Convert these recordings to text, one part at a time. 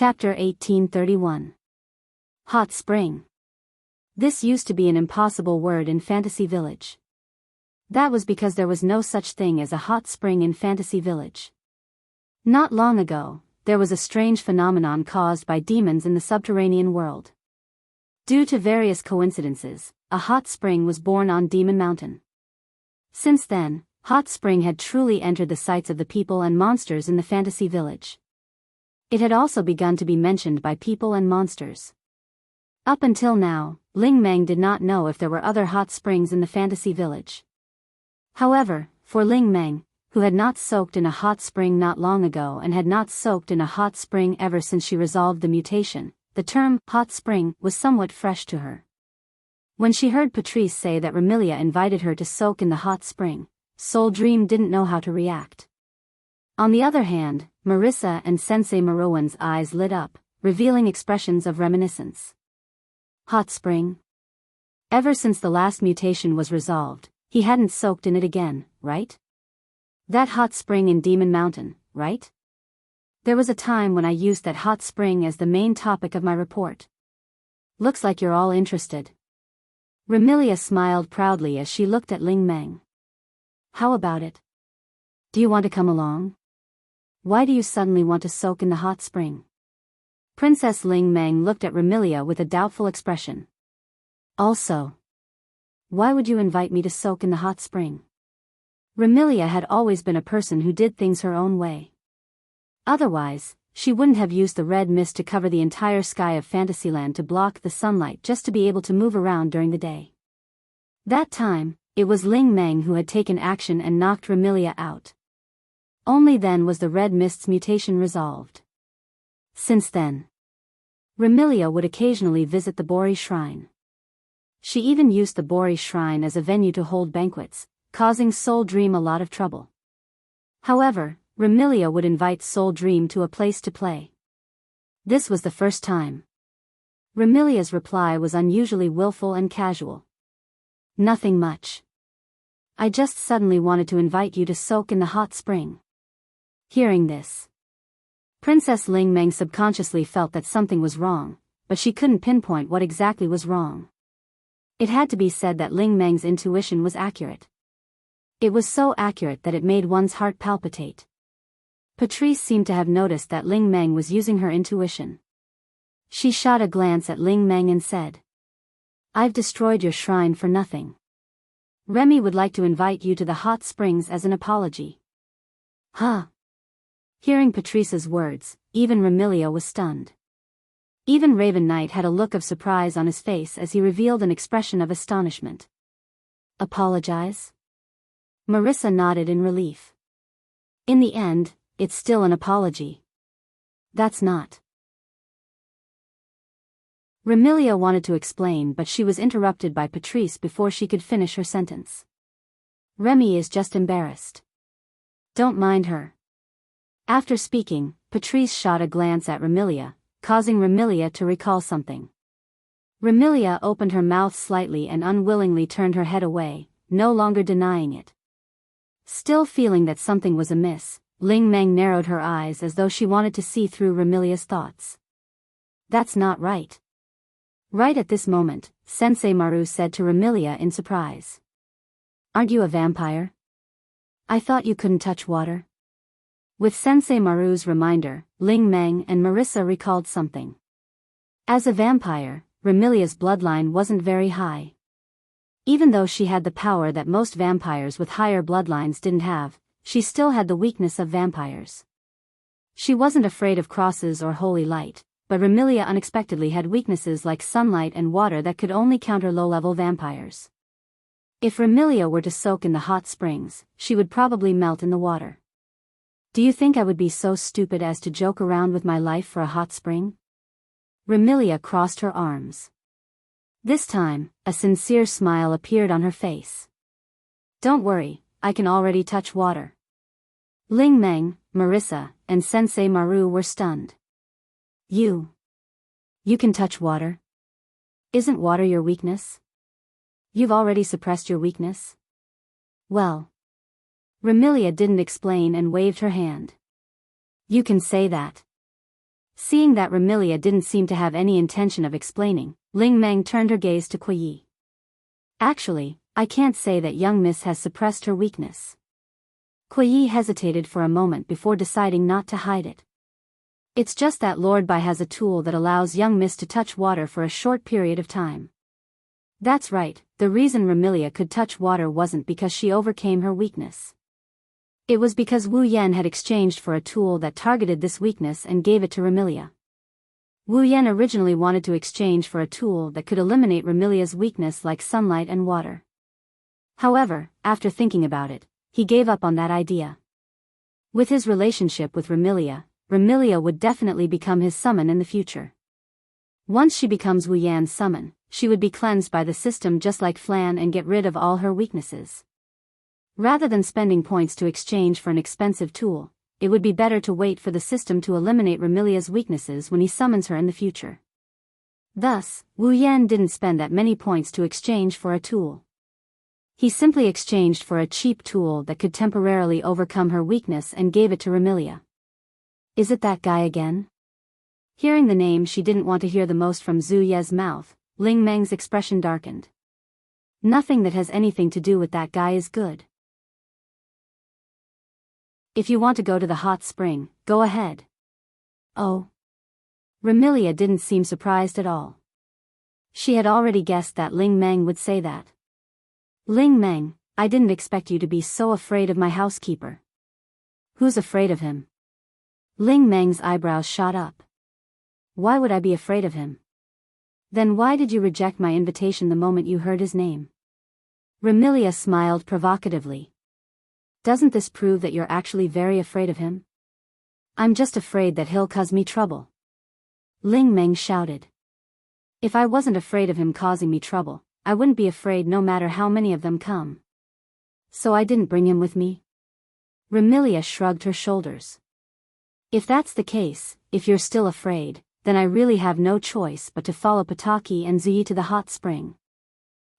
Chapter 1831. Hot Spring. This used to be an impossible word in Fantasy Village. That was because there was no such thing as a hot spring in Fantasy Village. Not long ago, there was a strange phenomenon caused by demons in the subterranean world. Due to various coincidences, a hot spring was born on Demon Mountain. Since then, hot spring had truly entered the sights of the people and monsters in the Fantasy Village. It had also begun to be mentioned by people and monsters. Up until now, Ling Meng did not know if there were other hot springs in the Fantasy Village. However, for Ling Meng, who had not soaked in a hot spring not long ago and had not soaked in a hot spring ever since she resolved the mutation, the term hot spring was somewhat fresh to her. When she heard Patrice say that Remilia invited her to soak in the hot spring, Soul Dream didn't know how to react. On the other hand, Marissa and Sensei Maruan's eyes lit up, revealing expressions of reminiscence. Hot spring? Ever since the last mutation was resolved, he hadn't soaked in it again, right? That hot spring in Demon Mountain, right? There was a time when I used that hot spring as the main topic of my report. Looks like you're all interested. Remilia smiled proudly as she looked at Ling Meng. How about it? Do you want to come along? Why do you suddenly want to soak in the hot spring? Princess Ling Meng looked at Remilia with a doubtful expression. Also, why would you invite me to soak in the hot spring? Remilia had always been a person who did things her own way. Otherwise, she wouldn't have used the red mist to cover the entire sky of Fantasyland to block the sunlight just to be able to move around during the day. That time, it was Ling Meng who had taken action and knocked Remilia out. Only then was the red mist's mutation resolved. Since then, Remilia would occasionally visit the Bori Shrine. She even used the Bori Shrine as a venue to hold banquets, causing Soul Dream a lot of trouble. However, Remilia would invite Soul Dream to a place to play. This was the first time. Remilia's reply was unusually willful and casual. Nothing much. I just suddenly wanted to invite you to soak in the hot spring. Hearing this, Princess Ling Meng subconsciously felt that something was wrong, but she couldn't pinpoint what exactly was wrong. It had to be said that Ling Meng's intuition was accurate. It was so accurate that it made one's heart palpitate. Patrice seemed to have noticed that Ling Meng was using her intuition. She shot a glance at Ling Meng and said, "I've destroyed your shrine for nothing. Remy would like to invite you to the hot springs as an apology." Huh? Hearing Patrice's words, even Remilia was stunned. Even Raven Knight had a look of surprise on his face as he revealed an expression of astonishment. Apologize? Marissa nodded in relief. In the end, it's still an apology. That's not. Remilia wanted to explain, but she was interrupted by Patrice before she could finish her sentence. Remy is just embarrassed. Don't mind her. After speaking, Patrice shot a glance at Remilia, causing Remilia to recall something. Remilia opened her mouth slightly and unwillingly turned her head away, no longer denying it. Still feeling that something was amiss, Ling Meng narrowed her eyes as though she wanted to see through Remilia's thoughts. That's not right. Right at this moment, Sensei Maru said to Remilia in surprise. Aren't you a vampire? I thought you couldn't touch water. With Sensei Maru's reminder, Ling Meng and Marissa recalled something. As a vampire, Remilia's bloodline wasn't very high. Even though she had the power that most vampires with higher bloodlines didn't have, she still had the weakness of vampires. She wasn't afraid of crosses or holy light, but Remilia unexpectedly had weaknesses like sunlight and water that could only counter low-level vampires. If Remilia were to soak in the hot springs, she would probably melt in the water. Do you think I would be so stupid as to joke around with my life for a hot spring? Remilia crossed her arms. This time, a sincere smile appeared on her face. Don't worry, I can already touch water. Ling Meng, Marissa, and Sensei Maru were stunned. You can touch water? Isn't water your weakness? You've already suppressed your weakness? Well. Remilia didn't explain and waved her hand. You can say that. Seeing that Remilia didn't seem to have any intention of explaining, Ling Meng turned her gaze to Kuyi. Actually, I can't say that young miss has suppressed her weakness. Kuyi hesitated for a moment before deciding not to hide it. It's just that Lord Bai has a tool that allows young miss to touch water for a short period of time. That's right, the reason Remilia could touch water wasn't because she overcame her weakness. It was because Wu Yan had exchanged for a tool that targeted this weakness and gave it to Remilia. Wu Yan originally wanted to exchange for a tool that could eliminate Remilia's weakness like sunlight and water. However, after thinking about it, he gave up on that idea. With his relationship with Remilia, Remilia would definitely become his summon in the future. Once she becomes Wu Yan's summon, she would be cleansed by the system just like Flan and get rid of all her weaknesses. Rather than spending points to exchange for an expensive tool, it would be better to wait for the system to eliminate Remilia's weaknesses when he summons her in the future. Thus, Wu Yan didn't spend that many points to exchange for a tool. He simply exchanged for a cheap tool that could temporarily overcome her weakness and gave it to Remilia. Is it that guy again? Hearing the name she didn't want to hear the most from Zhu Ye's mouth, Ling Meng's expression darkened. Nothing that has anything to do with that guy is good. If you want to go to the hot spring, go ahead. Oh. Remilia didn't seem surprised at all. She had already guessed that Ling Meng would say that. Ling Meng, I didn't expect you to be so afraid of my housekeeper. Who's afraid of him? Ling Meng's eyebrows shot up. Why would I be afraid of him? Then why did you reject my invitation the moment you heard his name? Remilia smiled provocatively. Doesn't this prove that you're actually very afraid of him? I'm just afraid that he'll cause me trouble. Ling Meng shouted. If I wasn't afraid of him causing me trouble, I wouldn't be afraid no matter how many of them come. So I didn't bring him with me? Remilia shrugged her shoulders. If that's the case, if you're still afraid, then I really have no choice but to follow Pataki and Ziyi to the hot spring.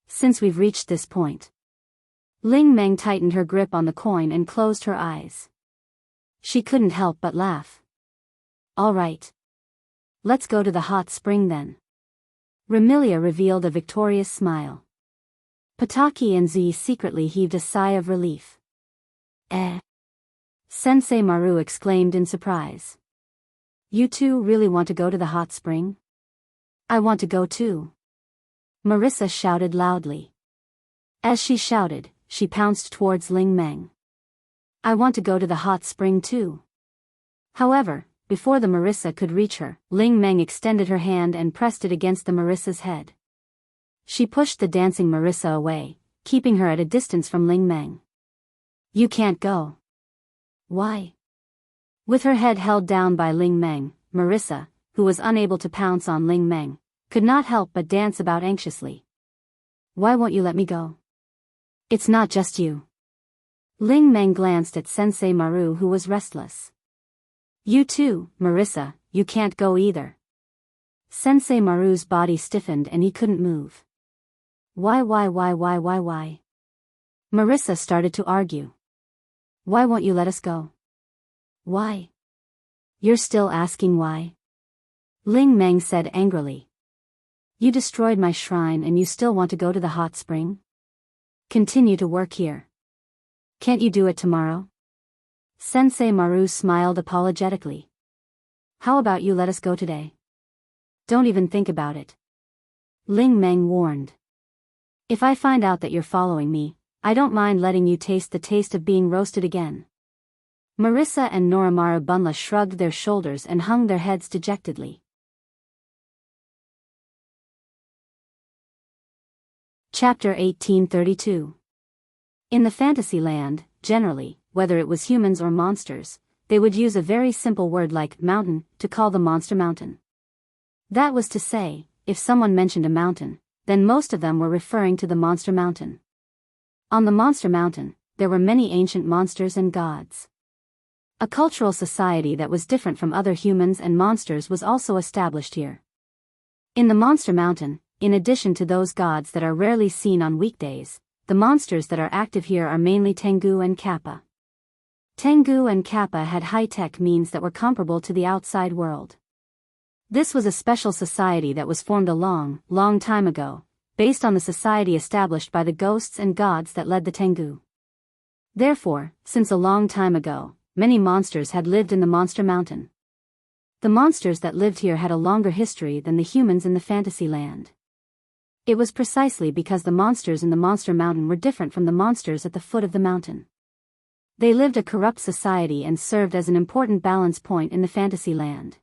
Since we've reached this point. Ling Meng tightened her grip on the coin and closed her eyes. She couldn't help but laugh. All right. Let's go to the hot spring then. Remilia revealed a victorious smile. Pataki and Ziyi secretly heaved a sigh of relief. Sensei Maru exclaimed in surprise. You two really want to go to the hot spring? I want to go too. Marissa shouted loudly. As she shouted, she pounced towards Ling Meng. I want to go to the hot spring too. However, before the Marissa could reach her, Ling Meng extended her hand and pressed it against the Marissa's head. She pushed the dancing Marissa away, keeping her at a distance from Ling Meng. You can't go. Why? With her head held down by Ling Meng, Marissa, who was unable to pounce on Ling Meng, could not help but dance about anxiously. Why won't you let me go? It's not just you. Ling Meng glanced at Sensei Maru, who was restless. You too, Marissa, you can't go either. Sensei Maru's body stiffened and he couldn't move. Why? Marissa started to argue. Why won't you let us go? Why? You're still asking why? Ling Meng said angrily. You destroyed my shrine and you still want to go to the hot spring? Continue to work here. Can't you do it tomorrow? Sensei Maru smiled apologetically. How about you let us go today? Don't even think about it. Ling Meng warned. If I find out that you're following me, I don't mind letting you taste the taste of being roasted again. Marissa and Norimara Bunla shrugged their shoulders and hung their heads dejectedly. Chapter 1832. In the fantasy land, generally, whether it was humans or monsters, they would use a very simple word like mountain to call the monster mountain. That was to say, if someone mentioned a mountain, then most of them were referring to the monster mountain. On the monster mountain, there were many ancient monsters and gods. A cultural society that was different from other humans and monsters was also established here. In the monster mountain, in addition to those gods that are rarely seen on weekdays, the monsters that are active here are mainly Tengu and Kappa. Tengu and Kappa had high-tech means that were comparable to the outside world. This was a special society that was formed a long, long time ago, based on the society established by the ghosts and gods that led the Tengu. Therefore, since a long time ago, many monsters had lived in the Monster Mountain. The monsters that lived here had a longer history than the humans in the fantasy land. It was precisely because the monsters in the Monster Mountain were different from the monsters at the foot of the mountain. They lived a corrupt society and served as an important balance point in the fantasy land.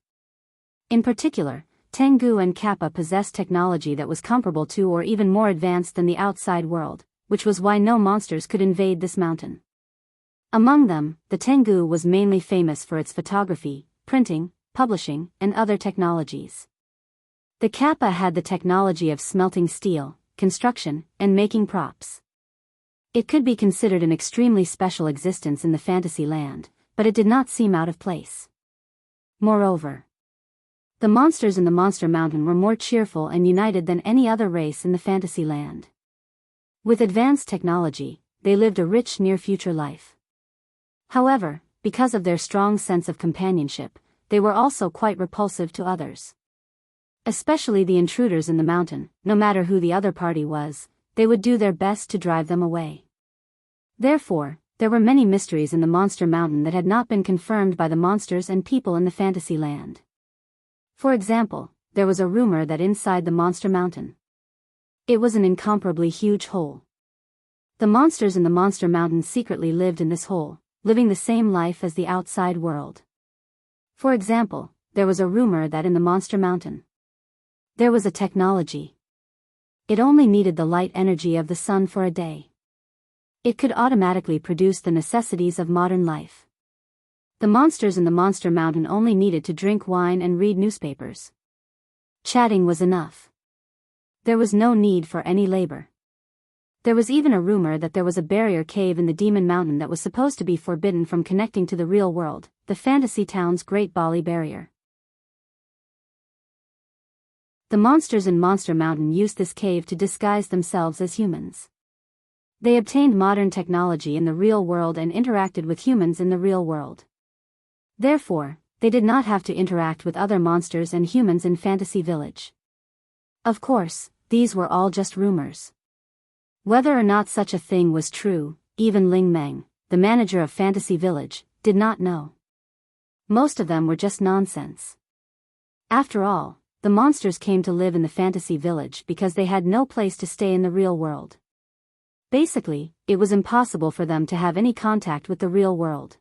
In particular, Tengu and Kappa possessed technology that was comparable to or even more advanced than the outside world, which was why no monsters could invade this mountain. Among them, the Tengu was mainly famous for its photography, printing, publishing, and other technologies. The Kappa had the technology of smelting steel, construction, and making props. It could be considered an extremely special existence in the fantasy land, but it did not seem out of place. Moreover, the monsters in the Monster Mountain were more cheerful and united than any other race in the fantasy land. With advanced technology, they lived a rich near-future life. However, because of their strong sense of companionship, they were also quite repulsive to others. Especially the intruders in the mountain, no matter who the other party was, they would do their best to drive them away. Therefore, there were many mysteries in the Monster Mountain that had not been confirmed by the monsters and people in the fantasy land. For example, there was a rumor that inside the Monster Mountain, it was an incomparably huge hole. The monsters in the Monster Mountain secretly lived in this hole, living the same life as the outside world. For example, there was a rumor that in the Monster Mountain, there was a technology. It only needed the light energy of the sun for a day. It could automatically produce the necessities of modern life. The monsters in the Monster Mountain only needed to drink wine and read newspapers. Chatting was enough. There was no need for any labor. There was even a rumor that there was a barrier cave in the Demon Mountain that was supposed to be forbidden from connecting to the real world, the fantasy town's Great Bali Barrier. The monsters in Monster Mountain used this cave to disguise themselves as humans. They obtained modern technology in the real world and interacted with humans in the real world. Therefore, they did not have to interact with other monsters and humans in Fantasy Village. Of course, these were all just rumors. Whether or not such a thing was true, even Ling Meng, the manager of Fantasy Village, did not know. Most of them were just nonsense. After all, the monsters came to live in the Fantasy Village because they had no place to stay in the real world. Basically, it was impossible for them to have any contact with the real world.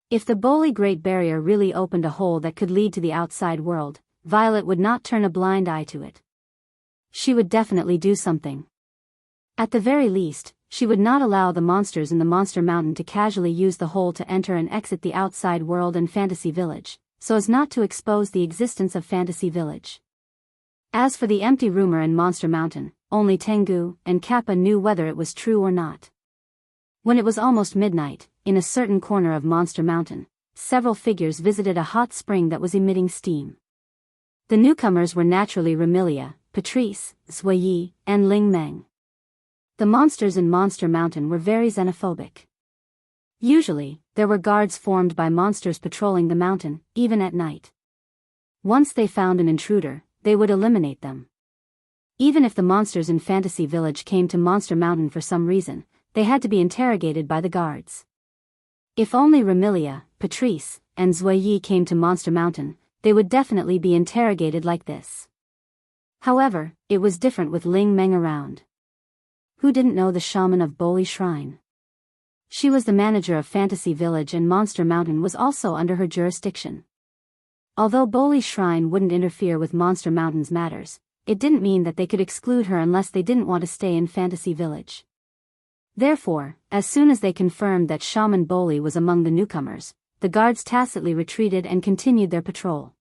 If the Boli Great Barrier really opened a hole that could lead to the outside world, Violet would not turn a blind eye to it. She would definitely do something. At the very least, she would not allow the monsters in the Monster Mountain to casually use the hole to enter and exit the outside world and Fantasy Village, so as not to expose the existence of Fantasy Village. As for the empty rumor in Monster Mountain, only Tengu and Kappa knew whether it was true or not. When it was almost midnight, in a certain corner of Monster Mountain, several figures visited a hot spring that was emitting steam. The newcomers were naturally Remilia, Patrice, Zhuyi, and Ling Meng. The monsters in Monster Mountain were very xenophobic. Usually, there were guards formed by monsters patrolling the mountain, even at night. Once they found an intruder, they would eliminate them. Even if the monsters in Fantasy Village came to Monster Mountain for some reason, they had to be interrogated by the guards. If only Remilia, Patrice, and Zhuyi came to Monster Mountain, they would definitely be interrogated like this. However, it was different with Ling Meng around. Who didn't know the shaman of Boli Shrine? She was the manager of Fantasy Village and Monster Mountain was also under her jurisdiction. Although Boli Shrine wouldn't interfere with Monster Mountain's matters, it didn't mean that they could exclude her unless they didn't want to stay in Fantasy Village. Therefore, as soon as they confirmed that Shaman Boli was among the newcomers, the guards tacitly retreated and continued their patrol.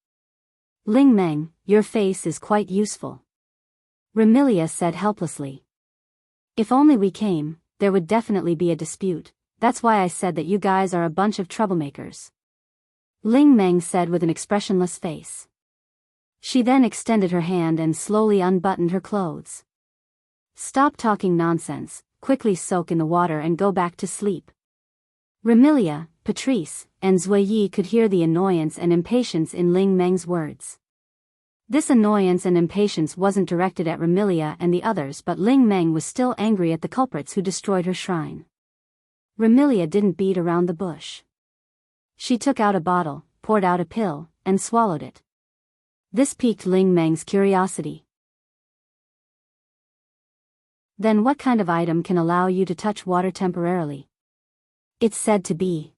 Ling Meng, your face is quite useful. Remilia said helplessly. If only we came, there would definitely be a dispute, that's why I said that you guys are a bunch of troublemakers. Ling Meng said with an expressionless face. She then extended her hand and slowly unbuttoned her clothes. Stop talking nonsense, quickly soak in the water and go back to sleep. Remilia, Patrice, and Zhuyi could hear the annoyance and impatience in Ling Meng's words. This annoyance and impatience wasn't directed at Remilia and the others, but Ling Meng was still angry at the culprits who destroyed her shrine. Remilia didn't beat around the bush. She took out a bottle, poured out a pill, and swallowed it. This piqued Ling Meng's curiosity. Then what kind of item can allow you to touch water temporarily? It's said to be.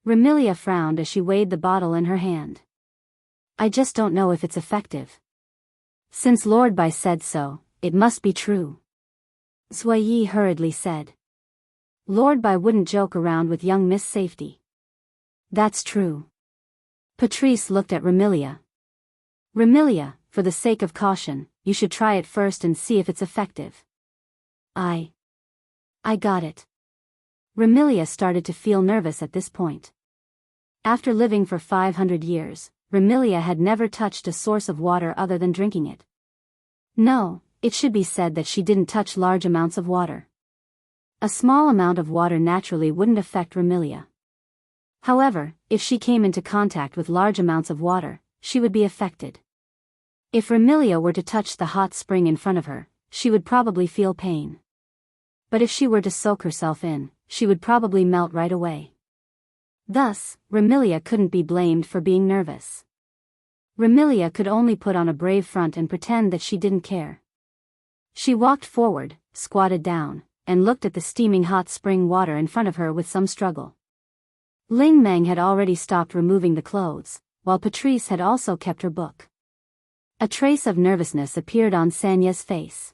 Remilia frowned as she weighed the bottle in her hand. I just don't know if it's effective. Since Lord Bai said so, it must be true. Zui Yi hurriedly said. Lord Bai wouldn't joke around with young Miss Safety. That's true. Patrice looked at Remilia. Remilia, for the sake of caution, you should try it first and see if it's effective. I got it. Remilia started to feel nervous at this point. After living for 500 years, Remilia had never touched a source of water other than drinking it. No, it should be said that she didn't touch large amounts of water. A small amount of water naturally wouldn't affect Remilia. However, if she came into contact with large amounts of water, she would be affected. If Remilia were to touch the hot spring in front of her, she would probably feel pain. But if she were to soak herself in, she would probably melt right away. Thus, Remilia couldn't be blamed for being nervous. Remilia could only put on a brave front and pretend that she didn't care. She walked forward, squatted down, and looked at the steaming hot spring water in front of her with some struggle. Ling Meng had already stopped removing the clothes, while Patrice had also kept her book. A trace of nervousness appeared on Sanya's face.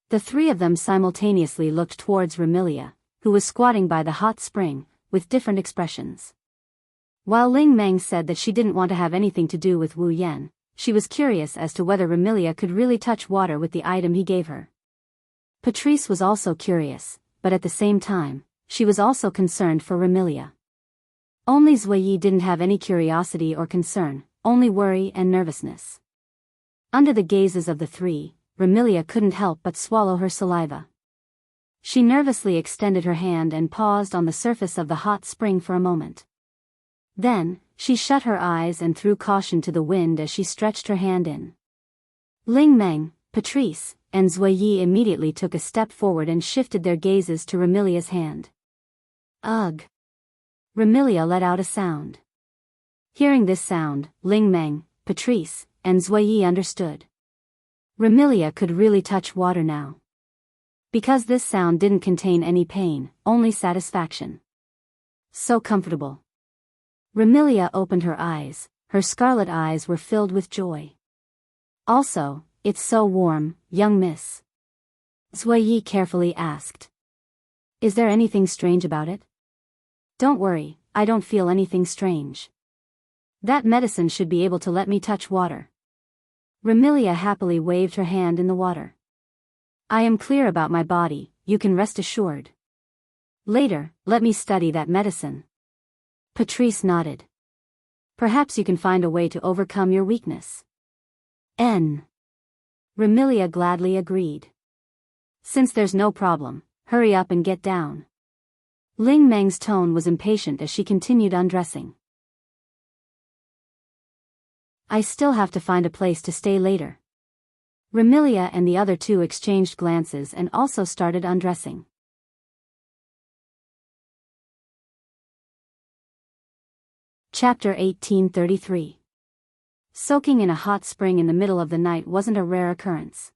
The three of them simultaneously looked towards Remilia, who was squatting by the hot spring, with different expressions. While Ling Meng said that she didn't want to have anything to do with Wu Yan, she was curious as to whether Remilia could really touch water with the item he gave her. Patrice was also curious, but at the same time, she was also concerned for Remilia. Only Zui Yi didn't have any curiosity or concern, only worry and nervousness. Under the gazes of the three, Remilia couldn't help but swallow her saliva. She nervously extended her hand and paused on the surface of the hot spring for a moment. Then, she shut her eyes and threw caution to the wind as she stretched her hand in. Ling Meng, Patrice, and Zui Yi immediately took a step forward and shifted their gazes to Remilia's hand. Ugh! Remilia let out a sound. Hearing this sound, Ling Meng, Patrice, and Zui Yi understood. Remilia could really touch water now. Because this sound didn't contain any pain, only satisfaction. So comfortable. Remilia opened her eyes, her scarlet eyes were filled with joy. Also, it's so warm, young miss. Zui Yi carefully asked. Is there anything strange about it? Don't worry, I don't feel anything strange. That medicine should be able to let me touch water. Remilia happily waved her hand in the water. I am clear about my body, you can rest assured. Later, let me study that medicine. Patrice nodded. Perhaps you can find a way to overcome your weakness. Remilia gladly agreed. Since there's no problem, hurry up and get down. Ling Meng's tone was impatient as she continued undressing. I still have to find a place to stay later. Remilia and the other two exchanged glances and also started undressing. Chapter 1833. Soaking in a hot spring in the middle of the night wasn't a rare occurrence.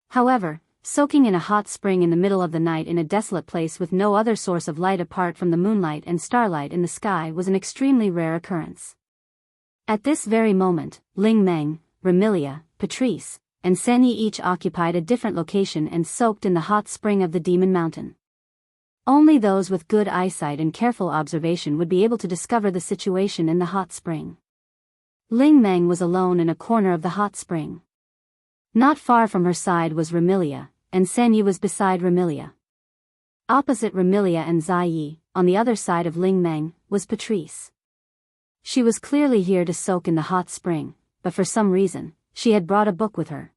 However, soaking in a hot spring in the middle of the night in a desolate place with no other source of light apart from the moonlight and starlight in the sky was an extremely rare occurrence. At this very moment, Ling Meng, Remilia, Patrice, and Sanyi each occupied a different location and soaked in the hot spring of the Demon Mountain. Only those with good eyesight and careful observation would be able to discover the situation in the hot spring. Ling Meng was alone in a corner of the hot spring. Not far from her side was Remilia, and Sanyi was beside Remilia. Opposite Remilia and Zai Yi, on the other side of Ling Meng, was Patrice. She was clearly here to soak in the hot spring, but for some reason, she had brought a book with her.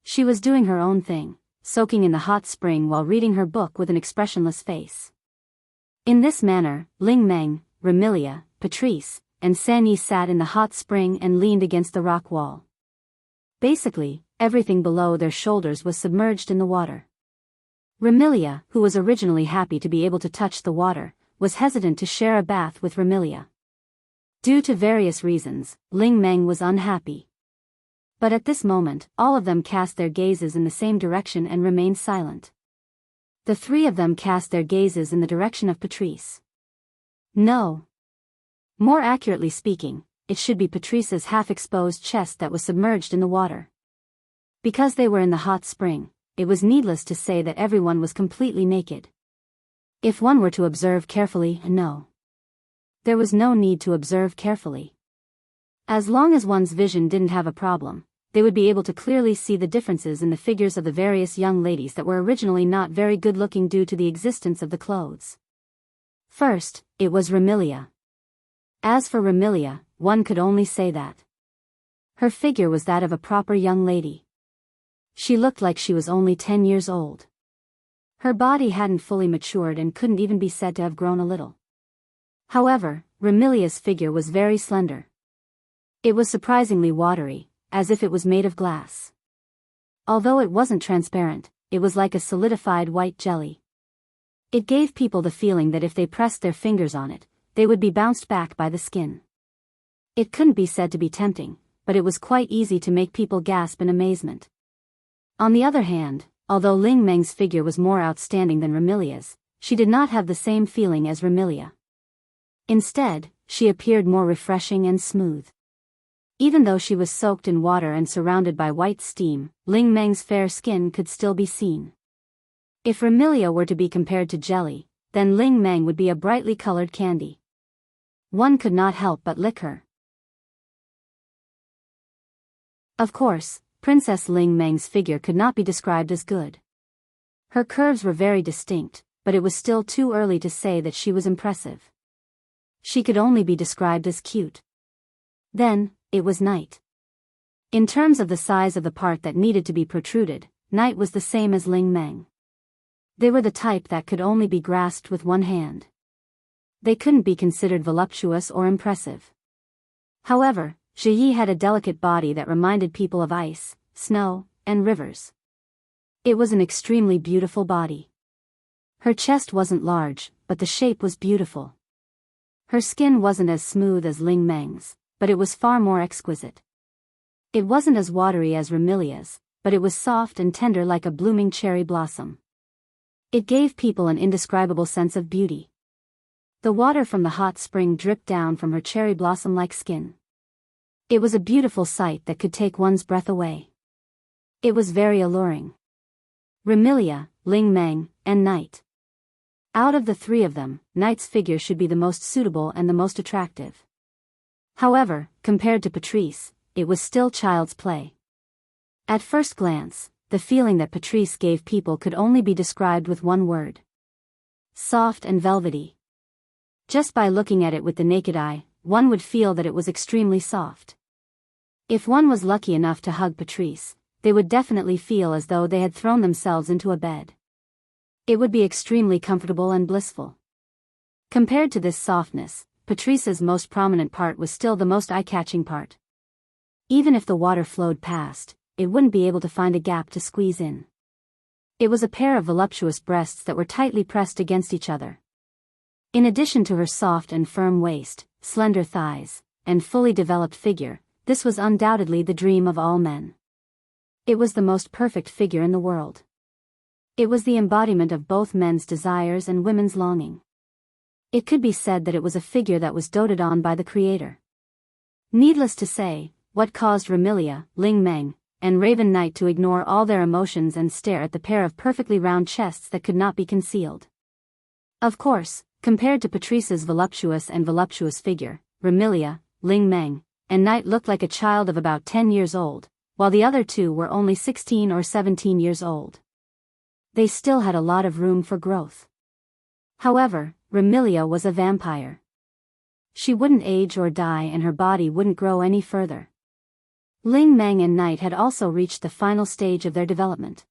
She was doing her own thing, soaking in the hot spring while reading her book with an expressionless face. In this manner, Ling Meng, Remilia, Patrice, and Sanyi sat in the hot spring and leaned against the rock wall. Basically, everything below their shoulders was submerged in the water. Remilia, who was originally happy to be able to touch the water, was hesitant to share a bath with Remilia. Due to various reasons, Ling Meng was unhappy. But at this moment, all of them cast their gazes in the same direction and remained silent. The three of them cast their gazes in the direction of Patrice. No. More accurately speaking, it should be Patrice's half-exposed chest that was submerged in the water. Because they were in the hot spring, it was needless to say that everyone was completely naked. If one were to observe carefully, no. There was no need to observe carefully. As long as one's vision didn't have a problem, they would be able to clearly see the differences in the figures of the various young ladies that were originally not very good-looking due to the existence of the clothes. First, it was Remilia. As for Remilia, one could only say that her figure was that of a proper young lady. She looked like she was only 10 years old. Her body hadn't fully matured and couldn't even be said to have grown a little. However, Remilia's figure was very slender. It was surprisingly watery, as if it was made of glass. Although it wasn't transparent, it was like a solidified white jelly. It gave people the feeling that if they pressed their fingers on it, they would be bounced back by the skin. It couldn't be said to be tempting, but it was quite easy to make people gasp in amazement. On the other hand, although Ling Meng's figure was more outstanding than Remilia's, she did not have the same feeling as Remilia. Instead, she appeared more refreshing and smooth. Even though she was soaked in water and surrounded by white steam, Ling Meng's fair skin could still be seen. If Remilia were to be compared to jelly, then Ling Meng would be a brightly colored candy. One could not help but lick her. Of course, Princess Ling Meng's figure could not be described as good. Her curves were very distinct, but it was still too early to say that she was impressive. She could only be described as cute. Then, it was Night. In terms of the size of the part that needed to be protruded, Night was the same as Ling Meng. They were the type that could only be grasped with one hand. They couldn't be considered voluptuous or impressive. However, Zhiyi had a delicate body that reminded people of ice, snow, and rivers. It was an extremely beautiful body. Her chest wasn't large, but the shape was beautiful. Her skin wasn't as smooth as Ling Meng's, but it was far more exquisite. It wasn't as watery as Remilia's, but it was soft and tender like a blooming cherry blossom. It gave people an indescribable sense of beauty. The water from the hot spring dripped down from her cherry blossom-like skin. It was a beautiful sight that could take one's breath away. It was very alluring. Remilia, Ling Meng, and Night. Out of the three of them, Night's figure should be the most suitable and the most attractive. However, compared to Patrice, it was still child's play. At first glance, the feeling that Patrice gave people could only be described with one word. Soft and velvety. Just by looking at it with the naked eye, one would feel that it was extremely soft. If one was lucky enough to hug Patrice, they would definitely feel as though they had thrown themselves into a bed. It would be extremely comfortable and blissful. Compared to this softness, Patrice's most prominent part was still the most eye-catching part. Even if the water flowed past, it wouldn't be able to find a gap to squeeze in. It was a pair of voluptuous breasts that were tightly pressed against each other. In addition to her soft and firm waist, slender thighs, and fully developed figure, this was undoubtedly the dream of all men. It was the most perfect figure in the world. It was the embodiment of both men's desires and women's longing. It could be said that it was a figure that was doted on by the creator. Needless to say, what caused Remilia, Ling Meng, and Raven Knight to ignore all their emotions and stare at the pair of perfectly round chests that could not be concealed. Of course, compared to Patrice's voluptuous figure, Remilia, Ling Meng, and Knight looked like a child of about 10 years old, while the other two were only 16 or 17 years old. They still had a lot of room for growth. However, Remilia was a vampire. She wouldn't age or die and her body wouldn't grow any further. Ling Meng and Knight had also reached the final stage of their development.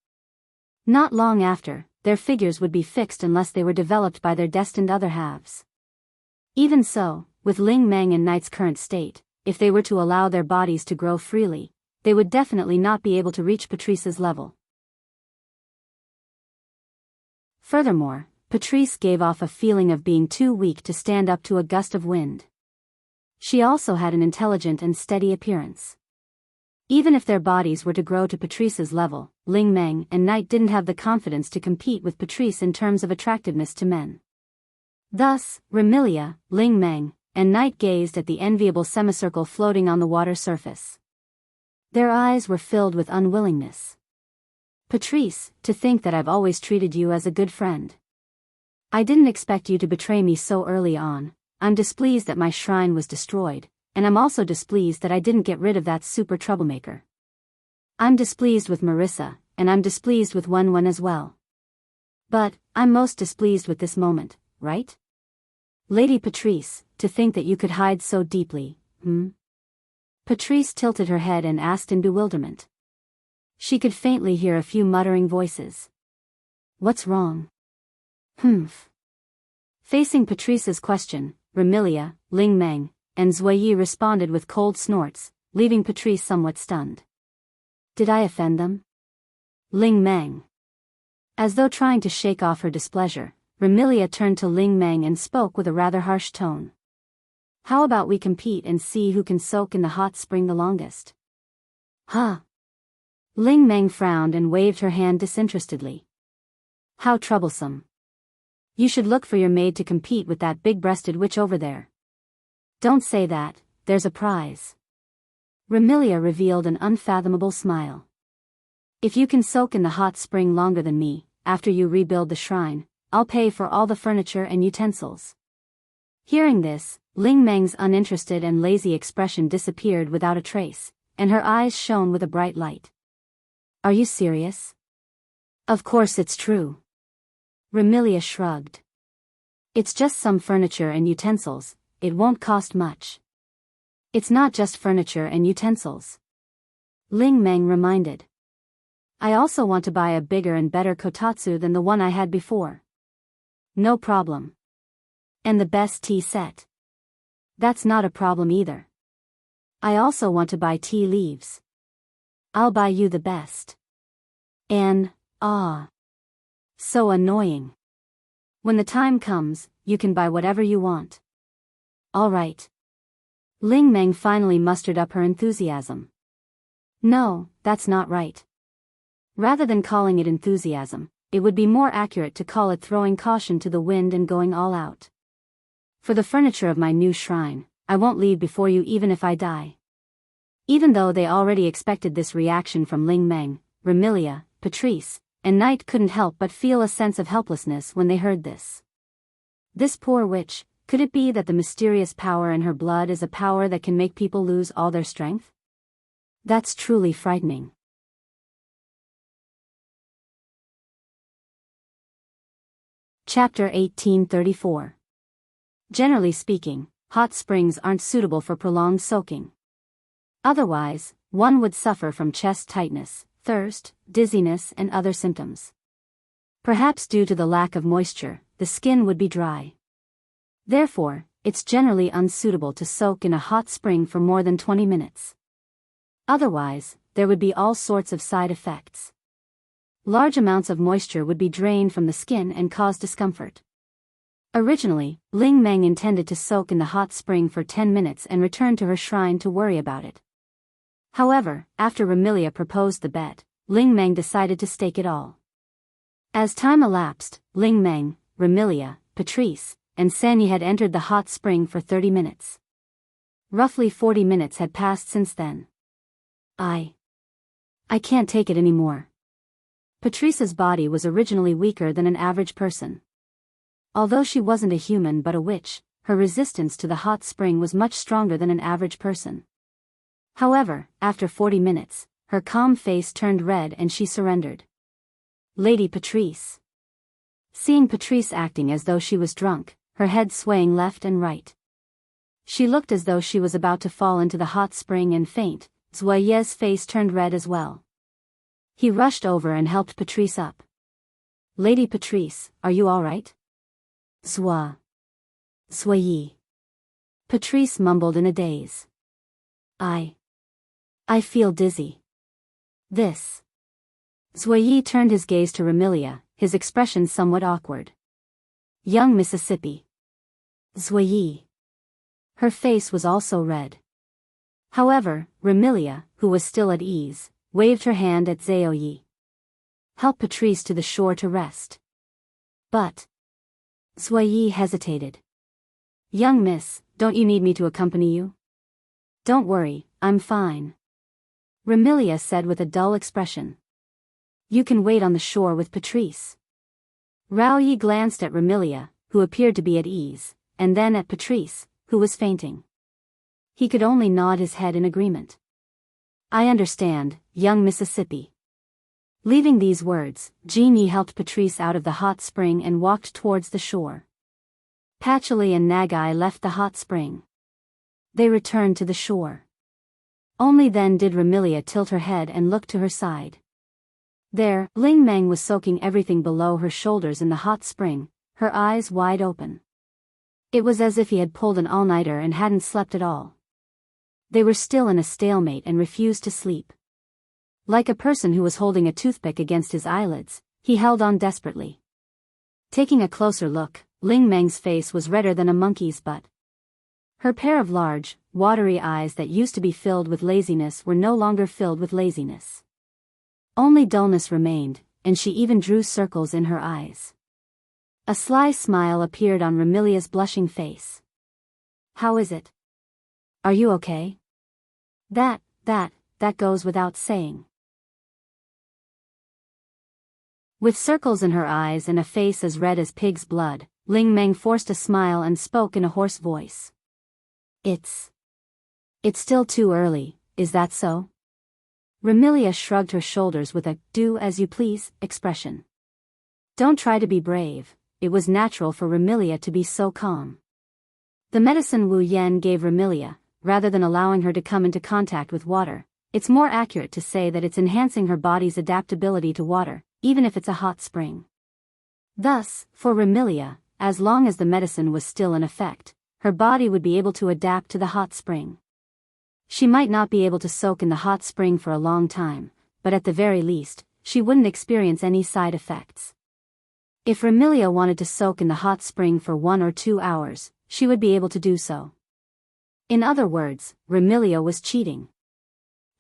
Not long after, their figures would be fixed unless they were developed by their destined other halves. Even so, with Ling Meng and Knight's current state, if they were to allow their bodies to grow freely, they would definitely not be able to reach Patrice's level. Furthermore, Patrice gave off a feeling of being too weak to stand up to a gust of wind. She also had an intelligent and steady appearance. Even if their bodies were to grow to Patrice's level, Ling Meng and Knight didn't have the confidence to compete with Patrice in terms of attractiveness to men. Thus, Remilia, Ling Meng, and Knight gazed at the enviable semicircle floating on the water surface. Their eyes were filled with unwillingness. Patrice, to think that I've always treated you as a good friend. I didn't expect you to betray me so early on. I'm displeased that my shrine was destroyed, and I'm also displeased that I didn't get rid of that super troublemaker. I'm displeased with Marissa, and I'm displeased with Wen as well. But, I'm most displeased with this moment, right? Lady Patrice, to think that you could hide so deeply, Patrice tilted her head and asked in bewilderment. She could faintly hear a few muttering voices. What's wrong? Facing Patrice's question, Remilia, Ling Meng, and Zuoyi responded with cold snorts, leaving Patrice somewhat stunned. Did I offend them? Ling Meng. As though trying to shake off her displeasure, Remilia turned to Ling Meng and spoke with a rather harsh tone. How about we compete and see who can soak in the hot spring the longest? Huh? Ling Meng frowned and waved her hand disinterestedly. How troublesome. You should look for your maid to compete with that big-breasted witch over there. Don't say that, there's a prize. Remilia revealed an unfathomable smile. If you can soak in the hot spring longer than me, after you rebuild the shrine, I'll pay for all the furniture and utensils. Hearing this, Ling Meng's uninterested and lazy expression disappeared without a trace, and her eyes shone with a bright light. Are you serious? Of course it's true. Remilia shrugged. It's just some furniture and utensils, it won't cost much. It's not just furniture and utensils. Ling Meng reminded. I also want to buy a bigger and better kotatsu than the one I had before. No problem. And the best tea set. That's not a problem either. I also want to buy tea leaves. I'll buy you the best. And, so annoying. When the time comes, you can buy whatever you want. All right. Ling Meng finally mustered up her enthusiasm. No, that's not right. Rather than calling it enthusiasm, it would be more accurate to call it throwing caution to the wind and going all out. For the furniture of my new shrine, I won't leave before you even if I die. Even though they already expected this reaction from Ling Meng, Remilia, Patrice, and Knight couldn't help but feel a sense of helplessness when they heard this. This poor witch, could it be that the mysterious power in her blood is a power that can make people lose all their strength? That's truly frightening. Chapter 1834. Generally speaking, hot springs aren't suitable for prolonged soaking. Otherwise, one would suffer from chest tightness, thirst, dizziness, and other symptoms. Perhaps due to the lack of moisture, the skin would be dry. Therefore, it's generally unsuitable to soak in a hot spring for more than 20 minutes. Otherwise, there would be all sorts of side effects. Large amounts of moisture would be drained from the skin and cause discomfort. Originally, Ling Meng intended to soak in the hot spring for 10 minutes and return to her shrine to worry about it. However, after Remilia proposed the bet, Ling Meng decided to stake it all. As time elapsed, Ling Meng, Remilia, Patrice, and Sanyi had entered the hot spring for 30 minutes. Roughly 40 minutes had passed since then. I can't take it anymore. Patrice's body was originally weaker than an average person. Although she wasn't a human but a witch, her resistance to the hot spring was much stronger than an average person. However, after 40 minutes, her calm face turned red and she surrendered. Lady Patrice. Seeing Patrice acting as though she was drunk, her head swaying left and right. She looked as though she was about to fall into the hot spring and faint. Zuoye's face turned red as well. He rushed over and helped Patrice up. Lady Patrice, are you all right? Zuoyi. Patrice mumbled in a daze. I feel dizzy. This. Zouyi turned his gaze to Remilia, his expression somewhat awkward. Young Mississippi. Zouyi. Her face was also red. However, Remilia, who was still at ease, waved her hand at Zouyi. Help Patrice to the shore to rest. But. Zouyi hesitated. Young miss, don't you need me to accompany you? Don't worry, I'm fine. Remilia said with a dull expression. You can wait on the shore with Patrice. Raoyi glanced at Remilia, who appeared to be at ease, and then at Patrice, who was fainting. He could only nod his head in agreement. I understand, young Mississippi. Leaving these words, Jinyi helped Patrice out of the hot spring and walked towards the shore. Patchouli and Nagai left the hot spring. They returned to the shore. Only then did Remilia tilt her head and look to her side. There, Ling Meng was soaking everything below her shoulders in the hot spring, her eyes wide open. It was as if he had pulled an all-nighter and hadn't slept at all. They were still in a stalemate and refused to sleep. Like a person who was holding a toothpick against his eyelids, he held on desperately. Taking a closer look, Ling Meng's face was redder than a monkey's butt. Her pair of large, watery eyes that used to be filled with laziness were no longer filled with laziness. Only dullness remained, and she even drew circles in her eyes. A sly smile appeared on Remilia's blushing face. How is it? Are you okay? That goes without saying. With circles in her eyes and a face as red as pig's blood, Ling Meng forced a smile and spoke in a hoarse voice. It's still too early, is that so? Remilia shrugged her shoulders with a do-as-you-please expression. Don't try to be brave, it was natural for Remilia to be so calm. The medicine Wu Yan gave Remilia, rather than allowing her to come into contact with water, it's more accurate to say that it's enhancing her body's adaptability to water, even if it's a hot spring. Thus, for Remilia, as long as the medicine was still in effect, her body would be able to adapt to the hot spring. She might not be able to soak in the hot spring for a long time, but at the very least, she wouldn't experience any side effects. If Remilia wanted to soak in the hot spring for 1 or 2 hours, she would be able to do so. In other words, Remilia was cheating.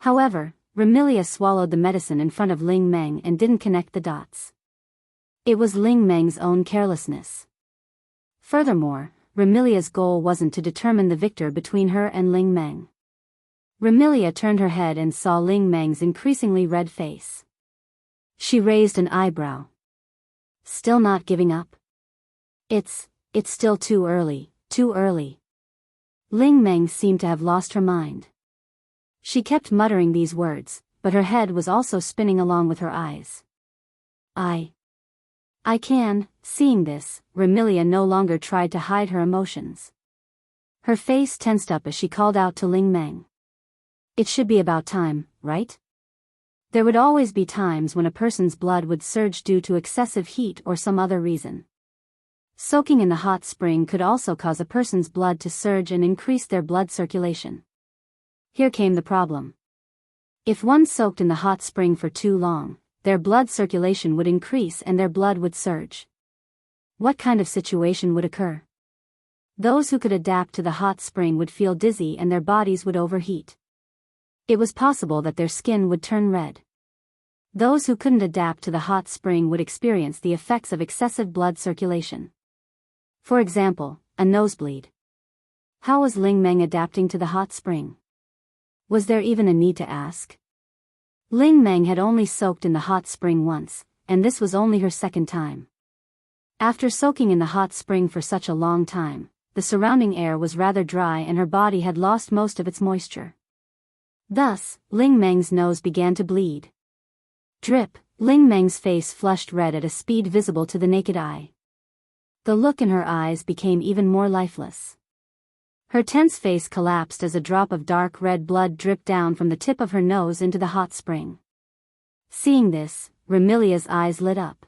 However, Remilia swallowed the medicine in front of Ling Meng and didn't connect the dots. It was Ling Meng's own carelessness. Furthermore, Remilia's goal wasn't to determine the victor between her and Ling Meng. Remilia turned her head and saw Ling Meng's increasingly red face. She raised an eyebrow. Still not giving up? It's still too early, too early. Ling Meng seemed to have lost her mind. She kept muttering these words, but her head was also spinning along with her eyes. I can. Seeing this, Remilia no longer tried to hide her emotions. Her face tensed up as she called out to Ling Meng. It should be about time, right? There would always be times when a person's blood would surge due to excessive heat or some other reason. Soaking in the hot spring could also cause a person's blood to surge and increase their blood circulation. Here came the problem. If one soaked in the hot spring for too long, their blood circulation would increase and their blood would surge. What kind of situation would occur? Those who could adapt to the hot spring would feel dizzy and their bodies would overheat. It was possible that their skin would turn red. Those who couldn't adapt to the hot spring would experience the effects of excessive blood circulation. For example, a nosebleed. How was Ling Meng adapting to the hot spring? Was there even a need to ask? Ling Meng had only soaked in the hot spring once, and this was only her second time. After soaking in the hot spring for such a long time, the surrounding air was rather dry and her body had lost most of its moisture. Thus, Ling Meng's nose began to bleed. Drip, Ling Meng's face flushed red at a speed visible to the naked eye. The look in her eyes became even more lifeless. Her tense face collapsed as a drop of dark red blood dripped down from the tip of her nose into the hot spring. Seeing this, Remilia's eyes lit up.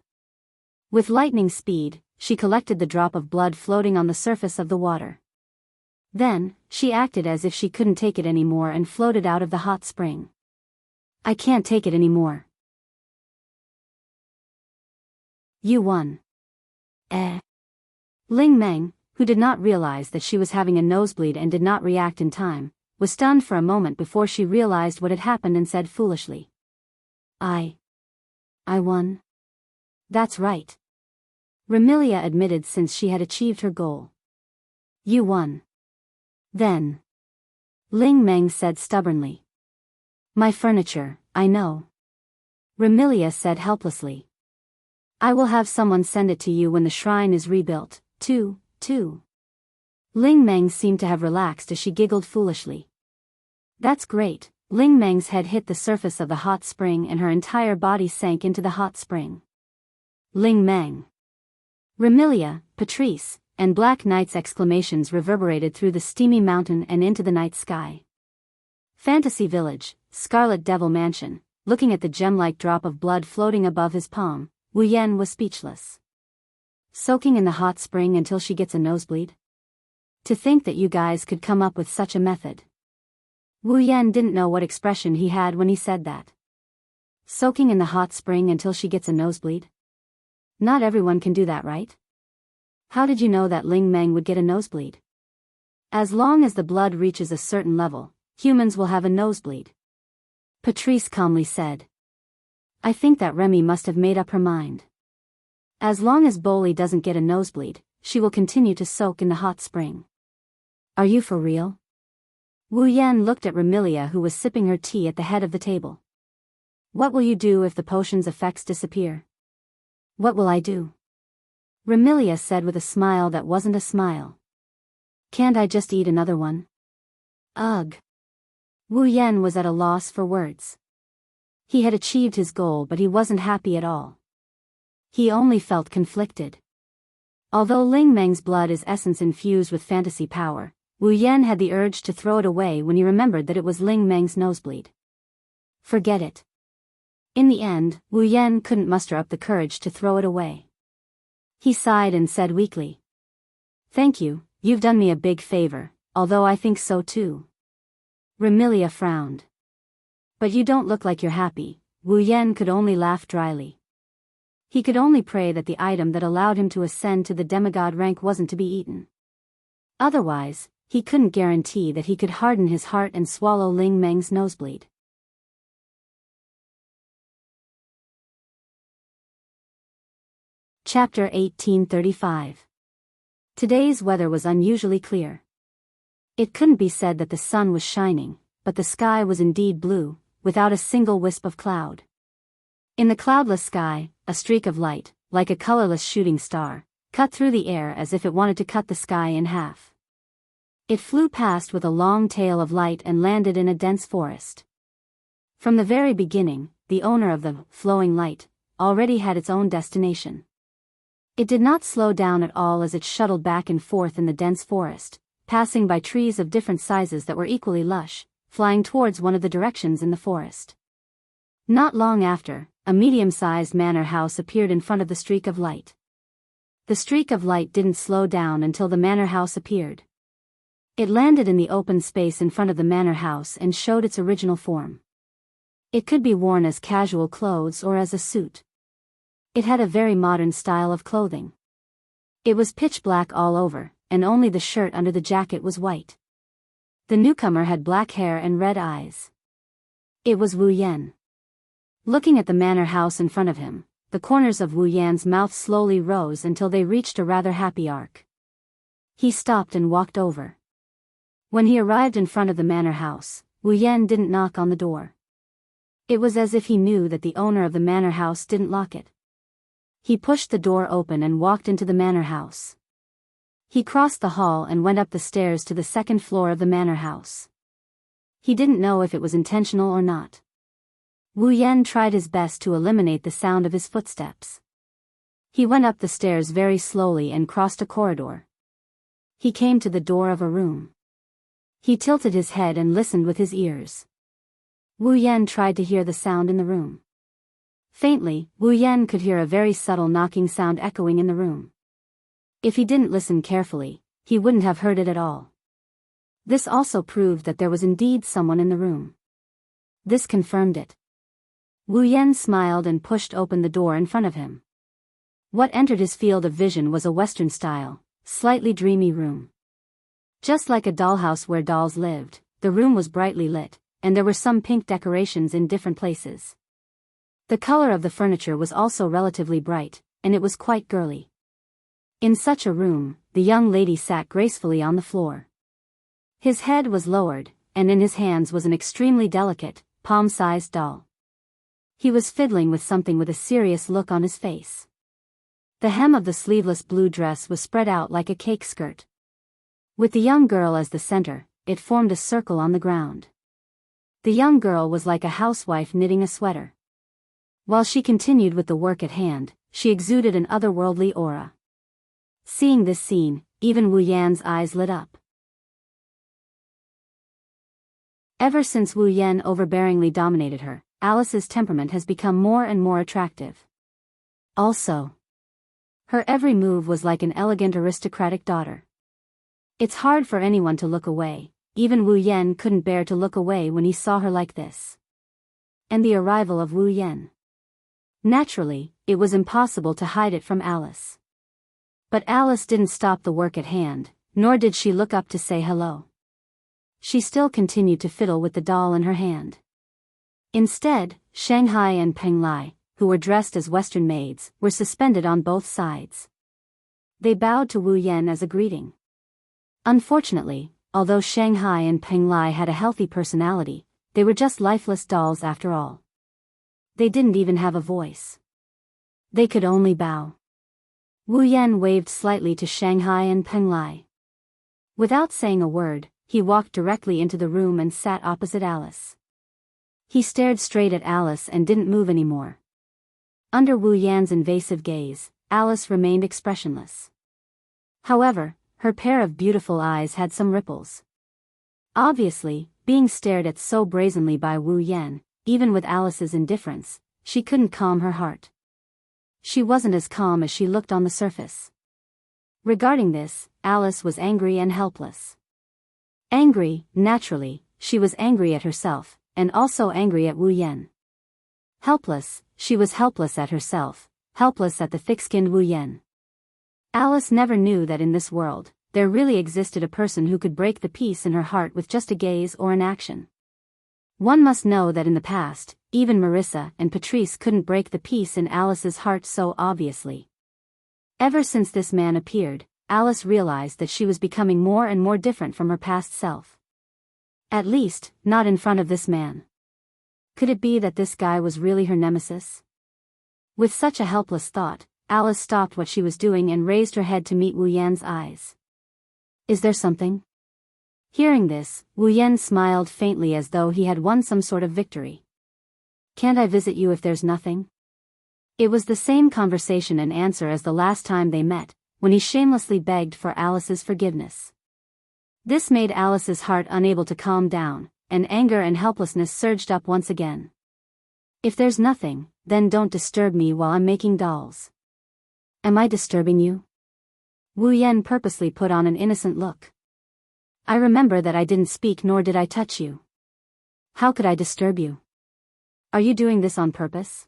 With lightning speed, she collected the drop of blood floating on the surface of the water. Then, she acted as if she couldn't take it anymore and floated out of the hot spring. I can't take it anymore. You won. Ling Meng, who did not realize that she was having a nosebleed and did not react in time, was stunned for a moment before she realized what had happened and said foolishly. I won. That's right. Remilia admitted since she had achieved her goal. You won. Then. Ling Meng said stubbornly. My furniture, I know. Remilia said helplessly. I will have someone send it to you when the shrine is rebuilt, too. Ling Meng seemed to have relaxed as she giggled foolishly. That's great. Ling Meng's head hit the surface of the hot spring and her entire body sank into the hot spring. Ling Meng. Remilia, Patrice, and Black Knight's exclamations reverberated through the steamy mountain and into the night sky. Fantasy Village, Scarlet Devil Mansion. Looking at the gem-like drop of blood floating above his palm, Wu Yan was speechless. Soaking in the hot spring until she gets a nosebleed? To think that you guys could come up with such a method. Wu Yan didn't know what expression he had when he said that. Soaking in the hot spring until she gets a nosebleed? Not everyone can do that, right? How did you know that Ling Meng would get a nosebleed? As long as the blood reaches a certain level, humans will have a nosebleed. Patrice calmly said. I think that Remy must have made up her mind. As long as Boli doesn't get a nosebleed, she will continue to soak in the hot spring. Are you for real? Wu Yan looked at Remilia, who was sipping her tea at the head of the table. What will you do if the potion's effects disappear? What will I do? Remilia said with a smile that wasn't a smile. Can't I just eat another one? Ugh. Wu Yan was at a loss for words. He had achieved his goal, but he wasn't happy at all. He only felt conflicted. Although Ling Meng's blood is essence infused with fantasy power, Wu Yan had the urge to throw it away when he remembered that it was Ling Meng's nosebleed. Forget it. In the end, Wu Yan couldn't muster up the courage to throw it away. He sighed and said weakly. Thank you, you've done me a big favor, although I think so too. Remilia frowned. But you don't look like you're happy. Wu Yan could only laugh dryly. He could only pray that the item that allowed him to ascend to the demigod rank wasn't to be eaten. Otherwise, he couldn't guarantee that he could harden his heart and swallow Ling Meng's nosebleed. Chapter 1835. Today's weather was unusually clear. It couldn't be said that the sun was shining, but the sky was indeed blue, without a single wisp of cloud. In the cloudless sky, a streak of light, like a colorless shooting star, cut through the air as if it wanted to cut the sky in half. It flew past with a long tail of light and landed in a dense forest. From the very beginning, the owner of the flowing light already had its own destination. It did not slow down at all as it shuttled back and forth in the dense forest, passing by trees of different sizes that were equally lush, flying towards one of the directions in the forest. Not long after, a medium-sized manor house appeared in front of the streak of light. The streak of light didn't slow down until the manor house appeared. It landed in the open space in front of the manor house and showed its original form. It could be worn as casual clothes or as a suit. It had a very modern style of clothing. It was pitch black all over, and only the shirt under the jacket was white. The newcomer had black hair and red eyes. It was Wu Yan. Looking at the manor house in front of him, the corners of Wu Yan's mouth slowly rose until they reached a rather happy arc. He stopped and walked over. When he arrived in front of the manor house, Wu Yan didn't knock on the door. It was as if he knew that the owner of the manor house didn't lock it. He pushed the door open and walked into the manor house. He crossed the hall and went up the stairs to the second floor of the manor house. He didn't know if it was intentional or not. Wu Yan tried his best to eliminate the sound of his footsteps. He went up the stairs very slowly and crossed a corridor. He came to the door of a room. He tilted his head and listened with his ears. Wu Yan tried to hear the sound in the room. Faintly, Wu Yan could hear a very subtle knocking sound echoing in the room. If he didn't listen carefully, he wouldn't have heard it at all. This also proved that there was indeed someone in the room. This confirmed it. Wu Yan smiled and pushed open the door in front of him. What entered his field of vision was a Western-style, slightly dreamy room. Just like a dollhouse where dolls lived, the room was brightly lit, and there were some pink decorations in different places. The color of the furniture was also relatively bright, and it was quite girly. In such a room, the young lady sat gracefully on the floor. His head was lowered, and in his hands was an extremely delicate, palm-sized doll. He was fiddling with something with a serious look on his face. The hem of the sleeveless blue dress was spread out like a cake skirt. With the young girl as the center, it formed a circle on the ground. The young girl was like a housewife knitting a sweater. While she continued with the work at hand, she exuded an otherworldly aura. Seeing this scene, even Wu Yan's eyes lit up. Ever since Wu Yan overbearingly dominated her, Alice's temperament has become more and more attractive. Also, her every move was like an elegant aristocratic daughter. It's hard for anyone to look away, even Wu Yan couldn't bear to look away when he saw her like this. And the arrival of Wu Yan. Naturally, it was impossible to hide it from Alice. But Alice didn't stop the work at hand, nor did she look up to say hello. She still continued to fiddle with the doll in her hand. Instead, Shanghai and Peng Lai, who were dressed as Western maids, were suspended on both sides. They bowed to Wu Yan as a greeting. Unfortunately, although Shanghai and Peng Lai had a healthy personality, they were just lifeless dolls after all. They didn't even have a voice. They could only bow. Wu Yan waved slightly to Shanghai and Peng Lai. Without saying a word, he walked directly into the room and sat opposite Alice. He stared straight at Alice and didn't move anymore. Under Wu Yan's invasive gaze, Alice remained expressionless. However, her pair of beautiful eyes had some ripples. Obviously, being stared at so brazenly by Wu Yan, even with Alice's indifference, she couldn't calm her heart. She wasn't as calm as she looked on the surface. Regarding this, Alice was angry and helpless. Angry, naturally, she was angry at herself, and also angry at Wu Yan. Helpless, she was helpless at herself, helpless at the thick-skinned Wu Yan. Alice never knew that in this world, there really existed a person who could break the peace in her heart with just a gaze or an action. One must know that in the past, even Marissa and Patrice couldn't break the peace in Alice's heart so obviously. Ever since this man appeared, Alice realized that she was becoming more and more different from her past self. At least, not in front of this man. Could it be that this guy was really her nemesis? With such a helpless thought, Alice stopped what she was doing and raised her head to meet Wu Yan's eyes. Is there something? Hearing this, Wu Yan smiled faintly as though he had won some sort of victory. Can't I visit you if there's nothing? It was the same conversation and answer as the last time they met, when he shamelessly begged for Alice's forgiveness. This made Alice's heart unable to calm down, and anger and helplessness surged up once again. If there's nothing, then don't disturb me while I'm making dolls. Am I disturbing you? Wu Yan purposely put on an innocent look. I remember that I didn't speak nor did I touch you. How could I disturb you? Are you doing this on purpose?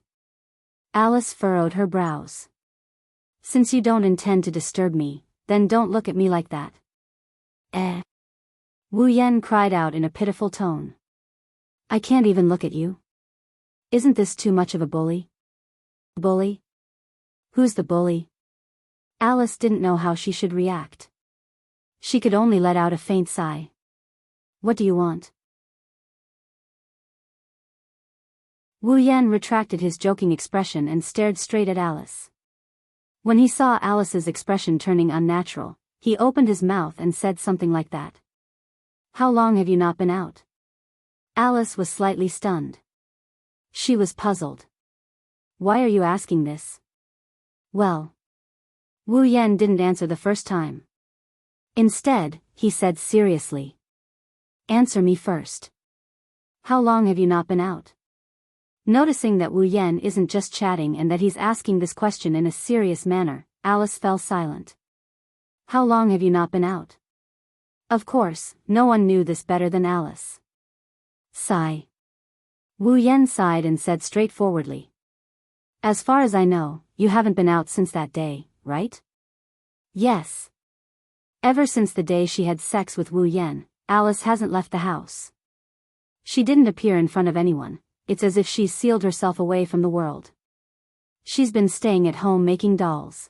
Alice furrowed her brows. Since you don't intend to disturb me, then don't look at me like that. Wu Yan cried out in a pitiful tone. I can't even look at you. Isn't this too much of a bully? Bully? Who's the bully? Alice didn't know how she should react. She could only let out a faint sigh. What do you want? Wu Yan retracted his joking expression and stared straight at Alice. When he saw Alice's expression turning unnatural, he opened his mouth and said something like that. How long have you not been out? Alice was slightly stunned. She was puzzled. Why are you asking this? Well. Wu Yan didn't answer the first time. Instead, he said seriously. Answer me first. How long have you not been out? Noticing that Wu Yan isn't just chatting and that he's asking this question in a serious manner, Alice fell silent. How long have you not been out? Of course, no one knew this better than Alice. Sigh. Wu Yan sighed and said straightforwardly. As far as I know, you haven't been out since that day, right? Yes. Ever since the day she had sex with Wu Yan, Alice hasn't left the house. She didn't appear in front of anyone. It's as if she's sealed herself away from the world. She's been staying at home making dolls.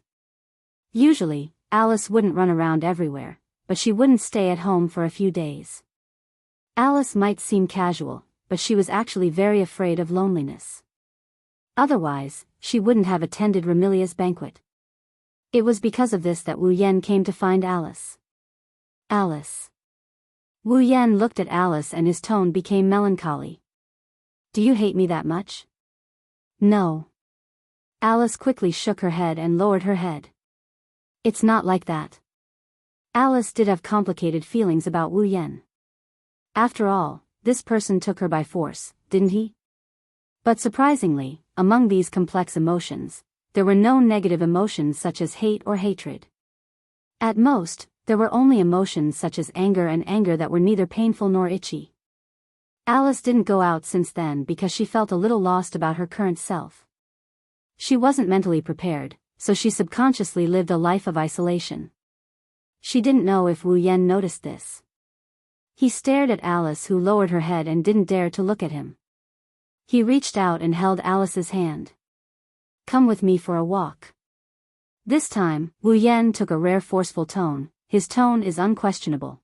Usually, Alice wouldn't run around everywhere, but she wouldn't stay at home for a few days. Alice might seem casual, but she was actually very afraid of loneliness. Otherwise, she wouldn't have attended Remilia's banquet. It was because of this that Wu Yan came to find Alice. Alice. Wu Yan looked at Alice and his tone became melancholy. Do you hate me that much? No. Alice quickly shook her head and lowered her head. It's not like that. Alice did have complicated feelings about Wu Yan. After all, this person took her by force, didn't he? But surprisingly, among these complex emotions, there were no negative emotions such as hate or hatred. At most, there were only emotions such as anger and anger that were neither painful nor itchy. Alice didn't go out since then because she felt a little lost about her current self. She wasn't mentally prepared, so she subconsciously lived a life of isolation. She didn't know if Wu Yan noticed this. He stared at Alice, who lowered her head and didn't dare to look at him. He reached out and held Alice's hand. Come with me for a walk. This time, Wu Yan took a rare forceful tone. His tone is unquestionable.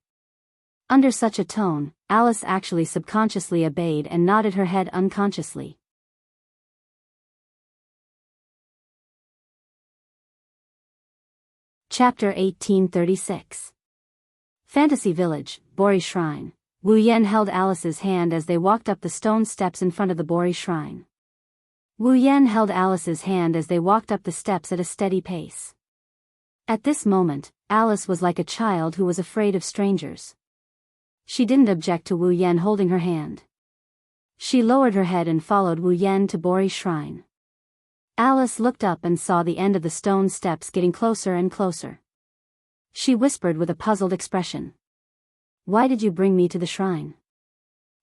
Under such a tone, Alice actually subconsciously obeyed and nodded her head unconsciously. Chapter 1836. Fantasy Village, Bori Shrine. Wu Yan held Alice's hand as they walked up the stone steps in front of the Bori Shrine. Wu Yan held Alice's hand as they walked up the steps at a steady pace. At this moment, Alice was like a child who was afraid of strangers. She didn't object to Wu Yan holding her hand. She lowered her head and followed Wu Yan to Bori Shrine. Alice looked up and saw the end of the stone steps getting closer and closer. She whispered with a puzzled expression. Why did you bring me to the shrine?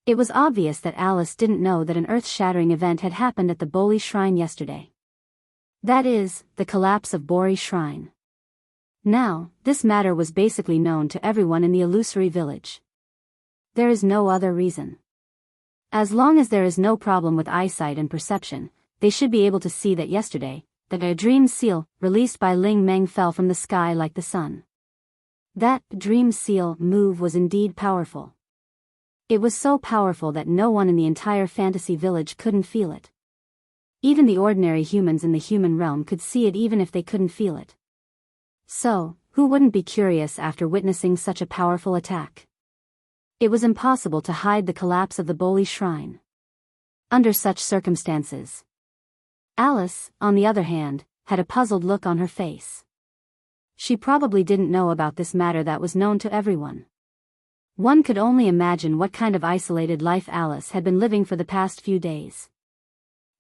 It was obvious that Alice didn't know that an earth-shattering event had happened at the Bori Shrine yesterday. That is, the collapse of Bori Shrine. Now, this matter was basically known to everyone in the illusory village. There is no other reason. As long as there is no problem with eyesight and perception, they should be able to see that yesterday, that a dream seal, released by Ling Meng, fell from the sky like the sun. That dream seal move was indeed powerful. It was so powerful that no one in the entire fantasy village couldn't feel it. Even the ordinary humans in the human realm could see it even if they couldn't feel it. So, who wouldn't be curious after witnessing such a powerful attack? It was impossible to hide the collapse of the Bori Shrine. Under such circumstances, Alice, on the other hand, had a puzzled look on her face. She probably didn't know about this matter that was known to everyone. One could only imagine what kind of isolated life Alice had been living for the past few days.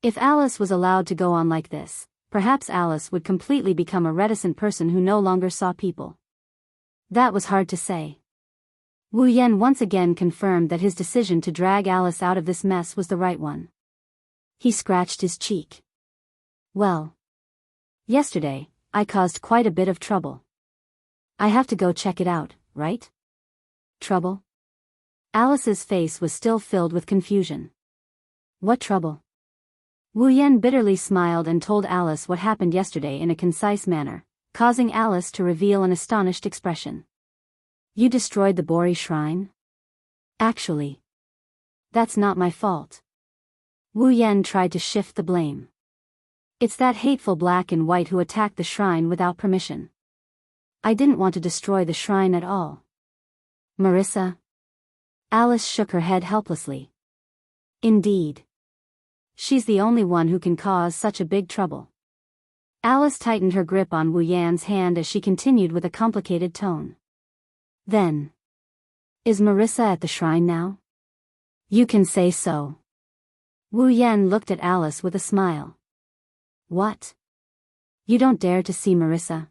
If Alice was allowed to go on like this, perhaps Alice would completely become a reticent person who no longer saw people. That was hard to say. Wu Yan once again confirmed that his decision to drag Alice out of this mess was the right one. He scratched his cheek. Well, yesterday, I caused quite a bit of trouble. I have to go check it out, right? Trouble? Alice's face was still filled with confusion. What trouble? Wu Yan bitterly smiled and told Alice what happened yesterday in a concise manner, causing Alice to reveal an astonished expression. You destroyed the Bori Shrine? Actually, that's not my fault. Wu Yan tried to shift the blame. It's that hateful black and white who attacked the shrine without permission. I didn't want to destroy the shrine at all. Marissa? Alice shook her head helplessly. Indeed. She's the only one who can cause such a big trouble. Alice tightened her grip on Wu Yan's hand as she continued with a complicated tone. Then, is Marissa at the shrine now? You can say so. Wu Yan looked at Alice with a smile. What? You don't dare to see Marissa?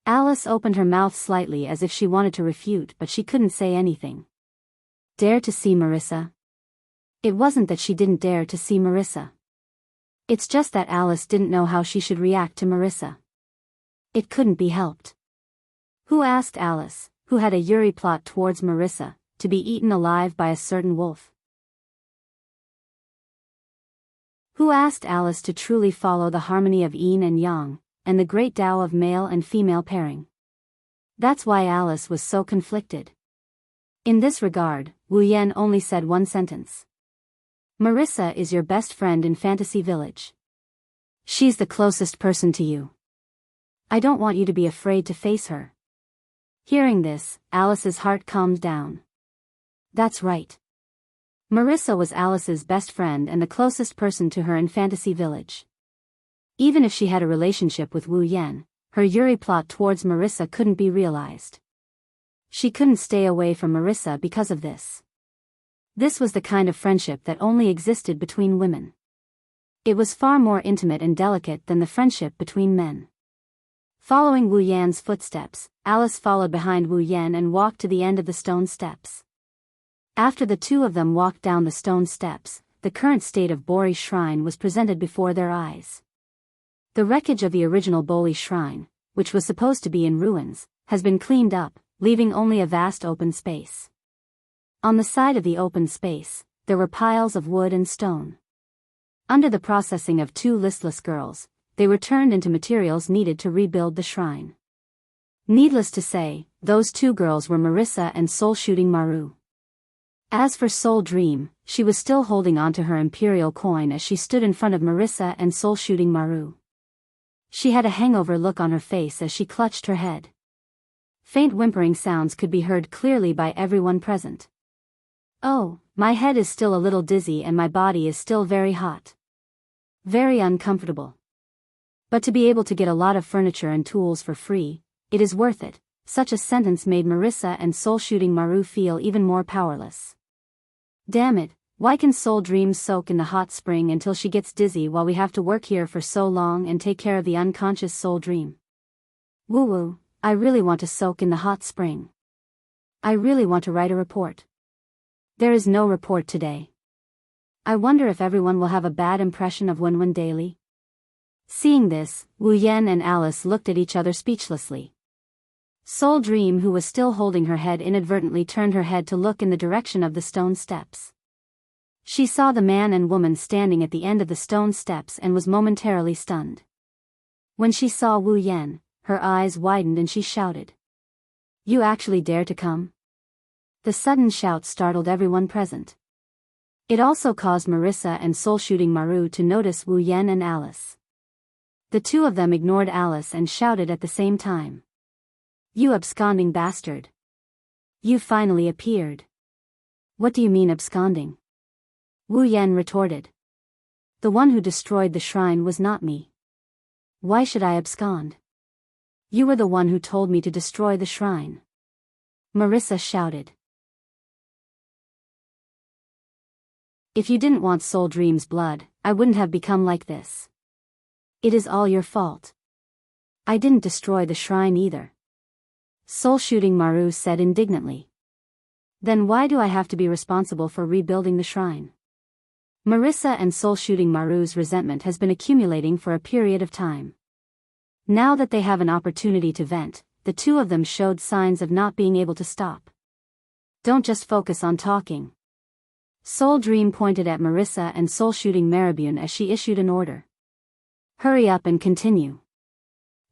Alice opened her mouth slightly as if she wanted to refute, but she couldn't say anything. Dare to see Marissa? It wasn't that she didn't dare to see Marissa. It's just that Alice didn't know how she should react to Marissa. It couldn't be helped. Who asked Alice, who had a Yuri plot towards Marissa, to be eaten alive by a certain wolf? Who asked Alice to truly follow the harmony of yin and yang, and the great Tao of male and female pairing? That's why Alice was so conflicted. In this regard, Wu Yan only said one sentence. Marissa is your best friend in Fantasy Village. She's the closest person to you. I don't want you to be afraid to face her. Hearing this, Alice's heart calmed down. That's right. Marissa was Alice's best friend and the closest person to her in Fantasy Village. Even if she had a relationship with Wu Yan, her Yuri plot towards Marissa couldn't be realized. She couldn't stay away from Marissa because of this. This was the kind of friendship that only existed between women. It was far more intimate and delicate than the friendship between men. Following Wu Yan's footsteps, Alice followed behind Wu Yan and walked to the end of the stone steps. After the two of them walked down the stone steps, the current state of Bori's shrine was presented before their eyes. The wreckage of the original Boli shrine, which was supposed to be in ruins, has been cleaned up, leaving only a vast open space. On the side of the open space, there were piles of wood and stone. Under the processing of two listless girls, they were turned into materials needed to rebuild the shrine. Needless to say, those two girls were Marissa and Soul Shooting Maru. As for Soul Dream, she was still holding onto her imperial coin as she stood in front of Marissa and Soul Shooting Maru. She had a hangover look on her face as she clutched her head. Faint whimpering sounds could be heard clearly by everyone present. Oh, my head is still a little dizzy and my body is still very hot. Very uncomfortable. But to be able to get a lot of furniture and tools for free, it is worth it. Such a sentence made Marissa and Soul Shooting Maru feel even more powerless. Damn it, why can Soul Dream soak in the hot spring until she gets dizzy while we have to work here for so long and take care of the unconscious Soul Dream? Woo-woo, I really want to soak in the hot spring. I really want to write a report. There is no report today. I wonder if everyone will have a bad impression of Wenwen daily. Seeing this, Wu Yan and Alice looked at each other speechlessly. Soul Dream, who was still holding her head, inadvertently turned her head to look in the direction of the stone steps. She saw the man and woman standing at the end of the stone steps and was momentarily stunned. When she saw Wu Yan, her eyes widened and she shouted. You actually dare to come? The sudden shout startled everyone present. It also caused Marissa and Soul Shooting Maru to notice Wu Yan and Alice. The two of them ignored Alice and shouted at the same time. You absconding bastard. You finally appeared. What do you mean absconding? Wu Yan retorted. The one who destroyed the shrine was not me. Why should I abscond? You were the one who told me to destroy the shrine. Marissa shouted. If you didn't want Soul Dream's blood, I wouldn't have become like this. It is all your fault. I didn't destroy the shrine either. Soul Shooting Maru said indignantly. Then why do I have to be responsible for rebuilding the shrine? Marissa and Soul Shooting Maru's resentment has been accumulating for a period of time. Now that they have an opportunity to vent, the two of them showed signs of not being able to stop. Don't just focus on talking. Soul Dream pointed at Marissa and Soul Shooting Marabune as she issued an order. Hurry up and continue.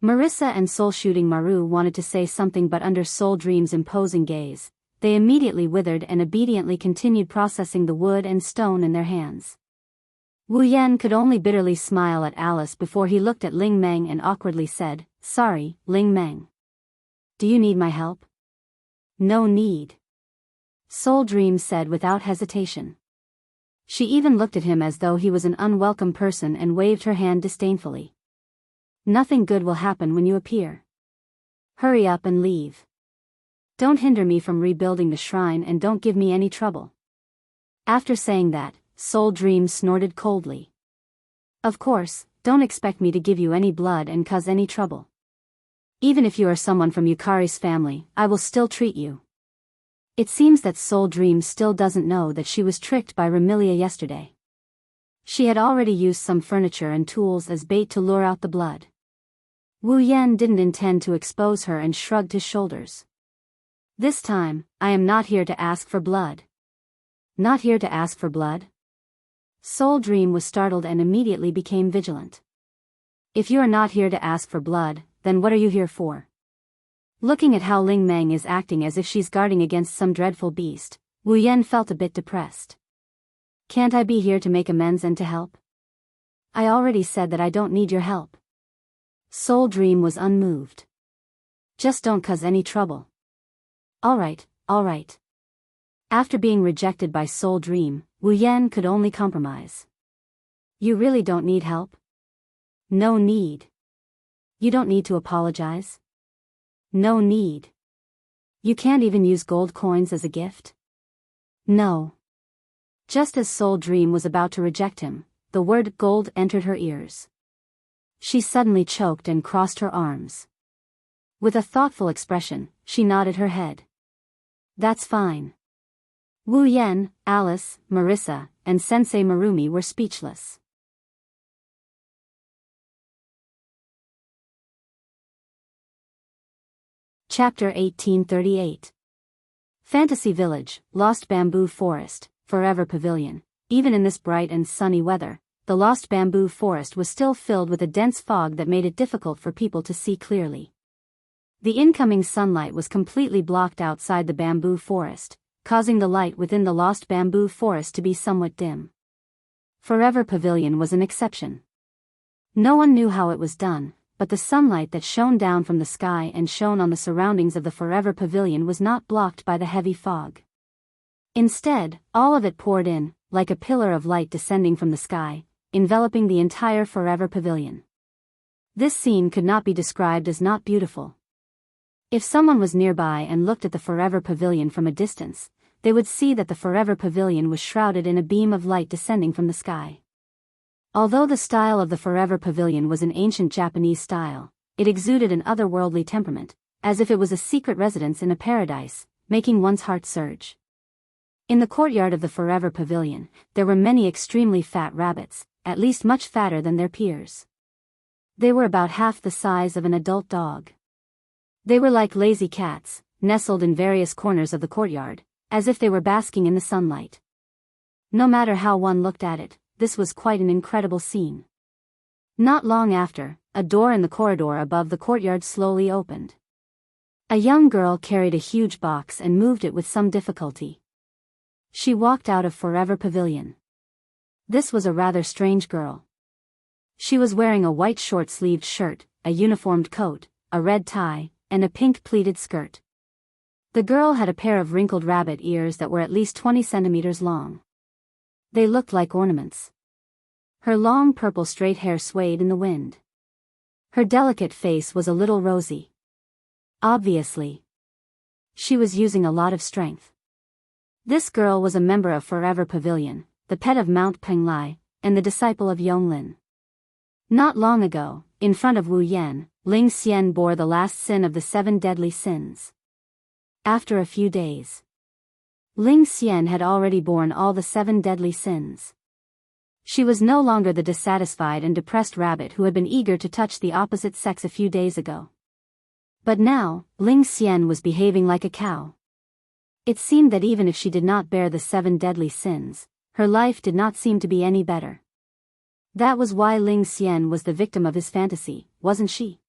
Marissa and Soul Shooting Maru wanted to say something, but under Soul Dream's imposing gaze, they immediately withered and obediently continued processing the wood and stone in their hands. Wu Yan could only bitterly smile at Alice before he looked at Ling Meng and awkwardly said, Sorry, Ling Meng. Do you need my help? No need. Soul Dream said without hesitation. She even looked at him as though he was an unwelcome person and waved her hand disdainfully. Nothing good will happen when you appear. Hurry up and leave. Don't hinder me from rebuilding the shrine and don't give me any trouble. After saying that, Soul Dream snorted coldly. Of course, don't expect me to give you any blood and cause any trouble. Even if you are someone from Yukari's family, I will still treat you. It seems that Soul Dream still doesn't know that she was tricked by Remilia yesterday. She had already used some furniture and tools as bait to lure out the blood. Wu Yan didn't intend to expose her and shrugged his shoulders. This time, I am not here to ask for blood. Not here to ask for blood? Soul Dream was startled and immediately became vigilant. If you are not here to ask for blood, then what are you here for? Looking at how Ling Meng is acting as if she's guarding against some dreadful beast, Wu Yan felt a bit depressed. Can't I be here to make amends and to help? I already said that I don't need your help. Soul Dream was unmoved. Just don't cause any trouble. Alright. After being rejected by Soul Dream, Wu Yan could only compromise. You really don't need help? No need. You don't need to apologize? No need. You can't even use gold coins as a gift? No. Just as Soul Dream was about to reject him, the word gold entered her ears. She suddenly choked and crossed her arms. With a thoughtful expression, she nodded her head. That's fine. Wu Yan, Alice, Marissa, and Sensei Marumi were speechless. Chapter 1838. Fantasy Village, Lost Bamboo Forest, Forever Pavilion. Even in this bright and sunny weather, the Lost Bamboo Forest was still filled with a dense fog that made it difficult for people to see clearly. The incoming sunlight was completely blocked outside the bamboo forest, causing the light within the Lost Bamboo Forest to be somewhat dim. Forever Pavilion was an exception. No one knew how it was done, but the sunlight that shone down from the sky and shone on the surroundings of the Forever Pavilion was not blocked by the heavy fog. Instead, all of it poured in, like a pillar of light descending from the sky, enveloping the entire Forever Pavilion. This scene could not be described as not beautiful. If someone was nearby and looked at the Forever Pavilion from a distance, they would see that the Forever Pavilion was shrouded in a beam of light descending from the sky. Although the style of the Forever Pavilion was an ancient Japanese style, it exuded an otherworldly temperament, as if it was a secret residence in a paradise, making one's heart surge. In the courtyard of the Forever Pavilion, there were many extremely fat rabbits, at least much fatter than their peers. They were about half the size of an adult dog. They were like lazy cats, nestled in various corners of the courtyard, as if they were basking in the sunlight. No matter how one looked at it, this was quite an incredible scene. Not long after, a door in the corridor above the courtyard slowly opened. A young girl carried a huge box and moved it with some difficulty. She walked out of Forever Pavilion. This was a rather strange girl. She was wearing a white short-sleeved shirt, a uniformed coat, a red tie, and a pink pleated skirt. The girl had a pair of wrinkled rabbit ears that were at least 20 centimeters long. They looked like ornaments. Her long purple straight hair swayed in the wind. Her delicate face was a little rosy. Obviously, she was using a lot of strength. This girl was a member of Forever Pavilion, the pet of Mount Penglai, and the disciple of Yonglin. Not long ago, in front of Wu Yan, Ling Xian bore the last sin of the 7 deadly sins. After a few days, Ling Xian had already borne all the 7 deadly sins. She was no longer the dissatisfied and depressed rabbit who had been eager to touch the opposite sex a few days ago. But now, Ling Xian was behaving like a cow. It seemed that even if she did not bear the 7 deadly sins, her life did not seem to be any better. That was why Ling Xian was the victim of his fantasy, wasn't she?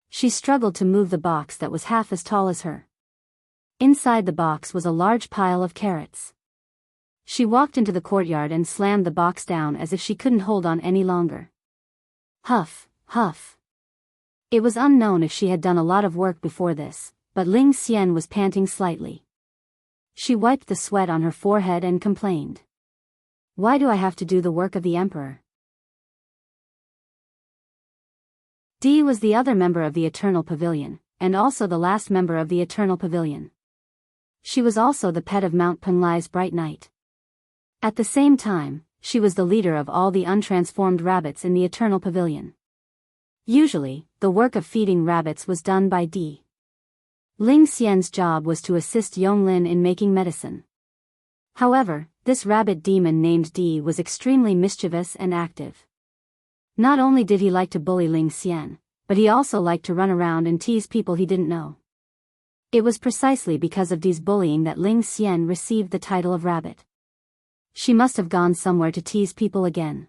She struggled to move the box that was half as tall as her. Inside the box was a large pile of carrots. She walked into the courtyard and slammed the box down as if she couldn't hold on any longer. Huff, huff. It was unknown if she had done a lot of work before this, but Ling Xian was panting slightly. She wiped the sweat on her forehead and complained. Why do I have to do the work of the emperor? Dee was the other member of the Eternal Pavilion, and also the last member of the Eternal Pavilion. She was also the pet of Mount Penglai's Bright Knight. At the same time, she was the leader of all the untransformed rabbits in the Eternal Pavilion. Usually, the work of feeding rabbits was done by D. Ling Xian's job was to assist Yonglin in making medicine. However, this rabbit demon named D was extremely mischievous and active. Not only did he like to bully Ling Xian, but he also liked to run around and tease people he didn't know. It was precisely because of D's bullying that Ling Xian received the title of rabbit. She must have gone somewhere to tease people again.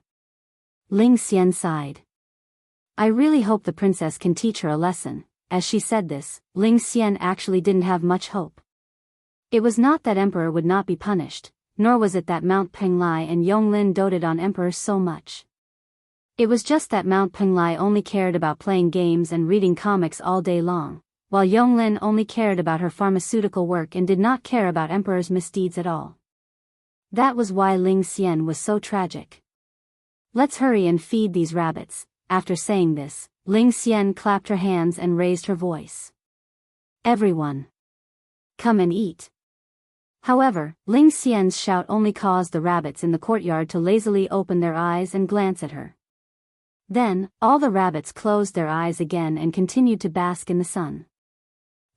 Ling Xian sighed. I really hope the princess can teach her a lesson. As she said this, Ling Xian actually didn't have much hope. It was not that Emperor would not be punished, nor was it that Mount Penglai and Yonglin doted on Emperor so much. It was just that Mount Penglai only cared about playing games and reading comics all day long, while Yonglin only cared about her pharmaceutical work and did not care about Emperor's misdeeds at all. That was why Ling Xian was so tragic. Let's hurry and feed these rabbits. After saying this, Ling Xian clapped her hands and raised her voice. Everyone, come and eat. However, Ling Xian's shout only caused the rabbits in the courtyard to lazily open their eyes and glance at her. Then, all the rabbits closed their eyes again and continued to bask in the sun.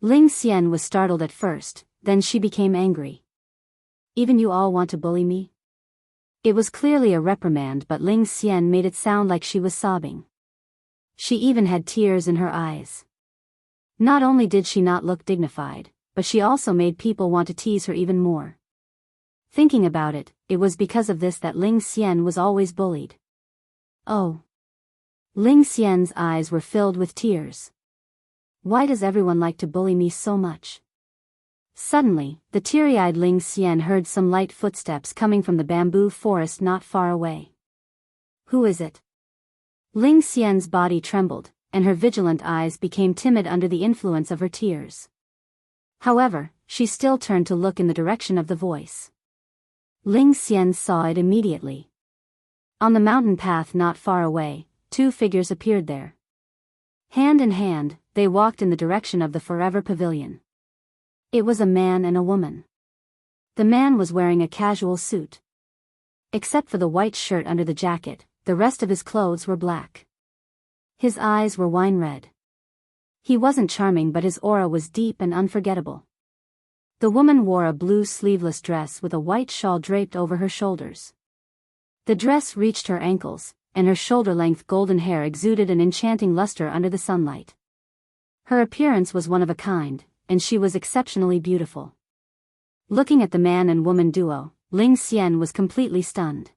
Ling Xian was startled at first, then she became angry. Even you all want to bully me? It was clearly a reprimand, but Ling Xian made it sound like she was sobbing. She even had tears in her eyes. Not only did she not look dignified, but she also made people want to tease her even more. Thinking about it, it was because of this that Ling Xian was always bullied. Oh. Ling Xian's eyes were filled with tears. Why does everyone like to bully me so much? Suddenly, the teary-eyed Ling Xian heard some light footsteps coming from the bamboo forest not far away. Who is it? Ling Xian's body trembled, and her vigilant eyes became timid under the influence of her tears. However, she still turned to look in the direction of the voice. Ling Xian saw it immediately. On the mountain path not far away, two figures appeared there. Hand in hand, they walked in the direction of the Forever Pavilion. It was a man and a woman. The man was wearing a casual suit. Except for the white shirt under the jacket, the rest of his clothes were black. His eyes were wine red. He wasn't charming, but his aura was deep and unforgettable. The woman wore a blue sleeveless dress with a white shawl draped over her shoulders. The dress reached her ankles, and her shoulder-length golden hair exuded an enchanting luster under the sunlight. Her appearance was one of a kind, and she was exceptionally beautiful. Looking at the man and woman duo, Ling Xian was completely stunned.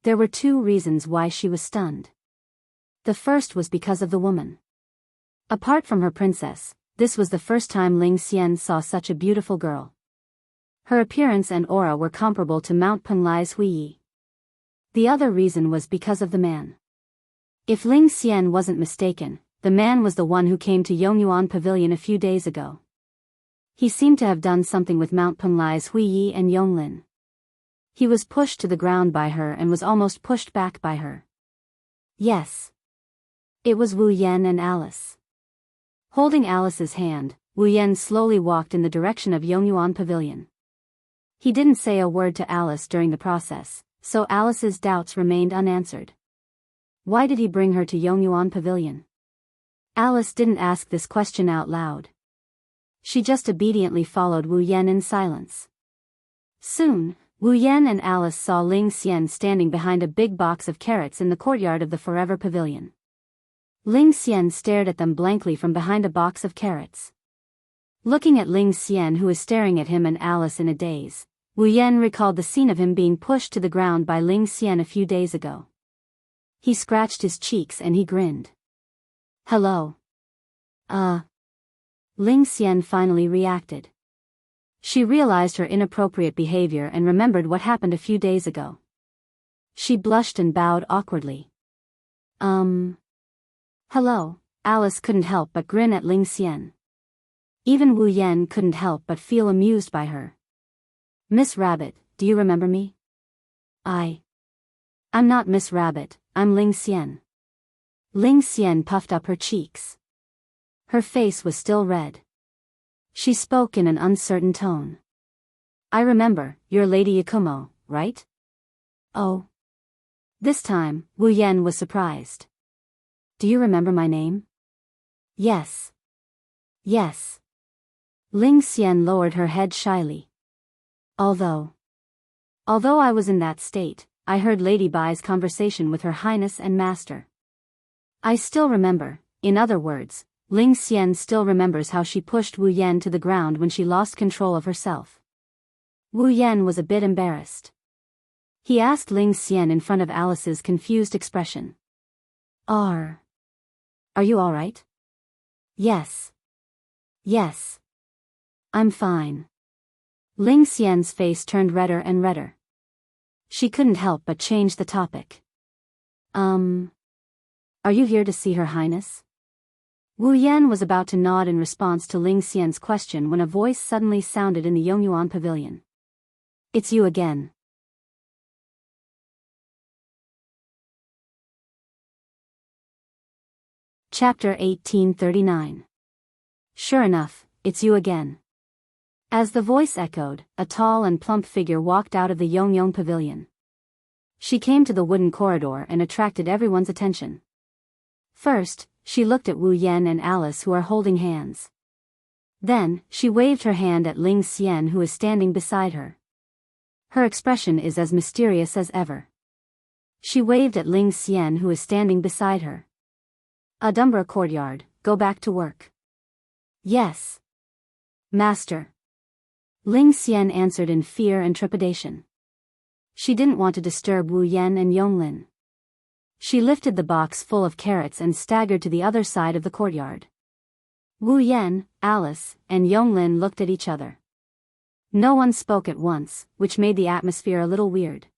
There were two reasons why she was stunned. The first was because of the woman. Apart from her princess, this was the first time Ling Xian saw such a beautiful girl. Her appearance and aura were comparable to Mount Penglai's Huiyi. The other reason was because of the man. If Ling Xian wasn't mistaken, the man was the one who came to Yongyuan Pavilion a few days ago. He seemed to have done something with Mount Penglai's Huiyi and Yonglin. He was pushed to the ground by her and was almost pushed back by her. Yes. It was Wu Yan and Alice. Holding Alice's hand, Wu Yan slowly walked in the direction of Yongyuan Pavilion. He didn't say a word to Alice during the process, so Alice's doubts remained unanswered. Why did he bring her to Yongyuan Pavilion? Alice didn't ask this question out loud. She just obediently followed Wu Yan in silence. Soon, Wu Yan and Alice saw Ling Xian standing behind a big box of carrots in the courtyard of the Forever Pavilion. Ling Xian stared at them blankly from behind a box of carrots. Looking at Ling Xian, who was staring at him and Alice in a daze, Wu Yan recalled the scene of him being pushed to the ground by Ling Xian a few days ago. He scratched his cheeks and he grinned. Hello. Ling Xian finally reacted. She realized her inappropriate behavior and remembered what happened a few days ago. She blushed and bowed awkwardly. Hello. Alice couldn't help but grin at Ling Xian. Even Wu Yan couldn't help but feel amused by her. Miss Rabbit, do you remember me? I'm not Miss Rabbit, I'm Ling Xian. Ling Xian puffed up her cheeks. Her face was still red. She spoke in an uncertain tone. I remember, you're Lady Yakumo, right? Oh. This time, Wu Yan was surprised. Do you remember my name? Yes. Yes. Ling Xian lowered her head shyly. Although I was in that state, I heard Lady Bai's conversation with Her Highness and Master. I still remember. In other words, Ling Xian still remembers how she pushed Wu Yan to the ground when she lost control of herself. Wu Yan was a bit embarrassed. He asked Ling Xian in front of Alice's confused expression. Are you all right? Yes. Yes. I'm fine. Ling Xian's face turned redder and redder. She couldn't help but change the topic. Are you here to see Her Highness? Wu Yan was about to nod in response to Ling Xian's question when a voice suddenly sounded in the Yongyuan pavilion. It's you again. Chapter 1839. Sure enough, it's you again. As the voice echoed, a tall and plump figure walked out of the Yongyuan pavilion. She came to the wooden corridor and attracted everyone's attention. First, she looked at Wu Yan and Alice, who are holding hands. Then, she waved her hand at Ling Xian, who is standing beside her. Her expression is as mysterious as ever. She waved at Ling Xian, who is standing beside her. Adumbra courtyard, go back to work. Yes. Master. Ling Xian answered in fear and trepidation. She didn't want to disturb Wu Yan and Yonglin. She lifted the box full of carrots and staggered to the other side of the courtyard. Wu Yan, Alice, and Yonglin looked at each other. No one spoke at once, which made the atmosphere a little weird.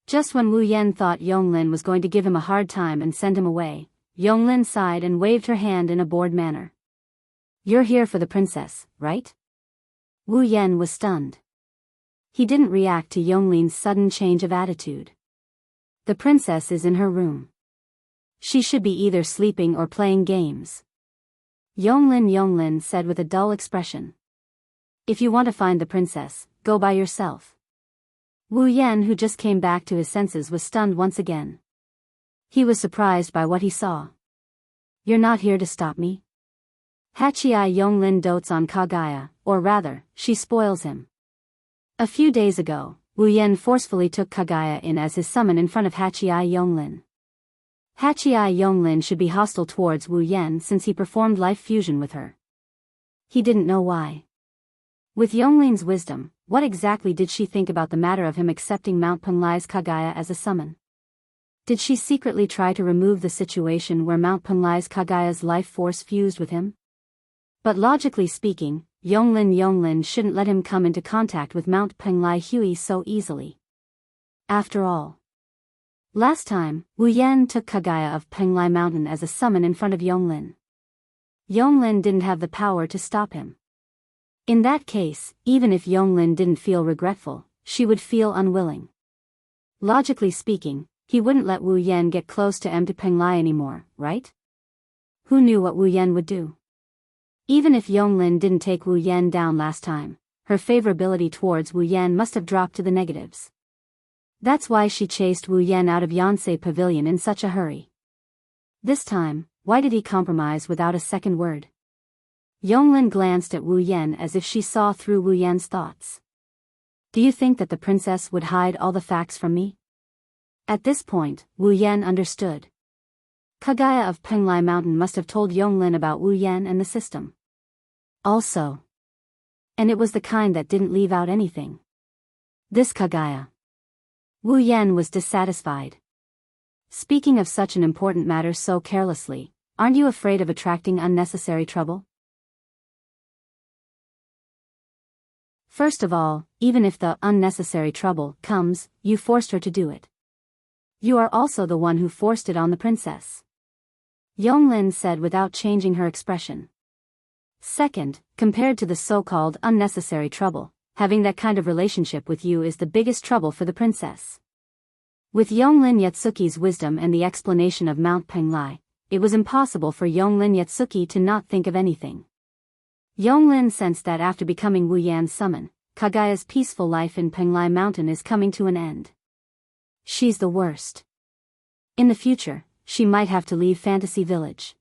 Just when Wu Yan thought Yonglin was going to give him a hard time and send him away, Yonglin sighed and waved her hand in a bored manner. You're here for the princess, right? Wu Yan was stunned. He didn't react to Yonglin's sudden change of attitude. The princess is in her room. She should be either sleeping or playing games. Yonglin said with a dull expression. If you want to find the princess, go by yourself. Wu Yan, who just came back to his senses, was stunned once again. He was surprised by what he saw. You're not here to stop me? Hachii Yonglin dotes on Kagaya, or rather, she spoils him. A few days ago, Wu Yan forcefully took Kagaya in as his summon in front of Hachii Yonglin. Hachii Yonglin should be hostile towards Wu Yan since he performed life fusion with her. He didn't know why. With Yonglin's wisdom, what exactly did she think about the matter of him accepting Mount Penlai's Kagaya as a summon? Did she secretly try to remove the situation where Mount Penlai's Kagaya's life force fused with him? But logically speaking, Yonglin shouldn't let him come into contact with Mount Penglai Hui so easily. After all, last time, Wu Yan took Kagaya of Penglai Mountain as a summon in front of Yonglin. Yonglin didn't have the power to stop him. In that case, even if Yonglin didn't feel regretful, she would feel unwilling. Logically speaking, he wouldn't let Wu Yan get close to Mount Penglai anymore, right? Who knew what Wu Yan would do? Even if Yonglin didn't take Wu Yan down last time, her favorability towards Wu Yan must have dropped to the negatives. That's why she chased Wu Yan out of Yonsei Pavilion in such a hurry. This time, why did he compromise without a second word? Yonglin glanced at Wu Yan as if she saw through Wu Yan's thoughts. Do you think that the princess would hide all the facts from me? At this point, Wu Yan understood. Kagaya of Penglai Mountain must have told Yonglin about Wu Yan and the system. Also. And it was the kind that didn't leave out anything. This Kagaya. Wu Yan was dissatisfied. Speaking of such an important matter so carelessly, aren't you afraid of attracting unnecessary trouble? First of all, even if the unnecessary trouble comes, you forced her to do it. You are also the one who forced it on the princess. Yonglin said without changing her expression. Second, compared to the so-called unnecessary trouble, having that kind of relationship with you is the biggest trouble for the princess. With Yonglin Yatsuki's wisdom and the explanation of Mount Penglai, it was impossible for Yonglin Yatsuki to not think of anything. Yonglin sensed that after becoming Wu Yan's summon, Kagaya's peaceful life in Penglai Mountain is coming to an end. She's the worst. In the future, she might have to leave Fantasy Village.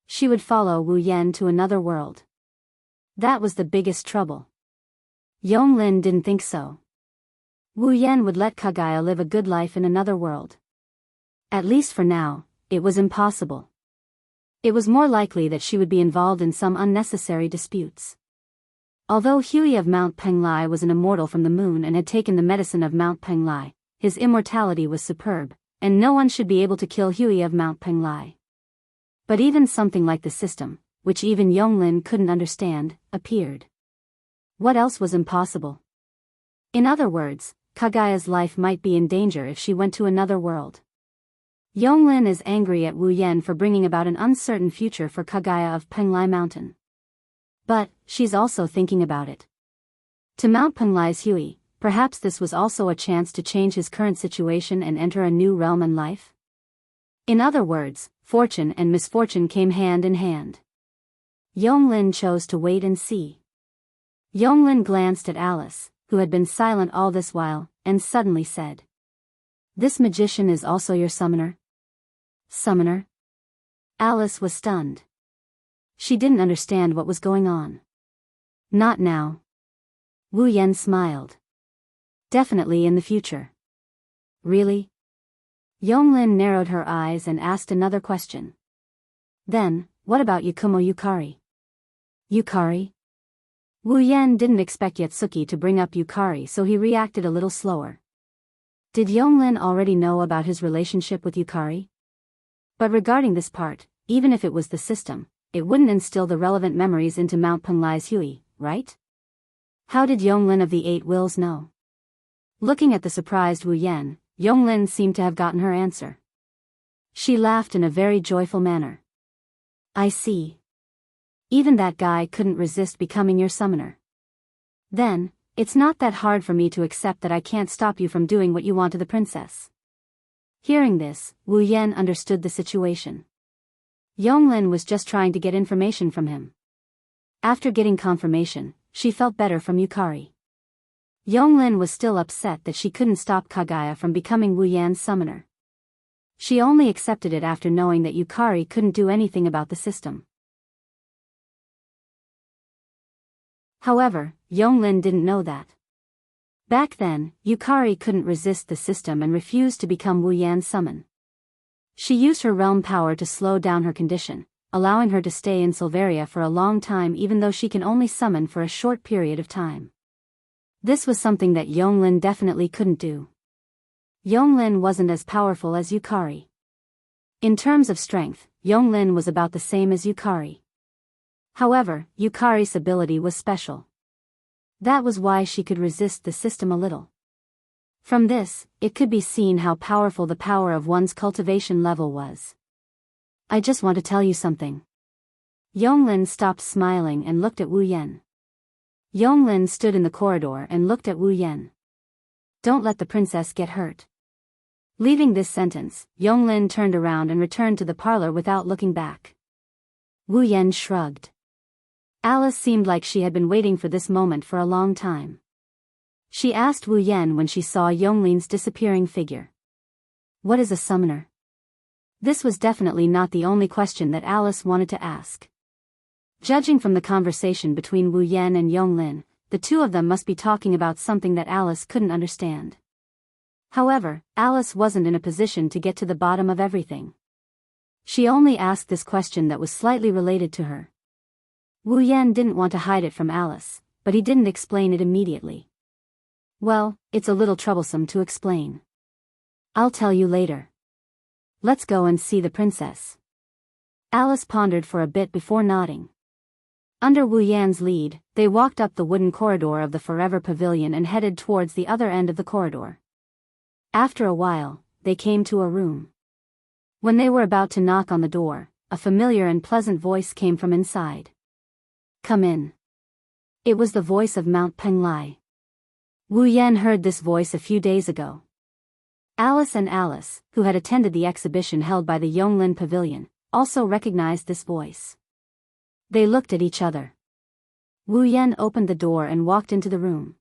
She would follow Wu Yan to another world. That was the biggest trouble. Yonglin didn't think so. Wu Yan would let Kaguya live a good life in another world. At least for now, it was impossible. It was more likely that she would be involved in some unnecessary disputes. Although Huey of Mount Penglai was an immortal from the moon and had taken the medicine of Mount Penglai, his immortality was superb, and no one should be able to kill Huey of Mount Penglai. But even something like the system, which even Yonglin couldn't understand, appeared. What else was impossible? In other words, Kaguya's life might be in danger if she went to another world. Yonglin is angry at Wu Yan for bringing about an uncertain future for Kaguya of Penglai Mountain. But, she's also thinking about it. To Mount Penglai's Huey, perhaps this was also a chance to change his current situation and enter a new realm in life? In other words, fortune and misfortune came hand in hand. Yonglin chose to wait and see. Yonglin glanced at Alice, who had been silent all this while, and suddenly said, "This magician is also your summoner?" Summoner? Alice was stunned. She didn't understand what was going on. Not now. Wu Yan smiled. Definitely in the future. Really? Yonglin narrowed her eyes and asked another question. Then, what about Yakumo Yukari? Yukari? Wu Yan didn't expect Yatsuki to bring up Yukari, so he reacted a little slower. Did Yonglin already know about his relationship with Yukari? But regarding this part, even if it was the system, it wouldn't instill the relevant memories into Mount Penglai's Huey, right? How did Yonglin of the Eight Wills know? Looking at the surprised Wu Yan, Yonglin seemed to have gotten her answer. She laughed in a very joyful manner. I see. Even that guy couldn't resist becoming your summoner. Then, it's not that hard for me to accept that I can't stop you from doing what you want to the princess. Hearing this, Wu Yan understood the situation. Yonglin was just trying to get information from him. After getting confirmation, she felt better from Yukari. Yonglin was still upset that she couldn't stop Kaguya from becoming Wu Yan's summoner. She only accepted it after knowing that Yukari couldn't do anything about the system. However, Yonglin didn't know that. Back then, Yukari couldn't resist the system and refused to become Wu Yan's summon. She used her realm power to slow down her condition, allowing her to stay in Silveria for a long time even though she can only summon for a short period of time. This was something that Yonglin definitely couldn't do. Yonglin wasn't as powerful as Yukari. In terms of strength, Yonglin was about the same as Yukari. However, Yukari's ability was special. That was why she could resist the system a little. From this, it could be seen how powerful the power of one's cultivation level was. I just want to tell you something. Yonglin stopped smiling and looked at Wu Yan. Yonglin stood in the corridor and looked at Wu Yan. Don't let the princess get hurt. Leaving this sentence, Yonglin turned around and returned to the parlor without looking back. Wu Yan shrugged. Alice seemed like she had been waiting for this moment for a long time. She asked Wu Yan when she saw Yonglin's disappearing figure. What is a summoner? This was definitely not the only question that Alice wanted to ask. Judging from the conversation between Wu Yan and Yonglin, the two of them must be talking about something that Alice couldn't understand. However, Alice wasn't in a position to get to the bottom of everything. She only asked this question that was slightly related to her. Wu Yan didn't want to hide it from Alice, but he didn't explain it immediately. Well, it's a little troublesome to explain. I'll tell you later. Let's go and see the princess. Alice pondered for a bit before nodding. Under Wu Yan's lead, they walked up the wooden corridor of the Forever Pavilion and headed towards the other end of the corridor. After a while, they came to a room. When they were about to knock on the door, a familiar and pleasant voice came from inside. Come in. It was the voice of Mount Penglai. Wu Yan heard this voice a few days ago. Alice and Alice, who had attended the exhibition held by the Yonglin Pavilion, also recognized this voice. They looked at each other. Wu Yan opened the door and walked into the room.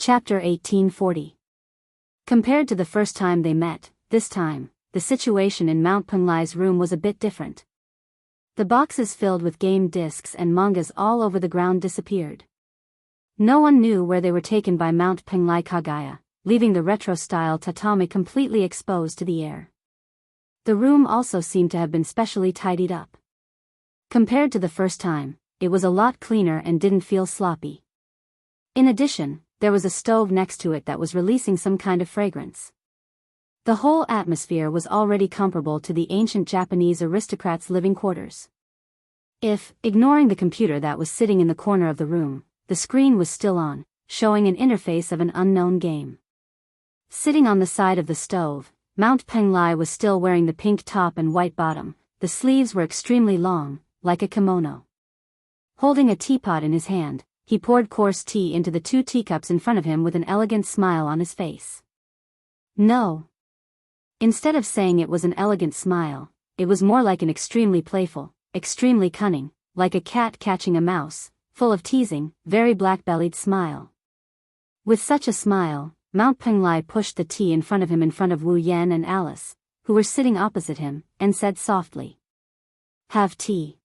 Chapter 1840. Compared to the first time they met, this time, the situation in Mount Penglai's room was a bit different. The boxes filled with game discs and mangas all over the ground disappeared. No one knew where they were taken by Mount Penglai Kagaya, leaving the retro-style tatami completely exposed to the air. The room also seemed to have been specially tidied up. Compared to the first time, it was a lot cleaner and didn't feel sloppy. In addition, there was a stove next to it that was releasing some kind of fragrance. The whole atmosphere was already comparable to the ancient Japanese aristocrats' living quarters. If, ignoring the computer that was sitting in the corner of the room, the screen was still on, showing an interface of an unknown game. Sitting on the side of the stove, Mount Penglai was still wearing the pink top and white bottom. The sleeves were extremely long, like a kimono. Holding a teapot in his hand, he poured coarse tea into the 2 teacups in front of him with an elegant smile on his face. No. Instead of saying it was an elegant smile, it was more like an extremely playful, extremely cunning, like a cat catching a mouse, full of teasing, very black-bellied smile. With such a smile, Mount Penglai pushed the tea in front of Wu Yan and Alice, who were sitting opposite him, and said softly, "Have tea."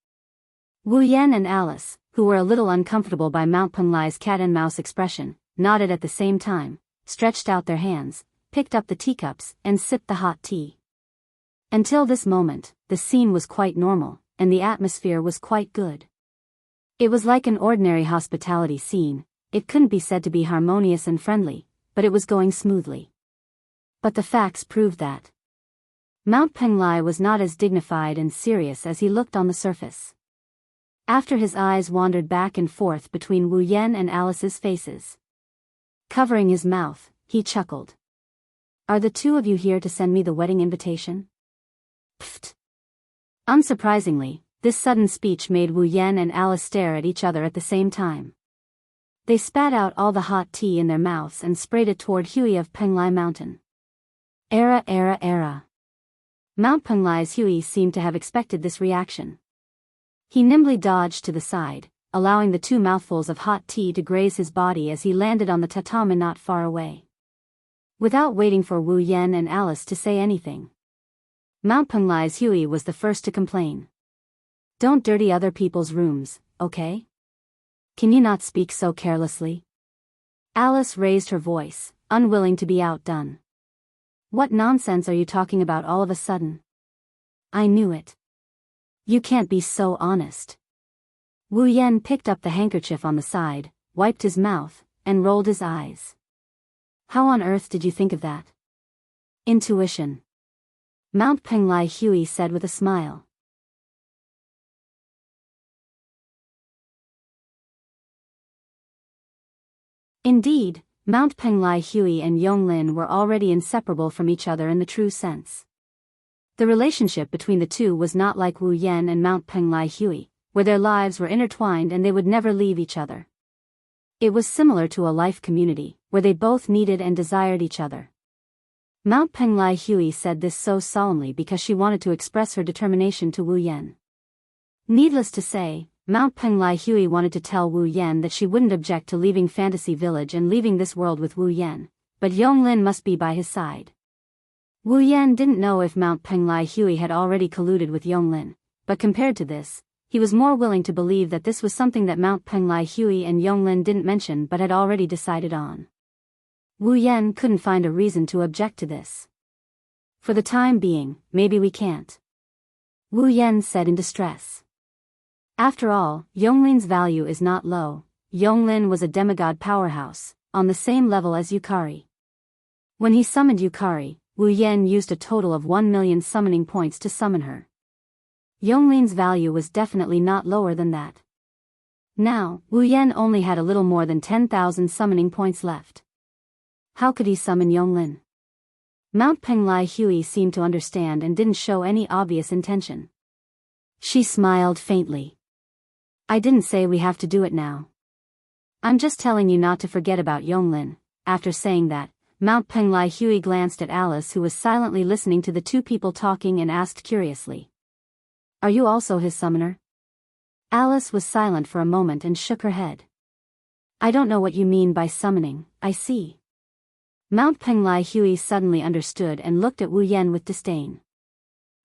Wu Yan and Alice, who were a little uncomfortable by Mount Penglai's cat-and-mouse expression, nodded at the same time, stretched out their hands, picked up the teacups, and sipped the hot tea. Until this moment, the scene was quite normal, and the atmosphere was quite good. It was like an ordinary hospitality scene. It couldn't be said to be harmonious and friendly, but it was going smoothly. But the facts proved that Mount Penglai was not as dignified and serious as he looked on the surface. After his eyes wandered back and forth between Wu Yan and Alice's faces, covering his mouth, he chuckled. "Are the 2 of you here to send me the wedding invitation?" Pfft. Unsurprisingly, this sudden speech made Wu Yan and Alice stare at each other at the same time. They spat out all the hot tea in their mouths and sprayed it toward Huey of Penglai Mountain. Era. Mount Penglai's Huey seemed to have expected this reaction. He nimbly dodged to the side, allowing the 2 mouthfuls of hot tea to graze his body as he landed on the tatami not far away. Without waiting for Wu Yan and Alice to say anything, Mount Penglai's Huey was the first to complain. "Don't dirty other people's rooms, okay? Can you not speak so carelessly?" Alice raised her voice, unwilling to be outdone. "What nonsense are you talking about all of a sudden? I knew it. You can't be so honest." Wu Yan picked up the handkerchief on the side, wiped his mouth, and rolled his eyes. "How on earth did you think of that?" "Intuition," Mount Penglai Huey said with a smile. Indeed, Mount Penglai Huey and Yonglin were already inseparable from each other in the true sense. The relationship between the 2 was not like Wu Yan and Mount Penglai Huey, where their lives were intertwined and they would never leave each other. It was similar to a life community, where they both needed and desired each other. Mount Penglai Huey said this so solemnly because she wanted to express her determination to Wu Yan. Needless to say, Mount Penglai Huey wanted to tell Wu Yan that she wouldn't object to leaving Fantasy Village and leaving this world with Wu Yan, but Yonglin must be by his side. Wu Yan didn't know if Mount Penglai Huey had already colluded with Yonglin, but compared to this, he was more willing to believe that this was something that Mount Penglai Huey and Yonglin didn't mention but had already decided on. Wu Yan couldn't find a reason to object to this. "For the time being, maybe we can't," Wu Yan said in distress. After all, Yonglin's value is not low. Yonglin was a demigod powerhouse, on the same level as Yukari. When he summoned Yukari, Wu Yan used a total of 1 million summoning points to summon her. Yonglin's value was definitely not lower than that. Now, Wu Yan only had a little more than 10,000 summoning points left. How could he summon Yonglin? Mount Penglai Huey seemed to understand and didn't show any obvious intention. She smiled faintly. "I didn't say we have to do it now. I'm just telling you not to forget about Yonglin." After saying that, Mount Penglai Huey glanced at Alice, who was silently listening to the 2 people talking, and asked curiously, "Are you also his summoner?" Alice was silent for a moment and shook her head. I don't know what you mean by summoning, I see. Mount Penglai Hui suddenly understood and looked at Wu Yen with disdain.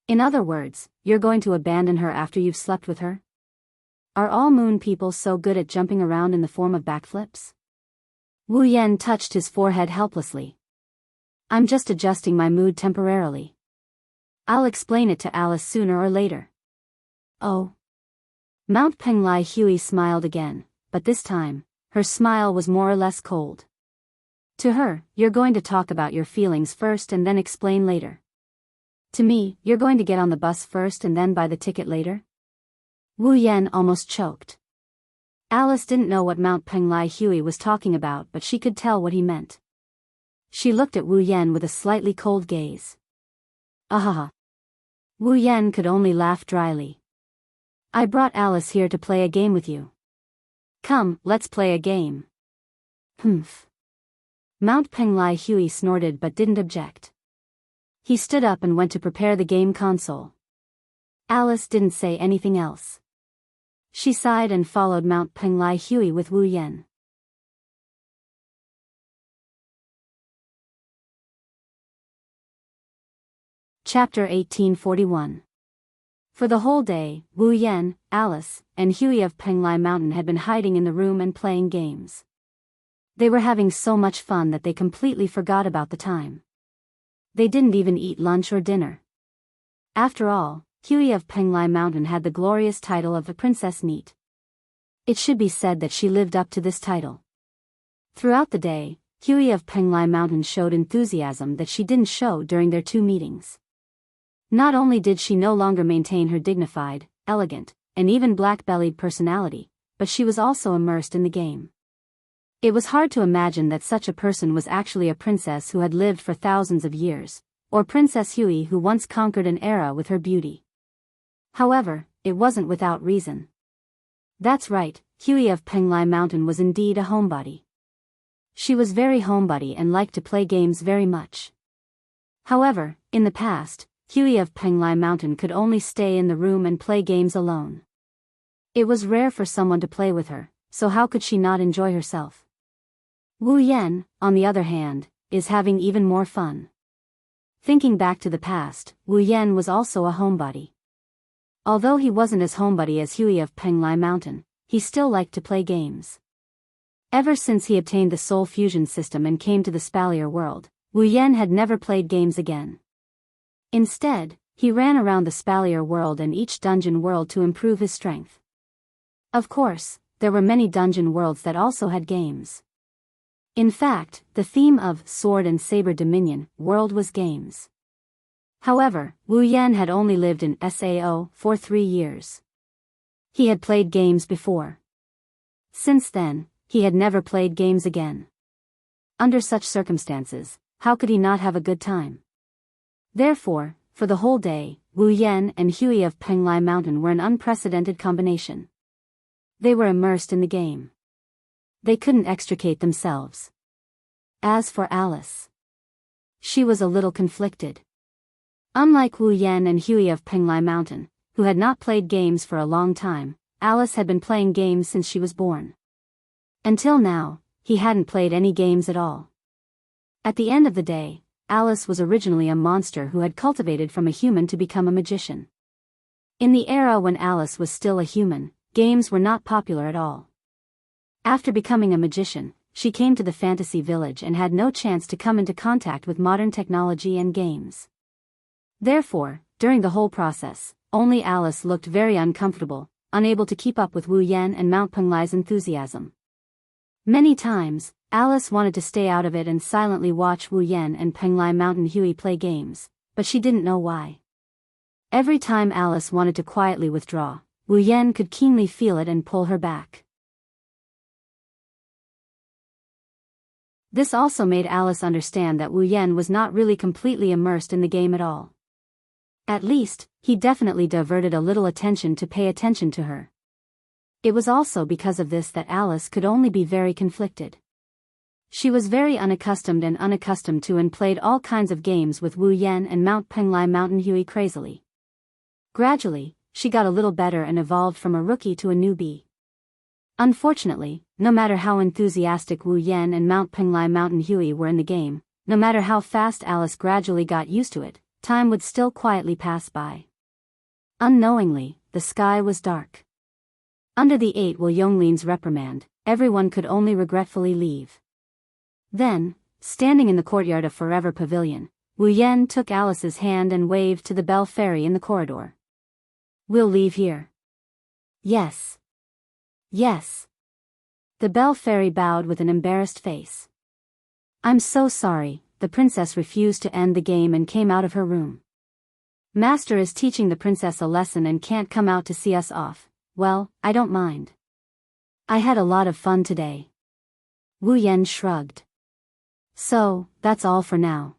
In other words, you're going to abandon her after you've slept with her? Are all moon people so good at jumping around in the form of backflips? Wu Yen touched his forehead helplessly. I'm just adjusting my mood temporarily. I'll explain it to Alice sooner or later. Oh. Mount Penglai Hui smiled again, but this time, her smile was more or less cold. To her, you're going to talk about your feelings first and then explain later. To me, you're going to get on the bus first and then buy the ticket later? Wu Yen almost choked. Alice didn't know what Mount Penglai Hui was talking about, but she could tell what he meant. She looked at Wu Yen with a slightly cold gaze. Ahaha. Wu Yen could only laugh dryly. I brought Alice here to play a game with you. Come, let's play a game. Humph. Mount Penglai Hui snorted but didn't object. He stood up and went to prepare the game console. Alice didn't say anything else. She sighed and followed Mount Penglai Hui with Wu Yen. Chapter 1841. For the whole day, Wu Yen, Alice, and Hui of Penglai Mountain had been hiding in the room and playing games. They were having so much fun that they completely forgot about the time. They didn't even eat lunch or dinner. After all, Hui of Penglai Mountain had the glorious title of a princess neat. It should be said that she lived up to this title. Throughout the day, Hui of Penglai Mountain showed enthusiasm that she didn't show during their 2 meetings. Not only did she no longer maintain her dignified, elegant, and even black-bellied personality, but she was also immersed in the game. It was hard to imagine that such a person was actually a princess who had lived for thousands of years, or Princess Hui who once conquered an era with her beauty. However, it wasn't without reason. That's right, Hui of Penglai Mountain was indeed a homebody. She was very homebody and liked to play games very much. However, in the past, Hui of Penglai Mountain could only stay in the room and play games alone. It was rare for someone to play with her, so how could she not enjoy herself? Wu Yen, on the other hand, is having even more fun. Thinking back to the past, Wu Yen was also a homebody. Although he wasn't as homebody as Hui of Penglai Mountain, he still liked to play games. Ever since he obtained the Soul Fusion system and came to the Spalier world, Wu Yen had never played games again. Instead, he ran around the Spalier world and each dungeon world to improve his strength. Of course, there were many dungeon worlds that also had games. In fact, the theme of Sword and Saber Dominion world was games. However, Wu Yen had only lived in SAO for 3 years. He had played games before. Since then, he had never played games again. Under such circumstances, how could he not have a good time? Therefore, for the whole day, Wu Yen and Hui of Penglai Mountain were an unprecedented combination. They were immersed in the game. They couldn't extricate themselves. As for Alice, she was a little conflicted. Unlike Wu Yen and Hui of Penglai Mountain, who had not played games for a long time, Alice had been playing games since she was born. Until now, he hadn't played any games at all. At the end of the day, Alice was originally a monster who had cultivated from a human to become a magician. In the era when Alice was still a human, games were not popular at all. After becoming a magician, she came to the fantasy village and had no chance to come into contact with modern technology and games. Therefore, during the whole process, only Alice looked very uncomfortable, unable to keep up with Wu Yen and Mount Penglai's enthusiasm. Many times, Alice wanted to stay out of it and silently watch Wu Yen and Penglai Mountain Hui play games, but she didn't know why. Every time Alice wanted to quietly withdraw, Wu Yen could keenly feel it and pull her back. This also made Alice understand that Wu Yen was not really completely immersed in the game at all. At least, he definitely diverted a little attention to pay attention to her. It was also because of this that Alice could only be very conflicted. She was very unaccustomed to and played all kinds of games with Wu Yen and Mount Penglai Mountain Hui crazily. Gradually, she got a little better and evolved from a rookie to a newbie. Unfortunately, no matter how enthusiastic Wu Yan and Mount Penglai Mountain Huey were in the game, no matter how fast Alice gradually got used to it, time would still quietly pass by. Unknowingly, the sky was dark. Under the 8 Wu Yonglin's reprimand, everyone could only regretfully leave. Then, standing in the courtyard of Forever Pavilion, Wu Yan took Alice's hand and waved to the Bell Fairy in the corridor. "We'll leave here." "Yes. Yes." The Bell Fairy bowed with an embarrassed face. "I'm so sorry," the princess refused to end the game and came out of her room. "Master is teaching the princess a lesson and can't come out to see us off. Well, I don't mind. I had a lot of fun today." Wu Yan shrugged. "So, that's all for now.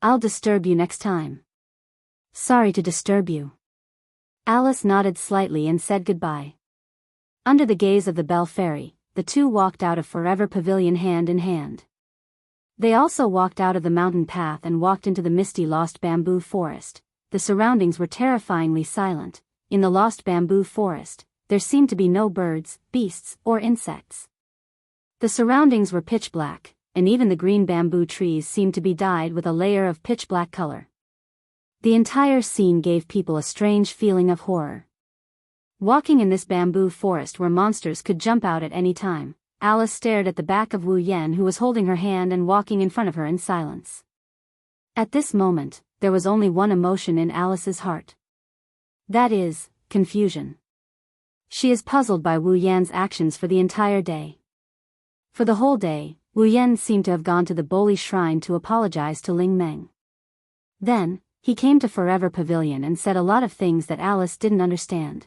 I'll disturb you next time." "Sorry to disturb you." Alice nodded slightly and said goodbye. Under the gaze of the Bell Fairy, the two walked out of Forever Pavilion hand in hand. They also walked out of the mountain path and walked into the misty Lost Bamboo Forest. The surroundings were terrifyingly silent. In the Lost Bamboo Forest, there seemed to be no birds, beasts, or insects. The surroundings were pitch black, and even the green bamboo trees seemed to be dyed with a layer of pitch black color. The entire scene gave people a strange feeling of horror. Walking in this bamboo forest where monsters could jump out at any time, Alice stared at the back of Wu Yan, who was holding her hand and walking in front of her in silence. At this moment, there was only one emotion in Alice's heart. That is, confusion. She is puzzled by Wu Yan's actions for the entire day. For the whole day, Wu Yan seemed to have gone to the Boli Shrine to apologize to Ling Meng. Then, he came to Forever Pavilion and said a lot of things that Alice didn't understand.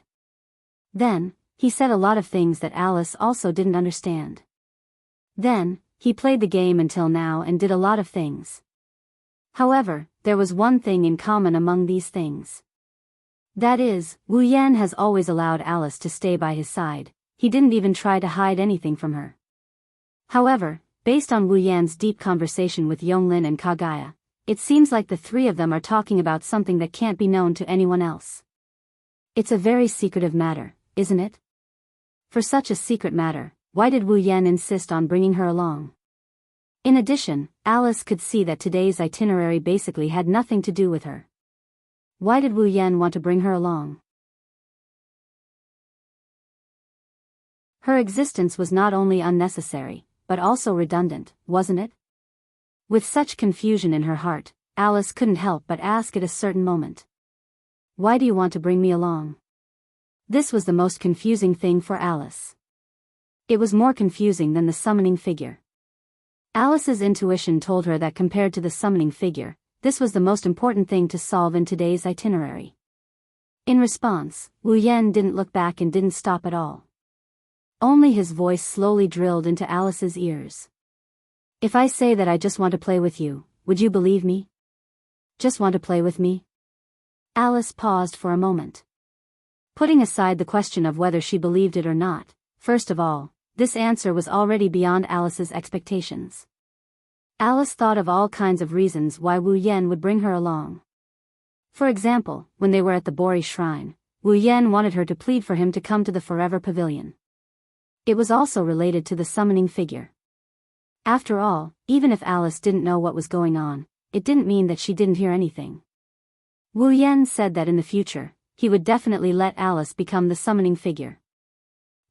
Then, he said a lot of things that Alice also didn't understand. Then, he played the game until now and did a lot of things. However, there was one thing in common among these things. That is, Wu Yan has always allowed Alice to stay by his side. He didn't even try to hide anything from her. However, based on Wu Yan's deep conversation with Yonglin and Kagaya, it seems like the three of them are talking about something that can't be known to anyone else. It's a very secretive matter, isn't it? For such a secret matter, why did Wu Yan insist on bringing her along? In addition, Alice could see that today's itinerary basically had nothing to do with her. Why did Wu Yan want to bring her along? Her existence was not only unnecessary, but also redundant, wasn't it? With such confusion in her heart, Alice couldn't help but ask at a certain moment. "Why do you want to bring me along?" This was the most confusing thing for Alice. It was more confusing than the summoning figure. Alice's intuition told her that compared to the summoning figure, this was the most important thing to solve in today's itinerary. In response, Wu Yan didn't look back and didn't stop at all. Only his voice slowly drilled into Alice's ears. "If I say that I just want to play with you, would you believe me? Just want to play with me?" Alice paused for a moment. Putting aside the question of whether she believed it or not, first of all, this answer was already beyond Alice's expectations. Alice thought of all kinds of reasons why Wu Yan would bring her along. For example, when they were at the Bori Shrine, Wu Yan wanted her to plead for him to come to the Forever Pavilion. It was also related to the summoning figure. After all, even if Alice didn't know what was going on, it didn't mean that she didn't hear anything. Wu Yan said that in the future, he would definitely let Alice become the summoning figure.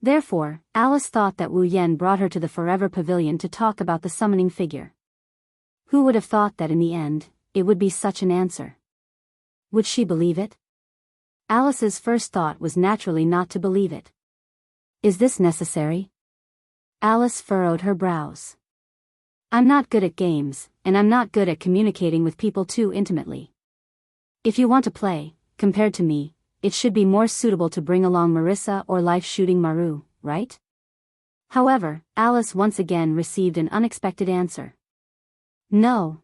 Therefore, Alice thought that Wu Yan brought her to the Forever Pavilion to talk about the summoning figure. Who would have thought that in the end, it would be such an answer? Would she believe it? Alice's first thought was naturally not to believe it. Is this necessary? Alice furrowed her brows. I'm not good at games, and I'm not good at communicating with people too intimately. If you want to play, compared to me, it should be more suitable to bring along Marissa or life-shooting Maru, right? However, Alice once again received an unexpected answer. No.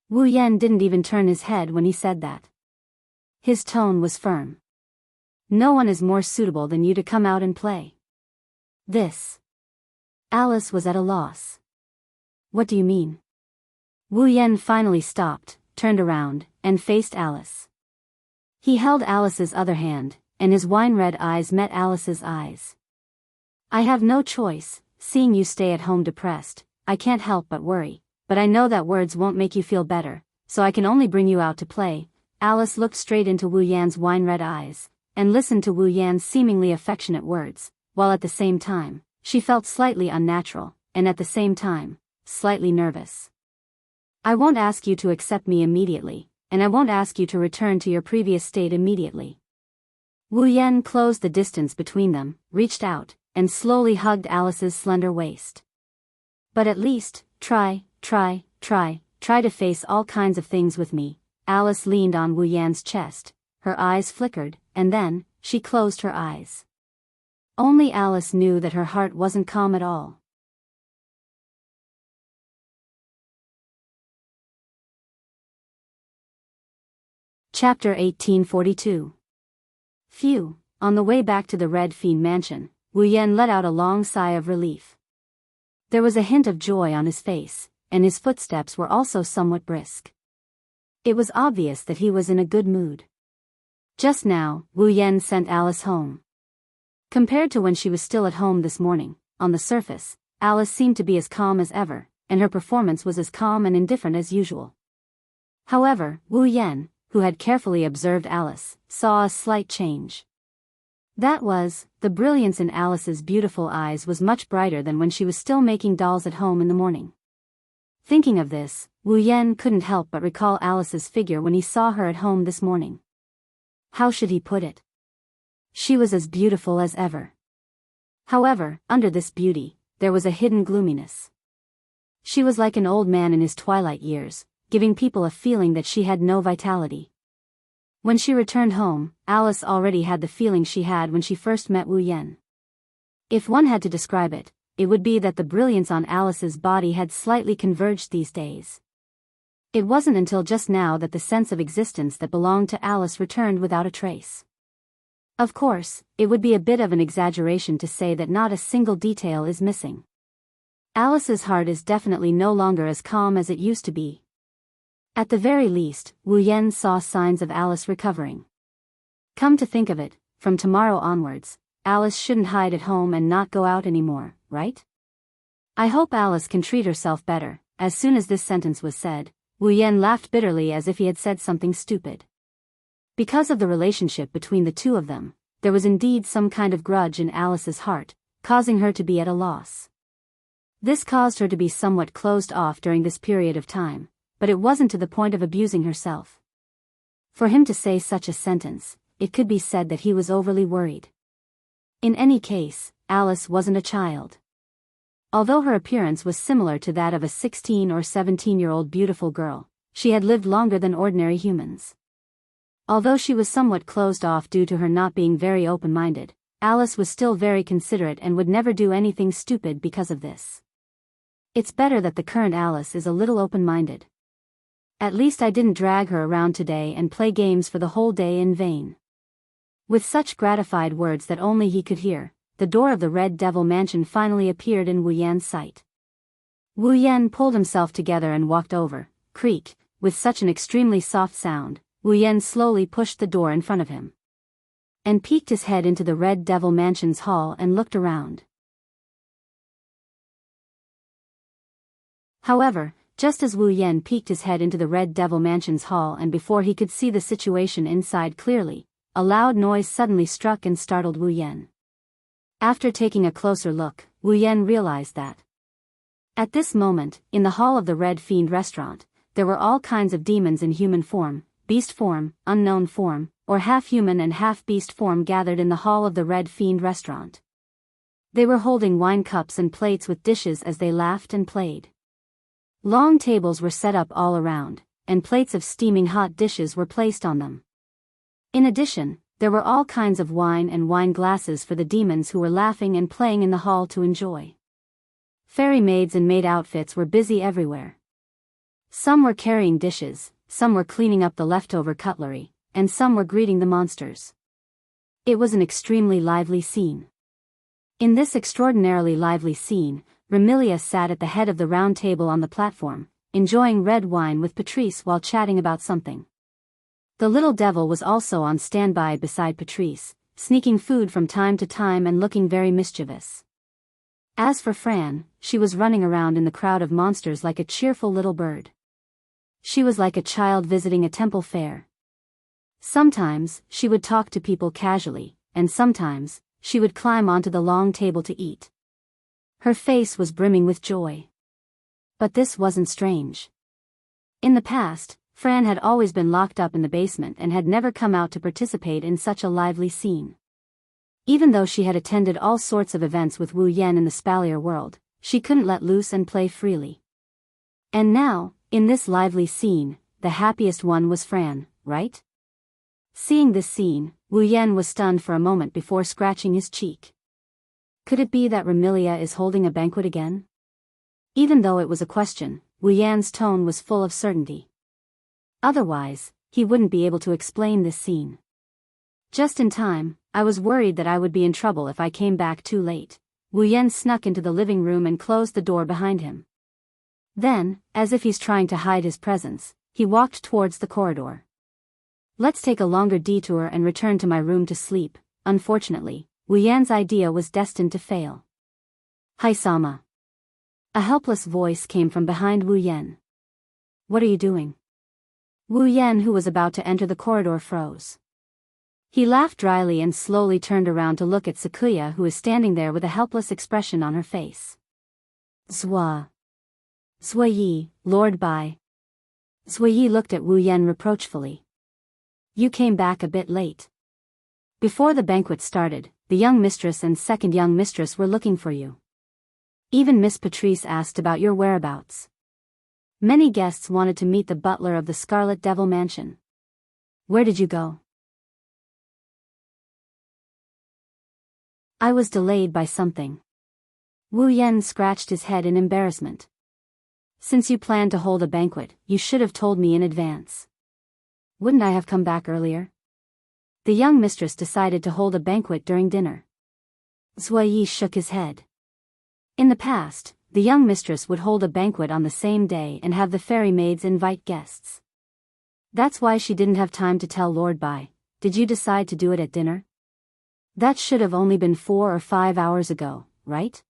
Wu Yan didn't even turn his head when he said that. His tone was firm. No one is more suitable than you to come out and play. This. Alice was at a loss. What do you mean? Wu Yan finally stopped, turned around, and faced Alice. He held Alice's other hand, and his wine-red eyes met Alice's eyes. I have no choice, seeing you stay at home depressed. I can't help but worry, but I know that words won't make you feel better, so I can only bring you out to play. Alice looked straight into Wu Yan's wine-red eyes, and listened to Wu Yan's seemingly affectionate words, while at the same time, she felt slightly unnatural, and at the same time, slightly nervous. I won't ask you to accept me immediately, and I won't ask you to return to your previous state immediately. Wu Yan closed the distance between them, reached out, and slowly hugged Alice's slender waist. But at least, try to face all kinds of things with me. Alice leaned on Wu Yan's chest, her eyes flickered, and then, she closed her eyes. Only Alice knew that her heart wasn't calm at all. Chapter 1842. Phew. On the way back to the Red Fiend mansion, Wu Yan let out a long sigh of relief. There was a hint of joy on his face, and his footsteps were also somewhat brisk. It was obvious that he was in a good mood. Just now, Wu Yan sent Alice home. Compared to when she was still at home this morning, on the surface, Alice seemed to be as calm as ever, and her performance was as calm and indifferent as usual. However, Wu Yan, who had carefully observed Alice, saw a slight change. That was, the brilliance in Alice's beautiful eyes was much brighter than when she was still making dolls at home in the morning. Thinking of this, Wu Yan couldn't help but recall Alice's figure when he saw her at home this morning. How should he put it? She was as beautiful as ever. However, under this beauty, there was a hidden gloominess. She was like an old man in his twilight years, giving people a feeling that she had no vitality. When she returned home, Alice already had the feeling she had when she first met Wu Yan. If one had to describe it, it would be that the brilliance on Alice's body had slightly converged these days. It wasn't until just now that the sense of existence that belonged to Alice returned without a trace. Of course, it would be a bit of an exaggeration to say that not a single detail is missing. Alice's heart is definitely no longer as calm as it used to be. At the very least, Wu Yan saw signs of Alice recovering. Come to think of it, from tomorrow onwards, Alice shouldn't hide at home and not go out anymore, right? I hope Alice can treat herself better. As soon as this sentence was said, Wu Yan laughed bitterly as if he had said something stupid. Because of the relationship between the two of them, there was indeed some kind of grudge in Alice's heart, causing her to be at a loss. This caused her to be somewhat closed off during this period of time, but it wasn't to the point of abusing herself. For him to say such a sentence, it could be said that he was overly worried. In any case, Alice wasn't a child. Although her appearance was similar to that of a 16 or 17-year-old beautiful girl, she had lived longer than ordinary humans. Although she was somewhat closed off due to her not being very open-minded, Alice was still very considerate and would never do anything stupid because of this. It's better that the current Alice is a little open-minded. At least I didn't drag her around today and play games for the whole day in vain. With such gratified words that only he could hear, the door of the Red Devil Mansion finally appeared in Wu Yan's sight. Wu Yan pulled himself together and walked over. Creak, with such an extremely soft sound, Wu Yan slowly pushed the door in front of him, and peeked his head into the Red Devil Mansion's hall and looked around. However, just as Wu Yan peeked his head into the Red Devil Mansion's hall and before he could see the situation inside clearly, a loud noise suddenly struck and startled Wu Yan. After taking a closer look, Wu Yan realized that at this moment, in the hall of the Red Fiend restaurant, there were all kinds of demons in human form, beast form, unknown form, or half-human and half-beast form gathered in the hall of the Red Fiend restaurant. They were holding wine cups and plates with dishes as they laughed and played. Long tables were set up all around, and plates of steaming hot dishes were placed on them. In addition, there were all kinds of wine and wine glasses for the demons who were laughing and playing in the hall to enjoy. Fairy maids in maid outfits were busy everywhere. Some were carrying dishes, some were cleaning up the leftover cutlery, and some were greeting the monsters. It was an extremely lively scene. In this extraordinarily lively scene, Remilia sat at the head of the round table on the platform, enjoying red wine with Patrice while chatting about something. The little devil was also on standby beside Patrice, sneaking food from time to time and looking very mischievous. As for Fran, she was running around in the crowd of monsters like a cheerful little bird. She was like a child visiting a temple fair. Sometimes, she would talk to people casually, and sometimes, she would climb onto the long table to eat. Her face was brimming with joy. But this wasn't strange. In the past, Fran had always been locked up in the basement and had never come out to participate in such a lively scene. Even though she had attended all sorts of events with Wu Yan in the Spalier world, she couldn't let loose and play freely. And now, in this lively scene, the happiest one was Fran, right? Seeing this scene, Wu Yan was stunned for a moment before scratching his cheek. Could it be that Remilia is holding a banquet again? Even though it was a question, Wu Yan's tone was full of certainty. Otherwise, he wouldn't be able to explain this scene. Just in time, I was worried that I would be in trouble if I came back too late. Wu Yan snuck into the living room and closed the door behind him. Then, as if he's trying to hide his presence, he walked towards the corridor. Let's take a longer detour and return to my room to sleep. Unfortunately, Wu Yan's idea was destined to fail. Hai-sama. A helpless voice came from behind Wu Yan. What are you doing? Wu Yan, who was about to enter the corridor, froze. He laughed dryly and slowly turned around to look at Sakuya, who was standing there with a helpless expression on her face. Zwa. Zwa-yi, Lord Bai. Zwa-yi looked at Wu Yan reproachfully. You came back a bit late. Before the banquet started, the young mistress and second young mistress were looking for you. Even Miss Patrice asked about your whereabouts. Many guests wanted to meet the butler of the Scarlet Devil Mansion. Where did you go? I was delayed by something. Wu Yan scratched his head in embarrassment. Since you planned to hold a banquet, you should have told me in advance. Wouldn't I have come back earlier? The young mistress decided to hold a banquet during dinner. Zua-yi shook his head. In the past, the young mistress would hold a banquet on the same day and have the fairy maids invite guests. That's why she didn't have time to tell Lord Bai. Did you decide to do it at dinner? That should have only been 4 or 5 hours ago, right?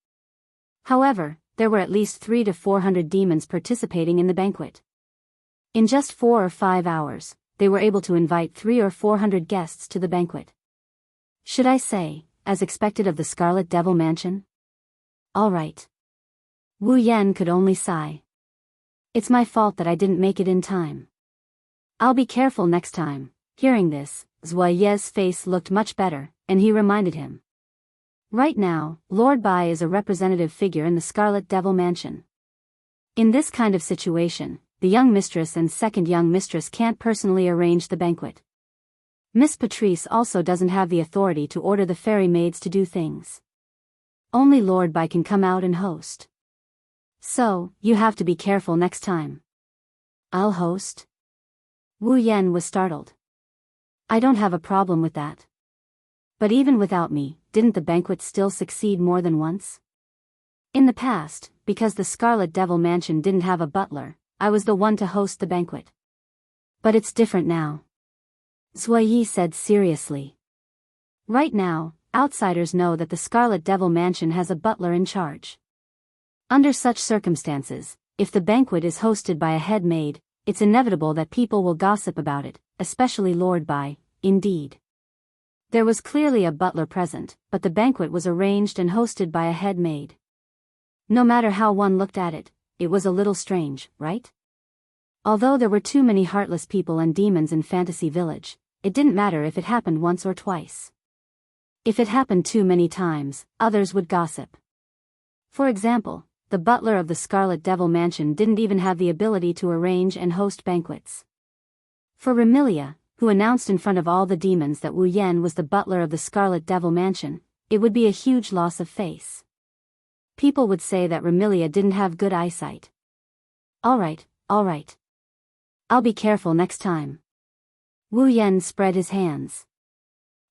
However, there were at least 300 to 400 demons participating in the banquet. In just 4 or 5 hours, they were able to invite 300 or 400 guests to the banquet. Should I say, as expected of the Scarlet Devil Mansion? All right. Wu Yan could only sigh. It's my fault that I didn't make it in time. I'll be careful next time. Hearing this, Zua-yi's face looked much better, and he reminded him. Right now, Lord Bai is a representative figure in the Scarlet Devil Mansion. In this kind of situation, the young mistress and second young mistress can't personally arrange the banquet. Miss Patrice also doesn't have the authority to order the fairy maids to do things. Only Lord Bai can come out and host. So, you have to be careful next time. I'll host? Wu Yan was startled. I don't have a problem with that. But even without me, didn't the banquet still succeed more than once? In the past, because the Scarlet Devil Mansion didn't have a butler, I was the one to host the banquet. But it's different now. Zua-yi said seriously. Right now, outsiders know that the Scarlet Devil Mansion has a butler in charge. Under such circumstances, if the banquet is hosted by a head maid, it's inevitable that people will gossip about it, especially Lord Bai, indeed. There was clearly a butler present, but the banquet was arranged and hosted by a head maid. No matter how one looked at it, it was a little strange, right? Although there were too many heartless people and demons in Fantasy Village, it didn't matter if it happened once or twice. If it happened too many times, others would gossip. For example, the butler of the Scarlet Devil Mansion didn't even have the ability to arrange and host banquets. For Remilia, who announced in front of all the demons that Wu Yan was the butler of the Scarlet Devil Mansion, it would be a huge loss of face. People would say that Remilia didn't have good eyesight. All right. I'll be careful next time. Wu Yan spread his hands.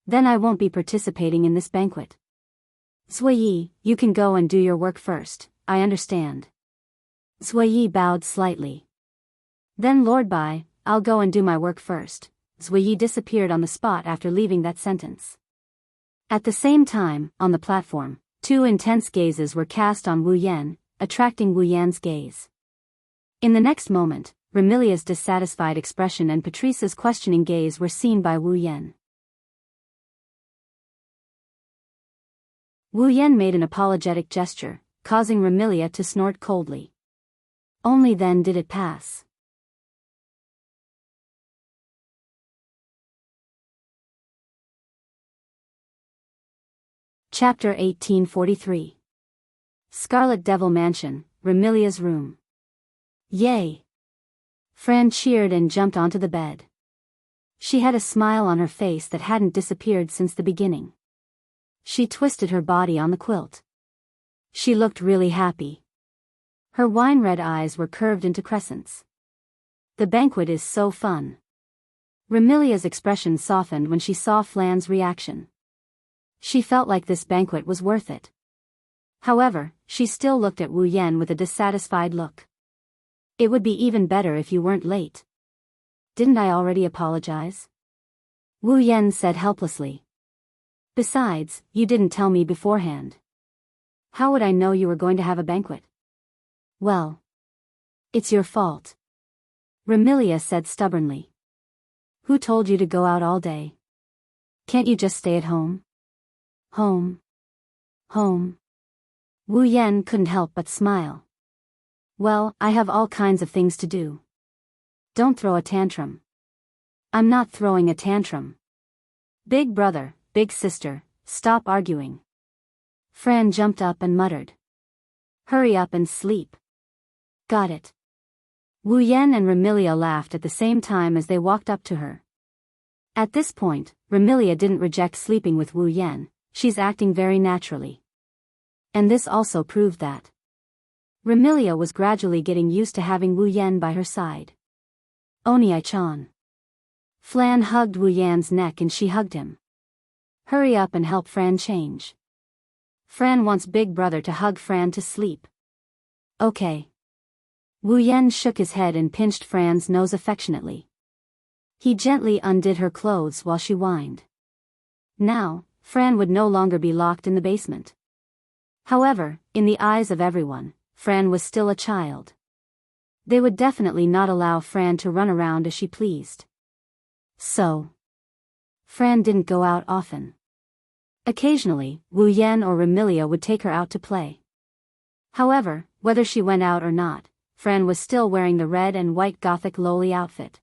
Then I won't be participating in this banquet. Zua-yi, you can go and do your work first, I understand. Zua-yi bowed slightly. Then Lord Bai, I'll go and do my work first. Zua-yi disappeared on the spot after leaving that sentence. At the same time, on the platform, Two intense gazes were cast on Wu Yan, attracting Wu Yan's gaze. In the next moment, Remilia's dissatisfied expression and Patrice's questioning gaze were seen by Wu Yan. Wu Yan made an apologetic gesture, causing Remilia to snort coldly. Only then did it pass. Chapter 1843. Scarlet Devil Mansion, Remilia's room. Yay! Fran cheered and jumped onto the bed. She had a smile on her face that hadn't disappeared since the beginning. She twisted her body on the quilt. She looked really happy. Her wine-red eyes were curved into crescents. The banquet is so fun. Remilia's expression softened when she saw Flan's reaction. She felt like this banquet was worth it. However, she still looked at Wu Yan with a dissatisfied look. It would be even better if you weren't late. Didn't I already apologize? Wu Yan said helplessly. Besides, you didn't tell me beforehand. How would I know you were going to have a banquet? Well, it's your fault. Remilia said stubbornly. Who told you to go out all day? Can't you just stay at home? Home. Home. Wu Yan couldn't help but smile. Well, I have all kinds of things to do. Don't throw a tantrum. I'm not throwing a tantrum. Big brother, big sister, stop arguing. Fran jumped up and muttered. Hurry up and sleep. Got it. Wu Yan and Remilia laughed at the same time as they walked up to her. At this point, Remilia didn't reject sleeping with Wu Yan. She's acting very naturally. And this also proved that. Remilia was gradually getting used to having Wu Yan by her side. Oni-chan. Flan hugged Wu Yan's neck and she hugged him. Hurry up and help Fran change. Fran wants Big Brother to hug Fran to sleep. Okay. Wu Yan shook his head and pinched Fran's nose affectionately. He gently undid her clothes while she whined. Now, Fran would no longer be locked in the basement. However, in the eyes of everyone, Fran was still a child. They would definitely not allow Fran to run around as she pleased. So, Fran didn't go out often. Occasionally, Wu Yan or Remilia would take her out to play. However, whether she went out or not, Fran was still wearing the red and white gothic loli outfit.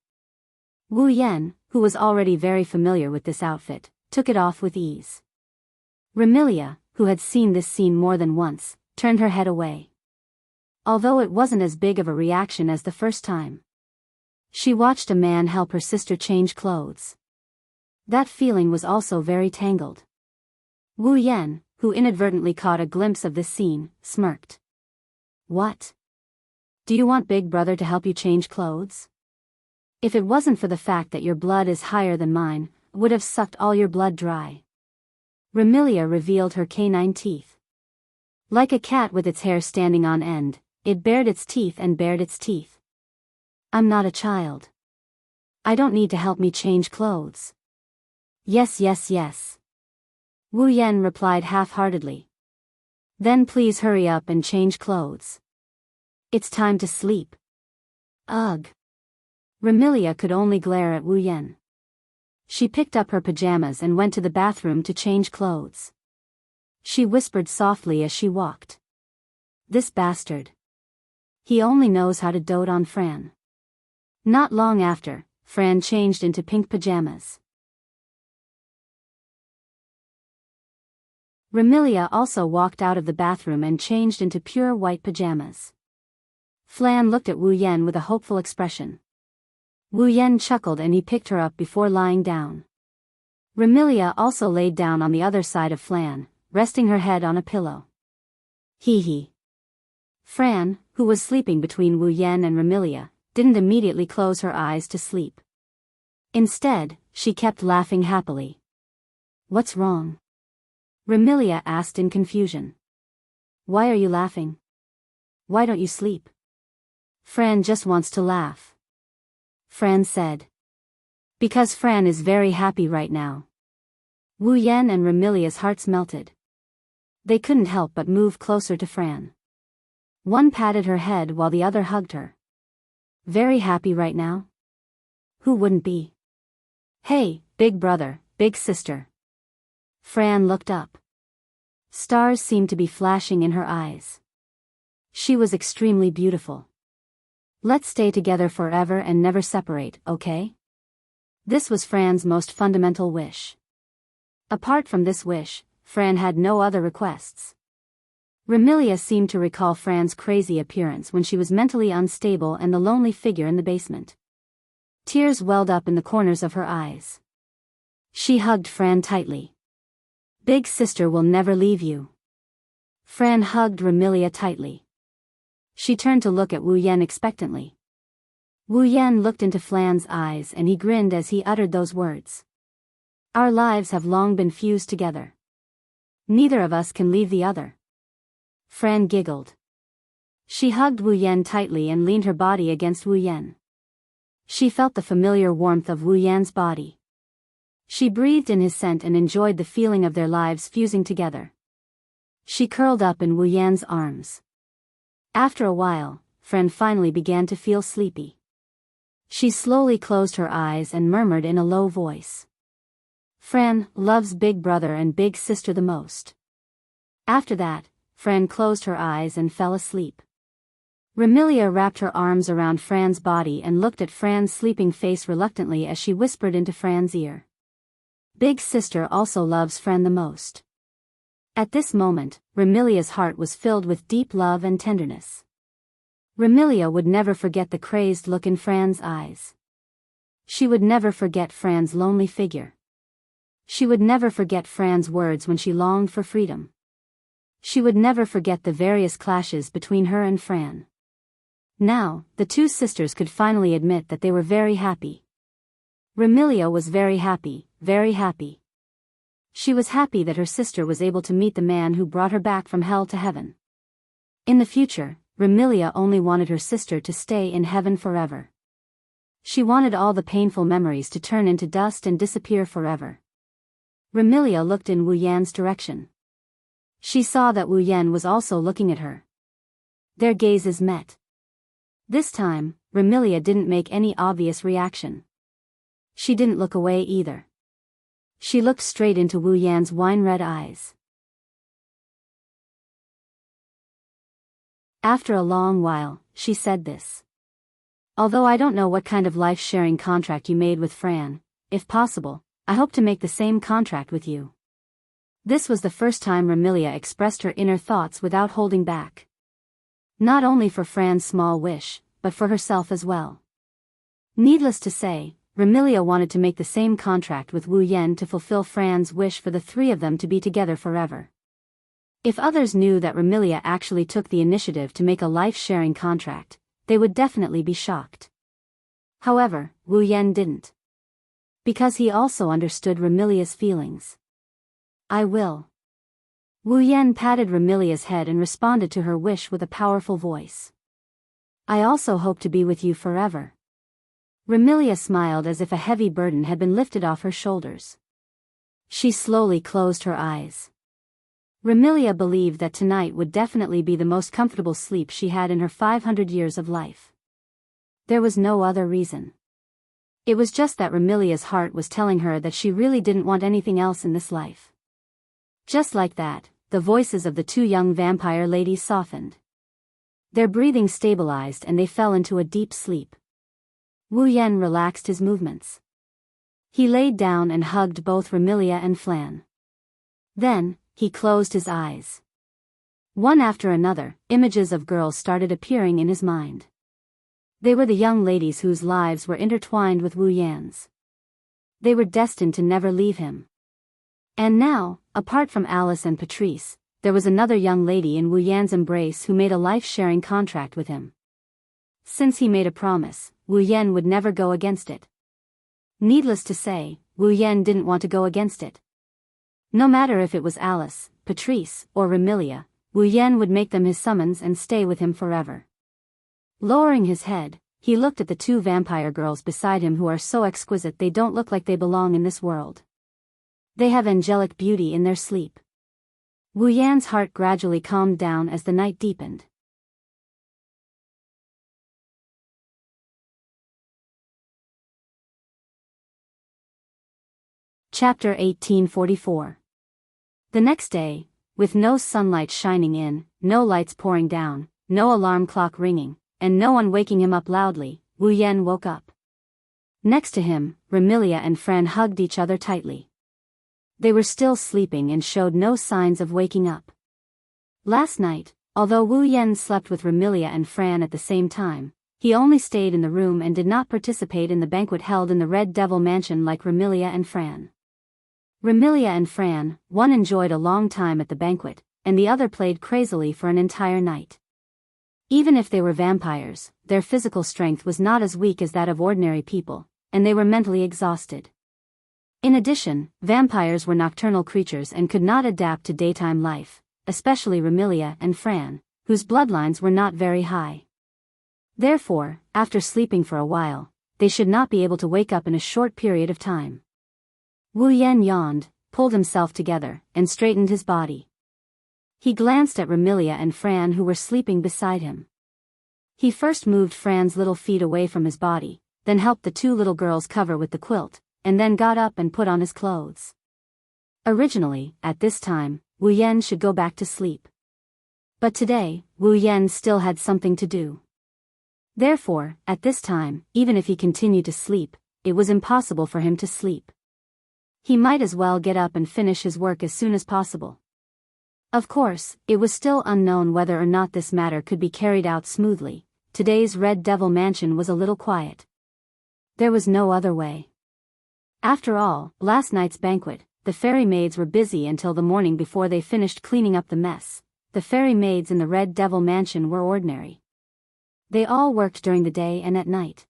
Wu Yan, who was already very familiar with this outfit, took it off with ease. Remilia, who had seen this scene more than once, turned her head away. Although it wasn't as big of a reaction as the first time. She watched a man help her sister change clothes. That feeling was also very tangled. Wu Yan, who inadvertently caught a glimpse of this scene, smirked. What? Do you want Big Brother to help you change clothes? If it wasn't for the fact that your blood is higher than mine, would have sucked all your blood dry. Remilia revealed her canine teeth. Like a cat with its hair standing on end, it bared its teeth and bared its teeth. I'm not a child. I don't need to help me change clothes. Yes, yes, yes. Wu Yan replied half-heartedly. Then please hurry up and change clothes. It's time to sleep. Ugh. Remilia could only glare at Wu Yan. She picked up her pajamas and went to the bathroom to change clothes. She whispered softly as she walked. This bastard. He only knows how to dote on Fran. Not long after, Fran changed into pink pajamas. Remilia also walked out of the bathroom and changed into pure white pajamas. Flan looked at Wu Yan with a hopeful expression. Wu Yan chuckled and he picked her up before lying down. Remilia also laid down on the other side of Flan, resting her head on a pillow. Hee hee. Fran, who was sleeping between Wu Yan and Remilia, didn't immediately close her eyes to sleep. Instead, she kept laughing happily. What's wrong? Remilia asked in confusion. Why are you laughing? Why don't you sleep? Fran just wants to laugh. Fran said. Because Fran is very happy right now. Wu Yan and Remilia's hearts melted. They couldn't help but move closer to Fran. One patted her head while the other hugged her. Very happy right now? Who wouldn't be? Hey, big brother, big sister. Fran looked up. Stars seemed to be flashing in her eyes. She was extremely beautiful. Let's stay together forever and never separate, okay? This was Fran's most fundamental wish. Apart from this wish, Fran had no other requests. Remilia seemed to recall Fran's crazy appearance when she was mentally unstable and the lonely figure in the basement. Tears welled up in the corners of her eyes. She hugged Fran tightly. Big sister will never leave you. Fran hugged Remilia tightly. She turned to look at Wu Yan expectantly. Wu Yan looked into Fran's eyes and he grinned as he uttered those words. Our lives have long been fused together. Neither of us can leave the other. Fran giggled. She hugged Wu Yan tightly and leaned her body against Wu Yan. She felt the familiar warmth of Wu Yan's body. She breathed in his scent and enjoyed the feeling of their lives fusing together. She curled up in Wu Yan's arms. After a while, Fran finally began to feel sleepy. She slowly closed her eyes and murmured in a low voice. Fran loves big brother and big sister the most. After that, Fran closed her eyes and fell asleep. Remilia wrapped her arms around Fran's body and looked at Fran's sleeping face reluctantly as she whispered into Fran's ear. Big sister also loves Fran the most. At this moment, Remilia's heart was filled with deep love and tenderness. Remilia would never forget the crazed look in Fran's eyes. She would never forget Fran's lonely figure. She would never forget Fran's words when she longed for freedom. She would never forget the various clashes between her and Fran. Now, the two sisters could finally admit that they were very happy. Remilia was very happy, very happy. She was happy that her sister was able to meet the man who brought her back from hell to heaven. In the future, Remilia only wanted her sister to stay in heaven forever. She wanted all the painful memories to turn into dust and disappear forever. Remilia looked in Wu Yan's direction. She saw that Wu Yan was also looking at her. Their gazes met. This time, Remilia didn't make any obvious reaction. She didn't look away either. She looked straight into Wu Yan's wine-red eyes. After a long while, she said this. Although I don't know what kind of life-sharing contract you made with Fran, if possible, I hope to make the same contract with you. This was the first time Remilia expressed her inner thoughts without holding back. Not only for Fran's small wish, but for herself as well. Needless to say, Remilia wanted to make the same contract with Wu Yan to fulfill Fran's wish for the three of them to be together forever. If others knew that Remilia actually took the initiative to make a life-sharing contract, they would definitely be shocked. However, Wu Yan didn't. Because he also understood Remilia's feelings. I will. Wu Yan patted Remilia's head and responded to her wish with a powerful voice. I also hope to be with you forever. Remilia smiled as if a heavy burden had been lifted off her shoulders. She slowly closed her eyes. Remilia believed that tonight would definitely be the most comfortable sleep she had in her 500 years of life. There was no other reason. It was just that Remilia's heart was telling her that she really didn't want anything else in this life. Just like that, the voices of the two young vampire ladies softened. Their breathing stabilized and they fell into a deep sleep. Wu Yan relaxed his movements. He laid down and hugged both Remilia and Flan. Then, he closed his eyes. One after another, images of girls started appearing in his mind. They were the young ladies whose lives were intertwined with Wu Yan's. They were destined to never leave him. And now, apart from Alice and Patrice, there was another young lady in Wu Yan's embrace who made a life-sharing contract with him. Since he made a promise, Wu Yan would never go against it. Needless to say, Wu Yan didn't want to go against it. No matter if it was Alice, Patrice, or Remilia, Wu Yan would make them his summons and stay with him forever. Lowering his head, he looked at the two vampire girls beside him who are so exquisite they don't look like they belong in this world. They have angelic beauty in their sleep. Wu Yan's heart gradually calmed down as the night deepened. Chapter 1844. The next day, with no sunlight shining in, no lights pouring down, no alarm clock ringing, and no one waking him up loudly, Wu Yan woke up. Next to him, Remilia and Fran hugged each other tightly. They were still sleeping and showed no signs of waking up. Last night, although Wu Yan slept with Remilia and Fran at the same time, he only stayed in the room and did not participate in the banquet held in the Red Devil Mansion like Remilia and Fran. Remilia and Fran, one enjoyed a long time at the banquet, and the other played crazily for an entire night. Even if they were vampires, their physical strength was not as weak as that of ordinary people, and they were mentally exhausted. In addition, vampires were nocturnal creatures and could not adapt to daytime life, especially Remilia and Fran, whose bloodlines were not very high. Therefore, after sleeping for a while, they should not be able to wake up in a short period of time. Wu Yan yawned, pulled himself together, and straightened his body. He glanced at Remilia and Fran who were sleeping beside him. He first moved Fran's little feet away from his body, then helped the two little girls cover with the quilt, and then got up and put on his clothes. Originally, at this time, Wu Yan should go back to sleep. But today, Wu Yan still had something to do. Therefore, at this time, even if he continued to sleep, it was impossible for him to sleep. He might as well get up and finish his work as soon as possible. Of course, it was still unknown whether or not this matter could be carried out smoothly. Today's Red Devil Mansion was a little quiet. There was no other way. After all, last night's banquet, the fairy maids were busy until the morning before they finished cleaning up the mess. The fairy maids in the Red Devil Mansion were ordinary. They all worked during the day and at night.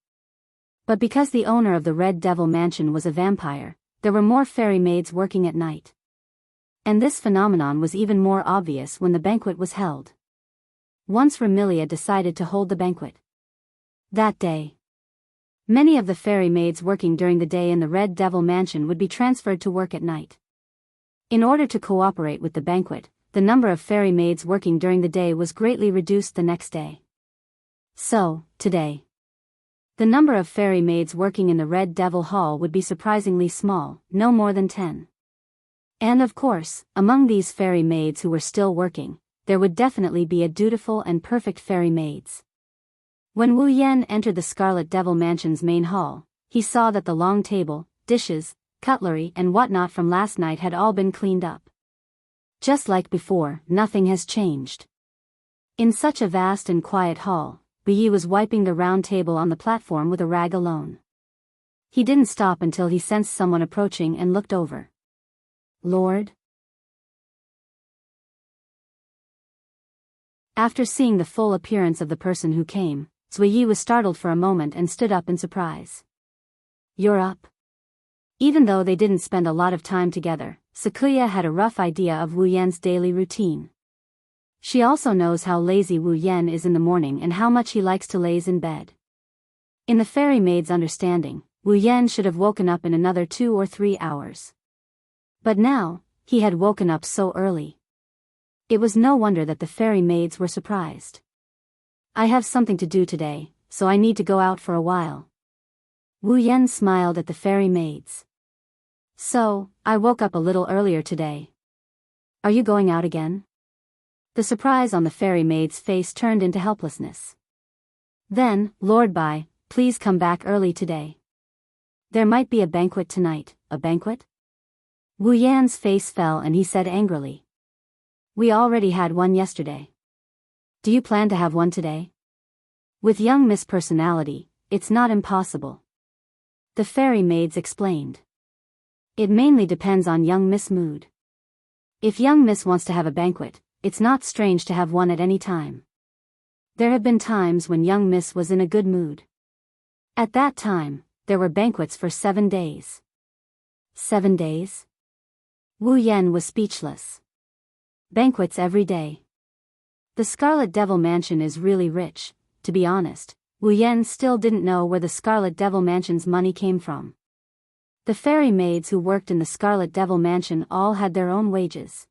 But because the owner of the Red Devil Mansion was a vampire, there were more fairy maids working at night. And this phenomenon was even more obvious when the banquet was held. Once Remilia decided to hold the banquet. That day, many of the fairy maids working during the day in the Red Devil Mansion would be transferred to work at night. In order to cooperate with the banquet, the number of fairy maids working during the day was greatly reduced the next day. So, today, the number of fairy maids working in the Red Devil Hall would be surprisingly small, no more than 10. And of course, among these fairy maids who were still working, there would definitely be a dutiful and perfect fairy maids. When Wu Yan entered the Scarlet Devil Mansion's main hall, he saw that the long table, dishes, cutlery and whatnot from last night had all been cleaned up. Just like before, nothing has changed. In such a vast and quiet hall, Yi was wiping the round table on the platform with a rag alone. He didn't stop until he sensed someone approaching and looked over. Lord? After seeing the full appearance of the person who came, Yi was startled for a moment and stood up in surprise. You're up? Even though they didn't spend a lot of time together, Sakuya had a rough idea of Wu Yan's daily routine. She also knows how lazy Wu Yan is in the morning and how much he likes to laze in bed. In the fairy maid's understanding, Wu Yan should have woken up in another 2 or 3 hours. But now, he had woken up so early. It was no wonder that the fairy maids were surprised. I have something to do today, so I need to go out for a while. Wu Yan smiled at the fairy maids. So, I woke up a little earlier today. Are you going out again? The surprise on the fairy maid's face turned into helplessness. Then, Lord Bai, please come back early today. There might be a banquet tonight. A banquet? Wu Yan's face fell and he said angrily. We already had one yesterday. Do you plan to have one today? With young Miss Personality, it's not impossible. The fairy maids explained. It mainly depends on young Miss' mood. If young Miss wants to have a banquet, it's not strange to have one at any time. There have been times when young Miss was in a good mood. At that time, there were banquets for 7 days. 7 days? Wu Yan was speechless. Banquets every day. The Scarlet Devil Mansion is really rich. To be honest, Wu Yan still didn't know where the Scarlet Devil Mansion's money came from. The fairy maids who worked in the Scarlet Devil Mansion all had their own wages.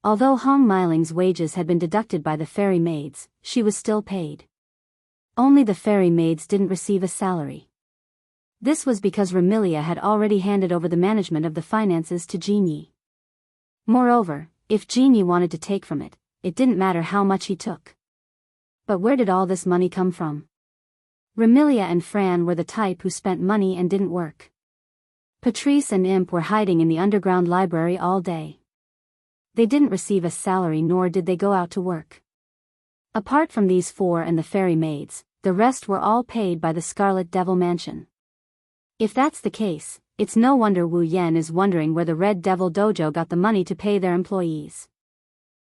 Although Hong Miling's wages had been deducted by the fairy maids, she was still paid. Only the fairy maids didn't receive a salary. This was because Remilia had already handed over the management of the finances to Genie. Moreover, if Genie wanted to take from it, it didn't matter how much he took. But where did all this money come from? Remilia and Fran were the type who spent money and didn't work. Patrice and Imp were hiding in the underground library all day. They didn't receive a salary nor did they go out to work. Apart from these four and the fairy maids, the rest were all paid by the Scarlet Devil Mansion. If that's the case, it's no wonder Wu Yan is wondering where the Red Devil Dojo got the money to pay their employees.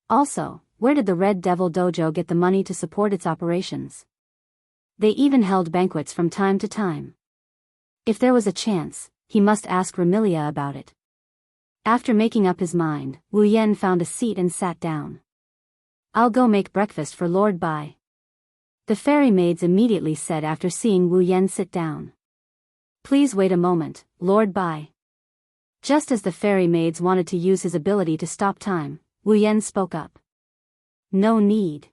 Also, where did the Red Devil Dojo get the money to support its operations? They even held banquets from time to time. If there was a chance, he must ask Remilia about it. After making up his mind, Wu Yan found a seat and sat down. "I'll go make breakfast for Lord Bai," the fairy maids immediately said after seeing Wu Yan sit down. "Please wait a moment, Lord Bai." Just as the fairy maids wanted to use his ability to stop time, Wu Yan spoke up. "No need."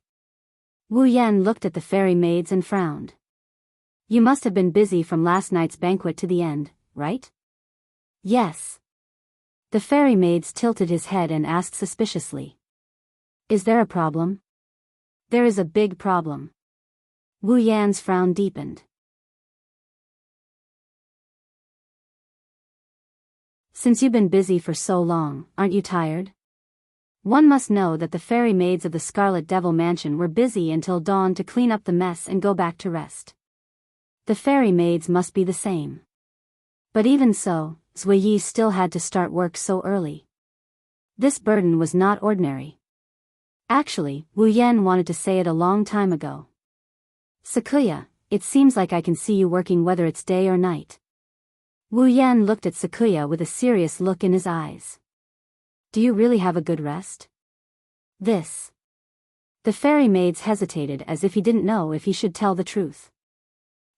Wu Yan looked at the fairy maids and frowned. "You must have been busy from last night's banquet to the end, right?" "Yes." The fairy maids tilted his head and asked suspiciously. "Is there a problem?" "There is a big problem." Wu Yan's frown deepened. "Since you've been busy for so long, aren't you tired?" One must know that the fairy maids of the Scarlet Devil Mansion were busy until dawn to clean up the mess and go back to rest. The fairy maids must be the same. But even so, Zuiyi still had to start work so early. This burden was not ordinary. Actually, Wu Yan wanted to say it a long time ago. "Sakuya, it seems like I can see you working whether it's day or night." Wu Yan looked at Sakuya with a serious look in his eyes. "Do you really have a good rest?" "This." The fairy maids hesitated as if he didn't know if he should tell the truth.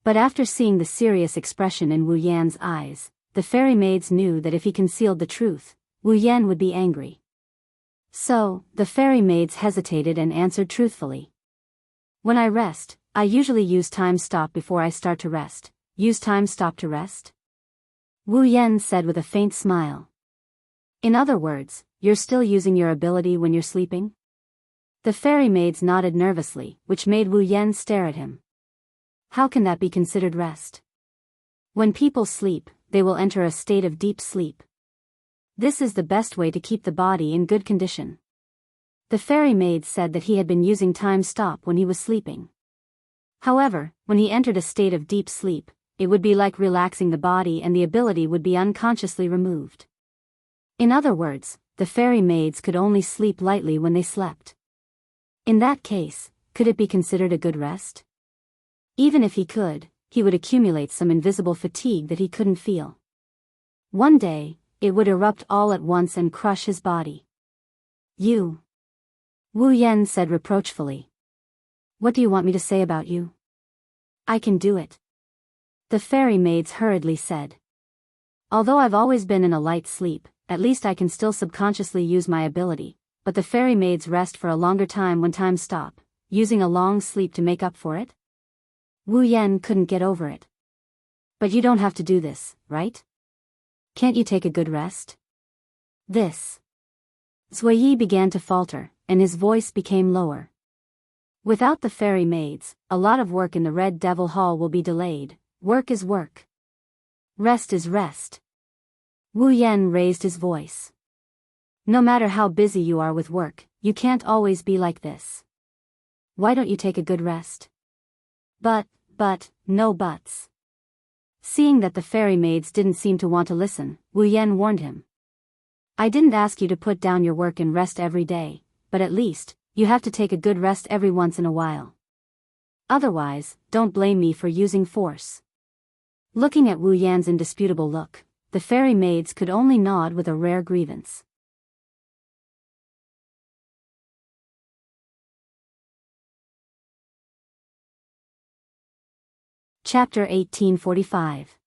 But after seeing the serious expression in Wu Yan's eyes, the fairy maids knew that if he concealed the truth, Wu Yan would be angry. So, the fairy maids hesitated and answered truthfully. "When I rest, I usually use time stop before I start to rest." "Use time stop to rest?" Wu Yan said with a faint smile. "In other words, you're still using your ability when you're sleeping?" The fairy maids nodded nervously, which made Wu Yan stare at him. "How can that be considered rest?" "When people sleep, they will enter a state of deep sleep. This is the best way to keep the body in good condition." The fairy maid said that he had been using time stop when he was sleeping. However, when he entered a state of deep sleep, it would be like relaxing the body and the ability would be unconsciously removed. In other words, the fairy maids could only sleep lightly when they slept. In that case, could it be considered a good rest? Even if he could, he would accumulate some invisible fatigue that he couldn't feel. One day, it would erupt all at once and crush his body. "You," Wu Yan said reproachfully. "What do you want me to say about you?" "I can do it," the fairy maids hurriedly said. "Although I've always been in a light sleep, at least I can still subconsciously use my ability," but the fairy maids rest for a longer time when time stop, using a long sleep to make up for it? Wu Yan couldn't get over it. "But you don't have to do this, right? Can't you take a good rest?" "This." Zuiyi began to falter, and his voice became lower. "Without the fairy maids, a lot of work in the Red Devil Hall will be delayed. Work is work. Rest is rest." Wu Yan raised his voice. "No matter how busy you are with work, you can't always be like this. Why don't you take a good rest?" But, no buts." Seeing that the fairy maids didn't seem to want to listen, Wu Yan warned him. "I didn't ask you to put down your work and rest every day, but at least, you have to take a good rest every once in a while. Otherwise, don't blame me for using force." Looking at Wu Yan's indisputable look, the fairy maids could only nod with a rare grievance. Chapter 1845.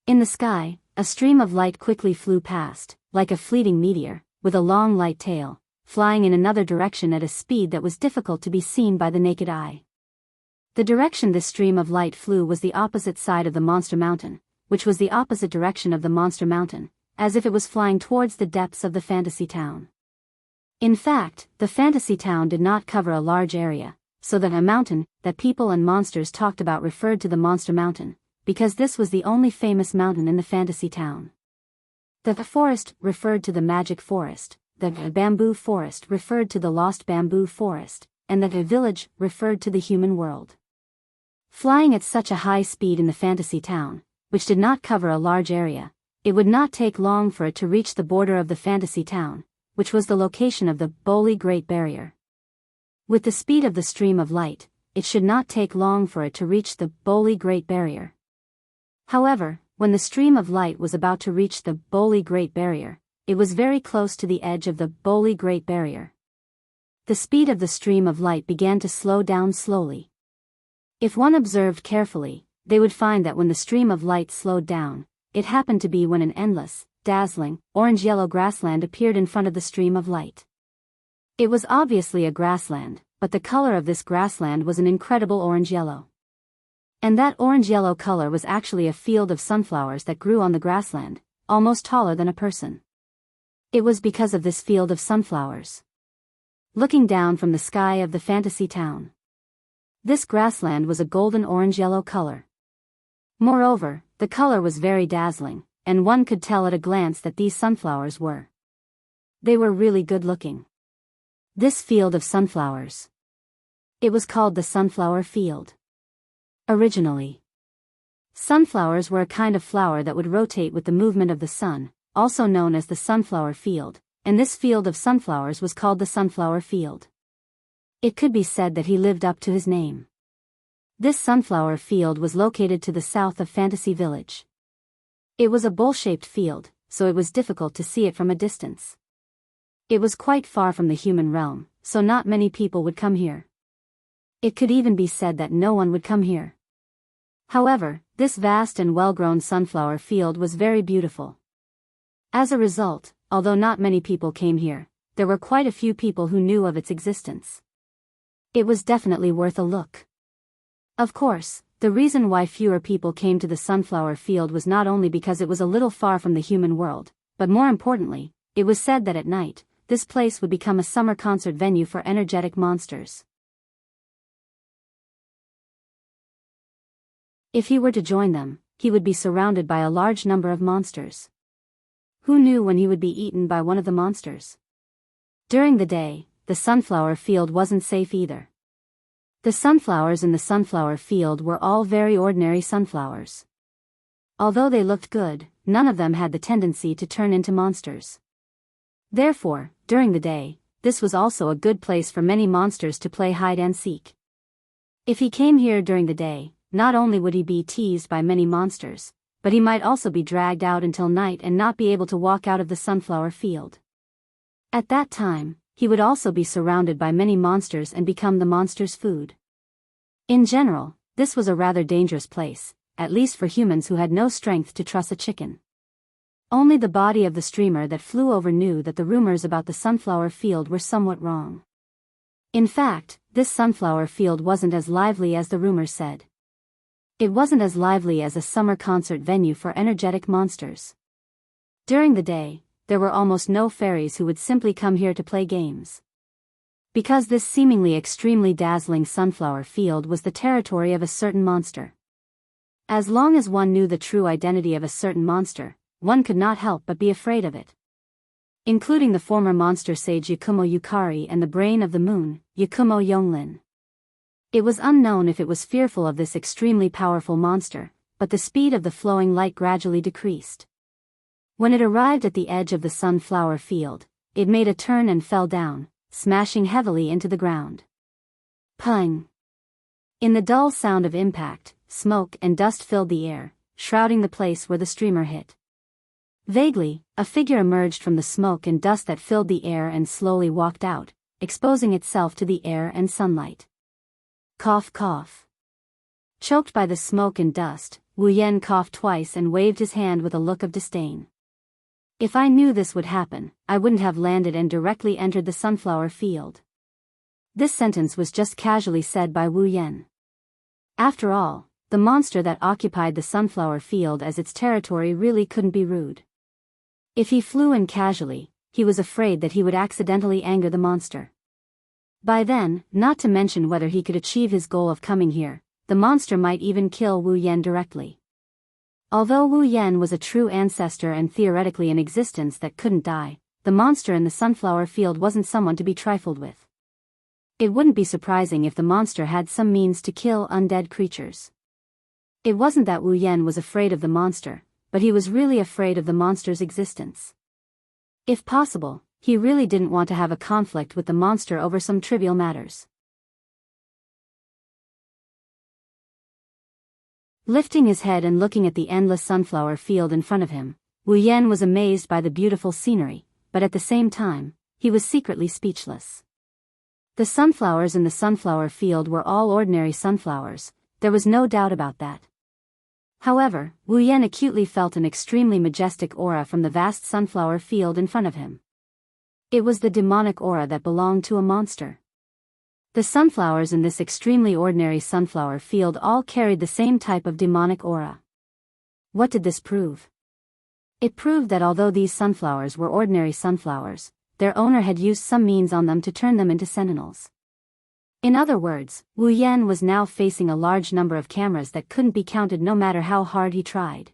In the sky, a stream of light quickly flew past, like a fleeting meteor, with a long light tail, flying in another direction at a speed that was difficult to be seen by the naked eye. The direction this stream of light flew was the opposite side of the monster mountain, which was the opposite direction of the monster mountain, as if it was flying towards the depths of the fantasy town. In fact, the fantasy town did not cover a large area, so that a mountain that people and monsters talked about referred to the monster mountain, because this was the only famous mountain in the fantasy town. The forest referred to the magic forest, the bamboo forest referred to the lost bamboo forest, and the village referred to the human world. Flying at such a high speed in the fantasy town, which did not cover a large area, it would not take long for it to reach the border of the fantasy town, which was the location of the Holy Great Barrier. With the speed of the stream of light, it should not take long for it to reach the Holy Great Barrier. However, when the stream of light was about to reach the Holy Great Barrier, it was very close to the edge of the Holy Great Barrier. The speed of the stream of light began to slow down slowly. If one observed carefully, they would find that when the stream of light slowed down, it happened to be when an endless, dazzling, orange-yellow grassland appeared in front of the stream of light. It was obviously a grassland, but the color of this grassland was an incredible orange-yellow. And that orange-yellow color was actually a field of sunflowers that grew on the grassland, almost taller than a person. It was because of this field of sunflowers. Looking down from the sky of the fantasy town, this grassland was a golden orange-yellow color. Moreover, the color was very dazzling, and one could tell at a glance that these sunflowers were. They were really good-looking. This field of sunflowers. It was called the sunflower field. Originally, sunflowers were a kind of flower that would rotate with the movement of the sun, also known as the sunflower field, and this field of sunflowers was called the sunflower field. It could be said that he lived up to his name. This sunflower field was located to the south of Fantasy Village. It was a bowl-shaped field, so it was difficult to see it from a distance. It was quite far from the human realm, so not many people would come here. It could even be said that no one would come here. However, this vast and well-grown sunflower field was very beautiful. As a result, although not many people came here, there were quite a few people who knew of its existence. It was definitely worth a look. Of course, the reason why fewer people came to the sunflower field was not only because it was a little far from the human world, but more importantly, it was said that at night, this place would become a summer concert venue for energetic monsters. If he were to join them, he would be surrounded by a large number of monsters. Who knew when he would be eaten by one of the monsters? During the day, the sunflower field wasn't safe either. The sunflowers in the sunflower field were all very ordinary sunflowers. Although they looked good, none of them had the tendency to turn into monsters. Therefore, during the day, this was also a good place for many monsters to play hide and seek. If he came here during the day, not only would he be teased by many monsters, but he might also be dragged out until night and not be able to walk out of the sunflower field. At that time, he would also be surrounded by many monsters and become the monsters' food. In general, this was a rather dangerous place, at least for humans who had no strength to truss a chicken. Only the body of the streamer that flew over knew that the rumors about the sunflower field were somewhat wrong. In fact, this sunflower field wasn't as lively as the rumors said. It wasn't as lively as a summer concert venue for energetic monsters. During the day, there were almost no fairies who would simply come here to play games. Because this seemingly extremely dazzling sunflower field was the territory of a certain monster. As long as one knew the true identity of a certain monster, one could not help but be afraid of it. Including the former monster sage Yakumo Yukari and the brain of the moon, Yakumo Yonglin. It was unknown if it was fearful of this extremely powerful monster, but the speed of the flowing light gradually decreased. When it arrived at the edge of the sunflower field, it made a turn and fell down, smashing heavily into the ground. Pung! In the dull sound of impact, smoke and dust filled the air, shrouding the place where the streamer hit. Vaguely, a figure emerged from the smoke and dust that filled the air and slowly walked out, exposing itself to the air and sunlight. Cough cough. Choked by the smoke and dust, Wu Yen coughed twice and waved his hand with a look of disdain. If I knew this would happen, I wouldn't have landed and directly entered the sunflower field. This sentence was just casually said by Wu Yan. After all, the monster that occupied the sunflower field as its territory really couldn't be rude. If he flew in casually, he was afraid that he would accidentally anger the monster. By then, not to mention whether he could achieve his goal of coming here, the monster might even kill Wu Yan directly. Although Wu Yan was a true ancestor and theoretically an existence that couldn't die, the monster in the sunflower field wasn't someone to be trifled with. It wouldn't be surprising if the monster had some means to kill undead creatures. It wasn't that Wu Yan was afraid of the monster, but he was really afraid of the monster's existence. If possible, he really didn't want to have a conflict with the monster over some trivial matters. Lifting his head and looking at the endless sunflower field in front of him, Wu Yan was amazed by the beautiful scenery, but at the same time, he was secretly speechless. The sunflowers in the sunflower field were all ordinary sunflowers, there was no doubt about that. However, Wu Yan acutely felt an extremely majestic aura from the vast sunflower field in front of him. It was the demonic aura that belonged to a monster. The sunflowers in this extremely ordinary sunflower field all carried the same type of demonic aura. What did this prove? It proved that although these sunflowers were ordinary sunflowers, their owner had used some means on them to turn them into sentinels. In other words, Wu Yan was now facing a large number of cameras that couldn't be counted no matter how hard he tried.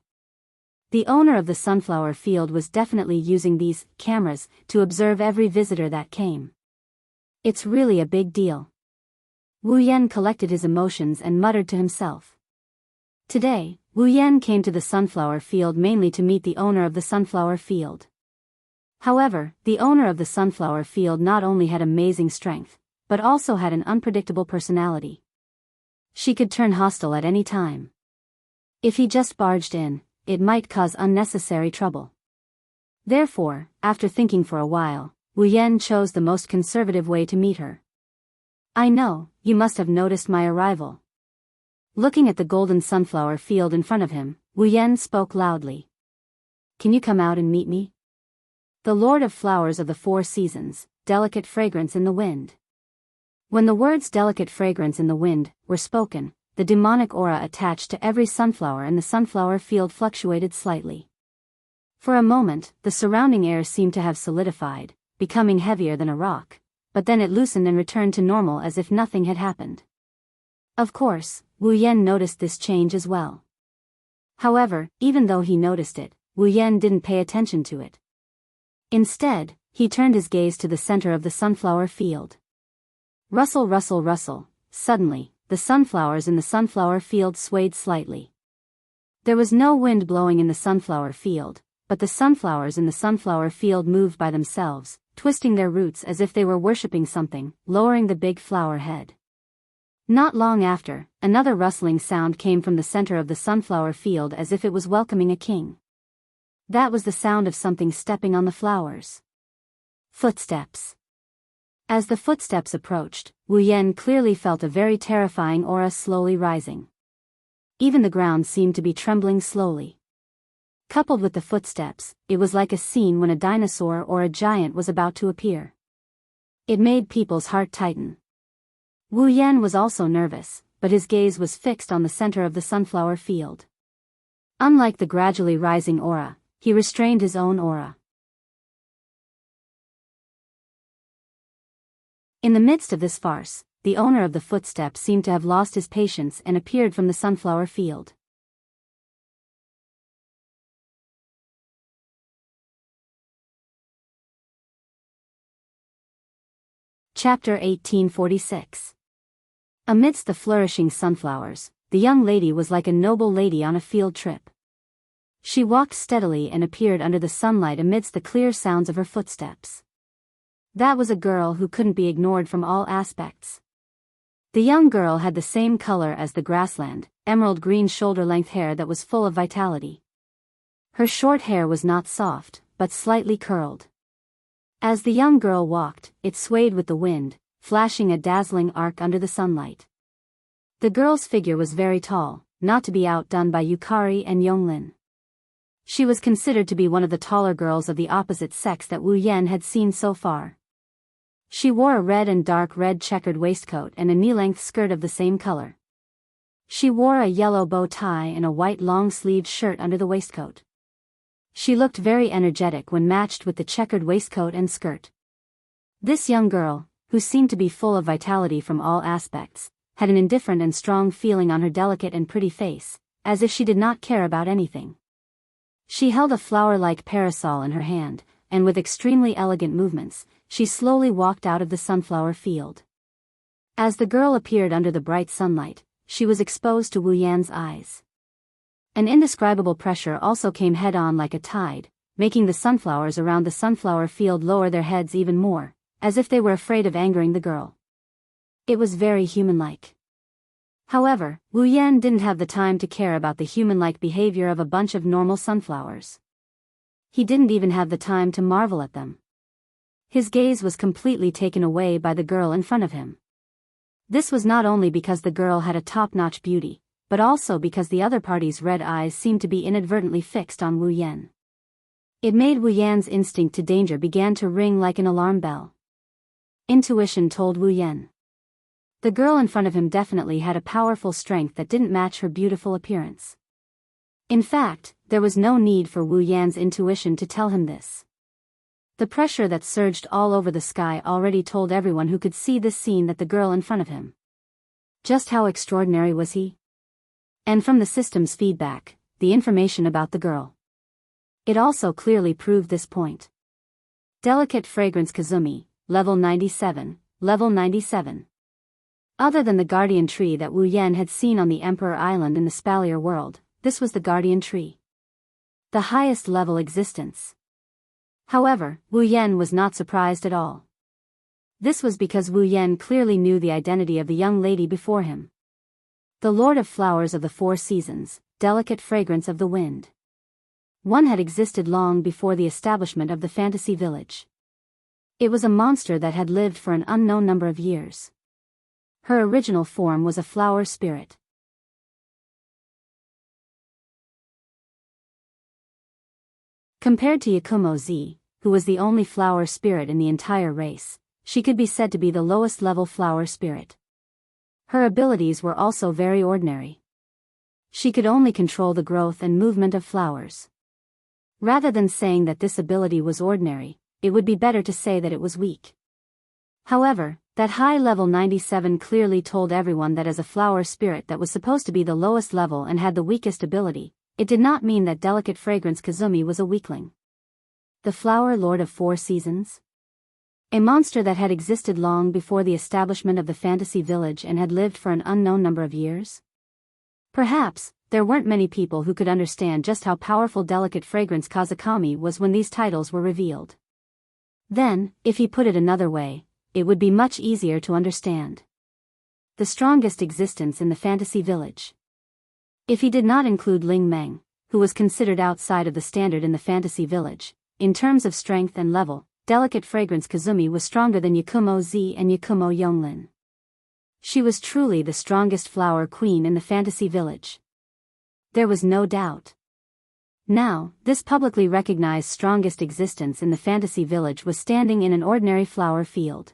The owner of the sunflower field was definitely using these cameras to observe every visitor that came. It's really a big deal. Wu Yan collected his emotions and muttered to himself. Today, Wu Yan came to the sunflower field mainly to meet the owner of the sunflower field. However, the owner of the sunflower field not only had amazing strength, but also had an unpredictable personality. She could turn hostile at any time. If he just barged in, it might cause unnecessary trouble. Therefore, after thinking for a while, Wu Yan chose the most conservative way to meet her. I know, you must have noticed my arrival. Looking at the golden sunflower field in front of him, Wu Yan spoke loudly. Can you come out and meet me? The Lord of Flowers of the Four Seasons, delicate fragrance in the wind. When the words delicate fragrance in the wind were spoken, the demonic aura attached to every sunflower in the sunflower field fluctuated slightly. For a moment, the surrounding air seemed to have solidified, becoming heavier than a rock, but then it loosened and returned to normal as if nothing had happened. Of course, Wu Yan noticed this change as well. However, even though he noticed it, Wu Yan didn't pay attention to it. Instead, he turned his gaze to the center of the sunflower field. Rustle, rustle, rustle. Suddenly, the sunflowers in the sunflower field swayed slightly. There was no wind blowing in the sunflower field, but the sunflowers in the sunflower field moved by themselves, twisting their roots as if they were worshipping something, lowering the big flower head. Not long after, another rustling sound came from the center of the sunflower field as if it was welcoming a king. That was the sound of something stepping on the flowers. Footsteps. As the footsteps approached, Wu Yan clearly felt a very terrifying aura slowly rising. Even the ground seemed to be trembling slowly. Coupled with the footsteps, it was like a scene when a dinosaur or a giant was about to appear. It made people's heart tighten. Wu Yan was also nervous, but his gaze was fixed on the center of the sunflower field. Unlike the gradually rising aura, he restrained his own aura. In the midst of this farce, the owner of the footsteps seemed to have lost his patience and appeared from the sunflower field. Chapter 1846. Amidst the flourishing sunflowers, the young lady was like a noble lady on a field trip. She walked steadily and appeared under the sunlight amidst the clear sounds of her footsteps. That was a girl who couldn't be ignored from all aspects. The young girl had the same color as the grassland, emerald green shoulder-length hair that was full of vitality. Her short hair was not soft, but slightly curled. As the young girl walked, it swayed with the wind, flashing a dazzling arc under the sunlight. The girl's figure was very tall, not to be outdone by Yukari and Yonglin. She was considered to be one of the taller girls of the opposite sex that Wu Yan had seen so far. She wore a red and dark red checkered waistcoat and a knee-length skirt of the same color. She wore a yellow bow tie and a white long-sleeved shirt under the waistcoat. She looked very energetic when matched with the checkered waistcoat and skirt. This young girl, who seemed to be full of vitality from all aspects, had an indifferent and strong feeling on her delicate and pretty face, as if she did not care about anything. She held a flower-like parasol in her hand, and with extremely elegant movements, she slowly walked out of the sunflower field. As the girl appeared under the bright sunlight, she was exposed to Wu Yan's eyes. An indescribable pressure also came head-on like a tide, making the sunflowers around the sunflower field lower their heads even more, as if they were afraid of angering the girl. It was very human-like. However, Wu Yan didn't have the time to care about the human-like behavior of a bunch of normal sunflowers. He didn't even have the time to marvel at them. His gaze was completely taken away by the girl in front of him. This was not only because the girl had a top-notch beauty, but also because the other party's red eyes seemed to be inadvertently fixed on Wu Yan. It made Wu Yan's instinct to danger began to ring like an alarm bell. Intuition told Wu Yan. The girl in front of him definitely had a powerful strength that didn't match her beautiful appearance. In fact, there was no need for Wu Yan's intuition to tell him this. The pressure that surged all over the sky already told everyone who could see this scene that the girl in front of him. Just how extraordinary was he? And from the system's feedback, the information about the girl. It also clearly proved this point. Delicate Fragrance Kazumi, Level 97, Level 97. Other than the guardian tree that Wu Yan had seen on the Emperor Island in the Spalier world, this was the guardian tree. The highest level existence. However, Wu Yan was not surprised at all. This was because Wu Yan clearly knew the identity of the young lady before him. The Lord of Flowers of the Four Seasons, Delicate Fragrance of the Wind. One had existed long before the establishment of the fantasy village. It was a monster that had lived for an unknown number of years. Her original form was a flower spirit. Compared to Yakumo Z, who was the only flower spirit in the entire race, she could be said to be the lowest level flower spirit. Her abilities were also very ordinary. She could only control the growth and movement of flowers. Rather than saying that this ability was ordinary, it would be better to say that it was weak. However, that high level 97 clearly told everyone that as a flower spirit that was supposed to be the lowest level and had the weakest ability, it did not mean that Delicate Fragrance Kazumi was a weakling. The Flower Lord of Four Seasons? A monster that had existed long before the establishment of the fantasy village and had lived for an unknown number of years? Perhaps, there weren't many people who could understand just how powerful Delicate Fragrance Kazakami was when these titles were revealed. Then, if he put it another way, it would be much easier to understand. The strongest existence in the fantasy village. If he did not include Ling Meng, who was considered outside of the standard in the fantasy village, in terms of strength and level, Delicate Fragrance Kazumi was stronger than Yakumo Z and Yakumo Yonglin. She was truly the strongest flower queen in the fantasy village. There was no doubt. Now, this publicly recognized strongest existence in the fantasy village was standing in an ordinary flower field.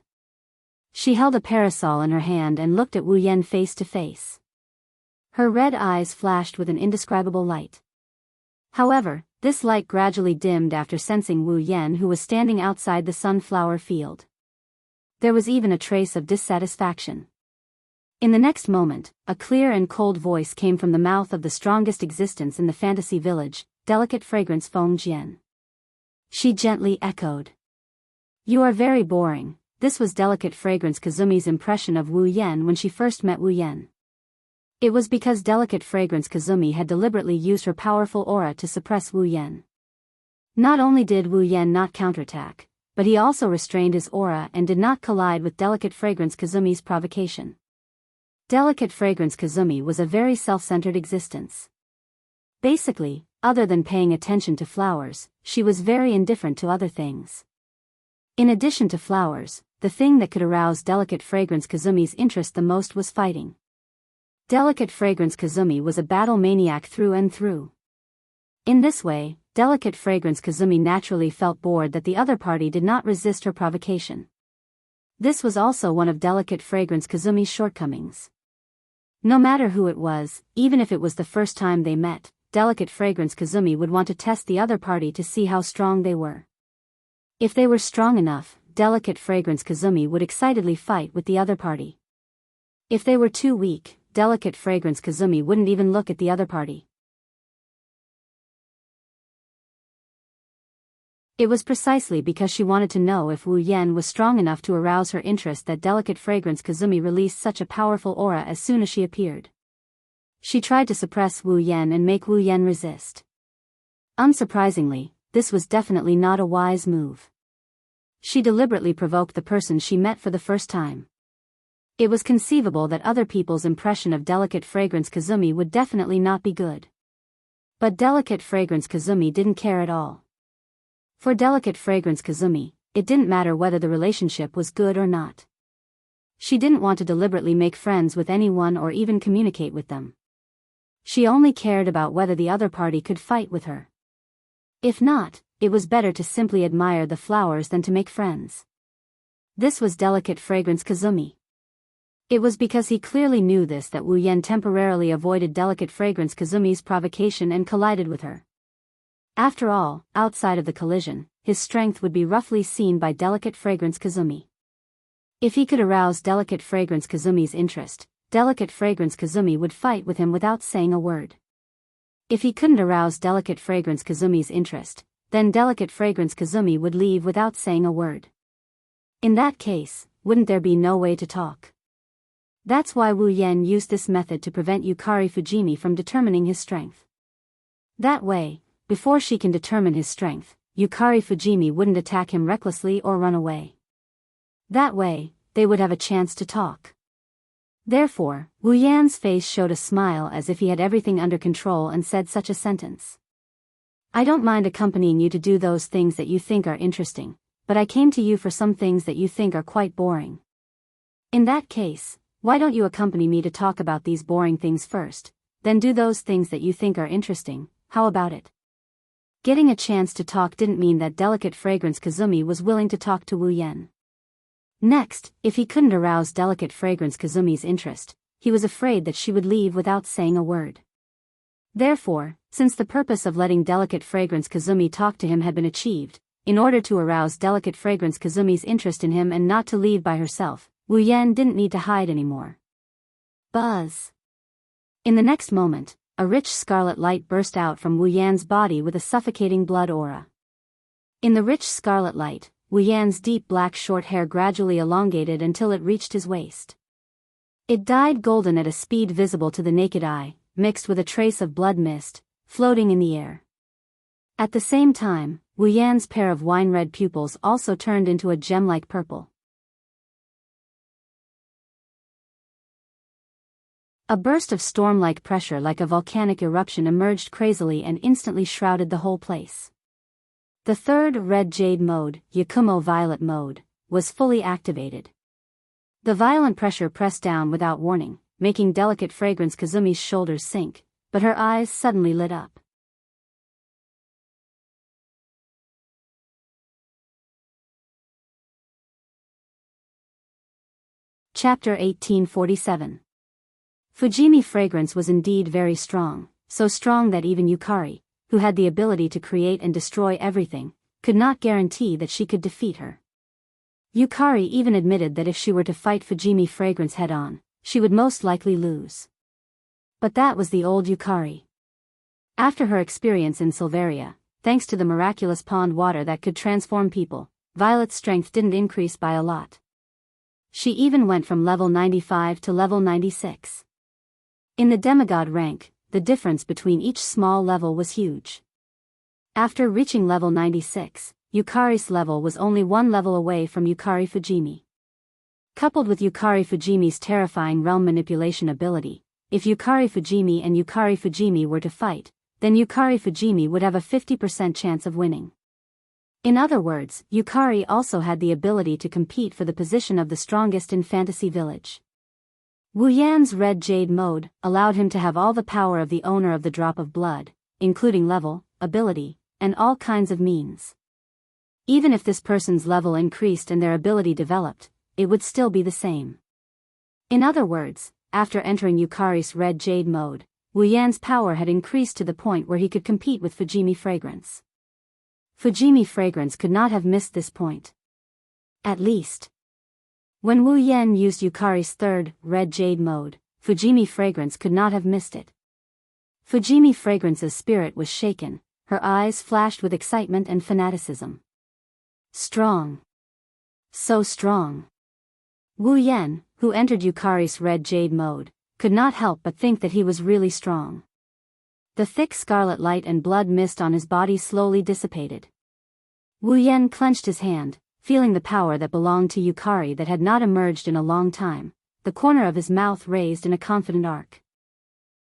She held a parasol in her hand and looked at Wu Yan face to face. Her red eyes flashed with an indescribable light. However, this light gradually dimmed after sensing Wu Yan, who was standing outside the sunflower field. There was even a trace of dissatisfaction. In the next moment, a clear and cold voice came from the mouth of the strongest existence in the fantasy village, Delicate Fragrance Feng Jian. She gently echoed. "You are very boring." This was Delicate Fragrance Kazumi's impression of Wu Yan when she first met Wu Yan. It was because Delicate Fragrance Kazumi had deliberately used her powerful aura to suppress Wu Yan. Not only did Wu Yan not counterattack, but he also restrained his aura and did not collide with Delicate Fragrance Kazumi's provocation. Delicate Fragrance Kazumi was a very self-centered existence. Basically, other than paying attention to flowers, she was very indifferent to other things. In addition to flowers, the thing that could arouse Delicate Fragrance Kazumi's interest the most was fighting. Delicate Fragrance Kazumi was a battle maniac through and through. In this way, delicate fragrance Kazumi naturally felt bored that the other party did not resist her provocation. This was also one of delicate fragrance Kazumi's shortcomings. No matter who it was, even if it was the first time they met, delicate fragrance Kazumi would want to test the other party to see how strong they were. If they were strong enough, delicate fragrance Kazumi would excitedly fight with the other party. If they were too weak, delicate fragrance Kazumi wouldn't even look at the other party. It was precisely because she wanted to know if Wu Yan was strong enough to arouse her interest that delicate fragrance Kazumi released such a powerful aura as soon as she appeared. She tried to suppress Wu Yan and make Wu Yan resist. Unsurprisingly, this was definitely not a wise move. She deliberately provoked the person she met for the first time. It was conceivable that other people's impression of delicate fragrance Kazumi would definitely not be good. But delicate fragrance Kazumi didn't care at all. For delicate fragrance Kazumi, it didn't matter whether the relationship was good or not. She didn't want to deliberately make friends with anyone or even communicate with them. She only cared about whether the other party could fight with her. If not, it was better to simply admire the flowers than to make friends. This was delicate fragrance Kazumi. It was because he clearly knew this that Wu Yan temporarily avoided delicate fragrance Kazumi's provocation and collided with her. After all, outside of the collision, his strength would be roughly seen by delicate fragrance Kazumi. If he could arouse delicate fragrance Kazumi's interest, delicate fragrance Kazumi would fight with him without saying a word. If he couldn't arouse delicate fragrance Kazumi's interest, then delicate fragrance Kazumi would leave without saying a word. In that case, wouldn't there be no way to talk? That's why Wu Yan used this method to prevent Yukari Fujimi from determining his strength. That way, before she can determine his strength, Yukari Fujimi wouldn't attack him recklessly or run away. That way, they would have a chance to talk. Therefore, Wu Yan's face showed a smile as if he had everything under control and said such a sentence. I don't mind accompanying you to do those things that you think are interesting, but I came to you for some things that you think are quite boring. In that case, why don't you accompany me to talk about these boring things first, then do those things that you think are interesting? How about it? Getting a chance to talk didn't mean that delicate fragrance Kazumi was willing to talk to Wu Yan. Next, if he couldn't arouse delicate fragrance Kazumi's interest, he was afraid that she would leave without saying a word. Therefore, since the purpose of letting delicate fragrance Kazumi talk to him had been achieved, in order to arouse delicate fragrance Kazumi's interest in him and not to leave by herself, Wu Yan didn't need to hide anymore. Buzz! In the next moment, a rich scarlet light burst out from Wu Yan's body with a suffocating blood aura. In the rich scarlet light, Wu Yan's deep black short hair gradually elongated until it reached his waist. It dyed golden at a speed visible to the naked eye, mixed with a trace of blood mist, floating in the air. At the same time, Wu Yan's pair of wine-red pupils also turned into a gem-like purple. A burst of storm-like pressure like a volcanic eruption emerged crazily and instantly shrouded the whole place. The third red jade mode, Yakumo violet mode, was fully activated. The violent pressure pressed down without warning, making delicate fragrance Kazumi's shoulders sink, but her eyes suddenly lit up. Chapter 1847. Fujimi fragrance was indeed very strong, so strong that even Yukari, who had the ability to create and destroy everything, could not guarantee that she could defeat her. Yukari even admitted that if she were to fight Fujimi fragrance head-on, she would most likely lose. But that was the old Yukari. After her experience in Silveria, thanks to the miraculous pond water that could transform people, Violet's strength didn't increase by a lot. She even went from level 95 to level 96. In the demigod rank, the difference between each small level was huge. After reaching level 96, Yukari's level was only one level away from Yukari Fujimi. Coupled with Yukari Fujimi's terrifying realm manipulation ability, if Yukari Fujimi and Yukari Fujimi were to fight, then Yukari Fujimi would have a 50% chance of winning. In other words, Yukari also had the ability to compete for the position of the strongest in Fantasy Village. Wu Yan's red jade mode allowed him to have all the power of the owner of the drop of blood, including level, ability, and all kinds of means. Even if this person's level increased and their ability developed, it would still be the same. In other words, after entering Yukari's red jade mode, Wu Yan's power had increased to the point where he could compete with Fujimi Fragrance. Fujimi Fragrance could not have missed this point. At least. When Wu Yan used Yukari's third, red jade mode, Fujimi Fragrance could not have missed it. Fujimi Fragrance's spirit was shaken, her eyes flashed with excitement and fanaticism. Strong. So strong. Wu Yan, who entered Yukari's red jade mode, could not help but think that he was really strong. The thick scarlet light and blood mist on his body slowly dissipated. Wu Yan clenched his hand, feeling the power that belonged to Yukari that had not emerged in a long time, the corner of his mouth raised in a confident arc.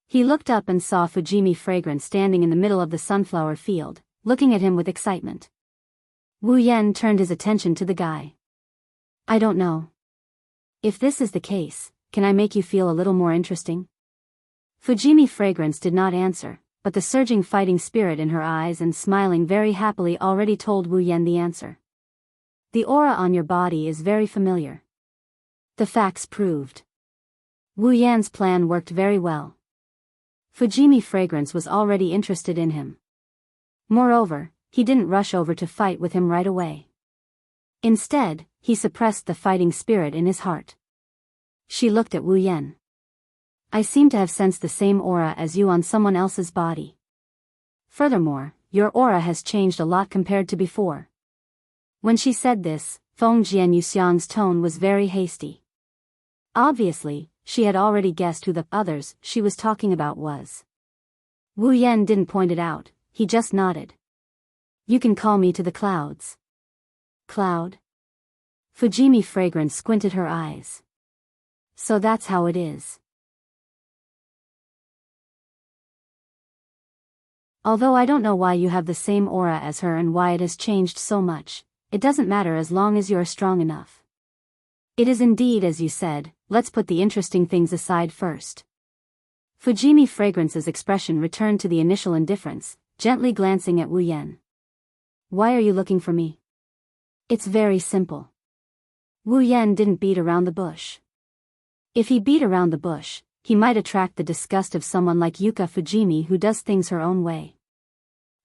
He looked up and saw Fujimi Fragrance standing in the middle of the sunflower field, looking at him with excitement. Wu Yan turned his attention to the guy. I don't know. If this is the case, can I make you feel a little more interesting? Fujimi Fragrance did not answer, but the surging fighting spirit in her eyes and smiling very happily already told Wu Yan the answer. The aura on your body is very familiar. The facts proved. Wu Yan's plan worked very well. Fujimi Fragrance was already interested in him. Moreover, he didn't rush over to fight with him right away. Instead, he suppressed the fighting spirit in his heart. She looked at Wu Yan. I seem to have sensed the same aura as you on someone else's body. Furthermore, your aura has changed a lot compared to before. When she said this, Feng Jian Yuxiang's tone was very hasty. Obviously, she had already guessed who the others she was talking about was. Wu Yan didn't point it out, he just nodded. You can call me to the clouds. Cloud? Fujimi Fragrance squinted her eyes. So that's how it is. Although I don't know why you have the same aura as her and why it has changed so much, it doesn't matter as long as you are strong enough. It is indeed as you said, let's put the interesting things aside first. Fujimi Fragrance's expression returned to the initial indifference, gently glancing at Wu Yan. Why are you looking for me? It's very simple. Wu Yan didn't beat around the bush. If he beat around the bush, he might attract the disgust of someone like Yuka Fujimi who does things her own way.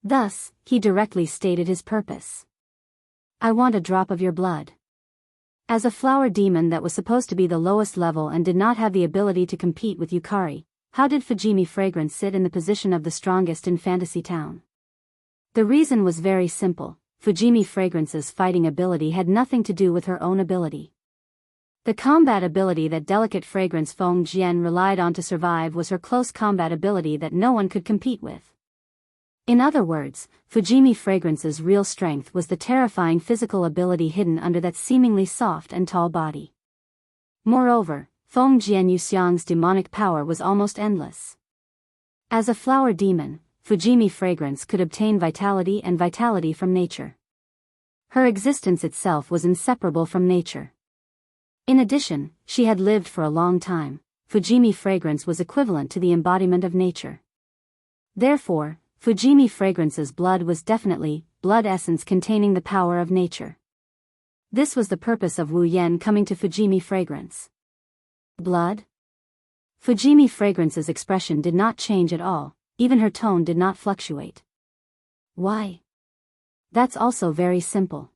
Thus, he directly stated his purpose. I want a drop of your blood. As a flower demon that was supposed to be the lowest level and did not have the ability to compete with Yukari, how did Fujimi Fragrance sit in the position of the strongest in Fantasy Town? The reason was very simple. Fujimi Fragrance's fighting ability had nothing to do with her own ability. The combat ability that delicate fragrance Feng Jian relied on to survive was her close combat ability that no one could compete with. In other words, Fujimi Fragrance's real strength was the terrifying physical ability hidden under that seemingly soft and tall body. Moreover, Feng Jian Yuxiang's demonic power was almost endless. As a flower demon, Fujimi Fragrance could obtain vitality and vitality from nature. Her existence itself was inseparable from nature. In addition, she had lived for a long time. Fujimi Fragrance was equivalent to the embodiment of nature. Therefore, Fujimi Fragrance's blood was definitely blood essence containing the power of nature. This was the purpose of Wu Yan coming to Fujimi Fragrance. Blood? Fujimi Fragrance's expression did not change at all, even her tone did not fluctuate. Why? That's also very simple.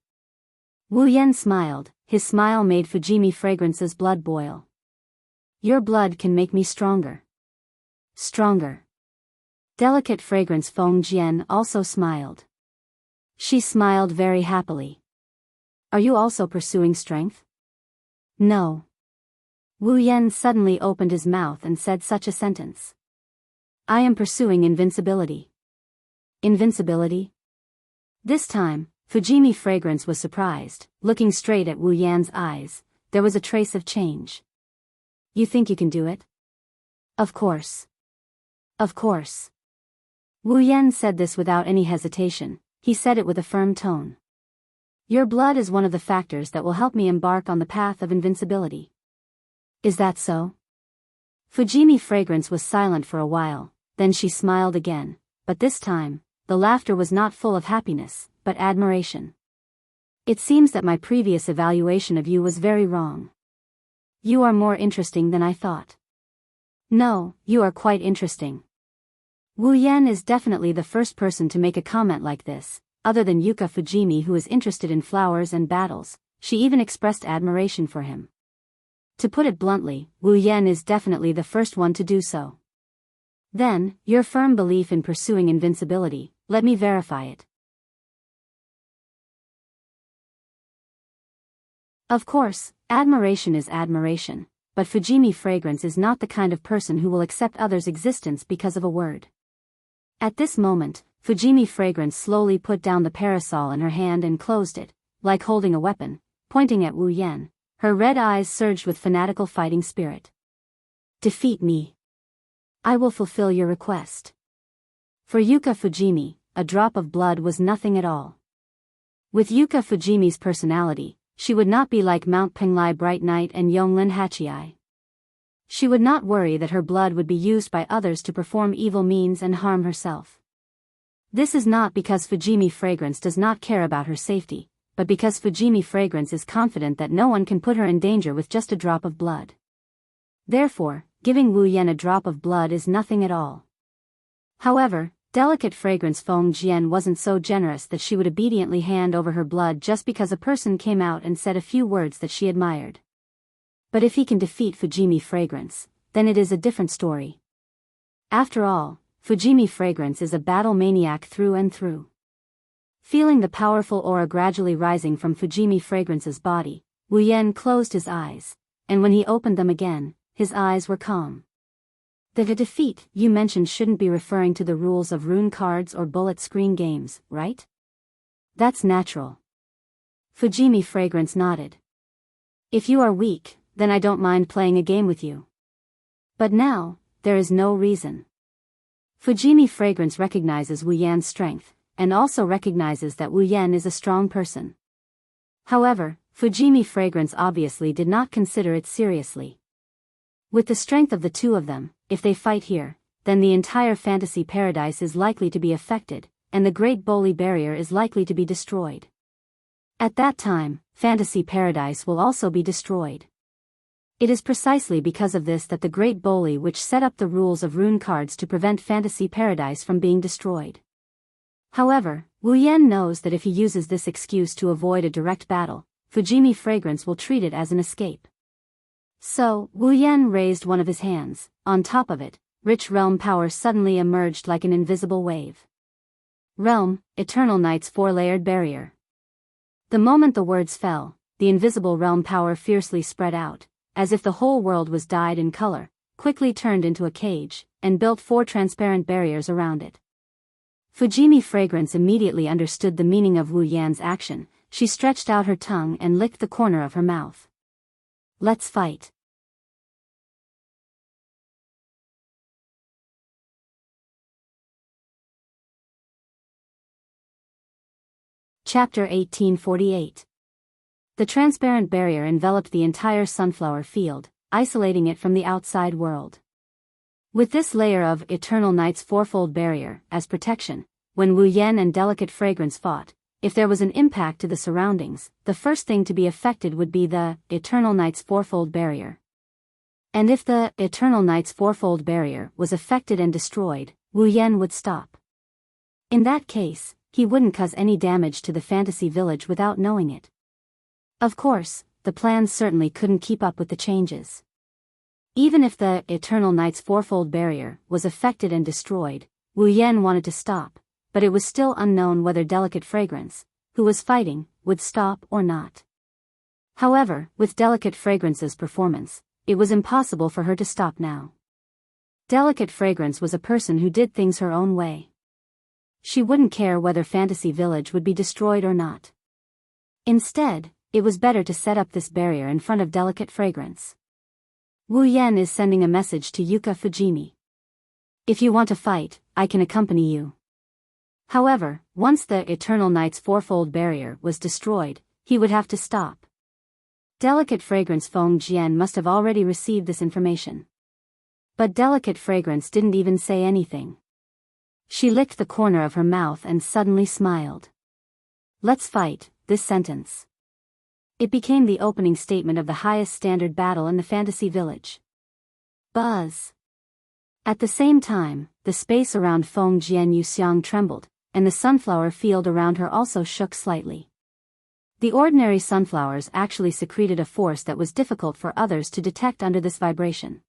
Wu Yan smiled, his smile made Fujimi Fragrance's blood boil. Your blood can make me stronger. Stronger. Delicate fragrance Feng Jian also smiled. She smiled very happily. Are you also pursuing strength? No. Wu Yan suddenly opened his mouth and said such a sentence. I am pursuing invincibility. Invincibility? This time, Fujimi Fragrance was surprised. Looking straight at Wu Yan's eyes, there was a trace of change. You think you can do it? Of course. Of course. Wu Yan said this without any hesitation, he said it with a firm tone. Your blood is one of the factors that will help me embark on the path of invincibility. Is that so? Fujimi Fragrance was silent for a while, then she smiled again, but this time, the laughter was not full of happiness, but admiration. It seems that my previous evaluation of you was very wrong. You are more interesting than I thought. No, you are quite interesting. Wu Yan is definitely the first person to make a comment like this, other than Yuka Fujimi, who is interested in flowers and battles. She even expressed admiration for him. To put it bluntly, Wu Yan is definitely the first one to do so. Then, your firm belief in pursuing invincibility, let me verify it. Of course, admiration is admiration, but Fujimi Fragrance is not the kind of person who will accept others' existence because of a word. At this moment, Fujimi Fragrance slowly put down the parasol in her hand and closed it, like holding a weapon, pointing at Wu Yan. Her red eyes surged with fanatical fighting spirit. Defeat me. I will fulfill your request. For Yuka Fujimi, a drop of blood was nothing at all. With Yuka Fujimi's personality, she would not be like Mount Penglai Bright Knight and Yonglin Hachiai. She would not worry that her blood would be used by others to perform evil means and harm herself. This is not because Fujimi Fragrance does not care about her safety, but because Fujimi Fragrance is confident that no one can put her in danger with just a drop of blood. Therefore, giving Wu Yan a drop of blood is nothing at all. However, Delicate Fragrance Feng Jian wasn't so generous that she would obediently hand over her blood just because a person came out and said a few words that she admired. But if he can defeat Fujimi Fragrance, then it is a different story. After all, Fujimi Fragrance is a battle maniac through and through. Feeling the powerful aura gradually rising from Fujimi Fragrance's body, Wu Yan closed his eyes, and when he opened them again, his eyes were calm. The defeat you mentioned shouldn't be referring to the rules of rune cards or bullet screen games, right? That's natural. Fujimi Fragrance nodded. If you are weak, then I don't mind playing a game with you. But now, there is no reason. Fujimi Fragrance recognizes Wu Yan's strength, and also recognizes that Wu Yan is a strong person. However, Fujimi Fragrance obviously did not consider it seriously. With the strength of the two of them, if they fight here, then the entire fantasy paradise is likely to be affected, and the Great Boli Barrier is likely to be destroyed. At that time, fantasy paradise will also be destroyed. It is precisely because of this that the Great Boli which set up the rules of rune cards to prevent fantasy paradise from being destroyed. However, Wu Yan knows that if he uses this excuse to avoid a direct battle, Fujimi Fragrance will treat it as an escape. So, Wu Yan raised one of his hands. On top of it, rich realm power suddenly emerged like an invisible wave. Realm, Eternal Night's four-layered barrier. The moment the words fell, the invisible realm power fiercely spread out, as if the whole world was dyed in color, quickly turned into a cage, and built four transparent barriers around it. Fujimi Fragrance immediately understood the meaning of Wu Yan's action. She stretched out her tongue and licked the corner of her mouth. Let's fight. Chapter 1848. The transparent barrier enveloped the entire sunflower field, isolating it from the outside world. With this layer of Eternal Night's fourfold barrier as protection, when Wu Yan and Delicate Fragrance fought, if there was an impact to the surroundings, the first thing to be affected would be the Eternal Night's fourfold barrier. And if the Eternal Night's fourfold barrier was affected and destroyed, Wu Yan would stop. In that case, he wouldn't cause any damage to the fantasy village without knowing it. Of course, the plans certainly couldn't keep up with the changes. Even if the Eternal Night's fourfold barrier was affected and destroyed, Wu Yan wanted to stop, but it was still unknown whether Delicate Fragrance, who was fighting, would stop or not. However, with Delicate Fragrance's performance, it was impossible for her to stop now. Delicate Fragrance was a person who did things her own way. She wouldn't care whether Fantasy Village would be destroyed or not. Instead, it was better to set up this barrier in front of Delicate Fragrance. Wu Yan is sending a message to Yuka Fujimi. If you want to fight, I can accompany you. However, once the Eternal Night's fourfold barrier was destroyed, he would have to stop. Delicate Fragrance Feng Jian must have already received this information. But Delicate Fragrance didn't even say anything. She licked the corner of her mouth and suddenly smiled. "Let's fight," this sentence. It became the opening statement of the highest standard battle in the fantasy village. Buzz. At the same time, the space around Feng Jian Yuxiang trembled, and the sunflower field around her also shook slightly. The ordinary sunflowers actually secreted a force that was difficult for others to detect under this vibration.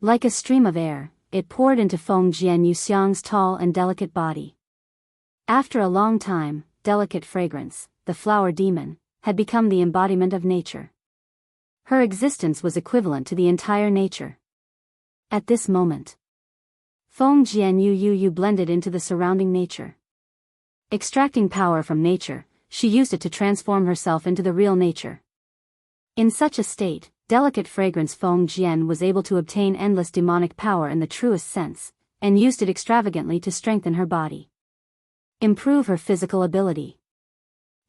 Like a stream of air, it poured into Feng Jian Yuxiang's tall and delicate body. After a long time, delicate fragrance, the flower demon, had become the embodiment of nature. Her existence was equivalent to the entire nature. At this moment, Feng Jian Yu blended into the surrounding nature. Extracting power from nature, she used it to transform herself into the real nature. In such a state, delicate fragrance Feng Jian was able to obtain endless demonic power in the truest sense, and used it extravagantly to strengthen her body, improve her physical ability,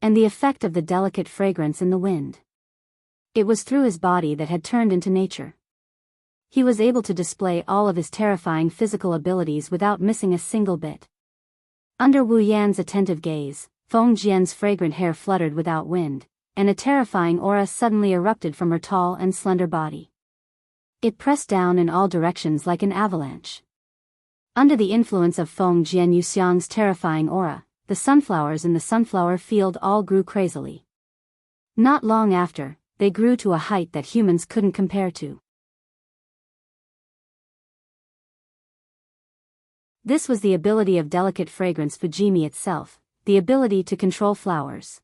and the effect of the delicate fragrance in the wind. It was through his body that had turned into nature. He was able to display all of his terrifying physical abilities without missing a single bit. Under Wu Yan's attentive gaze, Feng Jian's fragrant hair fluttered without wind, and a terrifying aura suddenly erupted from her tall and slender body. It pressed down in all directions like an avalanche. Under the influence of Feng Jian Yuxiang's terrifying aura, the sunflowers in the sunflower field all grew crazily. Not long after, they grew to a height that humans couldn't compare to. This was the ability of delicate fragrance Fujimi itself, the ability to control flowers.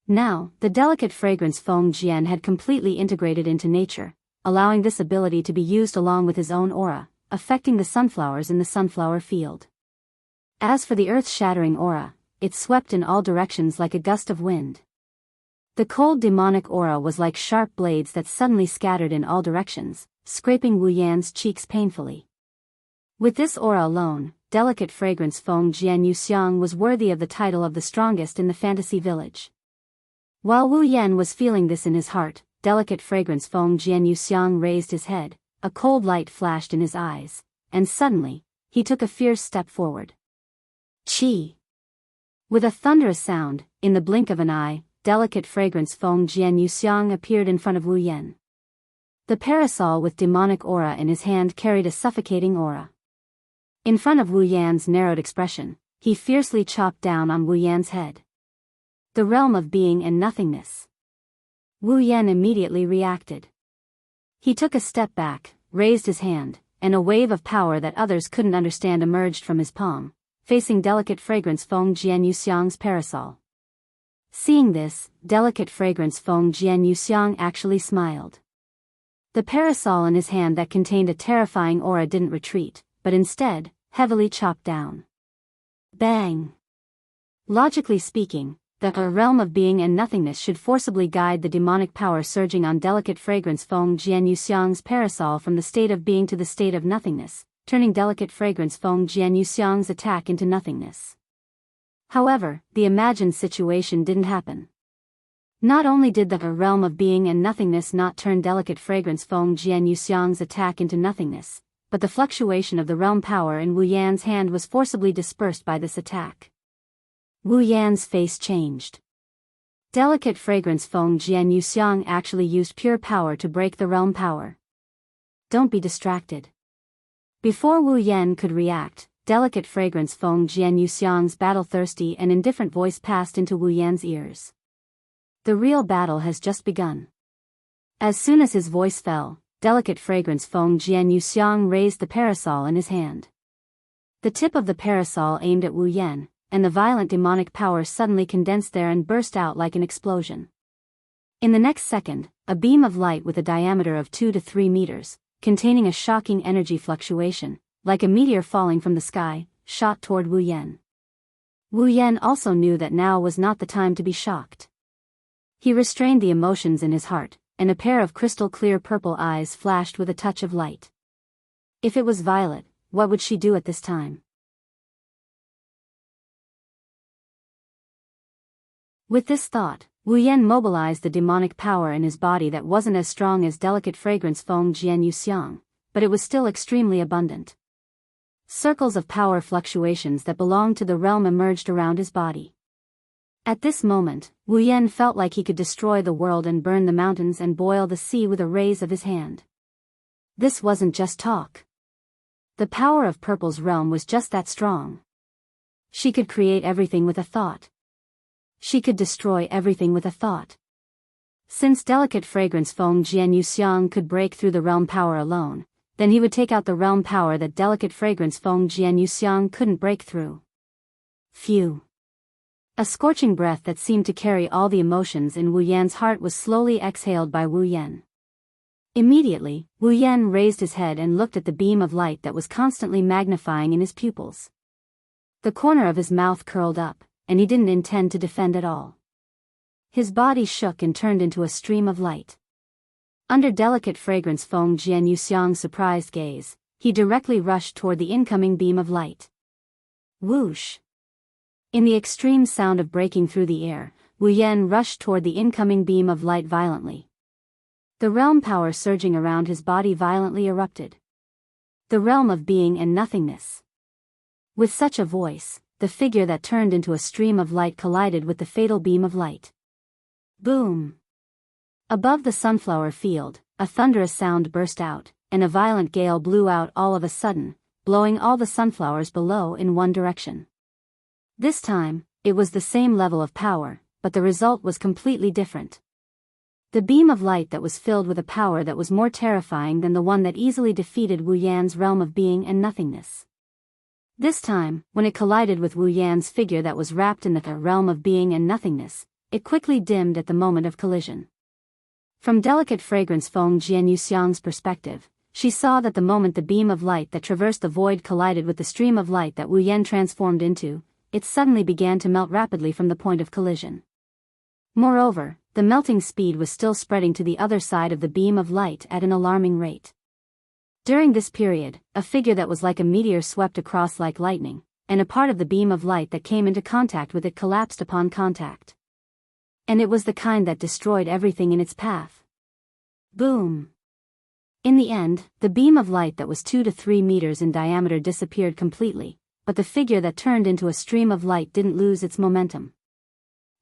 Now, the delicate fragrance Feng Jian had completely integrated into nature, allowing this ability to be used along with his own aura, affecting the sunflowers in the sunflower field. As for the earth-shattering aura, it swept in all directions like a gust of wind. The cold demonic aura was like sharp blades that suddenly scattered in all directions, scraping Wu Yan's cheeks painfully. With this aura alone, delicate fragrance Feng Jian Yuxiang was worthy of the title of the strongest in the fantasy village. While Wu Yan was feeling this in his heart, delicate fragrance Feng Jian Yuxiang raised his head, a cold light flashed in his eyes, and suddenly, he took a fierce step forward. Chi! With a thunderous sound, in the blink of an eye, delicate fragrance Feng Jian Yuxiang appeared in front of Wu Yan. The parasol with demonic aura in his hand carried a suffocating aura. In front of Wu Yan's narrowed expression, he fiercely chopped down on Wu Yan's head. The realm of being and nothingness. Wu Yan immediately reacted. He took a step back, raised his hand, and a wave of power that others couldn't understand emerged from his palm, facing delicate fragrance Feng Jian Yuxiang's parasol. Seeing this, delicate fragrance Feng Jian Yuxiang actually smiled. The parasol in his hand that contained a terrifying aura didn't retreat, but instead, heavily chopped down. Bang! Logically speaking, the realm of being and nothingness should forcibly guide the demonic power surging on delicate fragrance Feng Jian Yuxiang's parasol from the state of being to the state of nothingness, turning delicate fragrance Feng Jian Yuxiang's attack into nothingness. However, the imagined situation didn't happen. Not only did the realm of being and nothingness not turn delicate fragrance Feng Jian Yuxiang's attack into nothingness, but the fluctuation of the realm power in Wu Yan's hand was forcibly dispersed by this attack. Wu Yan's face changed. Delicate fragrance Feng Jian Yuxiang actually used pure power to break the realm power. Don't be distracted. Before Wu Yan could react, delicate fragrance Feng Jian Yuxiang's battle-thirsty and indifferent voice passed into Wu Yan's ears. The real battle has just begun. As soon as his voice fell, delicate fragrance Feng Jian Yuxiang raised the parasol in his hand. The tip of the parasol aimed at Wu Yan, and the violent demonic power suddenly condensed there and burst out like an explosion. In the next second, a beam of light with a diameter of 2 to 3 meters, containing a shocking energy fluctuation, like a meteor falling from the sky, shot toward Wu Yan. Wu Yan also knew that now was not the time to be shocked. He restrained the emotions in his heart, and a pair of crystal-clear purple eyes flashed with a touch of light. If it was Violet, what would she do at this time? With this thought, Wu Yan mobilized the demonic power in his body that wasn't as strong as delicate fragrance Feng Jian Yuxiang, but it was still extremely abundant. Circles of power fluctuations that belonged to the realm emerged around his body. At this moment, Wu Yan felt like he could destroy the world and burn the mountains and boil the sea with a raise of his hand. This wasn't just talk. The power of Purple's realm was just that strong. She could create everything with a thought. She could destroy everything with a thought. Since delicate fragrance Feng Jian Yuxiang could break through the realm power alone, then he would take out the realm power that delicate fragrance Feng Jian Yuxiang couldn't break through. Phew. A scorching breath that seemed to carry all the emotions in Wu Yan's heart was slowly exhaled by Wu Yan. Immediately, Wu Yan raised his head and looked at the beam of light that was constantly magnifying in his pupils. The corner of his mouth curled up, and he didn't intend to defend at all. His body shook and turned into a stream of light. Under delicate fragrance Feng Jian Yuxiang's surprised gaze, he directly rushed toward the incoming beam of light. Whoosh! In the extreme sound of breaking through the air, Wu Yan rushed toward the incoming beam of light violently. The realm power surging around his body violently erupted. The realm of being and nothingness. With such a voice, the figure that turned into a stream of light collided with the fatal beam of light. Boom! Above the sunflower field, a thunderous sound burst out, and a violent gale blew out all of a sudden, blowing all the sunflowers below in one direction. This time, it was the same level of power, but the result was completely different. The beam of light that was filled with a power that was more terrifying than the one that easily defeated Wu Yan's realm of being and nothingness. This time, when it collided with Wu Yan's figure that was wrapped in the realm of being and nothingness, it quickly dimmed at the moment of collision. From delicate fragrance Feng Jian Yuxiang's perspective, she saw that the moment the beam of light that traversed the void collided with the stream of light that Wu Yan transformed into, it suddenly began to melt rapidly from the point of collision. Moreover, the melting speed was still spreading to the other side of the beam of light at an alarming rate. During this period, a figure that was like a meteor swept across like lightning, and a part of the beam of light that came into contact with it collapsed upon contact. And it was the kind that destroyed everything in its path. Boom! In the end, the beam of light that was 2 to 3 meters in diameter disappeared completely, but the figure that turned into a stream of light didn't lose its momentum.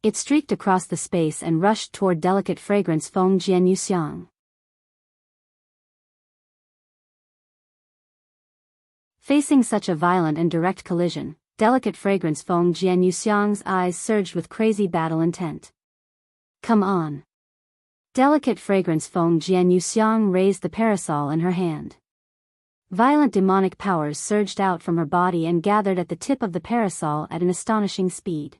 It streaked across the space and rushed toward delicate fragrance Feng Jian Yuxiang. Facing such a violent and direct collision, delicate fragrance Feng Jian Yuxiang's eyes surged with crazy battle intent. Come on! Delicate fragrance Feng Jian Yuxiang raised the parasol in her hand. Violent demonic powers surged out from her body and gathered at the tip of the parasol at an astonishing speed.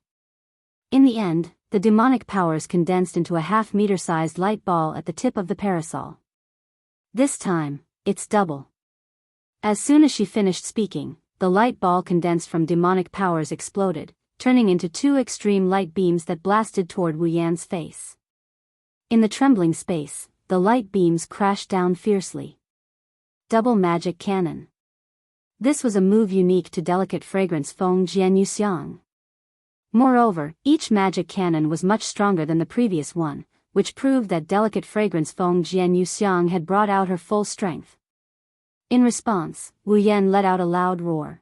In the end, the demonic powers condensed into a half-meter-sized light ball at the tip of the parasol. This time, it's double. As soon as she finished speaking, the light ball condensed from demonic powers exploded, turning into 2 extreme light beams that blasted toward Wu Yan's face. In the trembling space, the light beams crashed down fiercely. Double magic cannon. This was a move unique to delicate fragrance Feng Jian Yuxiang. Moreover, each magic cannon was much stronger than the previous one, which proved that delicate fragrance Feng Jian Yuxiang had brought out her full strength. In response, Wu Yan let out a loud roar.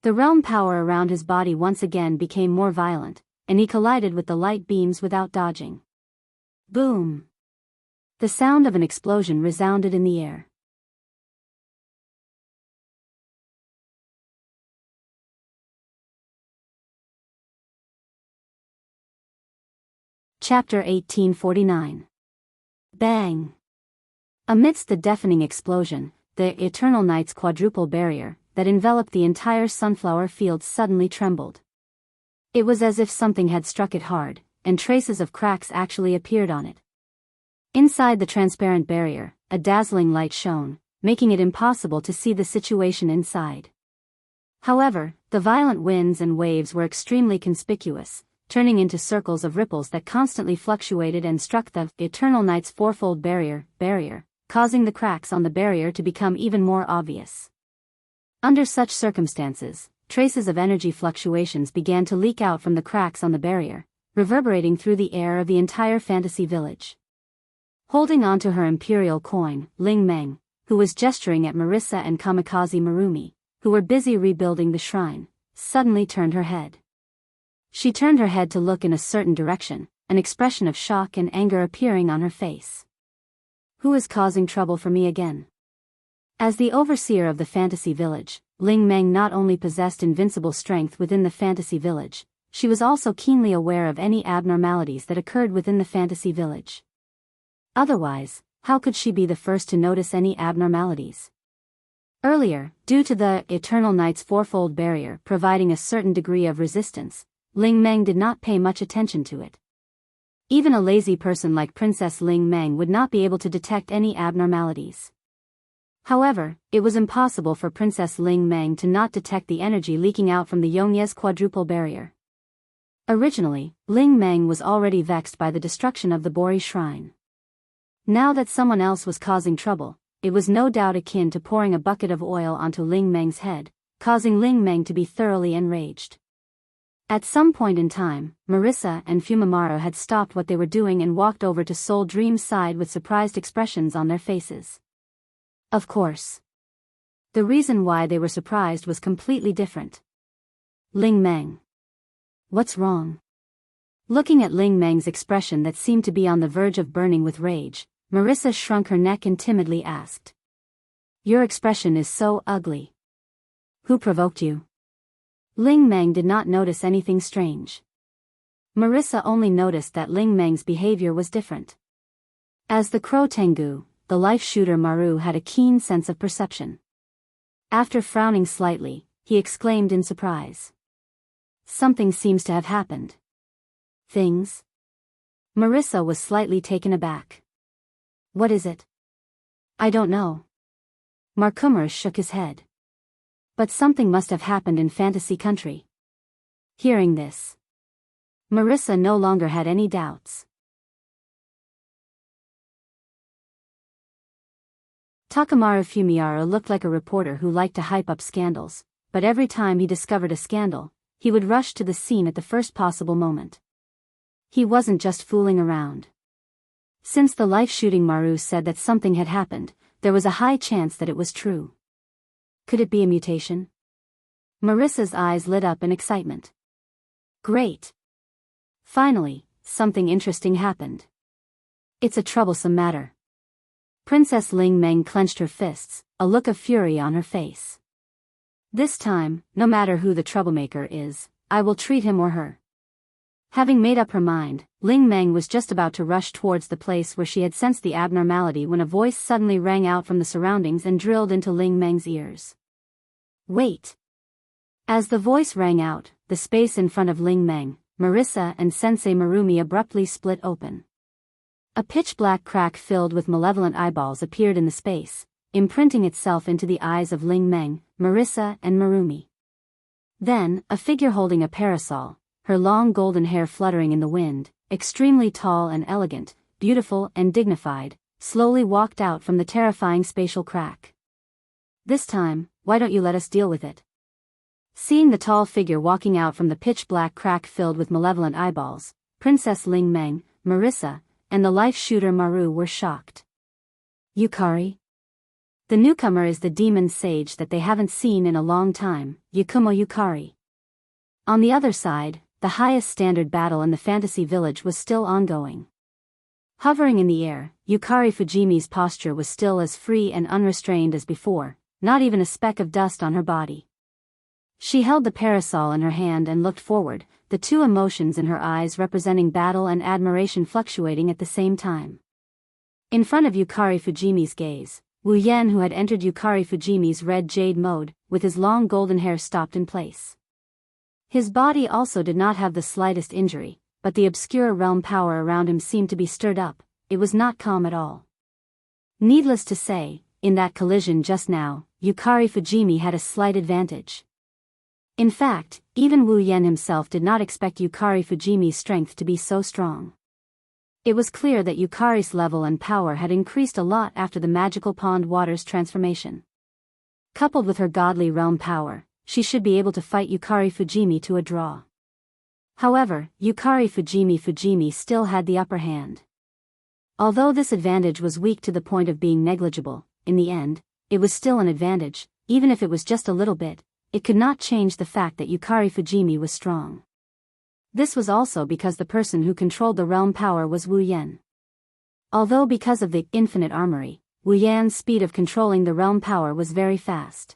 The realm power around his body once again became more violent, and he collided with the light beams without dodging. Boom! The sound of an explosion resounded in the air. Chapter 1849. Bang! Amidst the deafening explosion, the Eternal Night's quadruple barrier, that enveloped the entire sunflower field suddenly trembled. It was as if something had struck it hard, and traces of cracks actually appeared on it. Inside the transparent barrier, a dazzling light shone, making it impossible to see the situation inside. However, the violent winds and waves were extremely conspicuous, turning into circles of ripples that constantly fluctuated and struck the Eternal Night's fourfold barrier, causing the cracks on the barrier to become even more obvious. Under such circumstances, traces of energy fluctuations began to leak out from the cracks on the barrier, reverberating through the air of the entire fantasy village. Holding onto her imperial coin, Ling Meng, who was gesturing at Marissa and Kamikaze Marumi, who were busy rebuilding the shrine, suddenly turned her head. She turned her head to look in a certain direction, an expression of shock and anger appearing on her face. Who is causing trouble for me again? As the overseer of the fantasy village, Ling Meng not only possessed invincible strength within the fantasy village, she was also keenly aware of any abnormalities that occurred within the fantasy village. Otherwise, how could she be the first to notice any abnormalities? Earlier, due to the Eternal Night's fourfold barrier providing a certain degree of resistance, Ling Meng did not pay much attention to it. Even a lazy person like Princess Ling Meng would not be able to detect any abnormalities. However, it was impossible for Princess Ling Meng to not detect the energy leaking out from the Yongye's quadruple barrier. Originally, Ling Meng was already vexed by the destruction of the Bori shrine. Now that someone else was causing trouble, it was no doubt akin to pouring a bucket of oil onto Ling Meng's head, causing Ling Meng to be thoroughly enraged. At some point in time, Marissa and Fumimaro had stopped what they were doing and walked over to Soul Dream's side with surprised expressions on their faces. Of course. The reason why they were surprised was completely different. Ling Meng. What's wrong? Looking at Ling Meng's expression that seemed to be on the verge of burning with rage, Marissa shrunk her neck and timidly asked. Your expression is so ugly. Who provoked you? Ling Meng did not notice anything strange. Marissa only noticed that Ling Meng's behavior was different. As the Crow Tengu, the life shooter Maru had a keen sense of perception. After frowning slightly, he exclaimed in surprise. Something seems to have happened. Things? Marissa was slightly taken aback. What is it? I don't know. Markummer shook his head. But something must have happened in Fantasy Country. Hearing this, Marissa no longer had any doubts. Takamaru Fumihara looked like a reporter who liked to hype up scandals, but every time he discovered a scandal, he would rush to the scene at the first possible moment. He wasn't just fooling around. Since the life-shooting Maru said that something had happened, there was a high chance that it was true. Could it be a mutation? Marissa's eyes lit up in excitement. Great! Finally, something interesting happened. It's a troublesome matter. Princess Ling Meng clenched her fists, a look of fury on her face. This time, no matter who the troublemaker is, I will treat him or her. Having made up her mind, Ling Meng was just about to rush towards the place where she had sensed the abnormality when a voice suddenly rang out from the surroundings and drilled into Ling Meng's ears. Wait! As the voice rang out, the space in front of Ling Meng, Marissa and Sensei Marumi abruptly split open. A pitch-black crack filled with malevolent eyeballs appeared in the space, imprinting itself into the eyes of Ling Meng, Marissa and Marumi. Then, a figure holding a parasol, her long golden hair fluttering in the wind, extremely tall and elegant, beautiful and dignified, slowly walked out from the terrifying spatial crack. This time, why don't you let us deal with it? Seeing the tall figure walking out from the pitch-black crack filled with malevolent eyeballs, Princess Ling Meng, Marissa, and the life-shooter Maru were shocked. Yukari? The newcomer is the demon sage that they haven't seen in a long time, Yakumo Yukari. On the other side, the highest standard battle in the fantasy village was still ongoing. Hovering in the air, Yukari Fujimi's posture was still as free and unrestrained as before, not even a speck of dust on her body. She held the parasol in her hand and looked forward, the two emotions in her eyes representing battle and admiration fluctuating at the same time. In front of Yukari Fujimi's gaze, Wu Yen, who had entered Yukari Fujimi's red jade mode, with his long golden hair stopped in place. His body also did not have the slightest injury, but the obscure realm power around him seemed to be stirred up. It was not calm at all. Needless to say, in that collision just now, Yukari Fujimi had a slight advantage. In fact, even Wu Yen himself did not expect Yukari Fujimi's strength to be so strong. It was clear that Yukari's level and power had increased a lot after the magical pond water's transformation. Coupled with her godly realm power, she should be able to fight Yukari Fujimi to a draw. However, Yukari Fujimi still had the upper hand. Although this advantage was weak to the point of being negligible, in the end, it was still an advantage, even if it was just a little bit, it could not change the fact that Yukari Fujimi was strong. This was also because the person who controlled the realm power was Wu Yan. Although because of the infinite armory, Wu Yan's speed of controlling the realm power was very fast.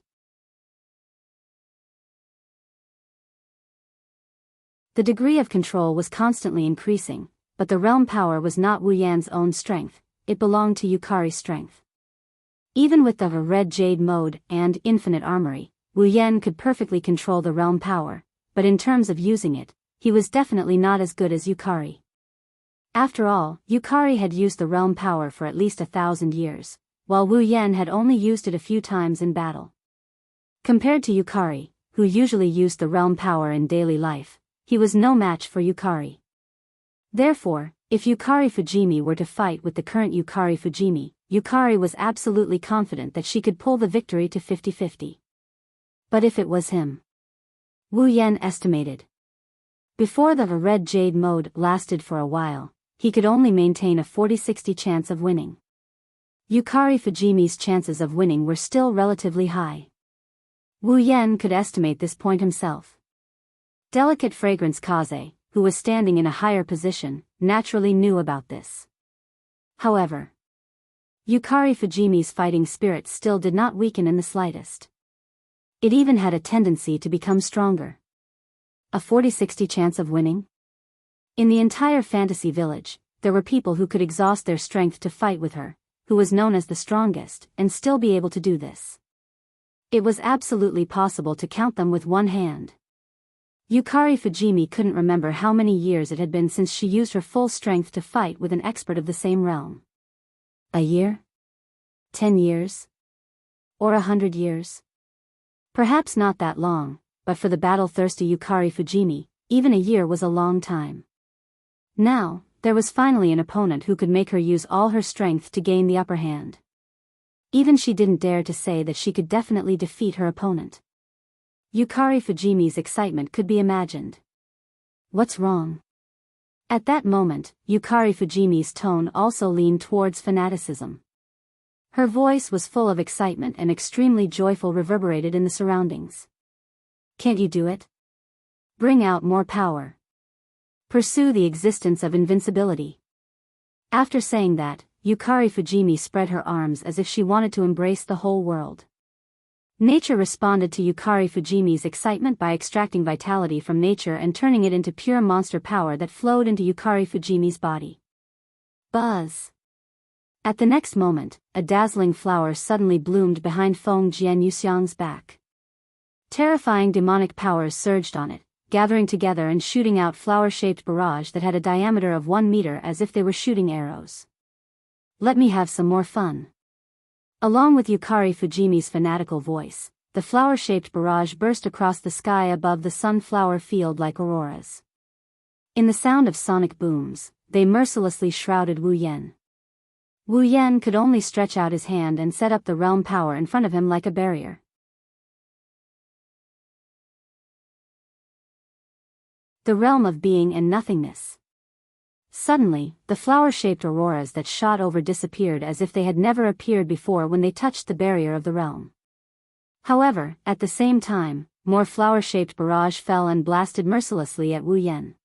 The degree of control was constantly increasing, but the realm power was not Wu Yan's own strength, it belonged to Yukari's strength. Even with the red jade mode and infinite armory, Wu Yan could perfectly control the realm power, but in terms of using it, he was definitely not as good as Yukari. After all, Yukari had used the realm power for at least 1,000 years, while Wu Yan had only used it a few times in battle. Compared to Yukari, who usually used the realm power in daily life, he was no match for Yukari. Therefore, if Yukari Fujimi were to fight with the current Yukari Fujimi, Yukari was absolutely confident that she could pull the victory to 50-50. But if it was him? Wu Yan estimated. Before the red jade mode lasted for a while, he could only maintain a 40-60 chance of winning. Yukari Fujimi's chances of winning were still relatively high. Wu Yan could estimate this point himself. Delicate Fragrance Kaze, who was standing in a higher position, naturally knew about this. However, Yukari Fujimi's fighting spirit still did not weaken in the slightest. It even had a tendency to become stronger. A 40-60 chance of winning? In the entire fantasy village, there were people who could exhaust their strength to fight with her, who was known as the strongest, and still be able to do this. It was absolutely possible to count them with one hand. Yukari Fujimi couldn't remember how many years it had been since she used her full strength to fight with an expert of the same realm. A year? 10 years? Or 100 years? Perhaps not that long, but for the battle-thirsty Yukari Fujimi, even a year was a long time. Now, there was finally an opponent who could make her use all her strength to gain the upper hand. Even she didn't dare to say that she could definitely defeat her opponent. Yukari Fujimi's excitement could be imagined. What's wrong? At that moment, Yukari Fujimi's tone also leaned towards fanaticism. Her voice was full of excitement and extremely joyful, reverberated in the surroundings. Can't you do it? Bring out more power. Pursue the existence of invincibility. After saying that, Yukari Fujimi spread her arms as if she wanted to embrace the whole world. Nature responded to Yukari Fujimi's excitement by extracting vitality from nature and turning it into pure monster power that flowed into Yukari Fujimi's body. Buzz! At the next moment, a dazzling flower suddenly bloomed behind Feng Jian Yuxiang's back. Terrifying demonic powers surged on it, gathering together and shooting out flower-shaped barrage that had a diameter of 1 meter as if they were shooting arrows. Let me have some more fun. Along with Yukari Fujimi's fanatical voice, the flower-shaped barrage burst across the sky above the sunflower field like auroras. In the sound of sonic booms, they mercilessly shrouded Wu Yan. Wu Yan could only stretch out his hand and set up the realm power in front of him like a barrier. The realm of being and nothingness. Suddenly, the flower-shaped auroras that shot over disappeared as if they had never appeared before when they touched the barrier of the realm. However, at the same time, more flower-shaped barrage fell and blasted mercilessly at Wu Yan.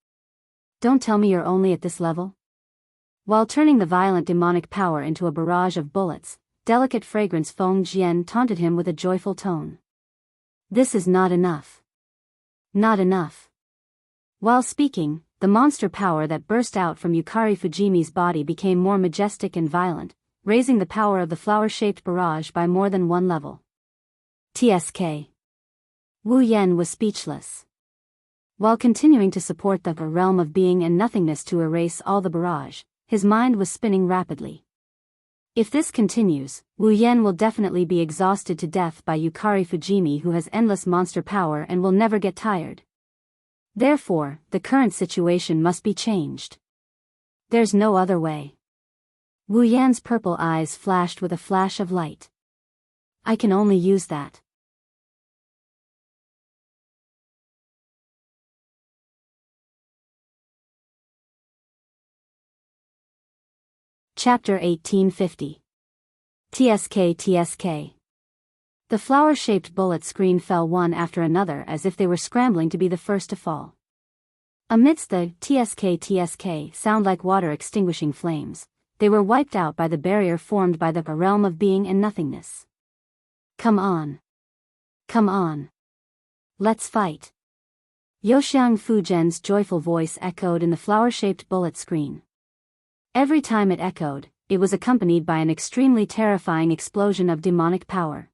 Don't tell me you're only at this level? While turning the violent demonic power into a barrage of bullets, Delicate Fragrance Feng Jian taunted him with a joyful tone. This is not enough. Not enough. While speaking, the monster power that burst out from Yukari Fujimi's body became more majestic and violent, raising the power of the flower-shaped barrage by more than one level. TSK. Wu Yan was speechless. While continuing to support the realm of being and nothingness to erase all the barrage, his mind was spinning rapidly. If this continues, Wu Yan will definitely be exhausted to death by Yukari Fujimi, who has endless monster power and will never get tired. Therefore, the current situation must be changed. There's no other way. Wu Yan's purple eyes flashed with a flash of light. I can only use that. Chapter 1850. TSK. The flower-shaped bullet screen fell one after another as if they were scrambling to be the first to fall. Amidst the tsk sound like water extinguishing flames, they were wiped out by the barrier formed by the realm of being and nothingness. Come on. Come on. Let's fight. Yoxiang Fujian's joyful voice echoed in the flower-shaped bullet screen. Every time it echoed, it was accompanied by an extremely terrifying explosion of demonic power.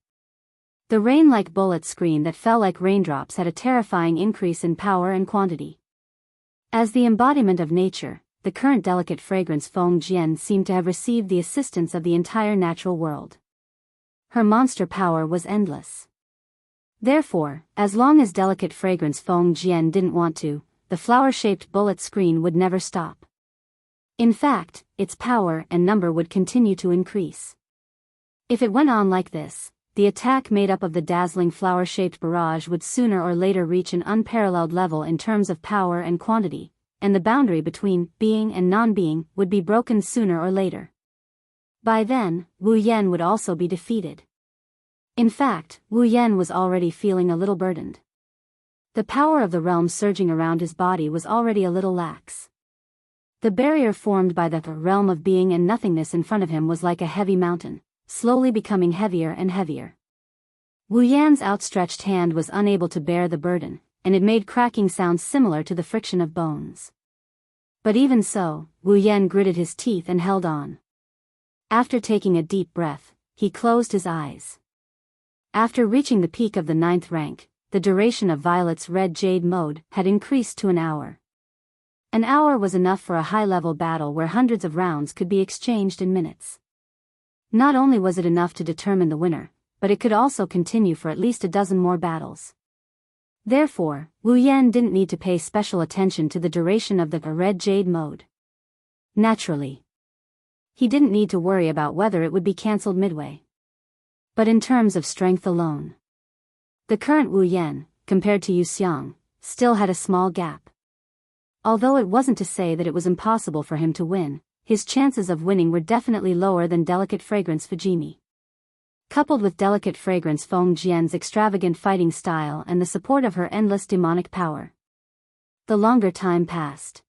The rain-like bullet screen that fell like raindrops had a terrifying increase in power and quantity. As the embodiment of nature, the current delicate fragrance Feng Jian seemed to have received the assistance of the entire natural world. Her monster power was endless. Therefore, as long as delicate fragrance Feng Jian didn't want to, the flower-shaped bullet screen would never stop. In fact, its power and number would continue to increase. If it went on like this, the attack made up of the dazzling flower-shaped barrage would sooner or later reach an unparalleled level in terms of power and quantity, and the boundary between being and non-being would be broken sooner or later. By then, Wu Yan would also be defeated. In fact, Wu Yan was already feeling a little burdened. The power of the realm surging around his body was already a little lax. The barrier formed by the realm of being and nothingness in front of him was like a heavy mountain, slowly becoming heavier and heavier. Wu Yan's outstretched hand was unable to bear the burden, and it made cracking sounds similar to the friction of bones. But even so, Wu Yan gritted his teeth and held on. After taking a deep breath, he closed his eyes. After reaching the peak of the 9th rank, the duration of Violet's red jade mode had increased to an hour. An hour was enough for a high-level battle where hundreds of rounds could be exchanged in minutes. Not only was it enough to determine the winner, but it could also continue for at least a dozen more battles. Therefore, Wu Yan didn't need to pay special attention to the duration of the red jade mode. Naturally, he didn't need to worry about whether it would be cancelled midway. But in terms of strength alone, the current Wu Yan, compared to Yu Xiang, still had a small gap. Although it wasn't to say that it was impossible for him to win, his chances of winning were definitely lower than delicate fragrance Fujimi. Coupled with delicate fragrance Feng Jian's extravagant fighting style and the support of her endless demonic power. The longer time passed,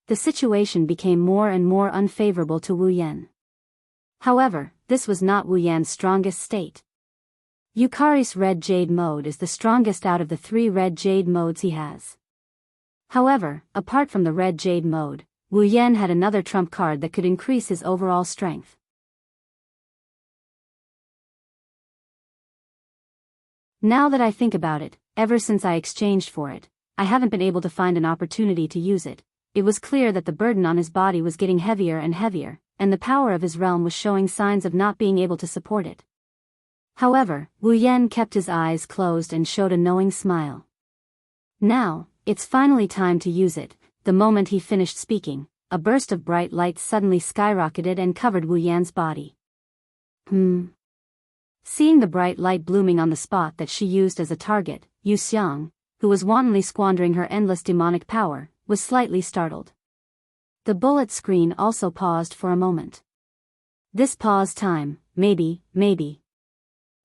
the situation became more and more unfavorable to Wu Yan. However, this was not Wu Yan's strongest state. Yukari's red jade mode is the strongest out of the 3 red jade modes he has. However, apart from the red jade mode, Wu Yan had another trump card that could increase his overall strength. Now that I think about it, ever since I exchanged for it, I haven't been able to find an opportunity to use it. It was clear that the burden on his body was getting heavier and heavier, and the power of his realm was showing signs of not being able to support it. However, Wu Yan kept his eyes closed and showed a knowing smile. Now, it's finally time to use it. The moment he finished speaking, a burst of bright light suddenly skyrocketed and covered Wu Yan's body. Seeing the bright light blooming on the spot that she used as a target, Yu Xiang, who was wantonly squandering her endless demonic power, was slightly startled. The bullet screen also paused for a moment. This pause time, maybe.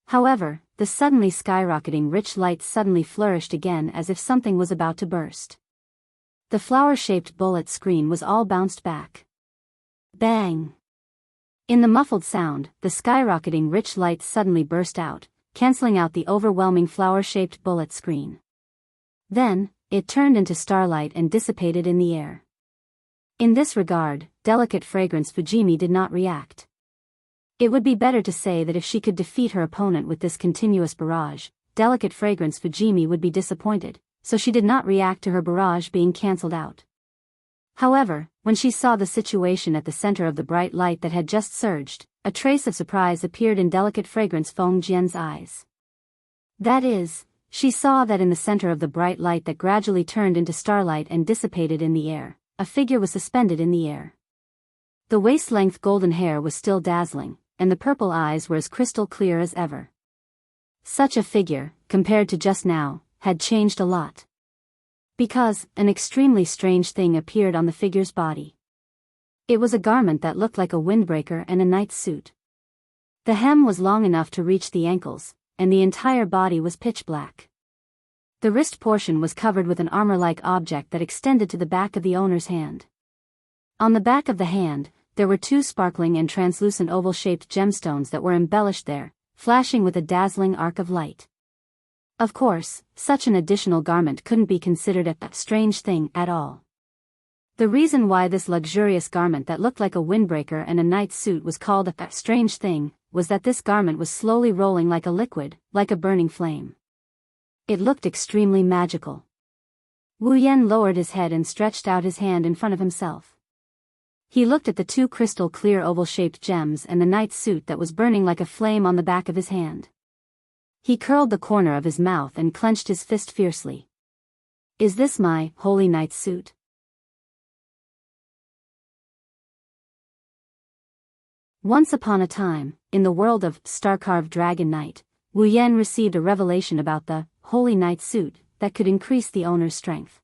However, the suddenly skyrocketing rich light suddenly flourished again as if something was about to burst. The flower-shaped bullet screen was all bounced back. Bang! In the muffled sound, the skyrocketing rich light suddenly burst out, cancelling out the overwhelming flower-shaped bullet screen. Then, it turned into starlight and dissipated in the air. In this regard, delicate fragrance Fujimi did not react. It would be better to say that if she could defeat her opponent with this continuous barrage, delicate fragrance Fujimi would be disappointed, so she did not react to her barrage being cancelled out. However, when she saw the situation at the center of the bright light that had just surged, a trace of surprise appeared in delicate fragrance Feng Jian's eyes. That is, she saw that in the center of the bright light that gradually turned into starlight and dissipated in the air, a figure was suspended in the air. The waist-length golden hair was still dazzling, and the purple eyes were as crystal clear as ever. Such a figure, compared to just now, had changed a lot. Because, an extremely strange thing appeared on the figure's body. It was a garment that looked like a windbreaker and a knight's suit. The hem was long enough to reach the ankles, and the entire body was pitch black. The wrist portion was covered with an armor-like object that extended to the back of the owner's hand. On the back of the hand, there were 2 sparkling and translucent oval-shaped gemstones that were embellished there, flashing with a dazzling arc of light. Of course, such an additional garment couldn't be considered a strange thing at all. The reason why this luxurious garment that looked like a windbreaker and a knight's suit was called a strange thing was that this garment was slowly rolling like a liquid, like a burning flame. It looked extremely magical. Wu Yan lowered his head and stretched out his hand in front of himself. He looked at the 2 crystal-clear oval-shaped gems and the knight's suit that was burning like a flame on the back of his hand. He curled the corner of his mouth and clenched his fist fiercely. Is this my holy knight's suit? Once upon a time, in the world of Star-Carved Dragon Knight, Wu Yan received a revelation about the holy knight's suit that could increase the owner's strength.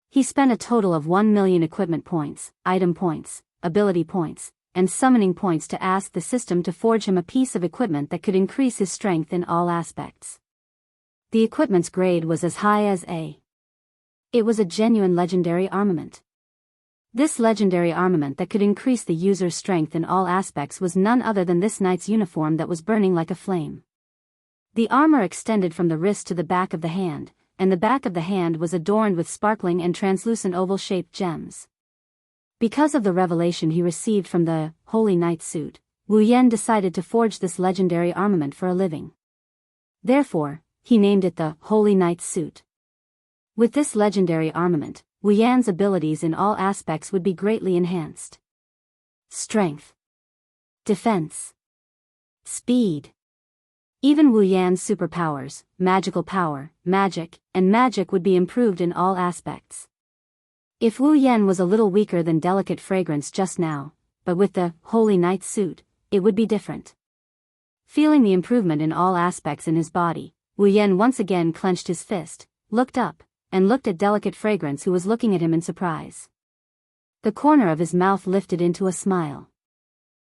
He spent a total of 1 million equipment points, item points, ability points, and summoning points to ask the system to forge him a piece of equipment that could increase his strength in all aspects. The equipment's grade was as high as A. It was a genuine legendary armament. This legendary armament that could increase the user's strength in all aspects was none other than this knight's uniform that was burning like a flame. The armor extended from the wrist to the back of the hand, and the back of the hand was adorned with sparkling and translucent oval-shaped gems. Because of the revelation he received from the holy knight's suit, Wu Yan decided to forge this legendary armament for a living. Therefore, he named it the holy knight's suit. With this legendary armament, Wu Yan's abilities in all aspects would be greatly enhanced. Strength, defense, speed. Even Wu Yan's superpowers, magical power, magic, and magic would be improved in all aspects. If Wu Yan was a little weaker than delicate fragrance just now, but with the holy knight's suit, it would be different. Feeling the improvement in all aspects in his body, Wu Yan once again clenched his fist, looked up, and looked at Delicate Fragrance, who was looking at him in surprise. The corner of his mouth lifted into a smile.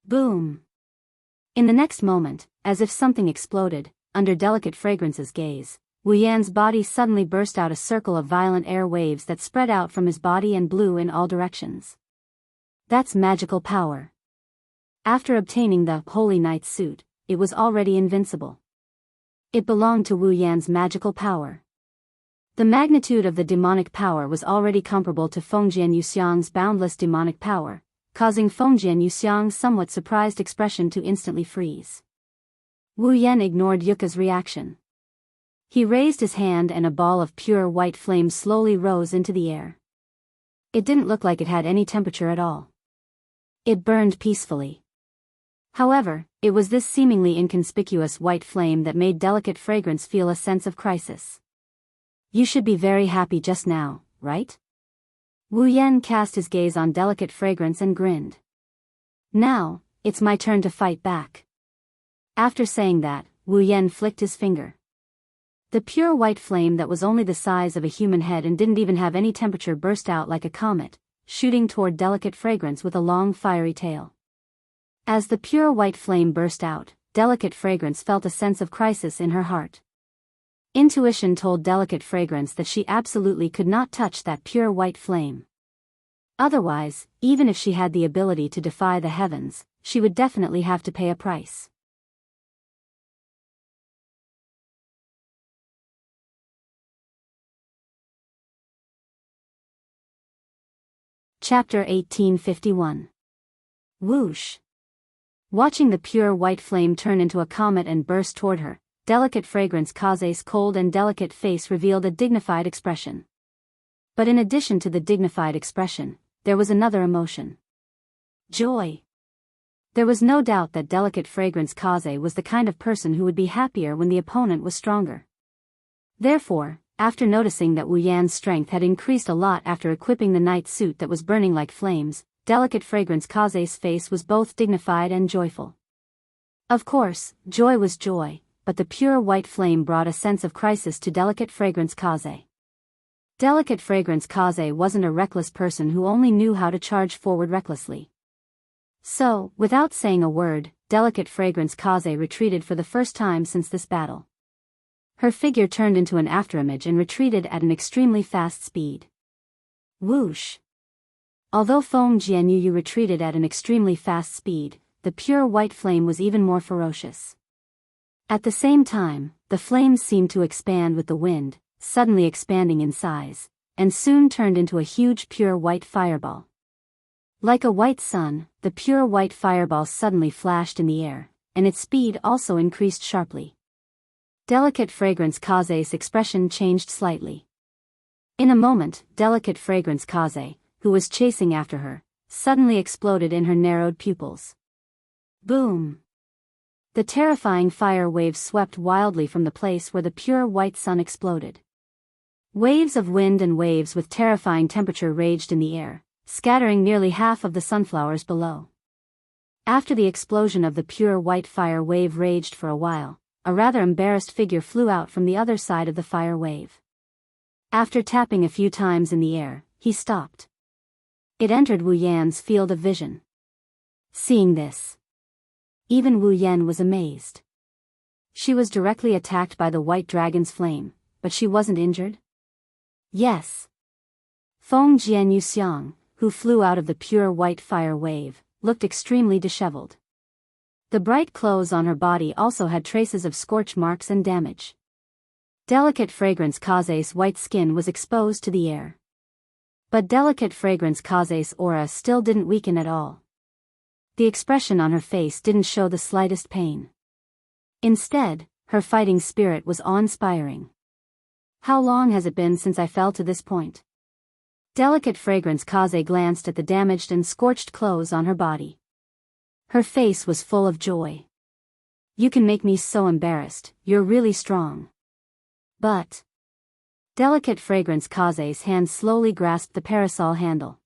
Boom! In the next moment, as if something exploded, under Delicate Fragrance's gaze, Wu Yan's body suddenly burst out a circle of violent air waves that spread out from his body and blew in all directions. That's magical power. After obtaining the Holy Knight's suit, it was already invincible. It belonged to Wu Yan's magical power. The magnitude of the demonic power was already comparable to Fengjian Yuxiang's boundless demonic power, causing Fengjian Yuxiang's somewhat surprised expression to instantly freeze. Wu Yan ignored Yuka's reaction. He raised his hand and a ball of pure white flame slowly rose into the air. It didn't look like it had any temperature at all. It burned peacefully. However, it was this seemingly inconspicuous white flame that made Delicate Fragrance feel a sense of crisis. You should be very happy just now, right? Wu Yan cast his gaze on Delicate Fragrance and grinned. Now, it's my turn to fight back. After saying that, Wu Yan flicked his finger. The pure white flame that was only the size of a human head and didn't even have any temperature burst out like a comet, shooting toward Delicate Fragrance with a long fiery tail. As the pure white flame burst out, Delicate Fragrance felt a sense of crisis in her heart. Intuition told Delicate Fragrance that she absolutely could not touch that pure white flame. Otherwise, even if she had the ability to defy the heavens, she would definitely have to pay a price. Chapter 1851. Whoosh! Watching the pure white flame turn into a comet and burst toward her, Delicate Fragrance Kaze's cold and delicate face revealed a dignified expression. But in addition to the dignified expression, there was another emotion. Joy. There was no doubt that Delicate Fragrance Kaze was the kind of person who would be happier when the opponent was stronger. Therefore, after noticing that Wu Yan's strength had increased a lot after equipping the knight's suit that was burning like flames, Delicate Fragrance Kaze's face was both dignified and joyful. Of course, joy was joy, but the pure white flame brought a sense of crisis to Delicate Fragrance Kaze. Delicate Fragrance Kaze wasn't a reckless person who only knew how to charge forward recklessly. So, without saying a word, delicate fragrance Kaze retreated for the first time since this battle. Her figure turned into an afterimage and retreated at an extremely fast speed. Whoosh! Although Feng Jianyu retreated at an extremely fast speed, the pure white flame was even more ferocious. At the same time, the flames seemed to expand with the wind, suddenly expanding in size, and soon turned into a huge pure white fireball. Like a white sun, the pure white fireball suddenly flashed in the air, and its speed also increased sharply. Delicate fragrance Kaze's expression changed slightly. In a moment, delicate fragrance Kaze, who was chasing after her, suddenly exploded in her narrowed pupils. Boom! The terrifying fire waves swept wildly from the place where the pure white sun exploded. Waves of wind and waves with terrifying temperature raged in the air, scattering nearly half of the sunflowers below. After the explosion of the pure white fire wave raged for a while, a rather embarrassed figure flew out from the other side of the fire wave. After tapping a few times in the air, he stopped. It entered Wu Yan's field of vision. Seeing this, even Wu Yan was amazed. She was directly attacked by the white dragon's flame, but she wasn't injured? Yes. Feng Jianyu Xiang, who flew out of the pure white fire wave, looked extremely disheveled. The bright clothes on her body also had traces of scorch marks and damage. Delicate fragrance Kaze's white skin was exposed to the air. But delicate fragrance Kaze's aura still didn't weaken at all. The expression on her face didn't show the slightest pain. Instead, her fighting spirit was awe-inspiring. How long has it been since I fell to this point? Delicate fragrance Kaze glanced at the damaged and scorched clothes on her body. Her face was full of joy. You can make me so embarrassed, you're really strong. But delicate fragrance Kaze's hand slowly grasped the parasol handle.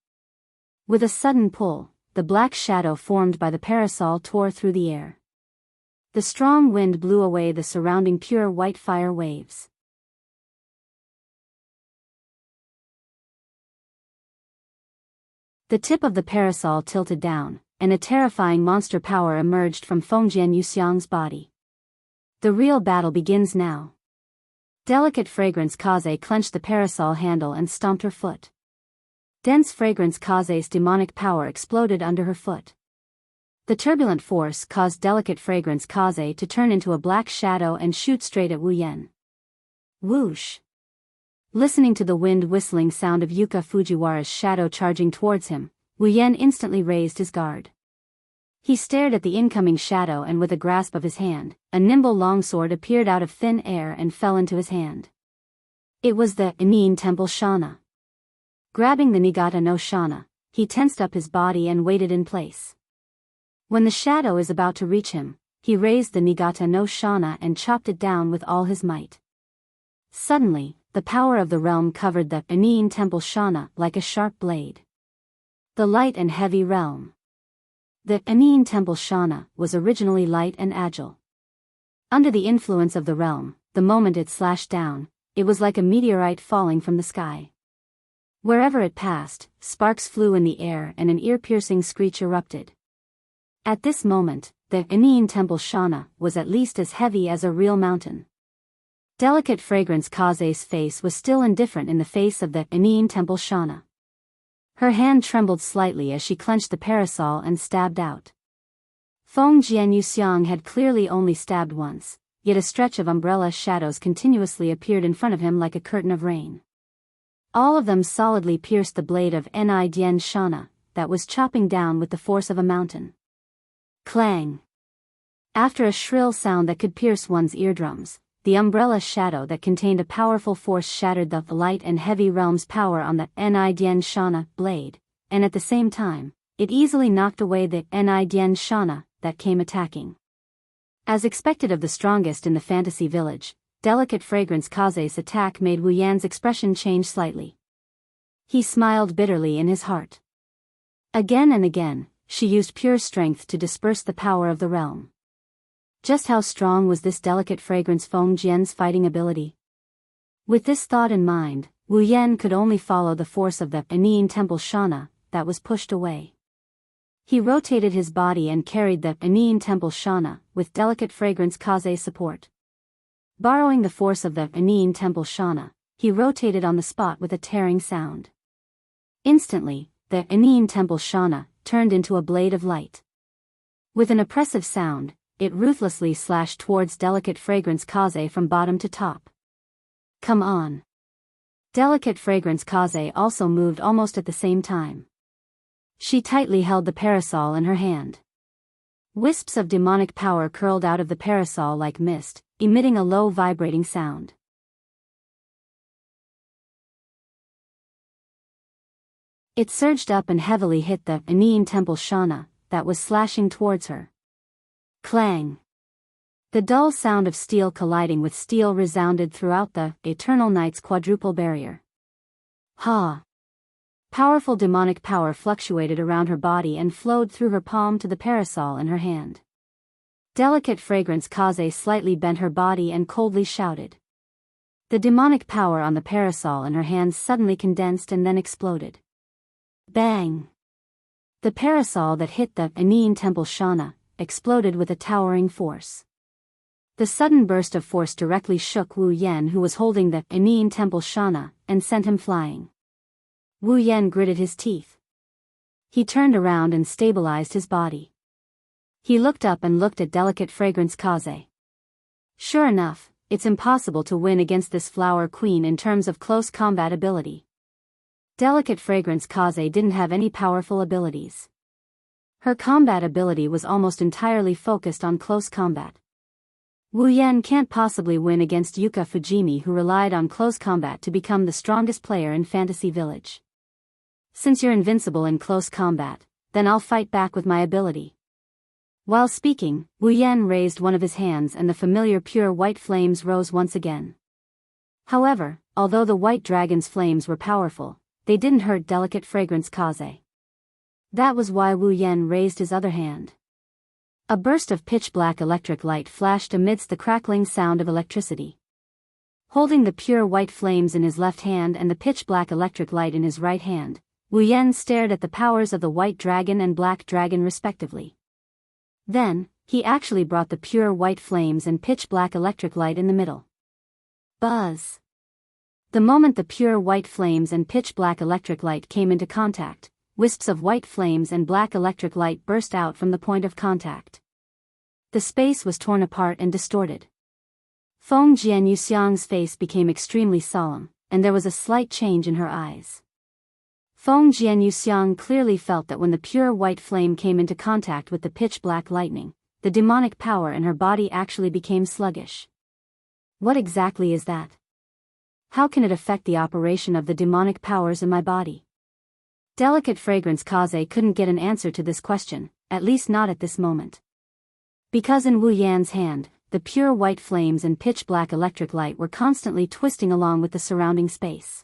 With a sudden pull, the black shadow formed by the parasol tore through the air. The strong wind blew away the surrounding pure white fire waves. The tip of the parasol tilted down, and a terrifying monster power emerged from Feng Jianyu Xiang's body. The real battle begins now. Delicate fragrance Kaze clenched the parasol handle and stomped her foot. Dense fragrance Kaze's demonic power exploded under her foot. The turbulent force caused delicate fragrance Kaze to turn into a black shadow and shoot straight at Wu Yan. Whoosh! Listening to the wind whistling sound of Yuka Fujiwara's shadow charging towards him, Wu Yan instantly raised his guard. He stared at the incoming shadow and with a grasp of his hand, a nimble longsword appeared out of thin air and fell into his hand. It was the Enin Temple Shana. Grabbing the Nigata no Shana, he tensed up his body and waited in place. When the shadow is about to reach him, he raised the Nigata no Shana and chopped it down with all his might. Suddenly, the power of the realm covered the Enin Temple Shana like a sharp blade. The light and heavy realm. The Enin Temple Shana was originally light and agile. Under the influence of the realm, the moment it slashed down, it was like a meteorite falling from the sky. Wherever it passed, sparks flew in the air and an ear-piercing screech erupted. At this moment, the Enin Temple Shana was at least as heavy as a real mountain. Delicate fragrance Kaze's face was still indifferent in the face of the Enin Temple Shana. Her hand trembled slightly as she clenched the parasol and stabbed out. Feng Jianyu Xiang had clearly only stabbed once, yet a stretch of umbrella shadows continuously appeared in front of him like a curtain of rain. All of them solidly pierced the blade of Nidien Shana, that was chopping down with the force of a mountain. Clang! After a shrill sound that could pierce one's eardrums, the umbrella shadow that contained a powerful force shattered the light and heavy realm's power on the Nidien Shana blade, and at the same time, it easily knocked away the Nidien Shana that came attacking. As expected of the strongest in the fantasy village, delicate fragrance Kaze's attack made Wu Yan's expression change slightly. He smiled bitterly in his heart. Again and again, she used pure strength to disperse the power of the realm. Just how strong was this delicate fragrance Feng Jian's fighting ability? With this thought in mind, Wu Yan could only follow the force of the Enin Temple Shana that was pushed away. He rotated his body and carried the Aenean temple Shana, with delicate fragrance Kaze support. Borrowing the force of the Aenean temple Shana, he rotated on the spot with a tearing sound. Instantly, the Aenean temple Shana turned into a blade of light. With an oppressive sound, it ruthlessly slashed towards delicate fragrance Kaze from bottom to top. Come on. Delicate fragrance Kaze also moved almost at the same time. She tightly held the parasol in her hand. Wisps of demonic power curled out of the parasol like mist, emitting a low vibrating sound. It surged up and heavily hit the Aenean temple Shana that was slashing towards her. Clang! The dull sound of steel colliding with steel resounded throughout the eternal night's quadruple barrier. Ha! Powerful demonic power fluctuated around her body and flowed through her palm to the parasol in her hand. Delicate fragrance Kaze slightly bent her body and coldly shouted. The demonic power on the parasol in her hands suddenly condensed and then exploded. Bang! The parasol that hit the Aenean temple Shana exploded with a towering force. The sudden burst of force directly shook Wu Yan, who was holding the Aenean temple Shana, and sent him flying. Wu Yan gritted his teeth. He turned around and stabilized his body. He looked up and looked at delicate fragrance Kaze. Sure enough, it's impossible to win against this flower queen in terms of close combat ability. Delicate fragrance Kaze didn't have any powerful abilities. Her combat ability was almost entirely focused on close combat. Wu Yan can't possibly win against Yuka Fujimi, who relied on close combat to become the strongest player in Fantasy Village. Since you're invincible in close combat, then I'll fight back with my ability. While speaking, Wu Yan raised one of his hands and the familiar pure white flames rose once again. However, although the white dragon's flames were powerful, they didn't hurt delicate fragrance Kaze. That was why Wu Yan raised his other hand. A burst of pitch-black electric light flashed amidst the crackling sound of electricity. Holding the pure white flames in his left hand and the pitch-black electric light in his right hand, Wu Yan stared at the powers of the white dragon and black dragon respectively. Then, he actually brought the pure white flames and pitch-black electric light in the middle. Buzz! The moment the pure white flames and pitch-black electric light came into contact, wisps of white flames and black electric light burst out from the point of contact. The space was torn apart and distorted. Feng Jianyuxiang's face became extremely solemn, and there was a slight change in her eyes. Feng Jianyuxiang clearly felt that when the pure white flame came into contact with the pitch-black lightning, the demonic power in her body actually became sluggish. What exactly is that? How can it affect the operation of the demonic powers in my body? Delicate fragrance Kaze couldn't get an answer to this question, at least not at this moment. Because in Wu Yan's hand, the pure white flames and pitch-black electric light were constantly twisting along with the surrounding space.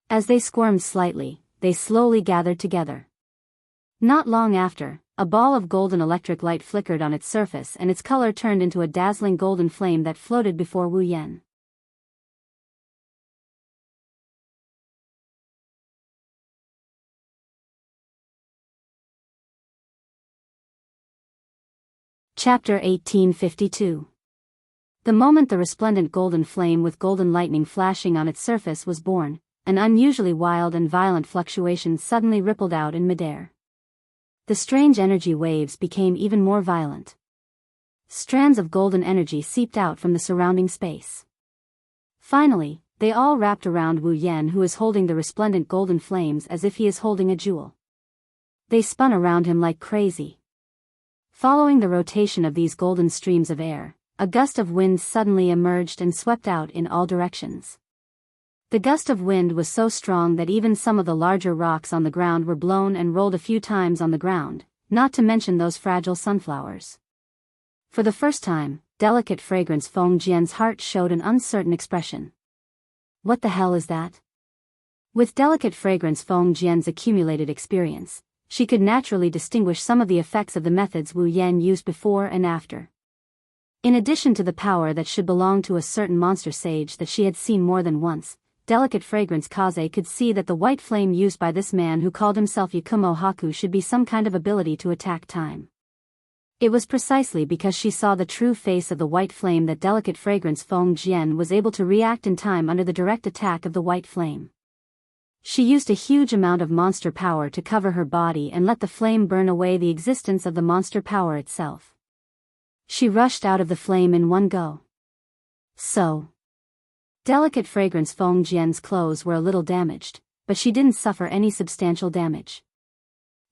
As they squirmed slightly, they slowly gathered together. Not long after, a ball of golden electric light flickered on its surface and its color turned into a dazzling golden flame that floated before Wu Yan. Chapter 1852. The moment the resplendent golden flame with golden lightning flashing on its surface was born, an unusually wild and violent fluctuation suddenly rippled out in midair. The strange energy waves became even more violent. Strands of golden energy seeped out from the surrounding space. Finally, they all wrapped around Wu Yan, who is holding the resplendent golden flames as if he is holding a jewel. They spun around him like crazy. Following the rotation of these golden streams of air, a gust of wind suddenly emerged and swept out in all directions. The gust of wind was so strong that even some of the larger rocks on the ground were blown and rolled a few times on the ground, not to mention those fragile sunflowers. For the first time, delicate fragrance Feng Jian's heart showed an uncertain expression. What the hell is that? With delicate fragrance Feng Jian's accumulated experience, she could naturally distinguish some of the effects of the methods Wu Yan used before and after. In addition to the power that should belong to a certain monster sage that she had seen more than once, Delicate Fragrance Kaze could see that the white flame used by this man who called himself Yakumo Haku should be some kind of ability to attack time. It was precisely because she saw the true face of the white flame that Delicate Fragrance Feng Jian was able to react in time under the direct attack of the white flame. She used a huge amount of monster power to cover her body and let the flame burn away the existence of the monster power itself. She rushed out of the flame in one go. So, Delicate Fragrance Feng Jian's clothes were a little damaged, but she didn't suffer any substantial damage.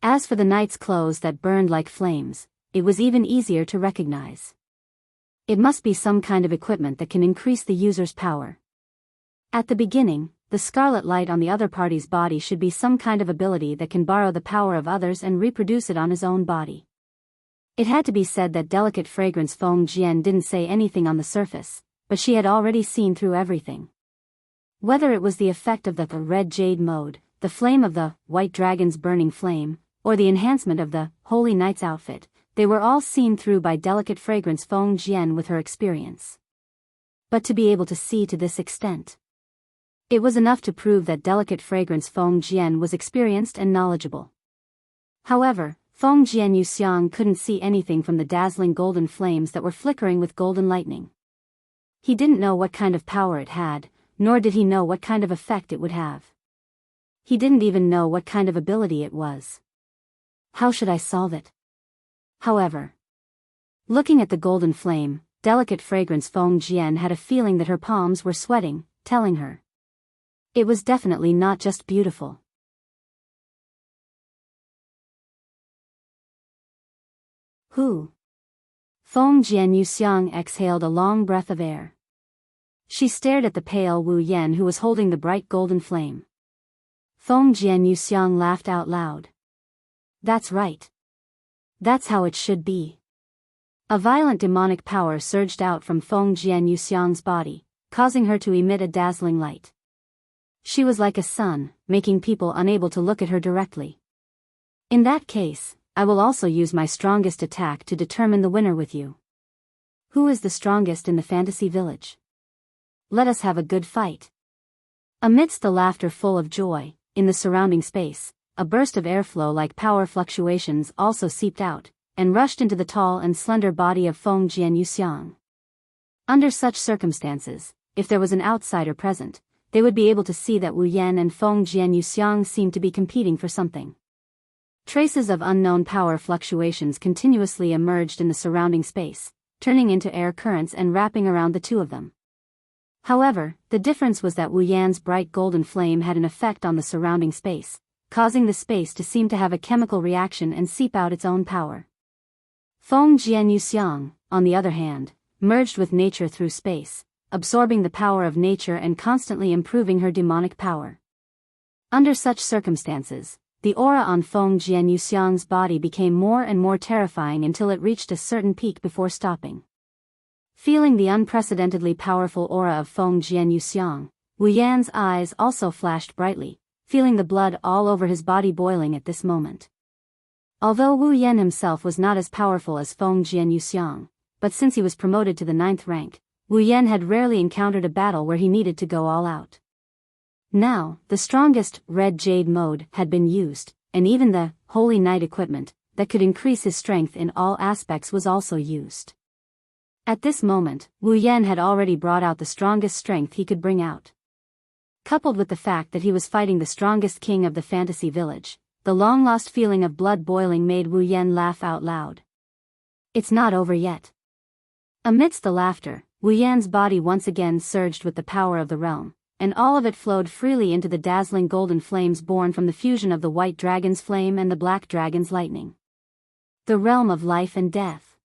As for the knight's clothes that burned like flames, it was even easier to recognize. It must be some kind of equipment that can increase the user's power. At the beginning, the scarlet light on the other party's body should be some kind of ability that can borrow the power of others and reproduce it on his own body. It had to be said that Delicate Fragrance Feng Jian didn't say anything on the surface, but she had already seen through everything. Whether it was the effect of the red jade mode, the flame of the white dragon's burning flame, or the enhancement of the holy knight's outfit, they were all seen through by Delicate Fragrance Feng Jian with her experience. But to be able to see to this extent, it was enough to prove that Delicate Fragrance Feng Jian was experienced and knowledgeable. However, Feng Jian Yuxiang couldn't see anything from the dazzling golden flames that were flickering with golden lightning. He didn't know what kind of power it had, nor did he know what kind of effect it would have. He didn't even know what kind of ability it was. How should I solve it? However, looking at the golden flame, Delicate Fragrance Feng Jian had a feeling that her palms were sweating, telling her it was definitely not just beautiful. Who? Feng Jian Yuxiang exhaled a long breath of air. She stared at the pale Wu Yan who was holding the bright golden flame. Feng Jian Yuxiang laughed out loud. That's right. That's how it should be. A violent demonic power surged out from Feng Jian Yuxiang's body, causing her to emit a dazzling light. She was like a sun, making people unable to look at her directly. In that case, I will also use my strongest attack to determine the winner with you. Who is the strongest in the fantasy village? Let us have a good fight. Amidst the laughter full of joy, in the surrounding space, a burst of airflow like power fluctuations also seeped out, and rushed into the tall and slender body of Feng Jian Yuxiang. Under such circumstances, if there was an outsider present, they would be able to see that Wu Yan and Feng Jian Yuxiang seemed to be competing for something. Traces of unknown power fluctuations continuously emerged in the surrounding space, turning into air currents and wrapping around the two of them. However, the difference was that Wu Yan's bright golden flame had an effect on the surrounding space, causing the space to seem to have a chemical reaction and seep out its own power. Feng Jian Yuxiang, on the other hand, merged with nature through space, absorbing the power of nature and constantly improving her demonic power. Under such circumstances, the aura on Feng Jian Yuxiang's body became more and more terrifying until it reached a certain peak before stopping. Feeling the unprecedentedly powerful aura of Feng Jian Yuxiang, Wu Yan's eyes also flashed brightly, feeling the blood all over his body boiling at this moment. Although Wu Yan himself was not as powerful as Feng Jian Yuxiang, but since he was promoted to the 9th rank, Wu Yan had rarely encountered a battle where he needed to go all out. Now, the strongest red jade mode had been used, and even the holy knight equipment that could increase his strength in all aspects was also used. At this moment, Wu Yan had already brought out the strongest strength he could bring out. Coupled with the fact that he was fighting the strongest king of the fantasy village, the long-lost feeling of blood boiling made Wu Yan laugh out loud. It's not over yet. Amidst the laughter, Wu Yan's body once again surged with the power of the realm, and all of it flowed freely into the dazzling golden flames born from the fusion of the white dragon's flame and the black dragon's lightning. The realm of life and death.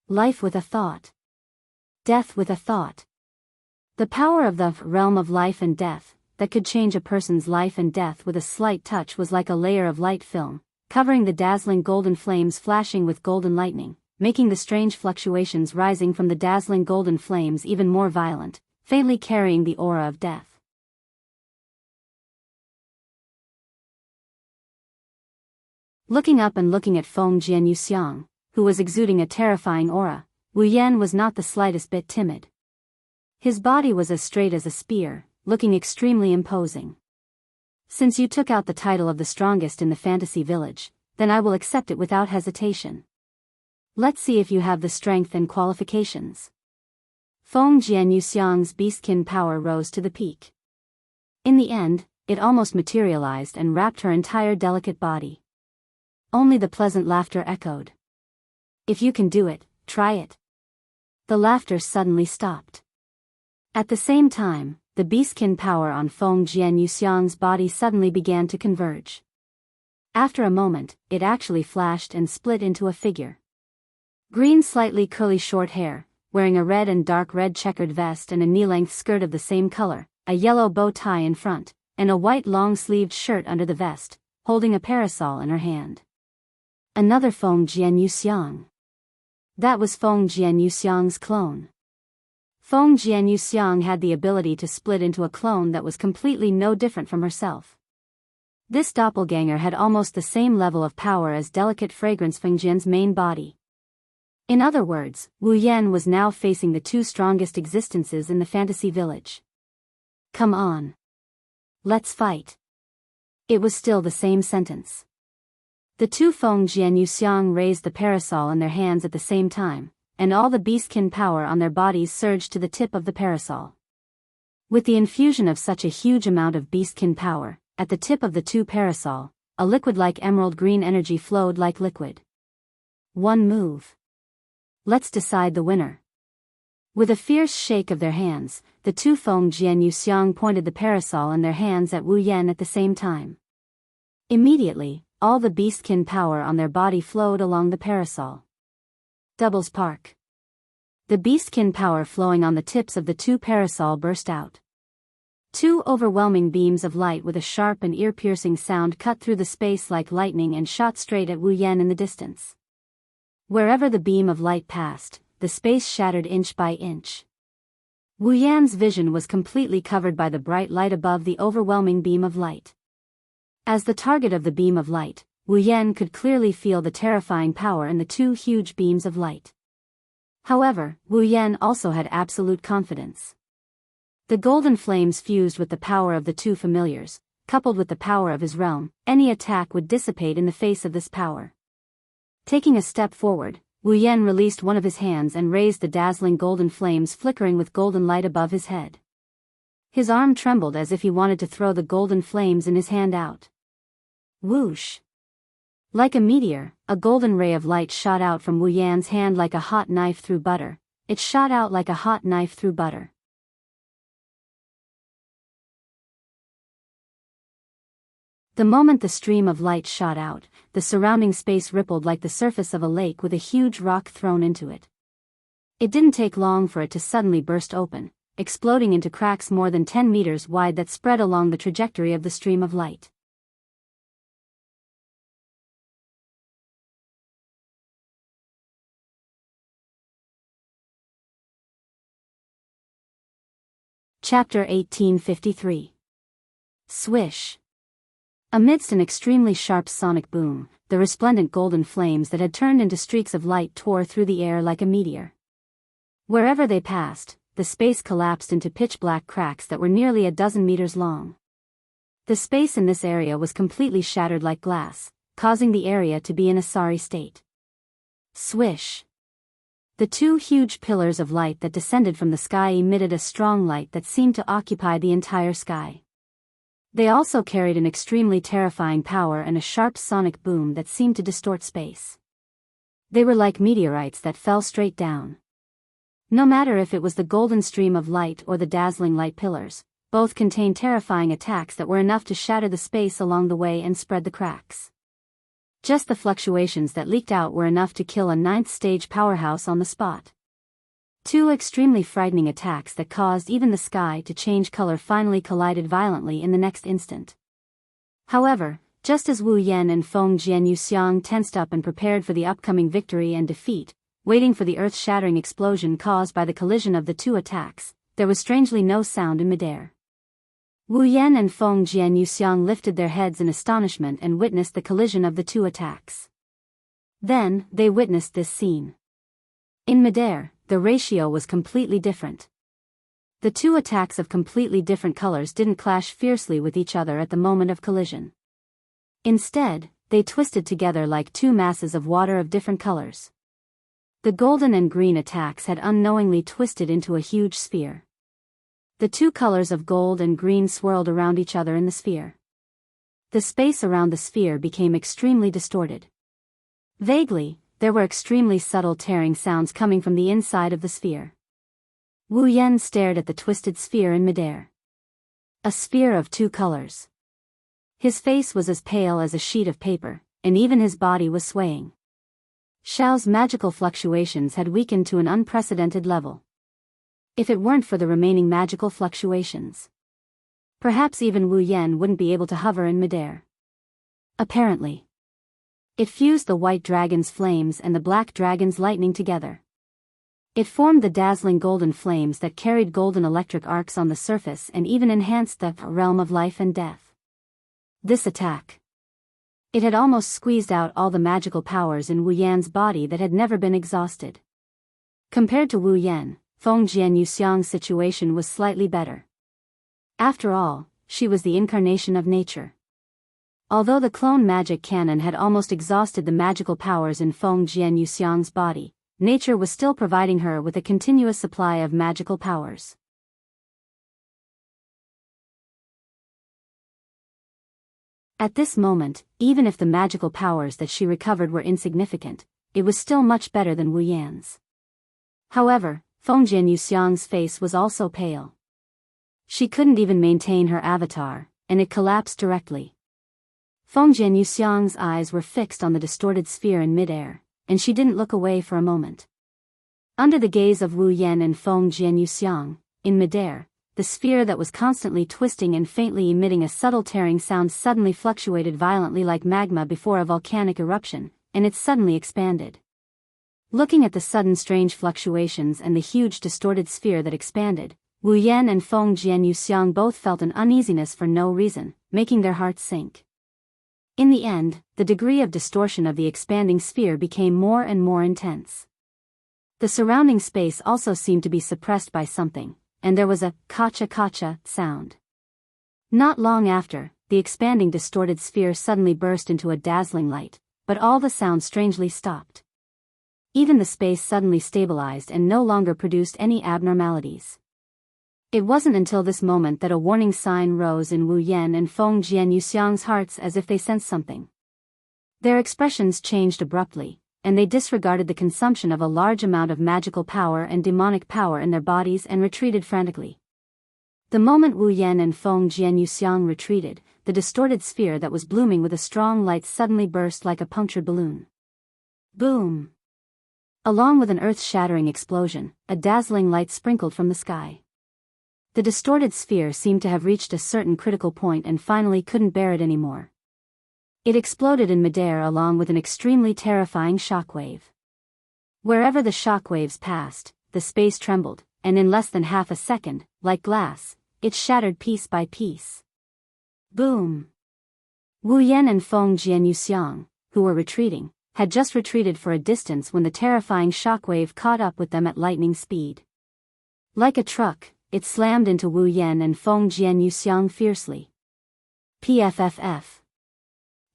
Life with a thought. Death with a thought. The power of the realm of life and death, that could change a person's life and death with a slight touch, was like a layer of light film, covering the dazzling golden flames flashing with golden lightning, making the strange fluctuations rising from the dazzling golden flames even more violent, faintly carrying the aura of death. Looking up and looking at Feng Jian Yuxiang, who was exuding a terrifying aura, Wu Yan was not the slightest bit timid. His body was as straight as a spear, looking extremely imposing. Since you took out the title of the strongest in the fantasy village, then I will accept it without hesitation. Let's see if you have the strength and qualifications. Feng Jian Yuxiang's beastkin power rose to the peak. In the end, it almost materialized and wrapped her entire delicate body. Only the pleasant laughter echoed. If you can do it, try it. The laughter suddenly stopped. At the same time, the beastkin power on Feng Jian Yuxiang's body suddenly began to converge. After a moment, it actually flashed and split into a figure. Green slightly curly short hair, wearing a red and dark red checkered vest and a knee-length skirt of the same color, a yellow bow tie in front, and a white long-sleeved shirt under the vest, holding a parasol in her hand. Another Feng Jian Yuxiang. That was Feng Jian Yuxiang's clone. Feng Jian Yuxiang had the ability to split into a clone that was completely no different from herself. This doppelganger had almost the same level of power as delicate fragrance Feng Jian's main body. In other words, Wu Yan was now facing the two strongest existences in the fantasy village. Come on. Let's fight. It was still the same sentence. The two Feng Jian Yuxiang raised the parasol in their hands at the same time, and all the beastkin power on their bodies surged to the tip of the parasol. With the infusion of such a huge amount of beastkin power, at the tip of the two parasol, a liquid-like emerald green energy flowed like liquid. One move. Let's decide the winner. With a fierce shake of their hands, the two Feng Jian Yuxiang pointed the parasol in their hands at Wu Yan at the same time. Immediately, all the beastkin power on their body flowed along the parasol. Double spark. The beastkin power flowing on the tips of the two parasol burst out. Two overwhelming beams of light with a sharp and ear-piercing sound cut through the space like lightning and shot straight at Wu Yan in the distance. Wherever the beam of light passed, the space shattered inch by inch. Wu Yan's vision was completely covered by the bright light above the overwhelming beam of light. As the target of the beam of light, Wu Yan could clearly feel the terrifying power in the two huge beams of light. However, Wu Yan also had absolute confidence. The golden flames fused with the power of the two familiars, coupled with the power of his realm, any attack would dissipate in the face of this power. Taking a step forward, Wu Yan released one of his hands and raised the dazzling golden flames flickering with golden light above his head. His arm trembled as if he wanted to throw the golden flames in his hand out. Whoosh! Like a meteor, a golden ray of light shot out from Wu Yan's hand like a hot knife through butter. It shot out like a hot knife through butter. The moment the stream of light shot out, the surrounding space rippled like the surface of a lake with a huge rock thrown into it. It didn't take long for it to suddenly burst open, exploding into cracks more than 10 meters wide that spread along the trajectory of the stream of light. Chapter 1853. Swish. Amidst an extremely sharp sonic boom, the resplendent golden flames that had turned into streaks of light tore through the air like a meteor. Wherever they passed, the space collapsed into pitch-black cracks that were nearly a dozen meters long. The space in this area was completely shattered like glass, causing the area to be in a sorry state. Swish! The two huge pillars of light that descended from the sky emitted a strong light that seemed to occupy the entire sky. They also carried an extremely terrifying power and a sharp sonic boom that seemed to distort space. They were like meteorites that fell straight down. No matter if it was the golden stream of light or the dazzling light pillars, both contained terrifying attacks that were enough to shatter the space along the way and spread the cracks. Just the fluctuations that leaked out were enough to kill a ninth-stage powerhouse on the spot. Two extremely frightening attacks that caused even the sky to change color finally collided violently in the next instant. However, just as Wu Yan and Feng Jian Yuxiang tensed up and prepared for the upcoming victory and defeat, waiting for the earth-shattering explosion caused by the collision of the two attacks, there was strangely no sound in midair. Wu Yan and Feng Jian Yuxiang lifted their heads in astonishment and witnessed the collision of the two attacks. Then, they witnessed this scene. In midair, the ratio was completely different. The two attacks of completely different colors didn't clash fiercely with each other at the moment of collision. Instead, they twisted together like two masses of water of different colors. The golden and green attacks had unknowingly twisted into a huge sphere. The two colors of gold and green swirled around each other in the sphere. The space around the sphere became extremely distorted. Vaguely, there were extremely subtle tearing sounds coming from the inside of the sphere. Wu Yan stared at the twisted sphere in midair. A sphere of two colors. His face was as pale as a sheet of paper, and even his body was swaying. Xiao's magical fluctuations had weakened to an unprecedented level. If it weren't for the remaining magical fluctuations, perhaps even Wu Yan wouldn't be able to hover in midair. Apparently, it fused the white dragon's flames and the black dragon's lightning together. It formed the dazzling golden flames that carried golden electric arcs on the surface and even enhanced the realm of life and death. This attack. It had almost squeezed out all the magical powers in Wu Yan's body that had never been exhausted. Compared to Wu Yan, Feng Jianyuxiang's situation was slightly better. After all, she was the incarnation of nature. Although the clone magic cannon had almost exhausted the magical powers in Feng Jianyuxiang's body, nature was still providing her with a continuous supply of magical powers. At this moment, even if the magical powers that she recovered were insignificant, it was still much better than Wu Yan's. However, Feng Jianyuxiang's face was also pale. She couldn't even maintain her avatar, and it collapsed directly. Feng Jianyuxiang's eyes were fixed on the distorted sphere in midair, and she didn't look away for a moment. Under the gaze of Wu Yan and Feng Jianyuxiang, in midair, the sphere that was constantly twisting and faintly emitting a subtle tearing sound suddenly fluctuated violently like magma before a volcanic eruption, and it suddenly expanded. Looking at the sudden strange fluctuations and the huge distorted sphere that expanded, Wu Yan and Feng Jianyuxiang both felt an uneasiness for no reason, making their hearts sink. In the end, the degree of distortion of the expanding sphere became more and more intense. The surrounding space also seemed to be suppressed by something, and there was a kacha-kacha sound. Not long after, the expanding distorted sphere suddenly burst into a dazzling light, but all the sound strangely stopped. Even the space suddenly stabilized and no longer produced any abnormalities. It wasn't until this moment that a warning sign rose in Wu Yan and Feng Jianyuxiang's hearts as if they sensed something. Their expressions changed abruptly, and they disregarded the consumption of a large amount of magical power and demonic power in their bodies and retreated frantically. The moment Wu Yan and Feng Jianyuxiang retreated, the distorted sphere that was blooming with a strong light suddenly burst like a punctured balloon. Boom! Along with an earth-shattering explosion, a dazzling light sprinkled from the sky. The distorted sphere seemed to have reached a certain critical point and finally couldn't bear it anymore. It exploded in midair along with an extremely terrifying shockwave. Wherever the shockwaves passed, the space trembled, and in less than half a second, like glass, it shattered piece by piece. Boom! Wu Yan and Feng Jianyuxiang, who were retreating, had just retreated for a distance when the terrifying shockwave caught up with them at lightning speed. Like a truck, it slammed into Wu Yan and Feng Jianyuxiang fiercely. PFFF.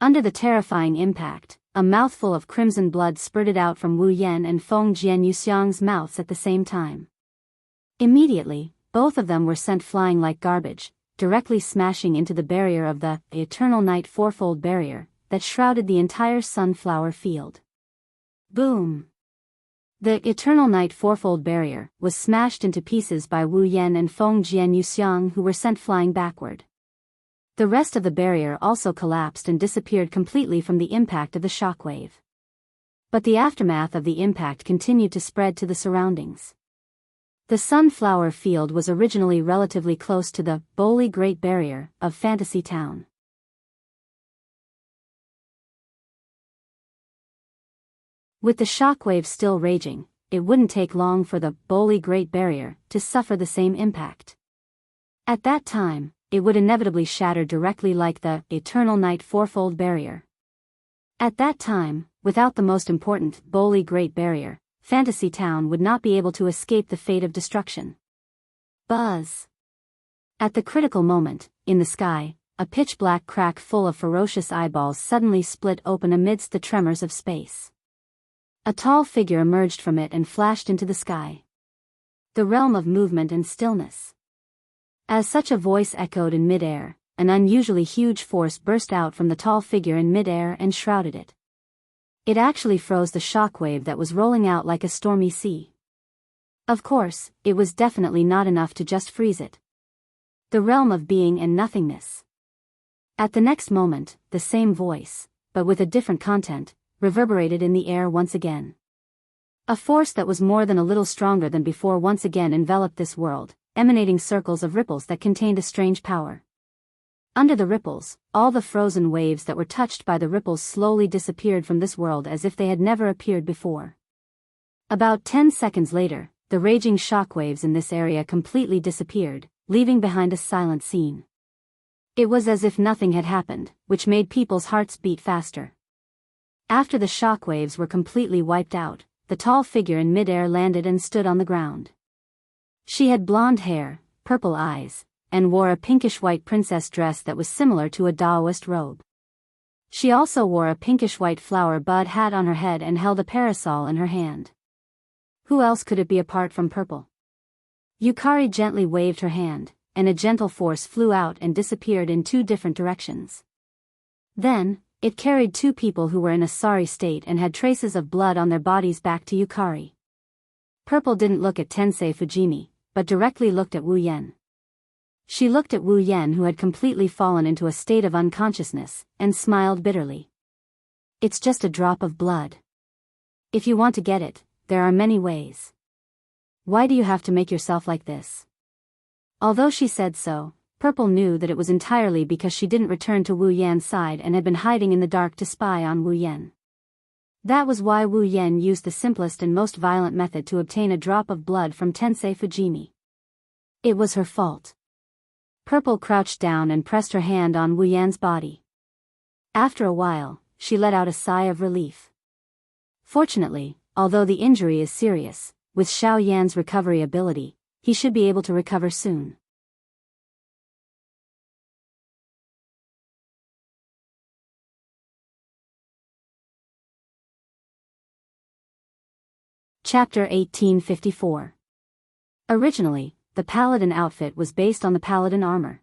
Under the terrifying impact, a mouthful of crimson blood spurted out from Wu Yan and Feng Jianyuxiang's mouths at the same time. Immediately, both of them were sent flying like garbage, directly smashing into the barrier of the eternal night fourfold barrier that shrouded the entire sunflower field. Boom! The eternal night fourfold barrier was smashed into pieces by Wu Yan and Feng Jianyuxiang, who were sent flying backward. The rest of the barrier also collapsed and disappeared completely from the impact of the shockwave. But the aftermath of the impact continued to spread to the surroundings. The sunflower field was originally relatively close to the Holy Great Barrier of Fantasy Town. With the shockwave still raging, it wouldn't take long for the Holy Great Barrier to suffer the same impact. At that time, it would inevitably shatter directly like the Eternal Night Fourfold Barrier. At that time, without the most important Holy Great Barrier, Fantasy Town would not be able to escape the fate of destruction. Buzz. At the critical moment, in the sky, a pitch-black crack full of ferocious eyeballs suddenly split open amidst the tremors of space. A tall figure emerged from it and flashed into the sky. The realm of movement and stillness. As such a voice echoed in midair, an unusually huge force burst out from the tall figure in midair and shrouded it. It actually froze the shockwave that was rolling out like a stormy sea. Of course, it was definitely not enough to just freeze it. The realm of being and nothingness. At the next moment, the same voice, but with a different content, reverberated in the air once again. A force that was more than a little stronger than before once again enveloped this world, emanating circles of ripples that contained a strange power. Under the ripples, all the frozen waves that were touched by the ripples slowly disappeared from this world as if they had never appeared before. About 10 seconds later, the raging shockwaves in this area completely disappeared, leaving behind a silent scene. It was as if nothing had happened, which made people's hearts beat faster. After the shockwaves were completely wiped out, the tall figure in midair landed and stood on the ground. She had blonde hair, purple eyes, and wore a pinkish-white princess dress that was similar to a Taoist robe. She also wore a pinkish-white flower bud hat on her head and held a parasol in her hand. Who else could it be apart from purple? Yukari gently waved her hand, and a gentle force flew out and disappeared in 2 different directions. Then, it carried 2 people who were in a sorry state and had traces of blood on their bodies back to Yukari. Purple didn't look at Tensei Fujimi, but directly looked at Wu Yen. She looked at Wu Yen, who had completely fallen into a state of unconsciousness, and smiled bitterly. It's just a drop of blood. If you want to get it, there are many ways. Why do you have to make yourself like this? Although she said so, Purple knew that it was entirely because she didn't return to Wu Yan's side and had been hiding in the dark to spy on Wu Yan. That was why Wu Yan used the simplest and most violent method to obtain a drop of blood from Tensei Fujimi. It was her fault. Purple crouched down and pressed her hand on Wu Yan's body. After a while, she let out a sigh of relief. Fortunately, although the injury is serious, with Xiao Yan's recovery ability, he should be able to recover soon. Chapter 1854. Originally, the Paladin outfit was based on the Paladin armor.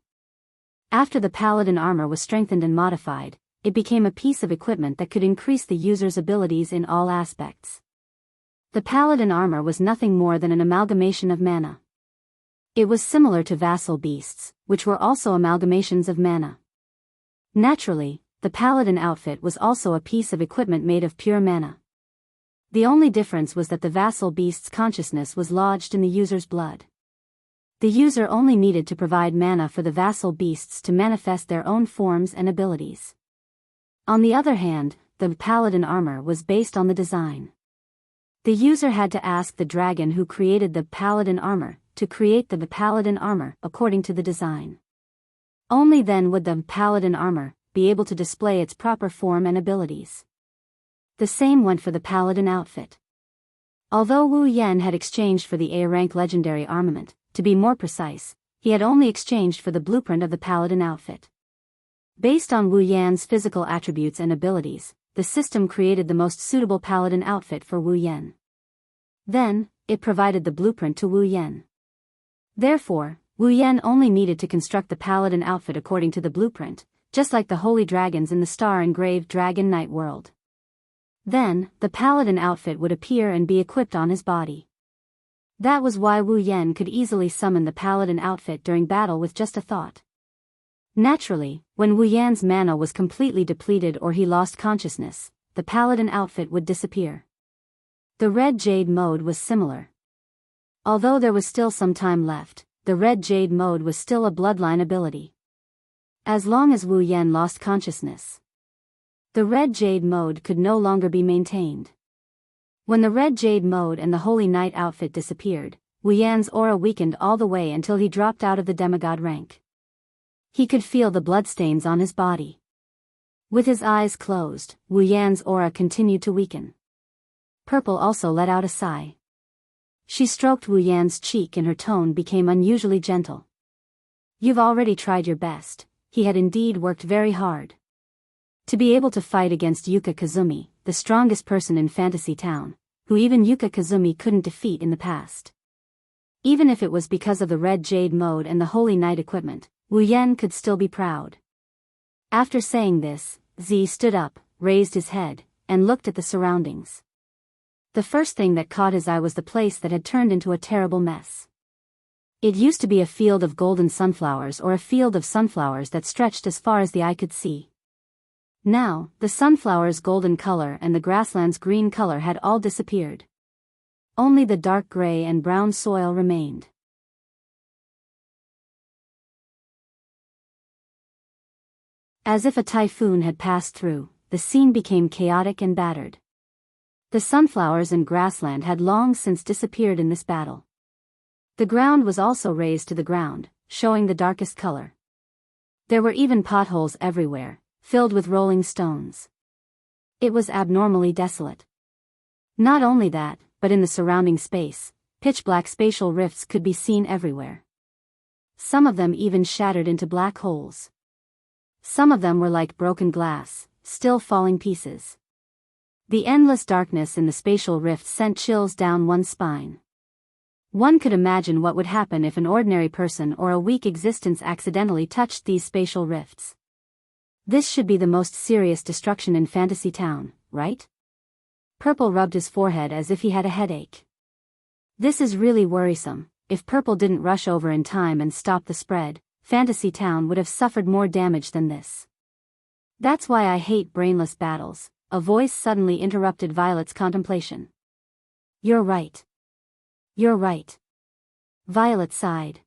After the Paladin armor was strengthened and modified, it became a piece of equipment that could increase the user's abilities in all aspects. The Paladin armor was nothing more than an amalgamation of mana. It was similar to vassal beasts, which were also amalgamations of mana. Naturally, the Paladin outfit was also a piece of equipment made of pure mana. The only difference was that the vassal beast's consciousness was lodged in the user's blood. The user only needed to provide mana for the vassal beasts to manifest their own forms and abilities. On the other hand, the Paladin armor was based on the design. The user had to ask the dragon who created the Paladin armor to create the Paladin armor according to the design. Only then would the Paladin armor be able to display its proper form and abilities. The same went for the Paladin outfit. Although Wu Yan had exchanged for the A-rank legendary armament, to be more precise, he had only exchanged for the blueprint of the Paladin outfit. Based on Wu Yan's physical attributes and abilities, the system created the most suitable Paladin outfit for Wu Yan. Then, it provided the blueprint to Wu Yan. Therefore, Wu Yan only needed to construct the Paladin outfit according to the blueprint, just like the holy dragons in the star-engraved Dragon Knight world. Then, the Paladin outfit would appear and be equipped on his body. That was why Wu Yan could easily summon the Paladin outfit during battle with just a thought. Naturally, when Wu Yan's mana was completely depleted or he lost consciousness, the Paladin outfit would disappear. The Red Jade mode was similar. Although there was still some time left, the Red Jade mode was still a bloodline ability. As long as Wu Yan lost consciousness, the Red Jade mode could no longer be maintained. When the Red Jade mode and the Holy Knight outfit disappeared, Wu Yan's aura weakened all the way until he dropped out of the demigod rank. He could feel the bloodstains on his body. With his eyes closed, Wu Yan's aura continued to weaken. Purple also let out a sigh. She stroked Wu Yan's cheek and her tone became unusually gentle. You've already tried your best. He had indeed worked very hard. To be able to fight against Yuka Kazumi, the strongest person in Fantasy Town, who even Yuka Kazumi couldn't defeat in the past. Even if it was because of the Red Jade mode and the Holy Knight equipment, Wu Yan could still be proud. After saying this, Z stood up, raised his head, and looked at the surroundings. The first thing that caught his eye was the place that had turned into a terrible mess. It used to be a field of golden sunflowers or a field of sunflowers that stretched as far as the eye could see. Now, the sunflower's golden color and the grassland's green color had all disappeared. Only the dark gray and brown soil remained. As if a typhoon had passed through, the scene became chaotic and battered. The sunflowers and grassland had long since disappeared in this battle. The ground was also razed to the ground, showing the darkest color. There were even potholes everywhere, filled with rolling stones. It was abnormally desolate. Not only that, but in the surrounding space, pitch-black spatial rifts could be seen everywhere. Some of them even shattered into black holes. Some of them were like broken glass, still falling pieces. The endless darkness in the spatial rifts sent chills down one's spine. One could imagine what would happen if an ordinary person or a weak existence accidentally touched these spatial rifts. This should be the most serious destruction in Fantasy Town, right? Purple rubbed his forehead as if he had a headache. This is really worrisome. If Purple didn't rush over in time and stop the spread, Fantasy Town would have suffered more damage than this. That's why I hate brainless battles, a voice suddenly interrupted Violet's contemplation. You're right. You're right. Violet sighed.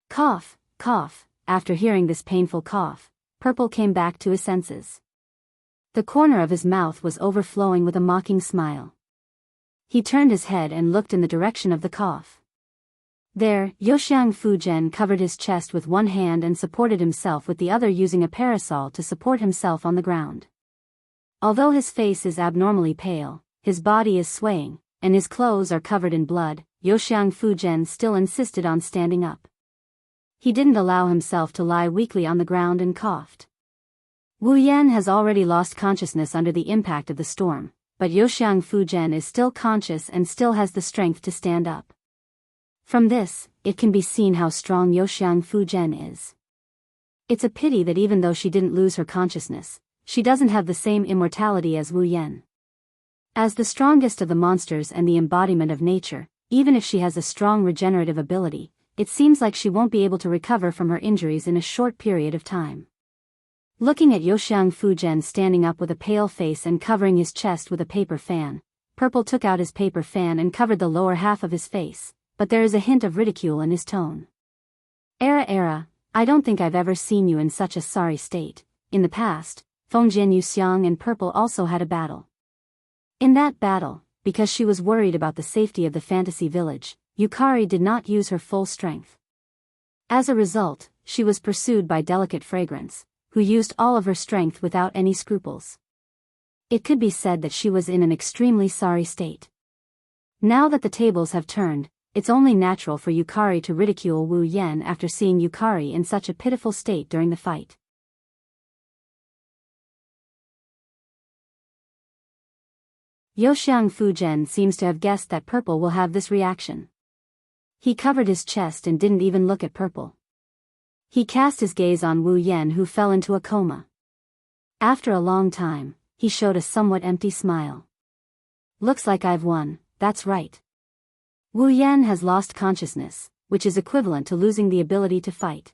Cough, cough. After hearing this painful cough, Purple came back to his senses. The corner of his mouth was overflowing with a mocking smile. He turned his head and looked in the direction of the cough. There, Yoxiang Fujian covered his chest with one hand and supported himself with the other using a parasol to support himself on the ground. Although his face is abnormally pale, his body is swaying, and his clothes are covered in blood, Yoxiang Fujian still insisted on standing up. He didn't allow himself to lie weakly on the ground and coughed. Wu Yan has already lost consciousness under the impact of the storm, but Yoxiang Fujian is still conscious and still has the strength to stand up. From this, it can be seen how strong Yoxiang Fujian is. It's a pity that even though she didn't lose her consciousness, she doesn't have the same immortality as Wu Yan. As the strongest of the monsters and the embodiment of nature, even if she has a strong regenerative ability, it seems like she won't be able to recover from her injuries in a short period of time. Looking at Yoxiang Fujian standing up with a pale face and covering his chest with a paper fan, Purple took out his paper fan and covered the lower half of his face, but there is a hint of ridicule in his tone. Era, I don't think I've ever seen you in such a sorry state. In the past, Fengjian Yuxiang and Purple also had a battle. In that battle, because she was worried about the safety of the fantasy village, Yukari did not use her full strength. As a result, she was pursued by Delicate Fragrance, who used all of her strength without any scruples. It could be said that she was in an extremely sorry state. Now that the tables have turned, it's only natural for Yukari to ridicule Wu Yan after seeing Yukari in such a pitiful state during the fight. Yoxiang Fujian seems to have guessed that Purple will have this reaction. He covered his chest and didn't even look at Purple. He cast his gaze on Wu Yan, who fell into a coma. After a long time, he showed a somewhat empty smile. Looks like I've won, that's right. Wu Yan has lost consciousness, which is equivalent to losing the ability to fight.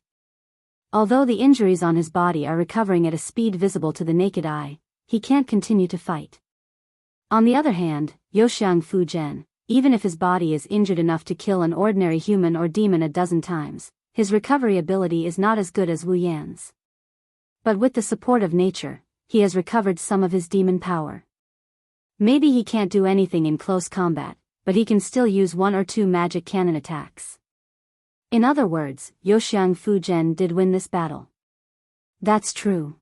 Although the injuries on his body are recovering at a speed visible to the naked eye, he can't continue to fight. On the other hand, Yoxiang Fujian, even if his body is injured enough to kill an ordinary human or demon a dozen times, his recovery ability is not as good as Wu Yan's. But with the support of nature, he has recovered some of his demon power. Maybe he can't do anything in close combat, but he can still use one or two magic cannon attacks. In other words, Yoxiang Fujian did win this battle. That's true.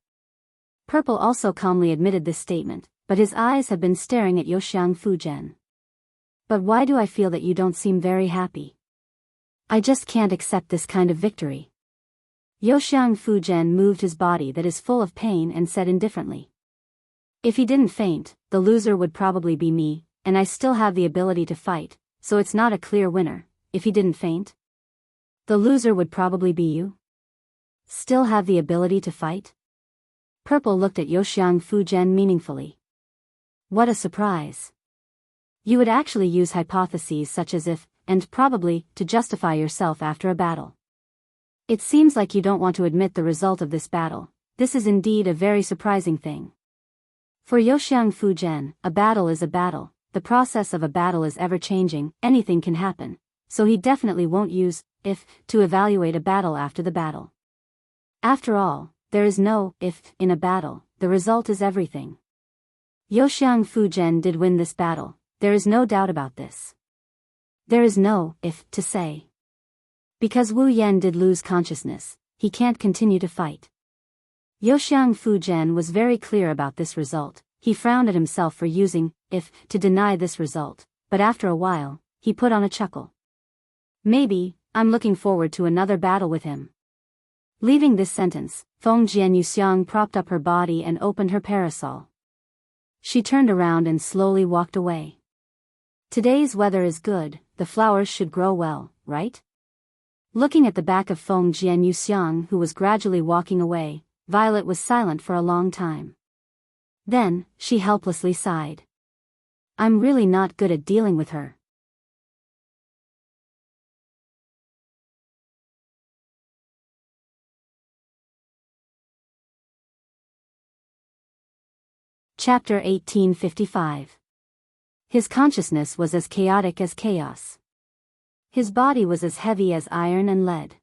Purple also calmly admitted this statement, but his eyes have been staring at Yoxiang Fujian. But why do I feel that you don't seem very happy? I just can't accept this kind of victory. Yoxiang Fujian moved his body that is full of pain and said indifferently. If he didn't faint, the loser would probably be me, and I still have the ability to fight, so it's not a clear winner. If he didn't faint, the loser would probably be you. Still have the ability to fight? Purple looked at Yoxiang Fujian meaningfully. What a surprise. You would actually use hypotheses such as if, and probably, to justify yourself after a battle. It seems like you don't want to admit the result of this battle. This is indeed a very surprising thing. For Yoxiang Fujian, a battle is a battle, the process of a battle is ever-changing, anything can happen, so he definitely won't use if to evaluate a battle after the battle. After all, there is no if in a battle, the result is everything. Yoxiang Fujian did win this battle, there is no doubt about this. There is no if to say. Because Wu Yan did lose consciousness, he can't continue to fight. Yoxiang Fujian was very clear about this result. He frowned at himself for using if to deny this result, but after a while, he put on a chuckle. Maybe, I'm looking forward to another battle with him. Leaving this sentence, Feng Jianyuxiang propped up her body and opened her parasol. She turned around and slowly walked away. Today's weather is good, the flowers should grow well, right? Looking at the back of Feng Jianyuxiang, who was gradually walking away, Violet was silent for a long time. Then, she helplessly sighed. I'm really not good at dealing with her. Chapter 1855. His consciousness was as chaotic as chaos. His body was as heavy as iron and lead.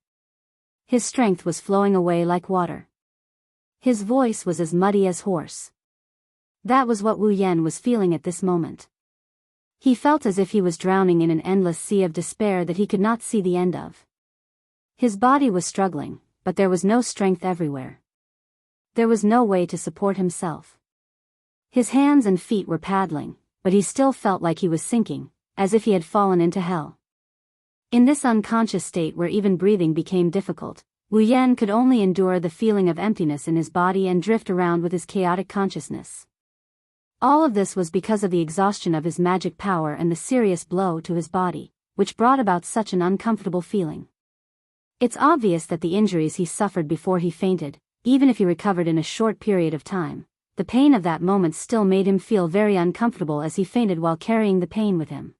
His strength was flowing away like water. His voice was as muddy as hoarse. That was what Wu Yan was feeling at this moment. He felt as if he was drowning in an endless sea of despair that he could not see the end of. His body was struggling, but there was no strength everywhere. There was no way to support himself. His hands and feet were paddling, but he still felt like he was sinking, as if he had fallen into hell. In this unconscious state where even breathing became difficult, Wu Yan could only endure the feeling of emptiness in his body and drift around with his chaotic consciousness. All of this was because of the exhaustion of his magic power and the serious blow to his body, which brought about such an uncomfortable feeling. It's obvious that the injuries he suffered before he fainted, even if he recovered in a short period of time, the pain of that moment still made him feel very uncomfortable as he fainted while carrying the pain with him.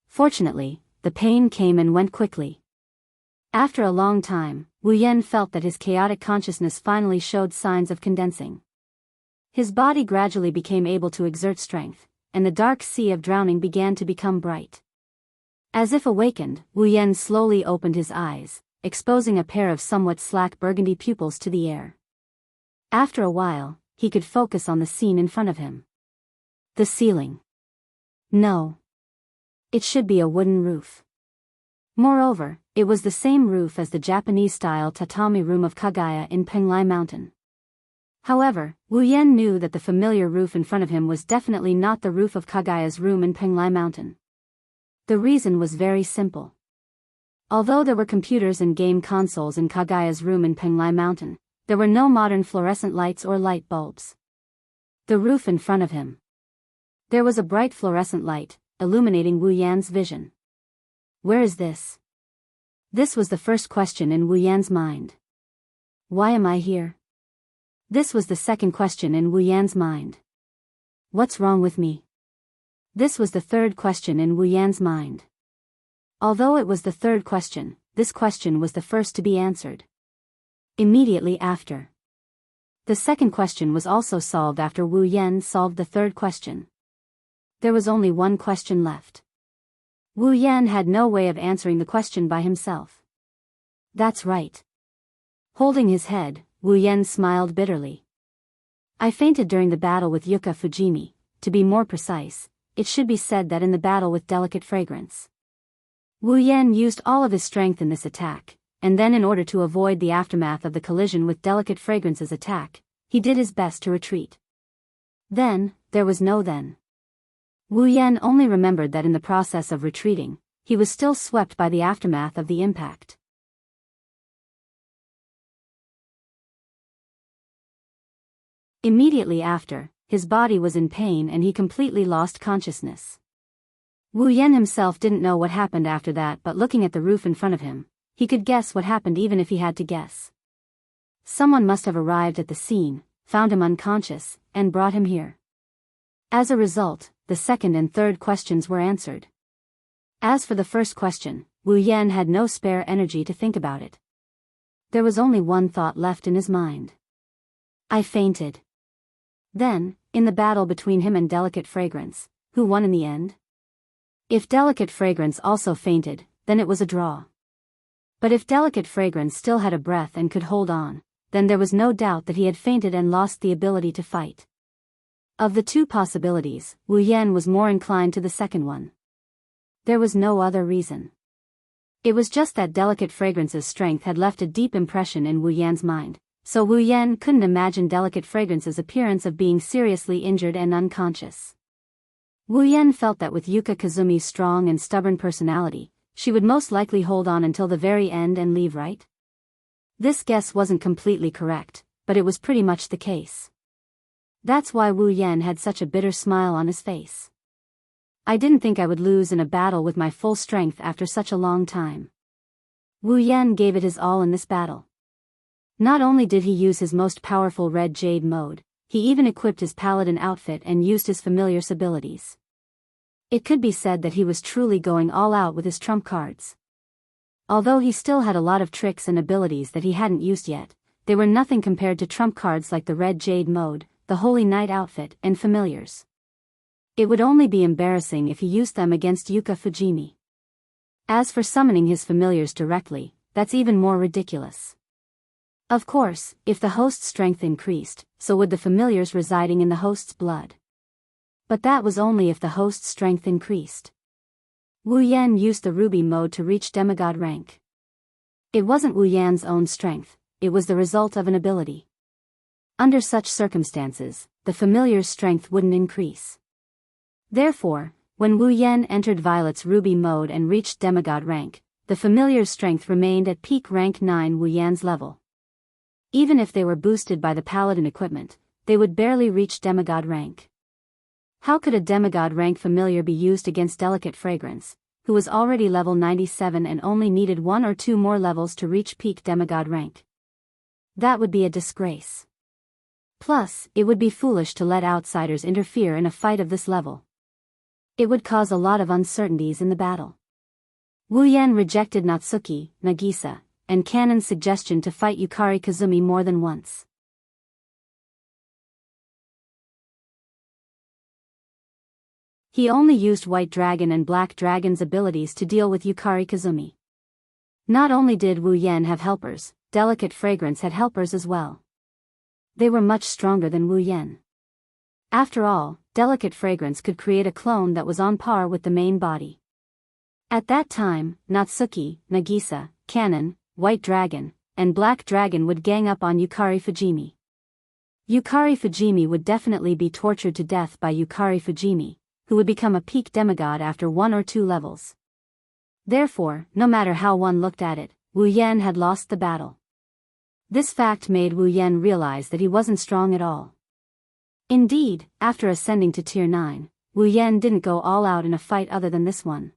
Fortunately, the pain came and went quickly. After a long time, Wu Yan felt that his chaotic consciousness finally showed signs of condensing. His body gradually became able to exert strength, and the dark sea of drowning began to become bright. As if awakened, Wu Yan slowly opened his eyes, exposing a pair of somewhat slack burgundy pupils to the air. After a while, he could focus on the scene in front of him. The ceiling. No. It should be a wooden roof. Moreover, it was the same roof as the Japanese-style tatami room of Kagaya in Penglai Mountain. However, Wu Yan knew that the familiar roof in front of him was definitely not the roof of Kagaya's room in Penglai Mountain. The reason was very simple. Although there were computers and game consoles in Kagaya's room in Penglai Mountain, there were no modern fluorescent lights or light bulbs. The roof in front of him. There was a bright fluorescent light, illuminating Wu Yan's vision. Where is this? This was the first question in Wu Yan's mind. Why am I here? This was the second question in Wu Yan's mind. What's wrong with me? This was the third question in Wu Yan's mind. Although it was the third question, this question was the first to be answered. Immediately after. The second question was also solved after Wu Yan solved the third question. There was only one question left. Wu Yan had no way of answering the question by himself. That's right. Holding his head, Wu Yan smiled bitterly. I fainted during the battle with Yuka Fujimi. To be more precise, it should be said that in the battle with Delicate Fragrance. Wu Yan used all of his strength in this attack, and then in order to avoid the aftermath of the collision with Delicate Fragrance's attack, he did his best to retreat. Then, there was no then. Wu Yan only remembered that in the process of retreating, he was still swept by the aftermath of the impact. Immediately after, his body was in pain and he completely lost consciousness. Wu Yan himself didn't know what happened after that, but looking at the roof in front of him, he could guess what happened even if he had to guess. Someone must have arrived at the scene, found him unconscious, and brought him here. As a result, the second and third questions were answered. As for the first question, Wu Yan had no spare energy to think about it. There was only one thought left in his mind. I fainted. Then, in the battle between him and Delicate Fragrance, who won in the end? If Delicate Fragrance also fainted, then it was a draw. But if Delicate Fragrance still had a breath and could hold on, then there was no doubt that he had fainted and lost the ability to fight. Of the two possibilities, Wu Yan was more inclined to the second one. There was no other reason. It was just that Delicate Fragrance's strength had left a deep impression in Wu Yan's mind, so Wu Yan couldn't imagine Delicate Fragrance's appearance of being seriously injured and unconscious. Wu Yan felt that with Yuka Kazumi's strong and stubborn personality, she would most likely hold on until the very end and leave, right? This guess wasn't completely correct, but it was pretty much the case. That's why Wu Yan had such a bitter smile on his face. I didn't think I would lose in a battle with my full strength after such a long time. Wu Yan gave it his all in this battle. Not only did he use his most powerful red jade mode, he even equipped his paladin outfit and used his familiar's abilities. It could be said that he was truly going all out with his trump cards. Although he still had a lot of tricks and abilities that he hadn't used yet, they were nothing compared to trump cards like the red jade mode, the Holy Knight outfit, and familiars. It would only be embarrassing if he used them against Yuka Fujimi. As for summoning his familiars directly, that's even more ridiculous. Of course, if the host's strength increased, so would the familiars residing in the host's blood. But that was only if the host's strength increased. Wu Yan used the ruby mode to reach demigod rank. It wasn't Wu Yan's own strength, it was the result of an ability. Under such circumstances, the familiar's strength wouldn't increase. Therefore, when Wu Yan entered Violet's ruby mode and reached demigod rank, the familiar's strength remained at peak rank 9 Wu Yan's level. Even if they were boosted by the paladin equipment, they would barely reach demigod rank. How could a demigod rank familiar be used against Delicate Fragrance, who was already level 97 and only needed 1 or 2 more levels to reach peak demigod rank? That would be a disgrace. Plus, it would be foolish to let outsiders interfere in a fight of this level. It would cause a lot of uncertainties in the battle. Wu Yan rejected Natsuki, Nagisa, and Kanon's suggestion to fight Yukari Kazumi more than once. He only used White Dragon and Black Dragon's abilities to deal with Yukari Kazumi. Not only did Wu Yan have helpers, Delicate Fragrance had helpers as well. They were much stronger than Wu Yan. After all, Delicate Fragrance could create a clone that was on par with the main body. At that time, Natsuki, Nagisa, Kanon, White Dragon, and Black Dragon would gang up on Yukari Fujimi. Yukari Fujimi would definitely be tortured to death by Yukari Fujimi, who would become a peak demigod after 1 or 2 levels. Therefore, no matter how one looked at it, Wu Yan had lost the battle. This fact made Wu Yan realize that he wasn't strong at all. Indeed, after ascending to Tier 9, Wu Yan didn't go all out in a fight other than this one.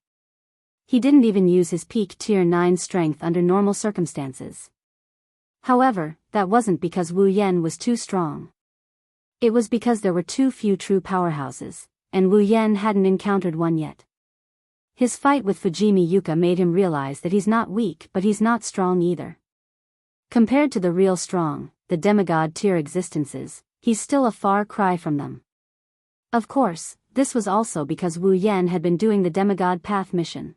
He didn't even use his peak Tier 9 strength under normal circumstances. However, that wasn't because Wu Yan was too strong. It was because there were too few true powerhouses, and Wu Yan hadn't encountered one yet. His fight with Fujimi Yuka made him realize that he's not weak but he's not strong either. Compared to the real strong, the demigod tier existences, he's still a far cry from them. Of course, this was also because Wu Yan had been doing the demigod path mission.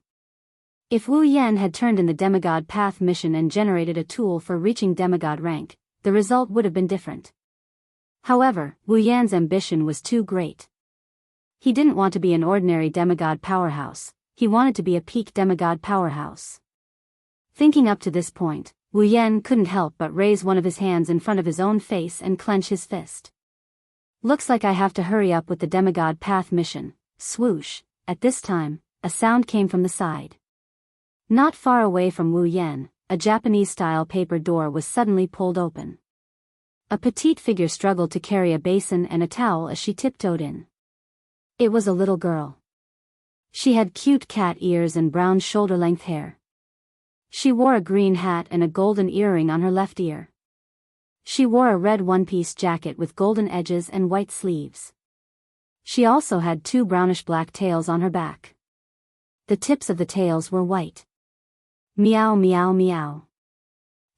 If Wu Yan had turned in the demigod path mission and generated a tool for reaching demigod rank, the result would have been different. However, Wu Yan's ambition was too great. He didn't want to be an ordinary demigod powerhouse, he wanted to be a peak demigod powerhouse. Thinking up to this point, Wu Yan couldn't help but raise one of his hands in front of his own face and clench his fist. Looks like I have to hurry up with the demigod path mission, Swoosh, at this time, a sound came from the side. Not far away from Wu Yan, a Japanese-style paper door was suddenly pulled open. A petite figure struggled to carry a basin and a towel as she tiptoed in. It was a little girl. She had cute cat ears and brown shoulder-length hair. She wore a green hat and a golden earring on her left ear. She wore a red one-piece jacket with golden edges and white sleeves. She also had 2 brownish-black tails on her back. The tips of the tails were white. Meow meow meow.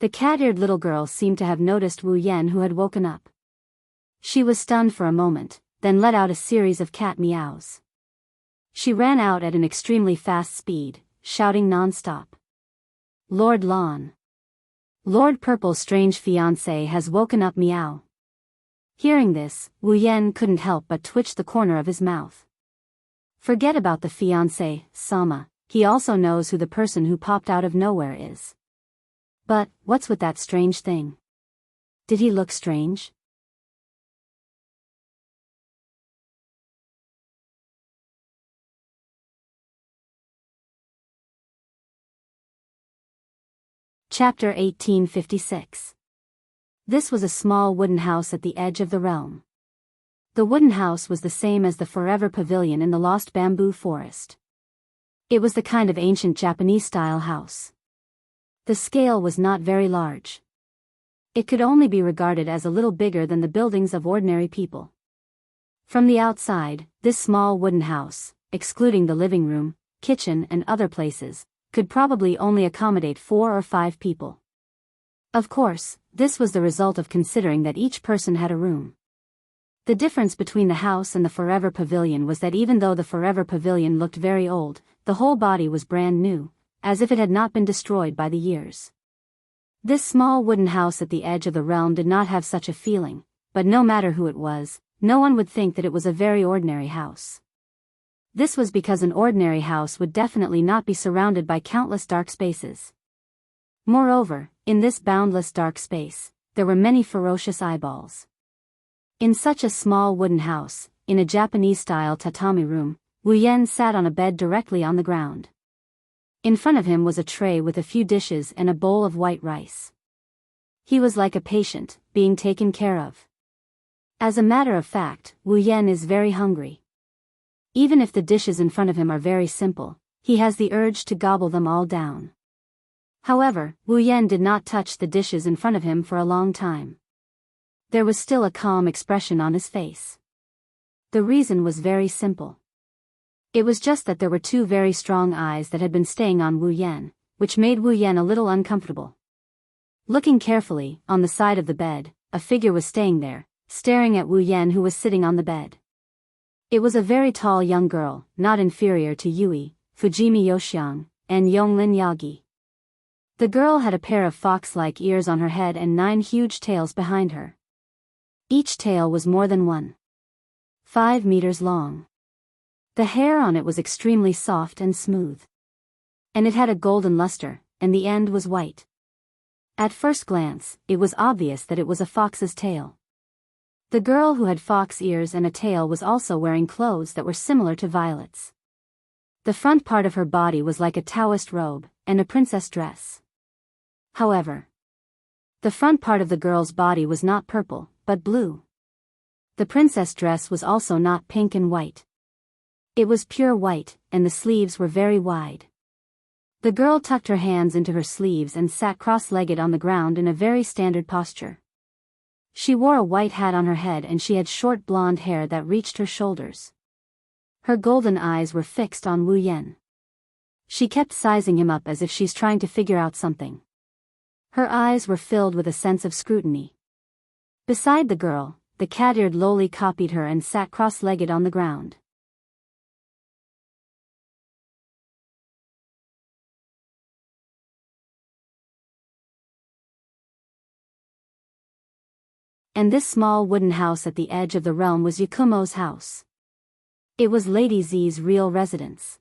The cat-eared little girl seemed to have noticed Wu Yan, who had woken up. She was stunned for a moment, then let out a series of cat meows. She ran out at an extremely fast speed, shouting non-stop. Lord Lawn. Lord Purple's strange fiancé has woken up, meow. Hearing this, Wu Yan couldn't help but twitch the corner of his mouth. Forget about the fiancé, Sama, he also knows who the person who popped out of nowhere is. But, what's with that strange thing? Did he look strange? Chapter 1856. This was a small wooden house at the edge of the realm. The wooden house was the same as the Forever Pavilion in the Lost Bamboo Forest. It was the kind of ancient Japanese-style house. The scale was not very large. It could only be regarded as a little bigger than the buildings of ordinary people. From the outside, this small wooden house, excluding the living room, kitchen and other places, could probably only accommodate 4 or 5 people. Of course, this was the result of considering that each person had a room. The difference between the house and the Forever Pavilion was that even though the Forever Pavilion looked very old, the whole body was brand new, as if it had not been destroyed by the years. This small wooden house at the edge of the realm did not have such a feeling, but no matter who it was, no one would think that it was a very ordinary house. This was because an ordinary house would definitely not be surrounded by countless dark spaces. Moreover, in this boundless dark space, there were many ferocious eyeballs. In such a small wooden house, in a Japanese-style tatami room, Wu Yan sat on a bed directly on the ground. In front of him was a tray with a few dishes and a bowl of white rice. He was like a patient, being taken care of. As a matter of fact, Wu Yan is very hungry. Even if the dishes in front of him are very simple, he has the urge to gobble them all down. However, Wu Yan did not touch the dishes in front of him for a long time. There was still a calm expression on his face. The reason was very simple. It was just that there were 2 very strong eyes that had been staying on Wu Yan, which made Wu Yan a little uncomfortable. Looking carefully, on the side of the bed, a figure was staying there, staring at Wu Yan, who was sitting on the bed. It was a very tall young girl, not inferior to Yui, Fujimi Yoshiang, and Yonglin Yagi. The girl had a pair of fox-like ears on her head and 9 huge tails behind her. Each tail was more than 1.5 meters long. The hair on it was extremely soft and smooth. And it had a golden luster, and the end was white. At first glance, it was obvious that it was a fox's tail. The girl who had fox ears and a tail was also wearing clothes that were similar to Violet's. The front part of her body was like a Taoist robe, and a princess dress. However, the front part of the girl's body was not purple, but blue. The princess dress was also not pink and white. It was pure white, and the sleeves were very wide. The girl tucked her hands into her sleeves and sat cross-legged on the ground in a very standard posture. She wore a white hat on her head and she had short blonde hair that reached her shoulders. Her golden eyes were fixed on Wu Yan. She kept sizing him up as if she's trying to figure out something. Her eyes were filled with a sense of scrutiny. Beside the girl, the cat-eared loli copied her and sat cross-legged on the ground. And this small wooden house at the edge of the realm was Yakumo's house. It was Lady Z's real residence.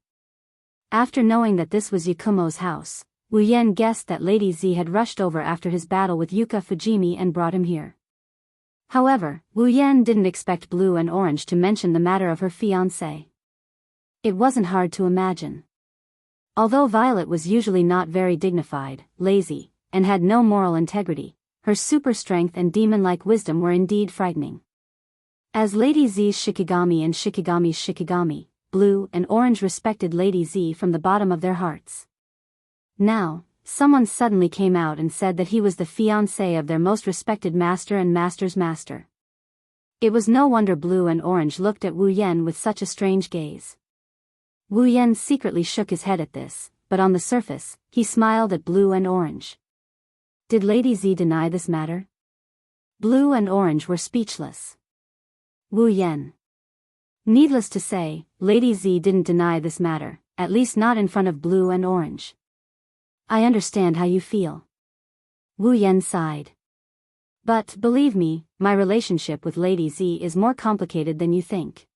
After knowing that this was Yakumo's house, Wu Yan guessed that Lady Z had rushed over after his battle with Yuka Fujimi and brought him here. However, Wu Yan didn't expect Blue and Orange to mention the matter of her fiancé. It wasn't hard to imagine. Although Violet was usually not very dignified, lazy, and had no moral integrity, her super strength and demon-like wisdom were indeed frightening. As Lady Z's Shikigami and Shikigami's Shikigami, Blue and Orange respected Lady Z from the bottom of their hearts. Now, someone suddenly came out and said that he was the fiancé of their most respected master and master's master. It was no wonder Blue and Orange looked at Wu Yen with such a strange gaze. Wu Yen secretly shook his head at this, but on the surface, he smiled at Blue and Orange. Did Lady Z deny this matter? Blue and Orange were speechless. Wu Yen. Needless to say, Lady Z didn't deny this matter, at least not in front of Blue and Orange. I understand how you feel. Wu Yen sighed. But, believe me, my relationship with Lady Z is more complicated than you think.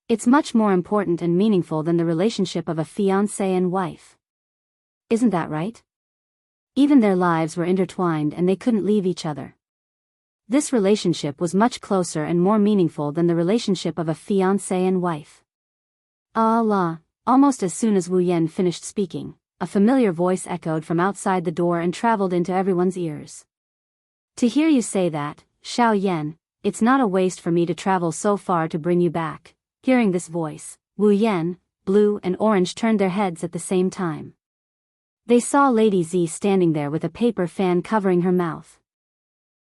It's much more important and meaningful than the relationship of a fiancé and wife. Isn't that right? Even their lives were intertwined and they couldn't leave each other. This relationship was much closer and more meaningful than the relationship of a fiancé and wife. Allah! Almost as soon as Wu Yen finished speaking, a familiar voice echoed from outside the door and traveled into everyone's ears. To hear you say that, Xiao Yan, it's not a waste for me to travel so far to bring you back. Hearing this voice, Wu Yen, Blue and Orange turned their heads at the same time. They saw Lady Z standing there with a paper fan covering her mouth.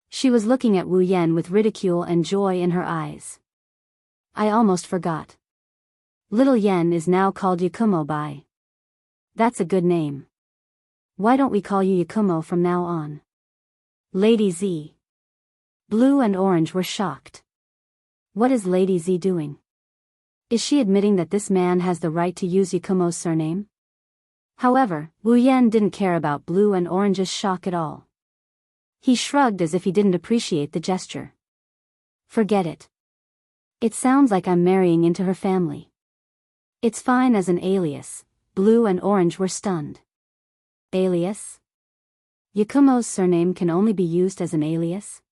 She was looking at Wu Yen with ridicule and joy in her eyes. I almost forgot. Little Yen is now called Yakumo Bai. That's a good name. Why don't we call you Yakumo from now on? Lady Z. Blue and Orange were shocked. What is Lady Z doing? Is she admitting that this man has the right to use Yakumo's surname? However, Wu Yen didn't care about Blue and Orange's shock at all. He shrugged as if he didn't appreciate the gesture. Forget it. It sounds like I'm marrying into her family. It's fine as an alias. Blue and Orange were stunned. Alias? Yakumo's surname can only be used as an alias?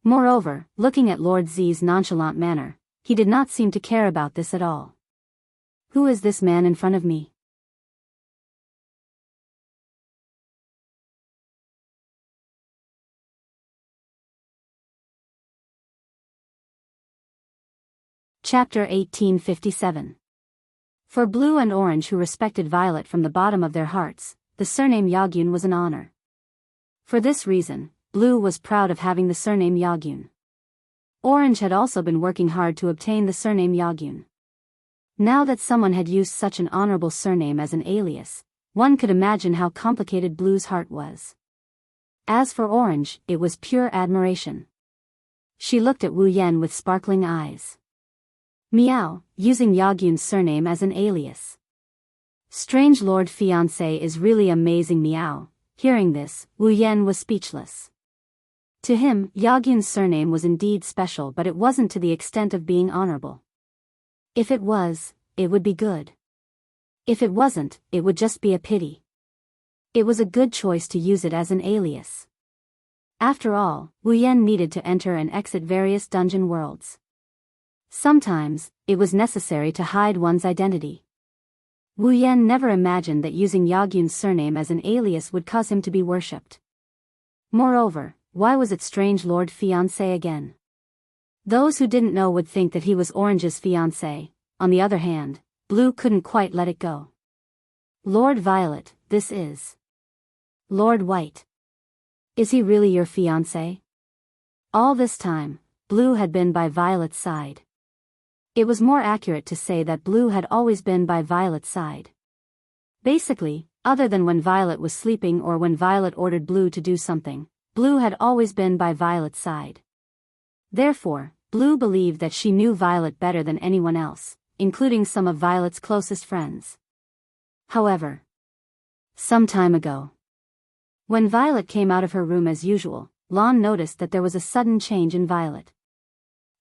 Moreover, looking at Lord Z's nonchalant manner, he did not seem to care about this at all. Who is this man in front of me? Chapter 1857. For Blue and Orange, who respected Violet from the bottom of their hearts, the surname Yagyun was an honor. For this reason, Blue was proud of having the surname Yagyun. Orange had also been working hard to obtain the surname Yagyun. Now that someone had used such an honorable surname as an alias, one could imagine how complicated Blue's heart was. As for Orange, it was pure admiration. She looked at Wu Yen with sparkling eyes. Meow, using Yagyun's surname as an alias. Strange Lord Fiancé is really amazing. Meow. Hearing this, Wu Yen was speechless. To him, Yagyun's surname was indeed special, but it wasn't to the extent of being honorable. If it was, it would be good. If it wasn't, it would just be a pity. It was a good choice to use it as an alias. After all, Wu Yen needed to enter and exit various dungeon worlds. Sometimes, it was necessary to hide one's identity. Wu Yen never imagined that using Yagyun's surname as an alias would cause him to be worshipped. Moreover, why was it Strange Lord Fiancé again? Those who didn't know would think that he was Orange's fiancé. On the other hand, Blue couldn't quite let it go. Lord Violet, this is Lord White. Is he really your fiancé? All this time, Blue had been by Violet's side. It was more accurate to say that Blue had always been by Violet's side. Basically, other than when Violet was sleeping or when Violet ordered Blue to do something, Blue had always been by Violet's side. Therefore, Blue believed that she knew Violet better than anyone else, including some of Violet's closest friends. However, some time ago, when Violet came out of her room as usual, Lon noticed that there was a sudden change in Violet.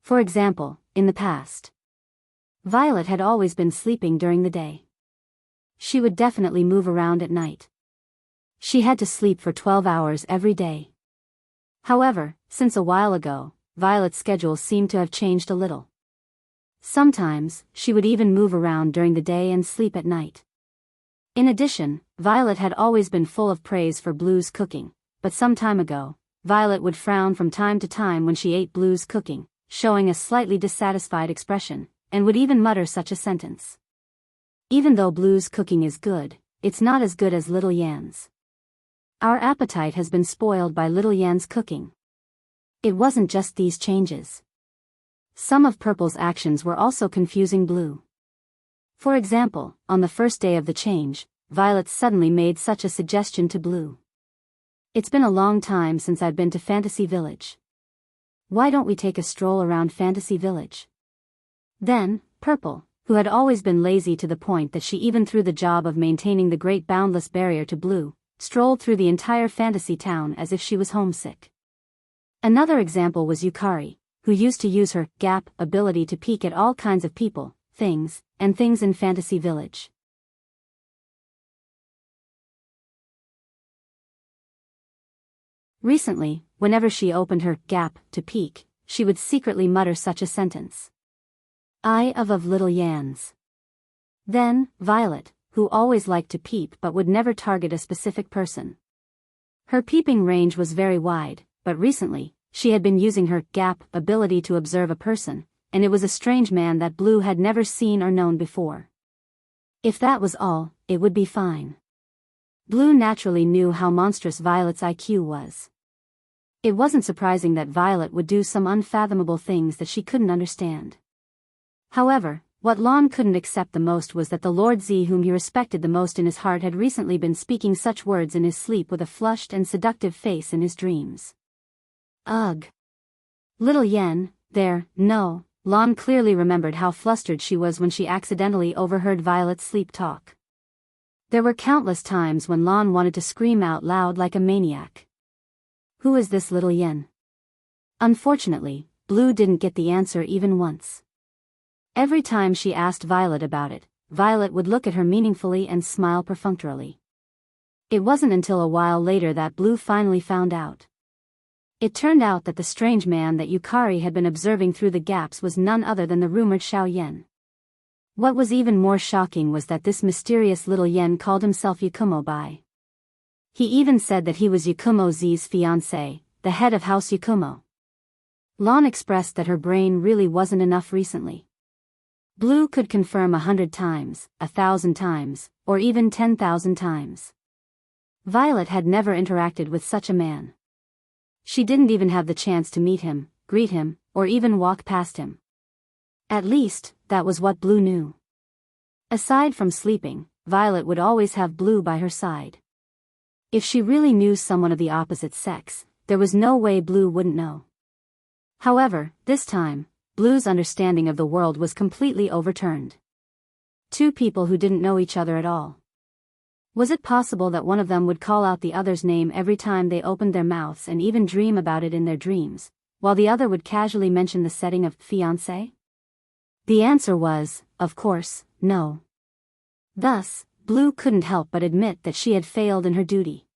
For example, in the past, Violet had always been sleeping during the day. She would definitely move around at night. She had to sleep for 12 hours every day. However, since a while ago, Violet's schedule seemed to have changed a little. Sometimes, she would even move around during the day and sleep at night. In addition, Violet had always been full of praise for Blue's cooking, but some time ago, Violet would frown from time to time when she ate Blue's cooking, showing a slightly dissatisfied expression, and would even mutter such a sentence. Even though Blue's cooking is good, it's not as good as Little Yan's. Our appetite has been spoiled by Little Yan's cooking. It wasn't just these changes. Some of Purple's actions were also confusing Blue. For example, on the first day of the change, Violet suddenly made such a suggestion to Blue. It's been a long time since I've been to Fantasy Village. Why don't we take a stroll around Fantasy Village? Then, Purple, who had always been lazy to the point that she even threw the job of maintaining the great boundless barrier to Blue, strolled through the entire fantasy town as if she was homesick. Another example was Yukari, who used to use her gap ability to peek at all kinds of people, things in Fantasy Village. Recently, whenever she opened her gap to peek, she would secretly mutter such a sentence. "Eye of Little Yan's." Then, Violet, who always liked to peep but would never target a specific person. Her peeping range was very wide, but recently, she had been using her gap ability to observe a person, and it was a strange man that Blue had never seen or known before. If that was all, it would be fine. Blue naturally knew how monstrous Violet's IQ was. It wasn't surprising that Violet would do some unfathomable things that she couldn't understand. However, what Lon couldn't accept the most was that the Lord Z, whom he respected the most in his heart, had recently been speaking such words in his sleep with a flushed and seductive face in his dreams. Ugh. Little Yen, there, no. Lon clearly remembered how flustered she was when she accidentally overheard Violet's sleep talk. There were countless times when Lon wanted to scream out loud like a maniac. Who is this Little Yen? Unfortunately, Blue didn't get the answer even once. Every time she asked Violet about it, Violet would look at her meaningfully and smile perfunctorily. It wasn't until a while later that Blue finally found out. It turned out that the strange man that Yukari had been observing through the gaps was none other than the rumored Xiao Yen. What was even more shocking was that this mysterious Little Yen called himself Yakumo Bai. He even said that he was Yakumo Z's fiancé, the head of House Yakumo. Lon expressed that her brain really wasn't enough recently. Blue could confirm 100 times, 1,000 times, or even 10,000 times. Violet had never interacted with such a man. She didn't even have the chance to meet him, greet him, or even walk past him. At least, that was what Blue knew. Aside from sleeping, Violet would always have Blue by her side. If she really knew someone of the opposite sex, there was no way Blue wouldn't know. However, this time, Blue's understanding of the world was completely overturned. Two people who didn't know each other at all. Was it possible that one of them would call out the other's name every time they opened their mouths and even dream about it in their dreams, while the other would casually mention the setting of fiancé? The answer was, of course, no. Thus, Blue couldn't help but admit that she had failed in her duty.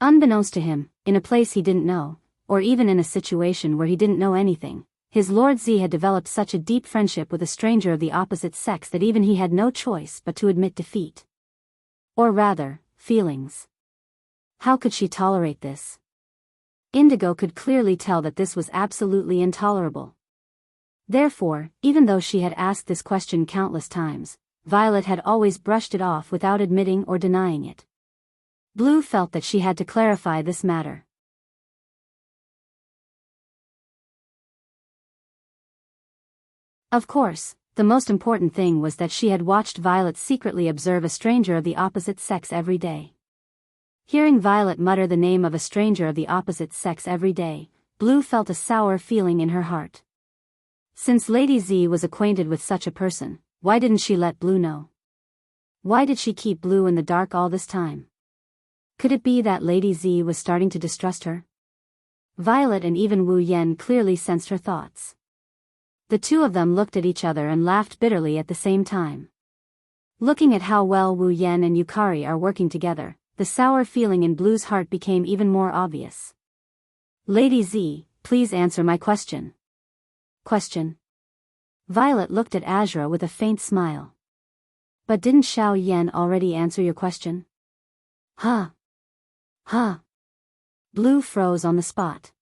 Unbeknownst to him, in a place he didn't know, or even in a situation where he didn't know anything, his Lord Z had developed such a deep friendship with a stranger of the opposite sex that even he had no choice but to admit defeat. Or rather, feelings. How could she tolerate this? Indigo could clearly tell that this was absolutely intolerable. Therefore, even though she had asked this question countless times, Violet had always brushed it off without admitting or denying it. Blue felt that she had to clarify this matter. Of course, the most important thing was that she had watched Violet secretly observe a stranger of the opposite sex every day. Hearing Violet mutter the name of a stranger of the opposite sex every day, Blue felt a sour feeling in her heart. Since Lady Z was acquainted with such a person, why didn't she let Blue know? Why did she keep Blue in the dark all this time? Could it be that Lady Z was starting to distrust her? Violet and even Wu Yen clearly sensed her thoughts. The two of them looked at each other and laughed bitterly at the same time. Looking at how well Wu Yen and Yukari are working together, the sour feeling in Blue's heart became even more obvious. Lady Z, please answer my question. Question. Violet looked at Azra with a faint smile. But didn't Xiao Yan already answer your question? Huh. Huh. Blue froze on the spot.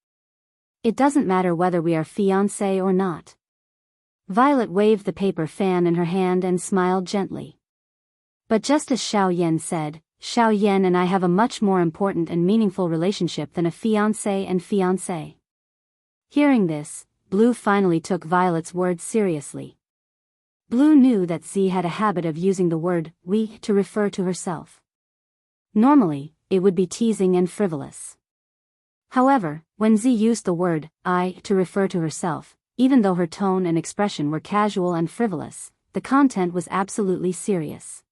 It doesn't matter whether we are fiancé or not. Violet waved the paper fan in her hand and smiled gently. But just as Xiao Yan said, Xiao Yan and I have a much more important and meaningful relationship than a fiancé and fiancé. Hearing this, Blue finally took Violet's words seriously. Blue knew that Z had a habit of using the word we to refer to herself. Normally, it would be teasing and frivolous. However, when Z used the word I to refer to herself, even though her tone and expression were casual and frivolous, the content was absolutely serious.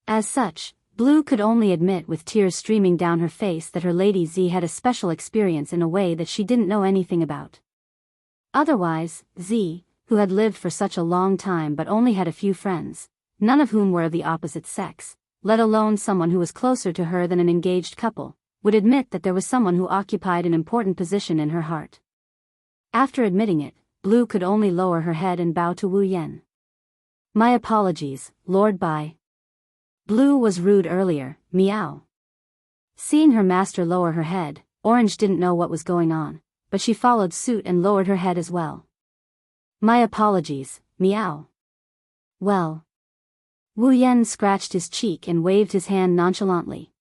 As such, Blue could only admit with tears streaming down her face that her Lady Z had a special experience in a way that she didn't know anything about. Otherwise, Z, who had lived for such a long time but only had a few friends, none of whom were of the opposite sex, let alone someone who was closer to her than an engaged couple, would admit that there was someone who occupied an important position in her heart. After admitting it, Blue could only lower her head and bow to Wu Yan. My apologies, Lord Bai. Blue was rude earlier, meow. Seeing her master lower her head, Orange didn't know what was going on, but she followed suit and lowered her head as well. My apologies, meow. Well. Wu Yan scratched his cheek and waved his hand nonchalantly.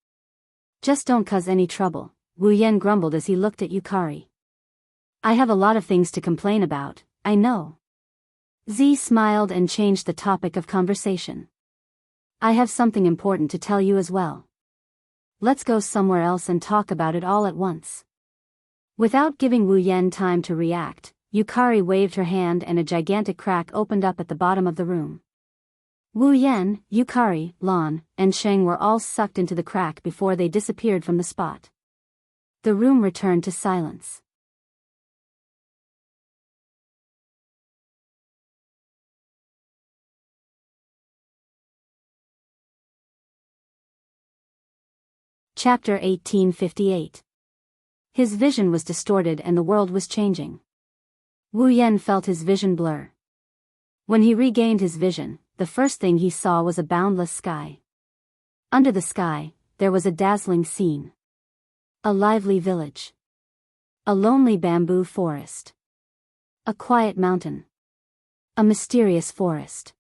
Just don't cause any trouble, Wu Yan grumbled as he looked at Yukari. I have a lot of things to complain about, I know. Z smiled and changed the topic of conversation. I have something important to tell you as well. Let's go somewhere else and talk about it all at once. Without giving Wu Yan time to react, Yukari waved her hand and a gigantic crack opened up at the bottom of the room. Wu Yan, Yukari, Lan, and Sheng were all sucked into the crack before they disappeared from the spot. The room returned to silence. Chapter 1858. His vision was distorted and the world was changing. Wu Yan felt his vision blur. When he regained his vision, the first thing he saw was a boundless sky. Under the sky, there was a dazzling scene. A lively village. A lonely bamboo forest. A quiet mountain. A mysterious forest.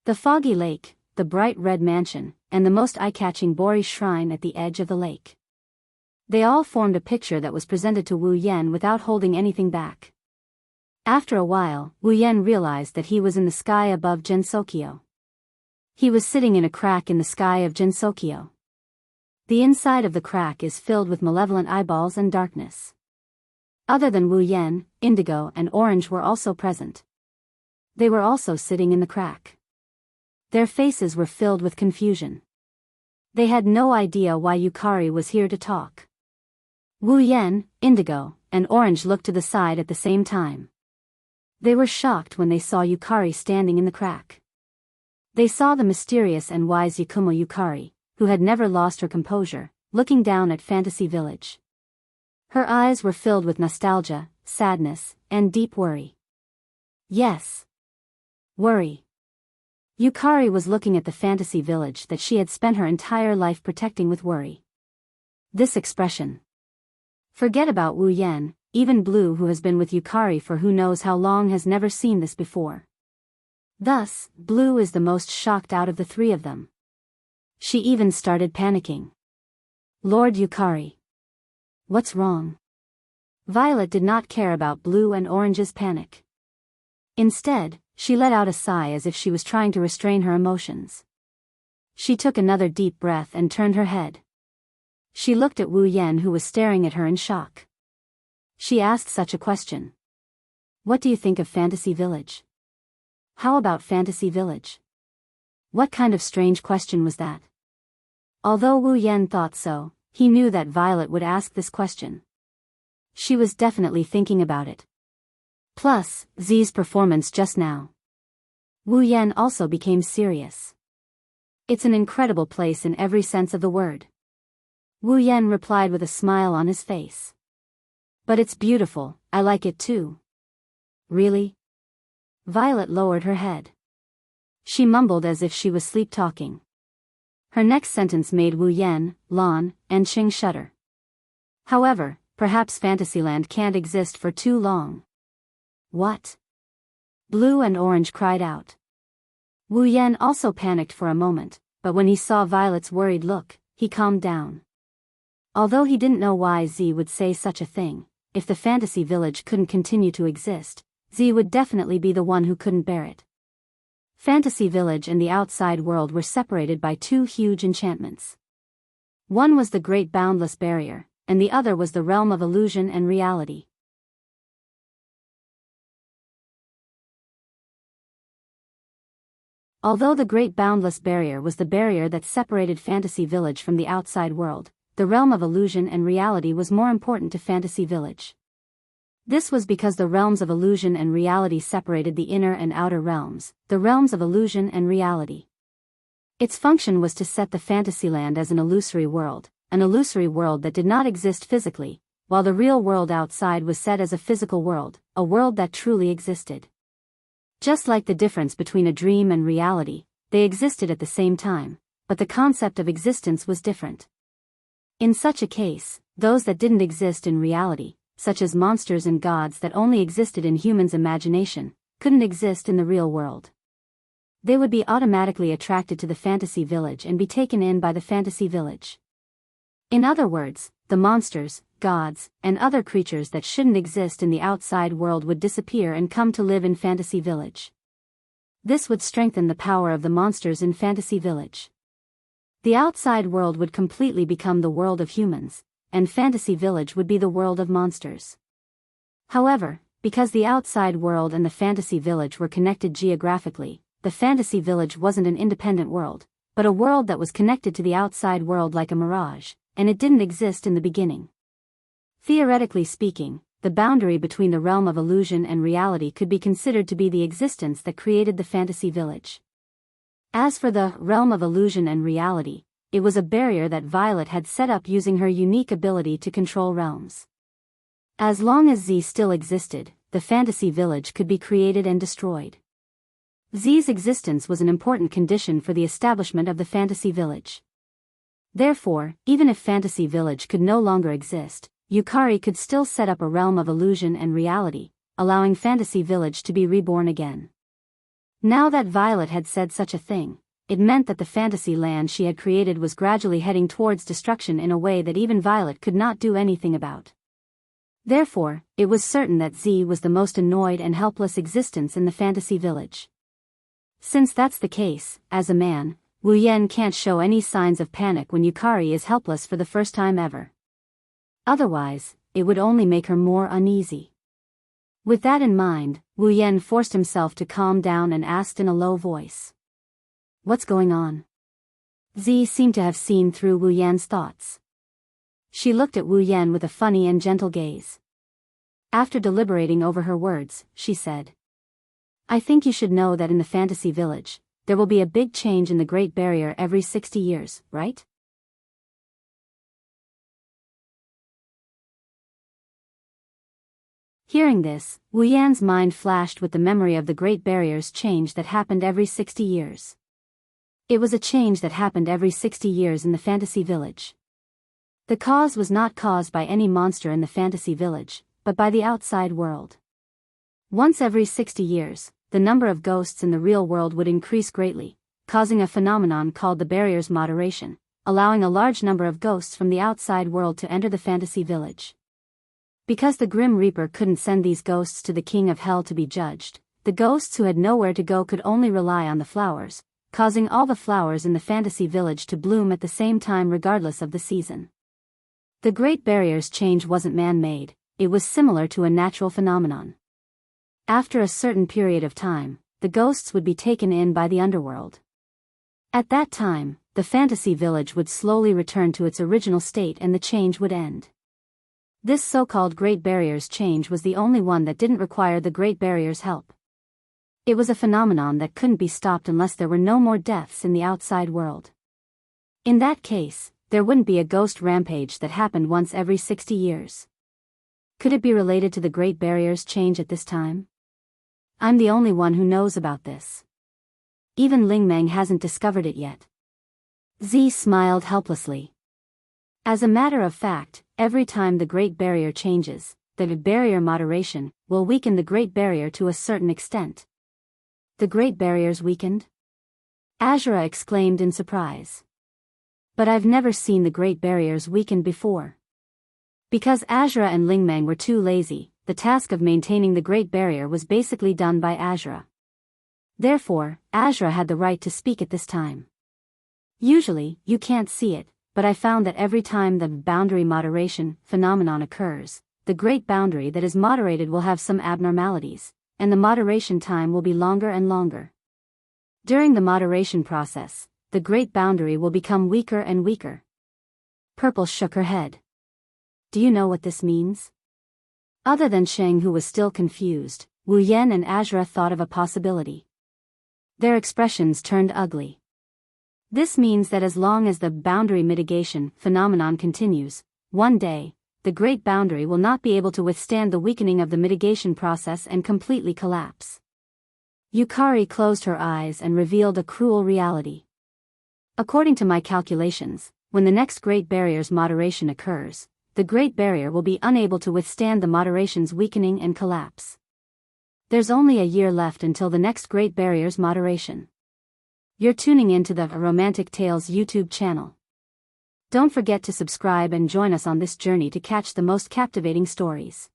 The foggy lake, the bright red mansion, and the most eye-catching Bori shrine at the edge of the lake. They all formed a picture that was presented to Wu Yan without holding anything back. After a while, Wu Yan realized that he was in the sky above Jinsokyo. He was sitting in a crack in the sky of Jinsokyo. The inside of the crack is filled with malevolent eyeballs and darkness. Other than Wu Yan, Indigo and Orange were also present. They were also sitting in the crack. Their faces were filled with confusion. They had no idea why Yukari was here to talk. Wu Yan, Indigo, and Orange looked to the side at the same time. They were shocked when they saw Yukari standing in the crack. They saw the mysterious and wise Yakumo Yukari, who had never lost her composure, looking down at Fantasy Village. Her eyes were filled with nostalgia, sadness, and deep worry. Yes. Worry. Yukari was looking at the Fantasy Village that she had spent her entire life protecting with worry. This expression. Forget about Wu Yan, even Blue, who has been with Yukari for who knows how long, has never seen this before. Thus, Blue is the most shocked out of the three of them. She even started panicking. Lord Yukari. What's wrong? Violet did not care about Blue and Orange's panic. Instead, she let out a sigh as if she was trying to restrain her emotions. She took another deep breath and turned her head. She looked at Wu Yan, who was staring at her in shock. She asked such a question. What do you think of Fantasy Village? How about Fantasy Village? What kind of strange question was that? Although Wu Yan thought so, he knew that Violet would ask this question. She was definitely thinking about it. Plus, Z's performance just now. Wu Yan also became serious. It's an incredible place in every sense of the word. Wu Yan replied with a smile on his face. But it's beautiful, I like it too. Really? Violet lowered her head. She mumbled as if she was sleep-talking. Her next sentence made Wu Yan, Lan, and Qing shudder. However, perhaps Fantasyland can't exist for too long. What? Blue and Orange cried out. Wu Yan also panicked for a moment, but when he saw Violet's worried look, he calmed down. Although he didn't know why Z would say such a thing, if the fantasy village couldn't continue to exist, Z would definitely be the one who couldn't bear it. Fantasy Village and the outside world were separated by two huge enchantments. One was the Great Boundless Barrier, and the other was the realm of illusion and reality. Although the Great Boundless Barrier was the barrier that separated Fantasy Village from the outside world, the realm of illusion and reality was more important to Fantasy Village. This was because the realms of illusion and reality separated the inner and outer realms, the realms of illusion and reality. Its function was to set the Fantasyland as an illusory world that did not exist physically, while the real world outside was set as a physical world, a world that truly existed. Just like the difference between a dream and reality, they existed at the same time, but the concept of existence was different. In such a case, those that didn't exist in reality, such as monsters and gods that only existed in humans' imagination, couldn't exist in the real world. They would be automatically attracted to the fantasy village and be taken in by the fantasy village. In other words, the monsters, gods, and other creatures that shouldn't exist in the outside world would disappear and come to live in Fantasy Village. This would strengthen the power of the monsters in Fantasy Village. The outside world would completely become the world of humans, and Fantasy Village would be the world of monsters. However, because the outside world and the Fantasy Village were connected geographically, the Fantasy Village wasn't an independent world, but a world that was connected to the outside world like a mirage, and it didn't exist in the beginning. Theoretically speaking, the boundary between the realm of illusion and reality could be considered to be the existence that created the Fantasy Village. As for the realm of illusion and reality, it was a barrier that Violet had set up using her unique ability to control realms. As long as Z still existed, the Fantasy Village could be created and destroyed. Z's existence was an important condition for the establishment of the Fantasy Village. Therefore, even if Fantasy Village could no longer exist, Yukari could still set up a realm of illusion and reality, allowing Fantasy Village to be reborn again. Now that Violet had said such a thing, it meant that the fantasy land she had created was gradually heading towards destruction in a way that even Violet could not do anything about. Therefore, it was certain that Z was the most annoyed and helpless existence in the Fantasy Village. Since that's the case, as a man, Wu Yan can't show any signs of panic when Yukari is helpless for the first time ever. Otherwise, it would only make her more uneasy. With that in mind, Wu Yan forced himself to calm down and asked in a low voice. What's going on? Z seemed to have seen through Wu Yan's thoughts. She looked at Wu Yan with a funny and gentle gaze. After deliberating over her words, she said, I think you should know that in the Fantasy Village, there will be a big change in the Great Barrier every 60 years, right? Hearing this, Wu Yan's mind flashed with the memory of the Great Barrier's change that happened every 60 years. It was a change that happened every 60 years in the Fantasy Village. The cause was not caused by any monster in the Fantasy Village, but by the outside world. Once every 60 years, the number of ghosts in the real world would increase greatly, causing a phenomenon called the barrier's moderation, allowing a large number of ghosts from the outside world to enter the Fantasy Village. Because the Grim Reaper couldn't send these ghosts to the King of Hell to be judged, the ghosts who had nowhere to go could only rely on the flowers, causing all the flowers in the Fantasy Village to bloom at the same time regardless of the season. The Great Barrier's change wasn't man-made, it was similar to a natural phenomenon. After a certain period of time, the ghosts would be taken in by the underworld. At that time, the Fantasy Village would slowly return to its original state and the change would end. This so-called Great Barrier's change was the only one that didn't require the Great Barrier's help. It was a phenomenon that couldn't be stopped unless there were no more deaths in the outside world. In that case, there wouldn't be a ghost rampage that happened once every 60 years. Could it be related to the Great Barrier's change at this time? I'm the only one who knows about this. Even Lingmeng hasn't discovered it yet. Z smiled helplessly. As a matter of fact, every time the Great Barrier changes, the barrier moderation will weaken the Great Barrier to a certain extent. The Great Barrier's weakened? Azura exclaimed in surprise. But I've never seen the Great Barriers weakened before. Because Azura and Lingmeng were too lazy, the task of maintaining the Great Barrier was basically done by Azura. Therefore, Azura had the right to speak at this time. Usually, you can't see it, but I found that every time the boundary moderation phenomenon occurs, the Great Boundary that is moderated will have some abnormalities, and the moderation time will be longer and longer. During the moderation process, the Great Boundary will become weaker and weaker. Purple shook her head. Do you know what this means? Other than Sheng, who was still confused, Wu Yan and Azura thought of a possibility. Their expressions turned ugly. This means that as long as the boundary mitigation phenomenon continues, one day, the Great Boundary will not be able to withstand the weakening of the mitigation process and completely collapse. Yukari closed her eyes and revealed a cruel reality. According to my calculations, when the next Great Barrier's moderation occurs, the Great Barrier will be unable to withstand the moderation's weakening and collapse. There's only a year left until the next Great Barrier's moderation. You're tuning into the Romantic Tales YouTube channel. Don't forget to subscribe and join us on this journey to catch the most captivating stories.